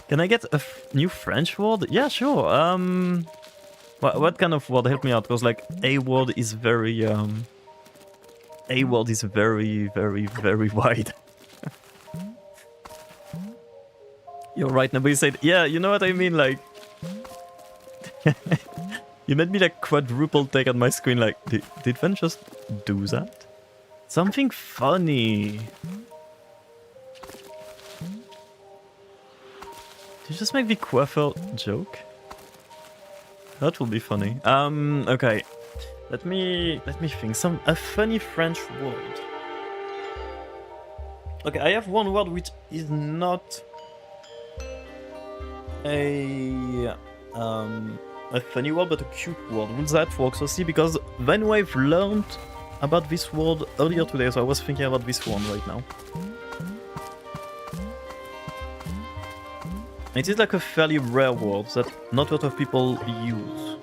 Can I get a new French word? Yeah, sure. What kind of word? Help me out, because like a word is very very wide. You're right. Nobody said. Yeah, you know what I mean. Like, you made me like quadruple take on my screen. Like, did Van just do that? Something funny. Did you just make the coiffeur joke? That will be funny. Okay. Let me think. A funny French word. Okay, I have one word which is not a funny word, but a cute word. Will that work? So see, because Vanwave learned about this word earlier today, so I was thinking about this one right now. It is like a fairly rare word that not a lot of people use,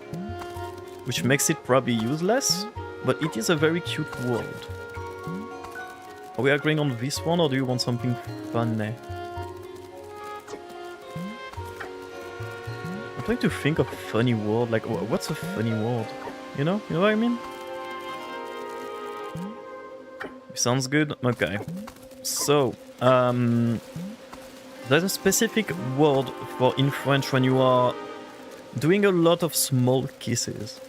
which makes it probably useless, but it is a very cute word. Are we agreeing on this one, or do you want something funny? I'm trying to think of a funny word, like what's a funny word? You know what I mean? Sounds good? Okay. So, there's a specific word for in French when you are doing a lot of small kisses.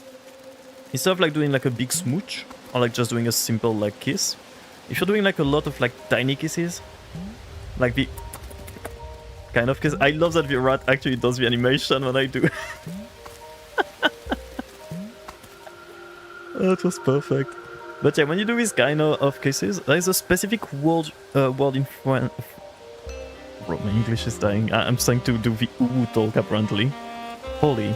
Instead of like doing like a big smooch, or like just doing a simple like kiss, if you're doing like a lot of like tiny kisses, like the kind of kiss. I love that the rat actually does the animation when I do. That was perfect. But yeah, when you do this kind of kisses, there is a specific word in French. Bro, my English is dying. I'm starting to do the oo talk apparently. Holy.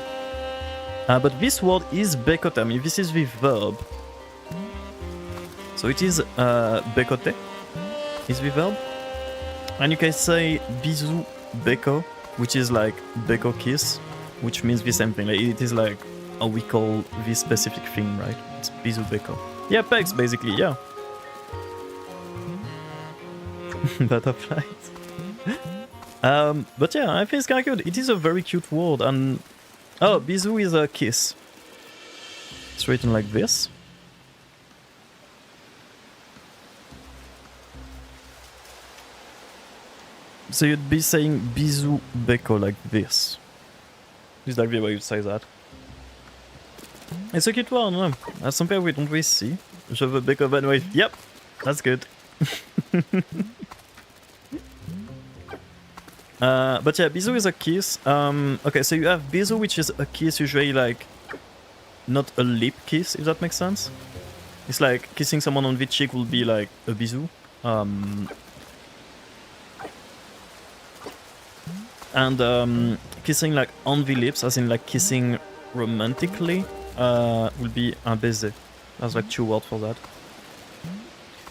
But this word is becoter. I mean, this is the verb. So it is becoter is the verb. And you can say bisou beko, which is like beko kiss, which means the same thing. Like, it is like how we call this specific thing, right? It's bisou beko. Yeah, pegs basically, yeah. Butterflies. But yeah, I think it's kind of cute. It is a very cute word, and Oh, bisou is a kiss. It's written like this. So you'd be saying bisou Gecko like this. This is like the way you'd say that. It's a cute one, no? That's something we don't really see. Je veux Gecko anyway. Yep, that's good. But yeah, bisou is a kiss. Okay, so you have bisou, which is a kiss usually like not a lip kiss, if that makes sense. It's like kissing someone on the cheek will be like a bisou. And kissing like on the lips, as in like kissing romantically, will be un baiser. That's like 2 words for that.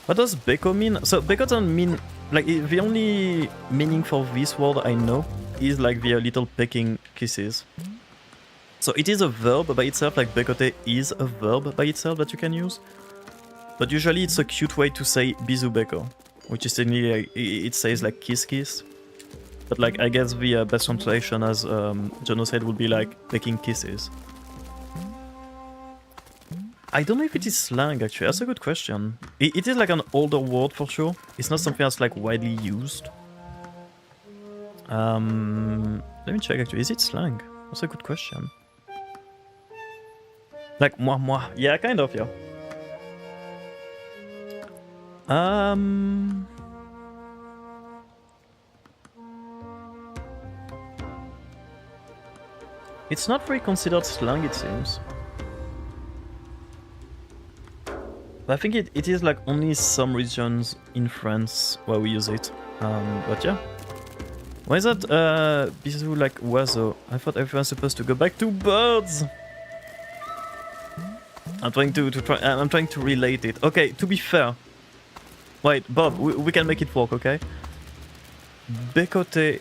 What does Gecko mean? So Gecko doesn't mean like the only meaning for this word I know is like the little pecking kisses. So it is a verb by itself, like becoter is a verb by itself that you can use. But usually it's a cute way to say bisou Gecko, which is technically like, it says like kiss kiss. But like I guess the best translation, as Jono said, would be like pecking kisses. I don't know if it is slang actually, that's a good question. It is like an older word for sure. It's not something that's like widely used. Let me check actually, is it slang? That's a good question. Like moi moi, yeah, kind of, yeah. It's not very considered slang, it seems. But I think it is like only some regions in France where we use it. But yeah. Why is that bisou like oiseau? I thought everyone's supposed to go back to birds. I'm trying to relate it. Okay, to be fair. Wait, Bob, we can make it work, okay? Becoter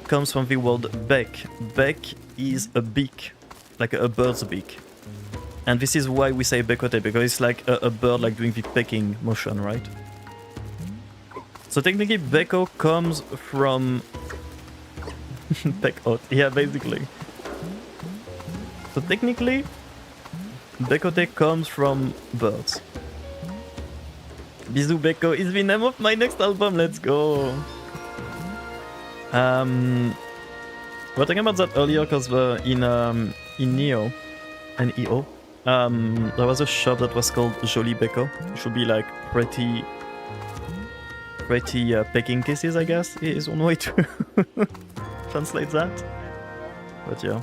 comes from the word bec. Bec is a beak, like a bird's beak. And this is why we say becoter, because it's like a bird like doing the pecking motion, right? So technically Gecko comes from peck out, yeah, basically. So technically becoter comes from birds. Bisou Gecko is the name of my next album, let's go! We were talking about that earlier because in Neo, N-E-O, there was a shop that was called Joli Gecko. It should be like pretty pecking kisses, I guess, is one way to translate that. But yeah.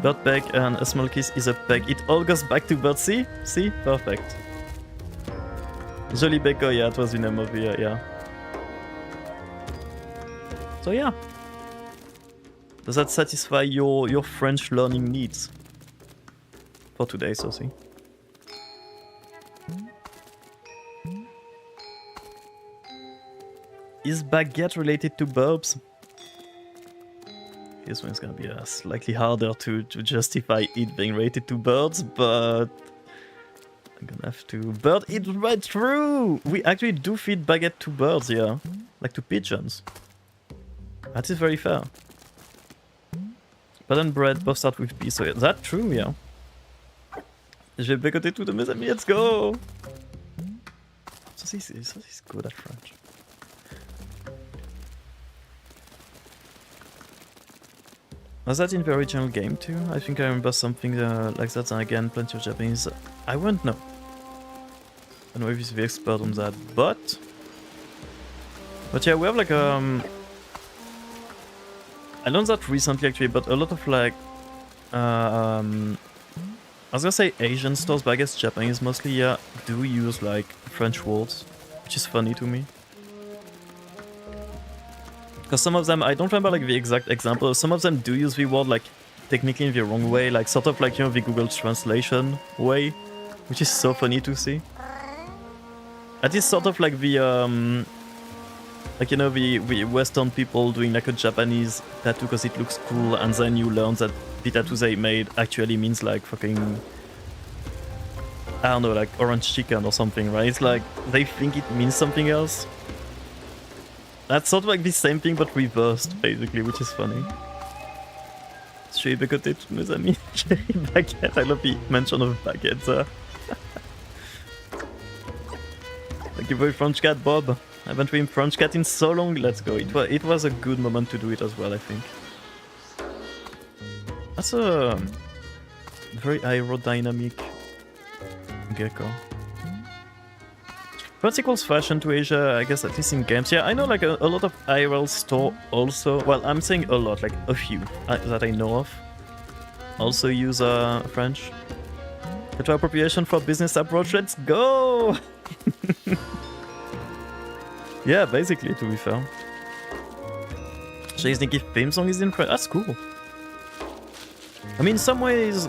Bird peck and a small kiss is a peck. It all goes back to bird. See? See? Perfect. Joli Gecko, yeah, it was the name of the, yeah. So yeah. Does that satisfy your French learning needs? For today, Sophie. Is baguette related to burbs? This one's gonna be slightly harder to justify it being related to birds, but I'm gonna have to. Bird, it's right true! We actually do feed baguette to birds, yeah. Like to pigeons. That is very fair. But then bread both start with B, so yeah, that's true, yeah. Je vais bécoter tout de mes amis, let's go! So he's good at French. Was that in the original game too? I think I remember something like that, and again, plenty of Japanese. I won't know. I don't know if he's the expert on that, but yeah, we have like I learned that recently actually, but a lot of like I was gonna say Asian stores, but I guess Japanese mostly, yeah, do use like French words, which is funny to me. Because some of them, I don't remember like the exact example, some of them do use the word like technically in the wrong way, like sort of like, you know, the Google translation way, which is so funny to see. That is sort of like the like, you know, the Western people doing like a Japanese tattoo because it looks cool, and then you learn that the tattoo they made actually means like fucking, I don't know, like orange chicken or something, right? It's like they think it means something else. That's sort of like the same thing but reversed, basically, which is funny. It's J'ai bécoté tous mes amis. J'ai baguette. I love the mention of baguette there. Thank you for French Cat, Bob. I haven't been French Cat in so long. Let's go. It was a good moment to do it as well, I think. That's a very aerodynamic Gecko. France equals fashion to Asia, I guess, at least in games. Yeah, I know like a lot of IRL store also. Well, I'm saying a lot, like a few that I know of. Also use French. Cultural appropriation for business approach. Let's go! Yeah, basically, to be fair. Shay's Nicky theme song is in French. That's cool. I mean, in some ways,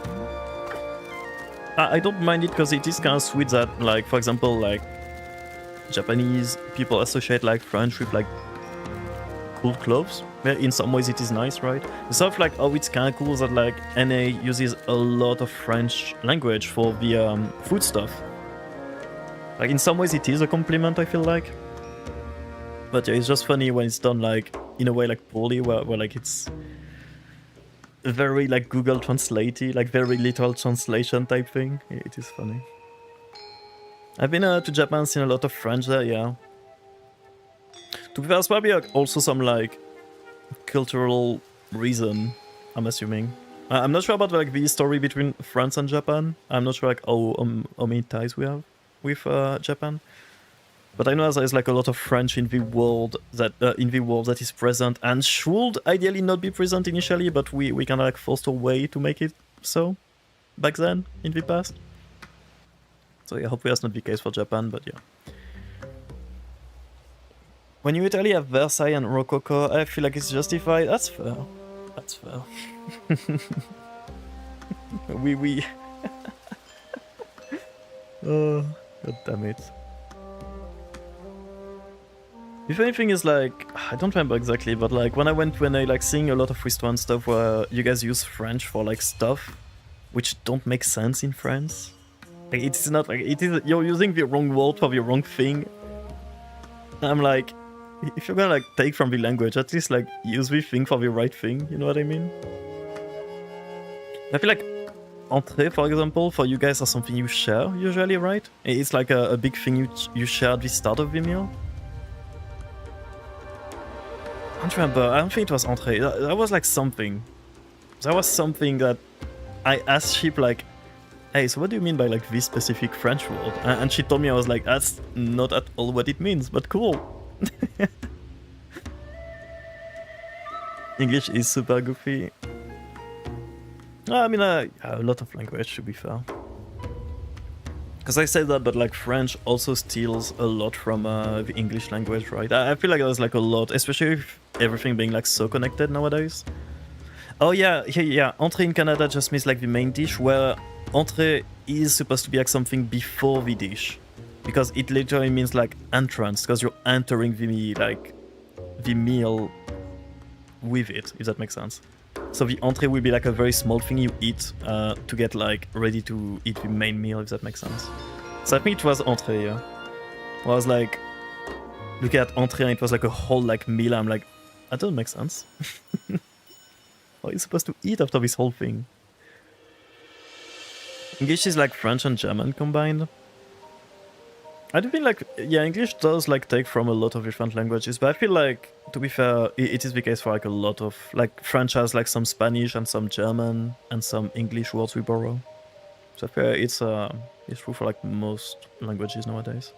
I don't mind it because it is kind of sweet that, like, for example, like, Japanese people associate, like, French with, like, cool clothes. Yeah, in some ways it is nice, right? It's sort of like, oh, it's kind of cool that, like, NA uses a lot of French language for the food stuff. Like, in some ways it is a compliment, I feel like. But yeah, it's just funny when it's done, like, in a way, like, poorly, where like, it's very, like, Google Translate-y, like, very literal translation type thing. It is funny. I've been to Japan, seen a lot of French there, yeah. To be fair, there's probably also some, like, cultural reason, I'm assuming. I'm not sure about, like, the story between France and Japan. I'm not sure, like, how many ties we have with Japan. But I know there's like a lot of French in the world that is present and should ideally not be present initially, but we kind of like forced a way to make it so back then in the past. So yeah, hopefully that's not the case for Japan, but yeah. When you Italy have Versailles and Rococo, I feel like it's justified. That's fair. That's fair. we. Oh, god damn it. If anything is like, I don't remember exactly, but like when I like seeing a lot of restaurant stuff where you guys use French for like stuff which don't make sense in France. Like it's not like you're using the wrong word for the wrong thing. I'm like, if you're gonna like take from the language, at least like use the thing for the right thing, you know what I mean? I feel like entrée, for example, for you guys are something you share usually, right? It's like a big thing you share at the start of the meal. I don't remember. I don't think it was entrée. That was like something. That was something that I asked Sheep like, hey, so what do you mean by like this specific French word? And she told me, I was like, that's not at all what it means, but cool. English is super goofy. I mean, a lot of language, to be fair. Because I say that, but like French also steals a lot from the English language, right? I feel like there's like a lot, especially with everything being like so connected nowadays. Oh yeah, entrée in Canada just means like the main dish, where entrée is supposed to be like something before the dish. Because it literally means like entrance, because you're entering the meal with it, if that makes sense. So the entrée will be like a very small thing you eat to get like ready to eat the main meal, if that makes sense. So I think it was entrée, yeah. I was like looking at entrée and it was like a whole like meal. I'm like, that doesn't make sense. How are you supposed to eat after this whole thing? English is like French and German combined. I do feel like, yeah, English does like take from a lot of different languages, but I feel like, to be fair, it is the case for like a lot of, like French has like some Spanish and some German and some English words we borrow. So I feel it's true for like most languages nowadays.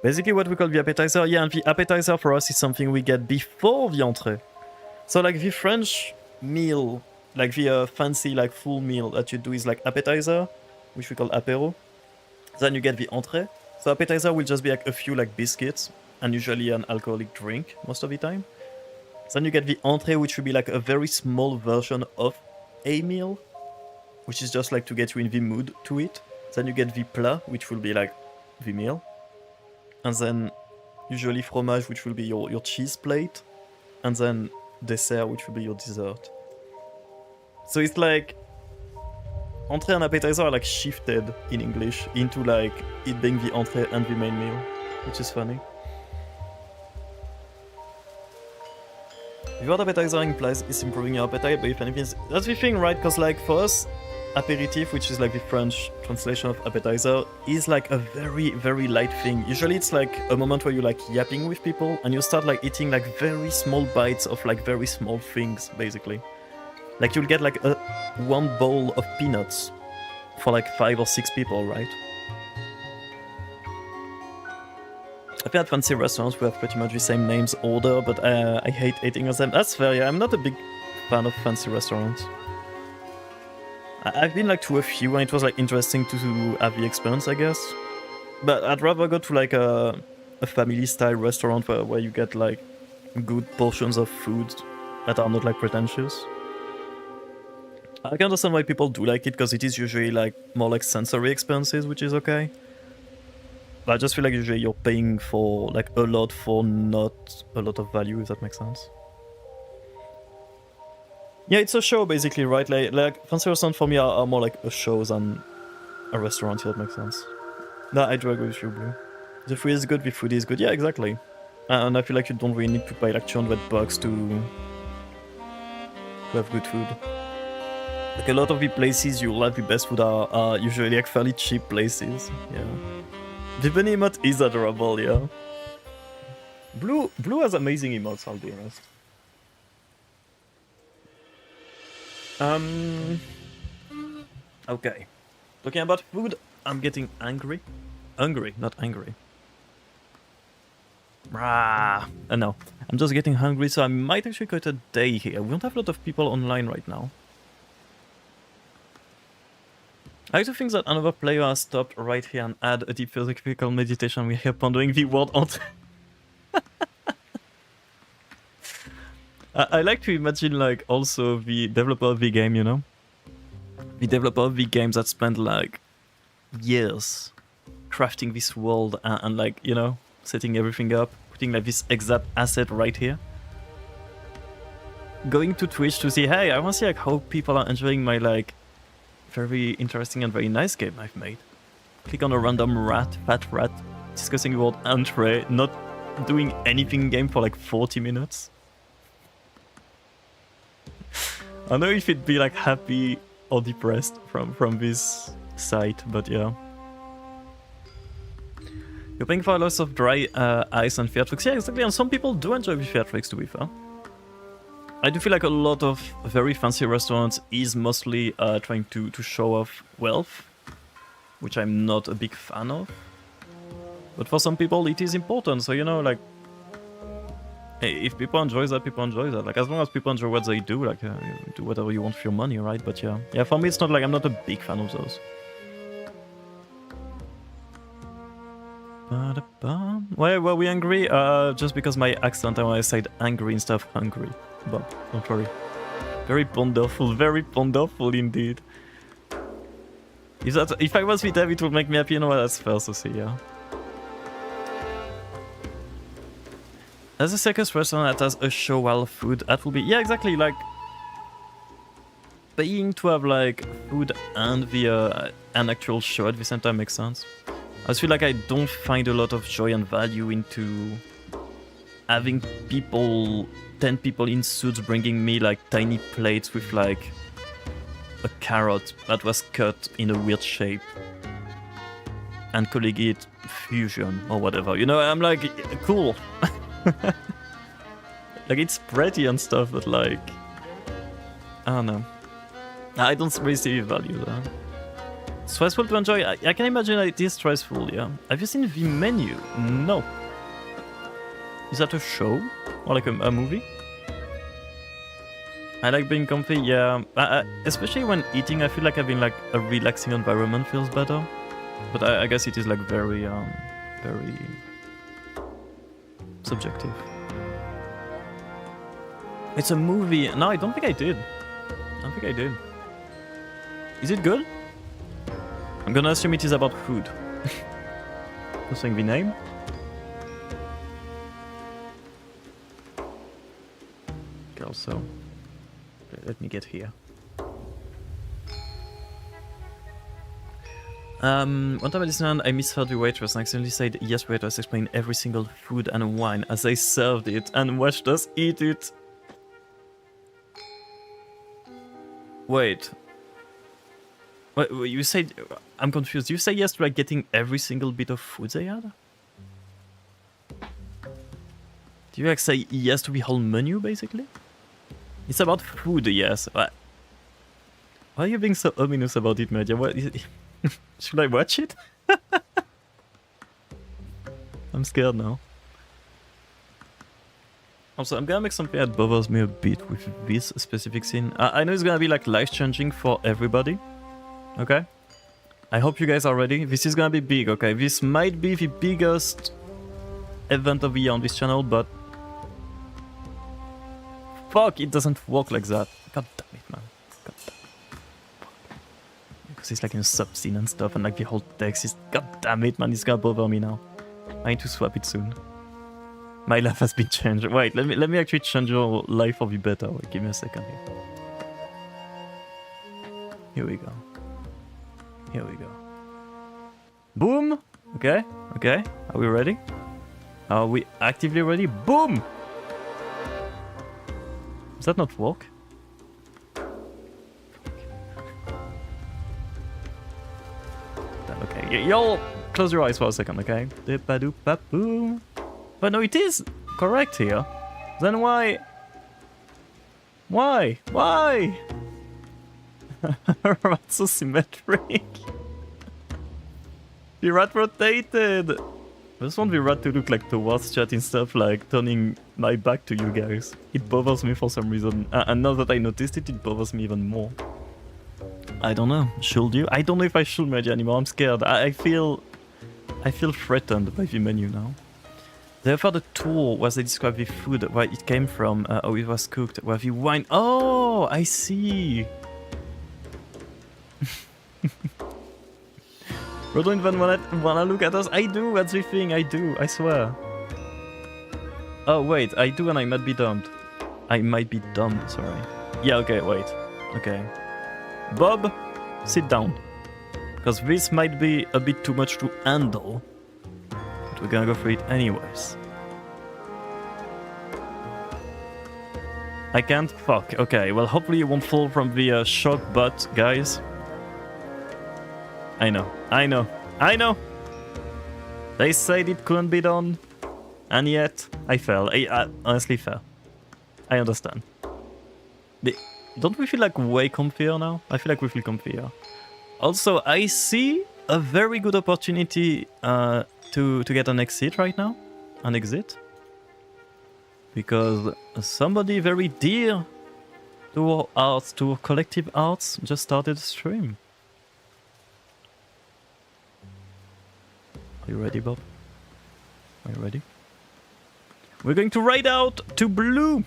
Basically what we call the appetizer, yeah, and the appetizer for us is something we get before the entrée. So like the French meal, like the fancy like full meal that you do is like appetizer, which we call apéro. Then you get the entrée. So appetizer will just be like a few like biscuits and usually an alcoholic drink most of the time. Then you get the entrée, which will be like a very small version of a meal, which is just like to get you in the mood to eat. Then you get the plat, which will be like the meal. And then usually fromage, which will be your cheese plate. And then dessert, which will be your dessert. So it's like entrée and appetizer are like shifted in English into like it being the entrée and the main meal, which is funny. Your appetizer implies it's improving your appetite, but if anything, that's the thing, right? Because like for us, aperitif, which is like the French translation of appetizer, is like a very, very light thing. Usually it's like a moment where you're like yapping with people and you start like eating like very small bites of like very small things, basically. Like you'll get like one bowl of peanuts for like 5 or 6 people, right? I've had fancy restaurants who have pretty much the same names order, but I hate eating at them. That's fair, yeah. I'm not a big fan of fancy restaurants. I've been like to a few and it was like interesting to have the experience, I guess. But I'd rather go to like a family-style restaurant where you get like good portions of food that are not like pretentious. I can understand why people do like it, because it is usually like more like sensory experiences, which is okay. But I just feel like usually you're paying for like a lot for not a lot of value, if that makes sense. Yeah, it's a show basically, right? Like fancy restaurants for me are more like a show than a restaurant, if that makes sense. No, I do agree with you, Blue. The food is good, the food is good. Yeah, exactly. And I feel like you don't really need to pay like 200 bucks to have good food. Like a lot of the places you'll have the best food are usually like fairly cheap places. Yeah. The bunny emote is adorable, yeah. Blue has amazing emotes, I'll be honest. Okay. Talking about food, I'm getting angry. Hungry, not angry. No. I'm just getting hungry, so I might actually cut a day here. We don't have a lot of people online right now. I like to think that another player has stopped right here and add a deep philosophical meditation. We're here pondering the word on. I like to imagine like also the developer of the game, you know? The developer of the games that spent like years crafting this world and like, you know, setting everything up, putting like this exact asset right here. Going to Twitch to see, hey, I want to see like how people are enjoying my like very interesting and very nice game I've made. Click on a random fat rat, discussing the word entree, not doing anything in game for like 40 minutes. I don't know if it'd be like happy or depressed from this site, but yeah. You're paying for lots of dry ice and theatrics. Yeah, exactly, and some people do enjoy the theatrics, to be fair. I do feel like a lot of very fancy restaurants is mostly trying to show off wealth, which I'm not a big fan of. But for some people it is important, so you know, like, hey, if people enjoy that, people enjoy that. Like, as long as people enjoy what they do, like, do whatever you want for your money, right? But yeah, for me it's not like I'm not a big fan of those. Why were we angry? Just because my accent, I said angry instead of hungry. But don't worry. Very wonderful indeed. If I was with Dev, it would make me happy, you know what, that's fair to see, yeah. As a circus restaurant that has a show while food, that will be, yeah, exactly, like, paying to have like food and the an actual show at the same time makes sense. I just feel like I don't find a lot of joy and value into having people, 10 people in suits bringing me like tiny plates with like a carrot that was cut in a weird shape and calling it fusion or whatever. You know, I'm like, cool. Like, it's pretty and stuff, but like, I don't know. I don't really see the value there. Stressful to enjoy? I can imagine it is stressful, yeah. Have you seen the menu? No. Is that a show? Or like a movie? I like being comfy, yeah. Especially when eating, I feel like having like a relaxing environment feels better. But I guess it is like very subjective. It's a movie. No, I don't think I did. Is it good? I'm gonna assume it is about food. Just saying the name. Okay, also, let me get here. One time I listened, I misheard the waitress and accidentally said, yes, waitress, explained every single food and wine as they served it and watched us eat it. Wait. Wait, you said... I'm confused. You say yes to like getting every single bit of food they had? Do you like say yes to the whole menu, basically? It's about food, yes. Why are you being so ominous about it, Media? What is it? Should I watch it? I'm scared now. Also, I'm gonna make something that bothers me a bit with this specific scene. I know it's gonna be like life-changing for everybody. Okay? I hope you guys are ready. This is gonna be big, okay? This might be the biggest event of the year on this channel, but... Fuck, it doesn't work like that. God damn it, man. God damn it. Fuck. Because it's like in a sub-scene and stuff, and like the whole text is... God damn it, man, it's gonna bother me now. I need to swap it soon. My life has been changed. Wait, let me actually change your life for the better. Wait, give me a second here. Here we go. Here we go. Boom! Okay, okay. Are we ready? Are we actively ready? Boom! Does that not work? Okay, y'all close your eyes for a second, okay? Dip-a-doop-a-boom. But no, it is correct here. Then why? Why? Why? That's so symmetric. The rat rotated. I just want the rat to look like towards chat instead of like turning my back to you guys. It bothers me for some reason. And now that I noticed it, it bothers me even more. I don't know. Should you? I don't know if I should merge anymore. I'm scared. I feel threatened by the menu now. They offered a tour where they describe the food, where it came from, how it was cooked, where the wine... Oh, I see! Bro, don't even wanna look at us. I do, that's the thing, I do, I swear. Oh, wait, I do and I might be dumb. I might be dumb, sorry. Yeah, okay, wait. Okay. Bob, sit down. Because this might be a bit too much to handle. We're gonna go for it anyways. I can't? Fuck. Okay, well hopefully you won't fall from the shock butt, guys. I know. I know. I know! They said it couldn't be done. And yet, I fell. I honestly fell. I understand. Don't we feel like way comfier now? I feel like we feel comfier. Also, I see a very good opportunity to get an exit right now, an exit, because somebody very dear to our arts, to our collective arts, just started a stream. Are you ready, Bob? Are you ready? We're going to ride out to Blue.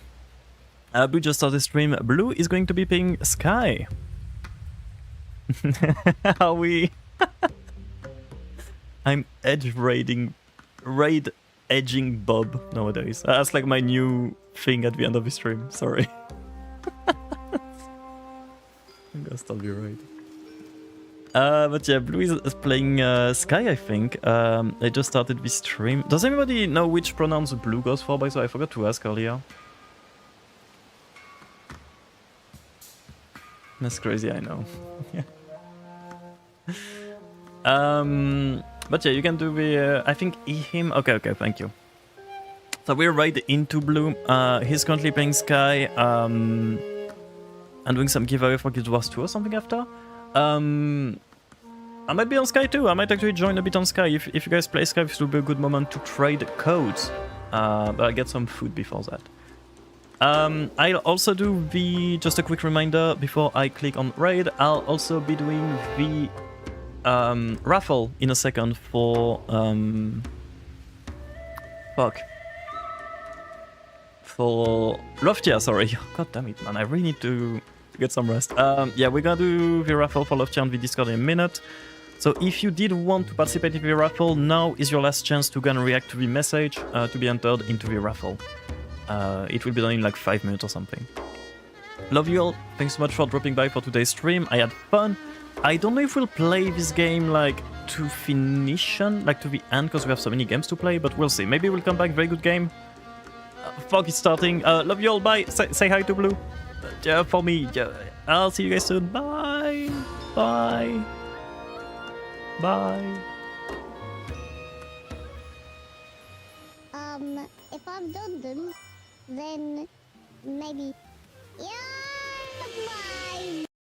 Blue just started a stream. Blue is going to be playing Sky. Are we? I'm raid edging Bob nowadays. That's like my new thing at the end of the stream. Sorry. I'm gonna stop you right. But yeah, Blue is playing Sky, I think. I just started this stream. Does anybody know which pronouns Blue goes for, by the way? I forgot to ask earlier. That's crazy, I know. But yeah, you can do the, I think, him. Okay, thank you. So we're right into Blue. He's currently playing Sky, and doing some giveaway for Guild Wars 2 or something after. I might be on Sky too. I might actually join a bit on Sky. If you guys play Sky, this will be a good moment to trade codes. But I'll get some food before that. I'll also do just a quick reminder before I click on raid. I'll also be doing the raffle in a second for for Loftia, sorry. God damn it, man, I really need to get some rest. Yeah, we're gonna do the raffle for Loftia on the Discord in a minute. So if you did want to participate in the raffle, now is your last chance to go and react to the message to be entered into the raffle. It will be done in like 5 minutes or something. Love you all. Thanks so much for dropping by for today's stream. I had fun. I don't know if we'll play this game like to finition, like to the end, because we have so many games to play, but we'll see. Maybe we'll come back. Very good game. Fuck, it's starting. Love you all. Bye. Say hi to Blue. For me. I'll see you guys soon. Bye. Bye. Bye. If I'm London, then maybe. Yeah!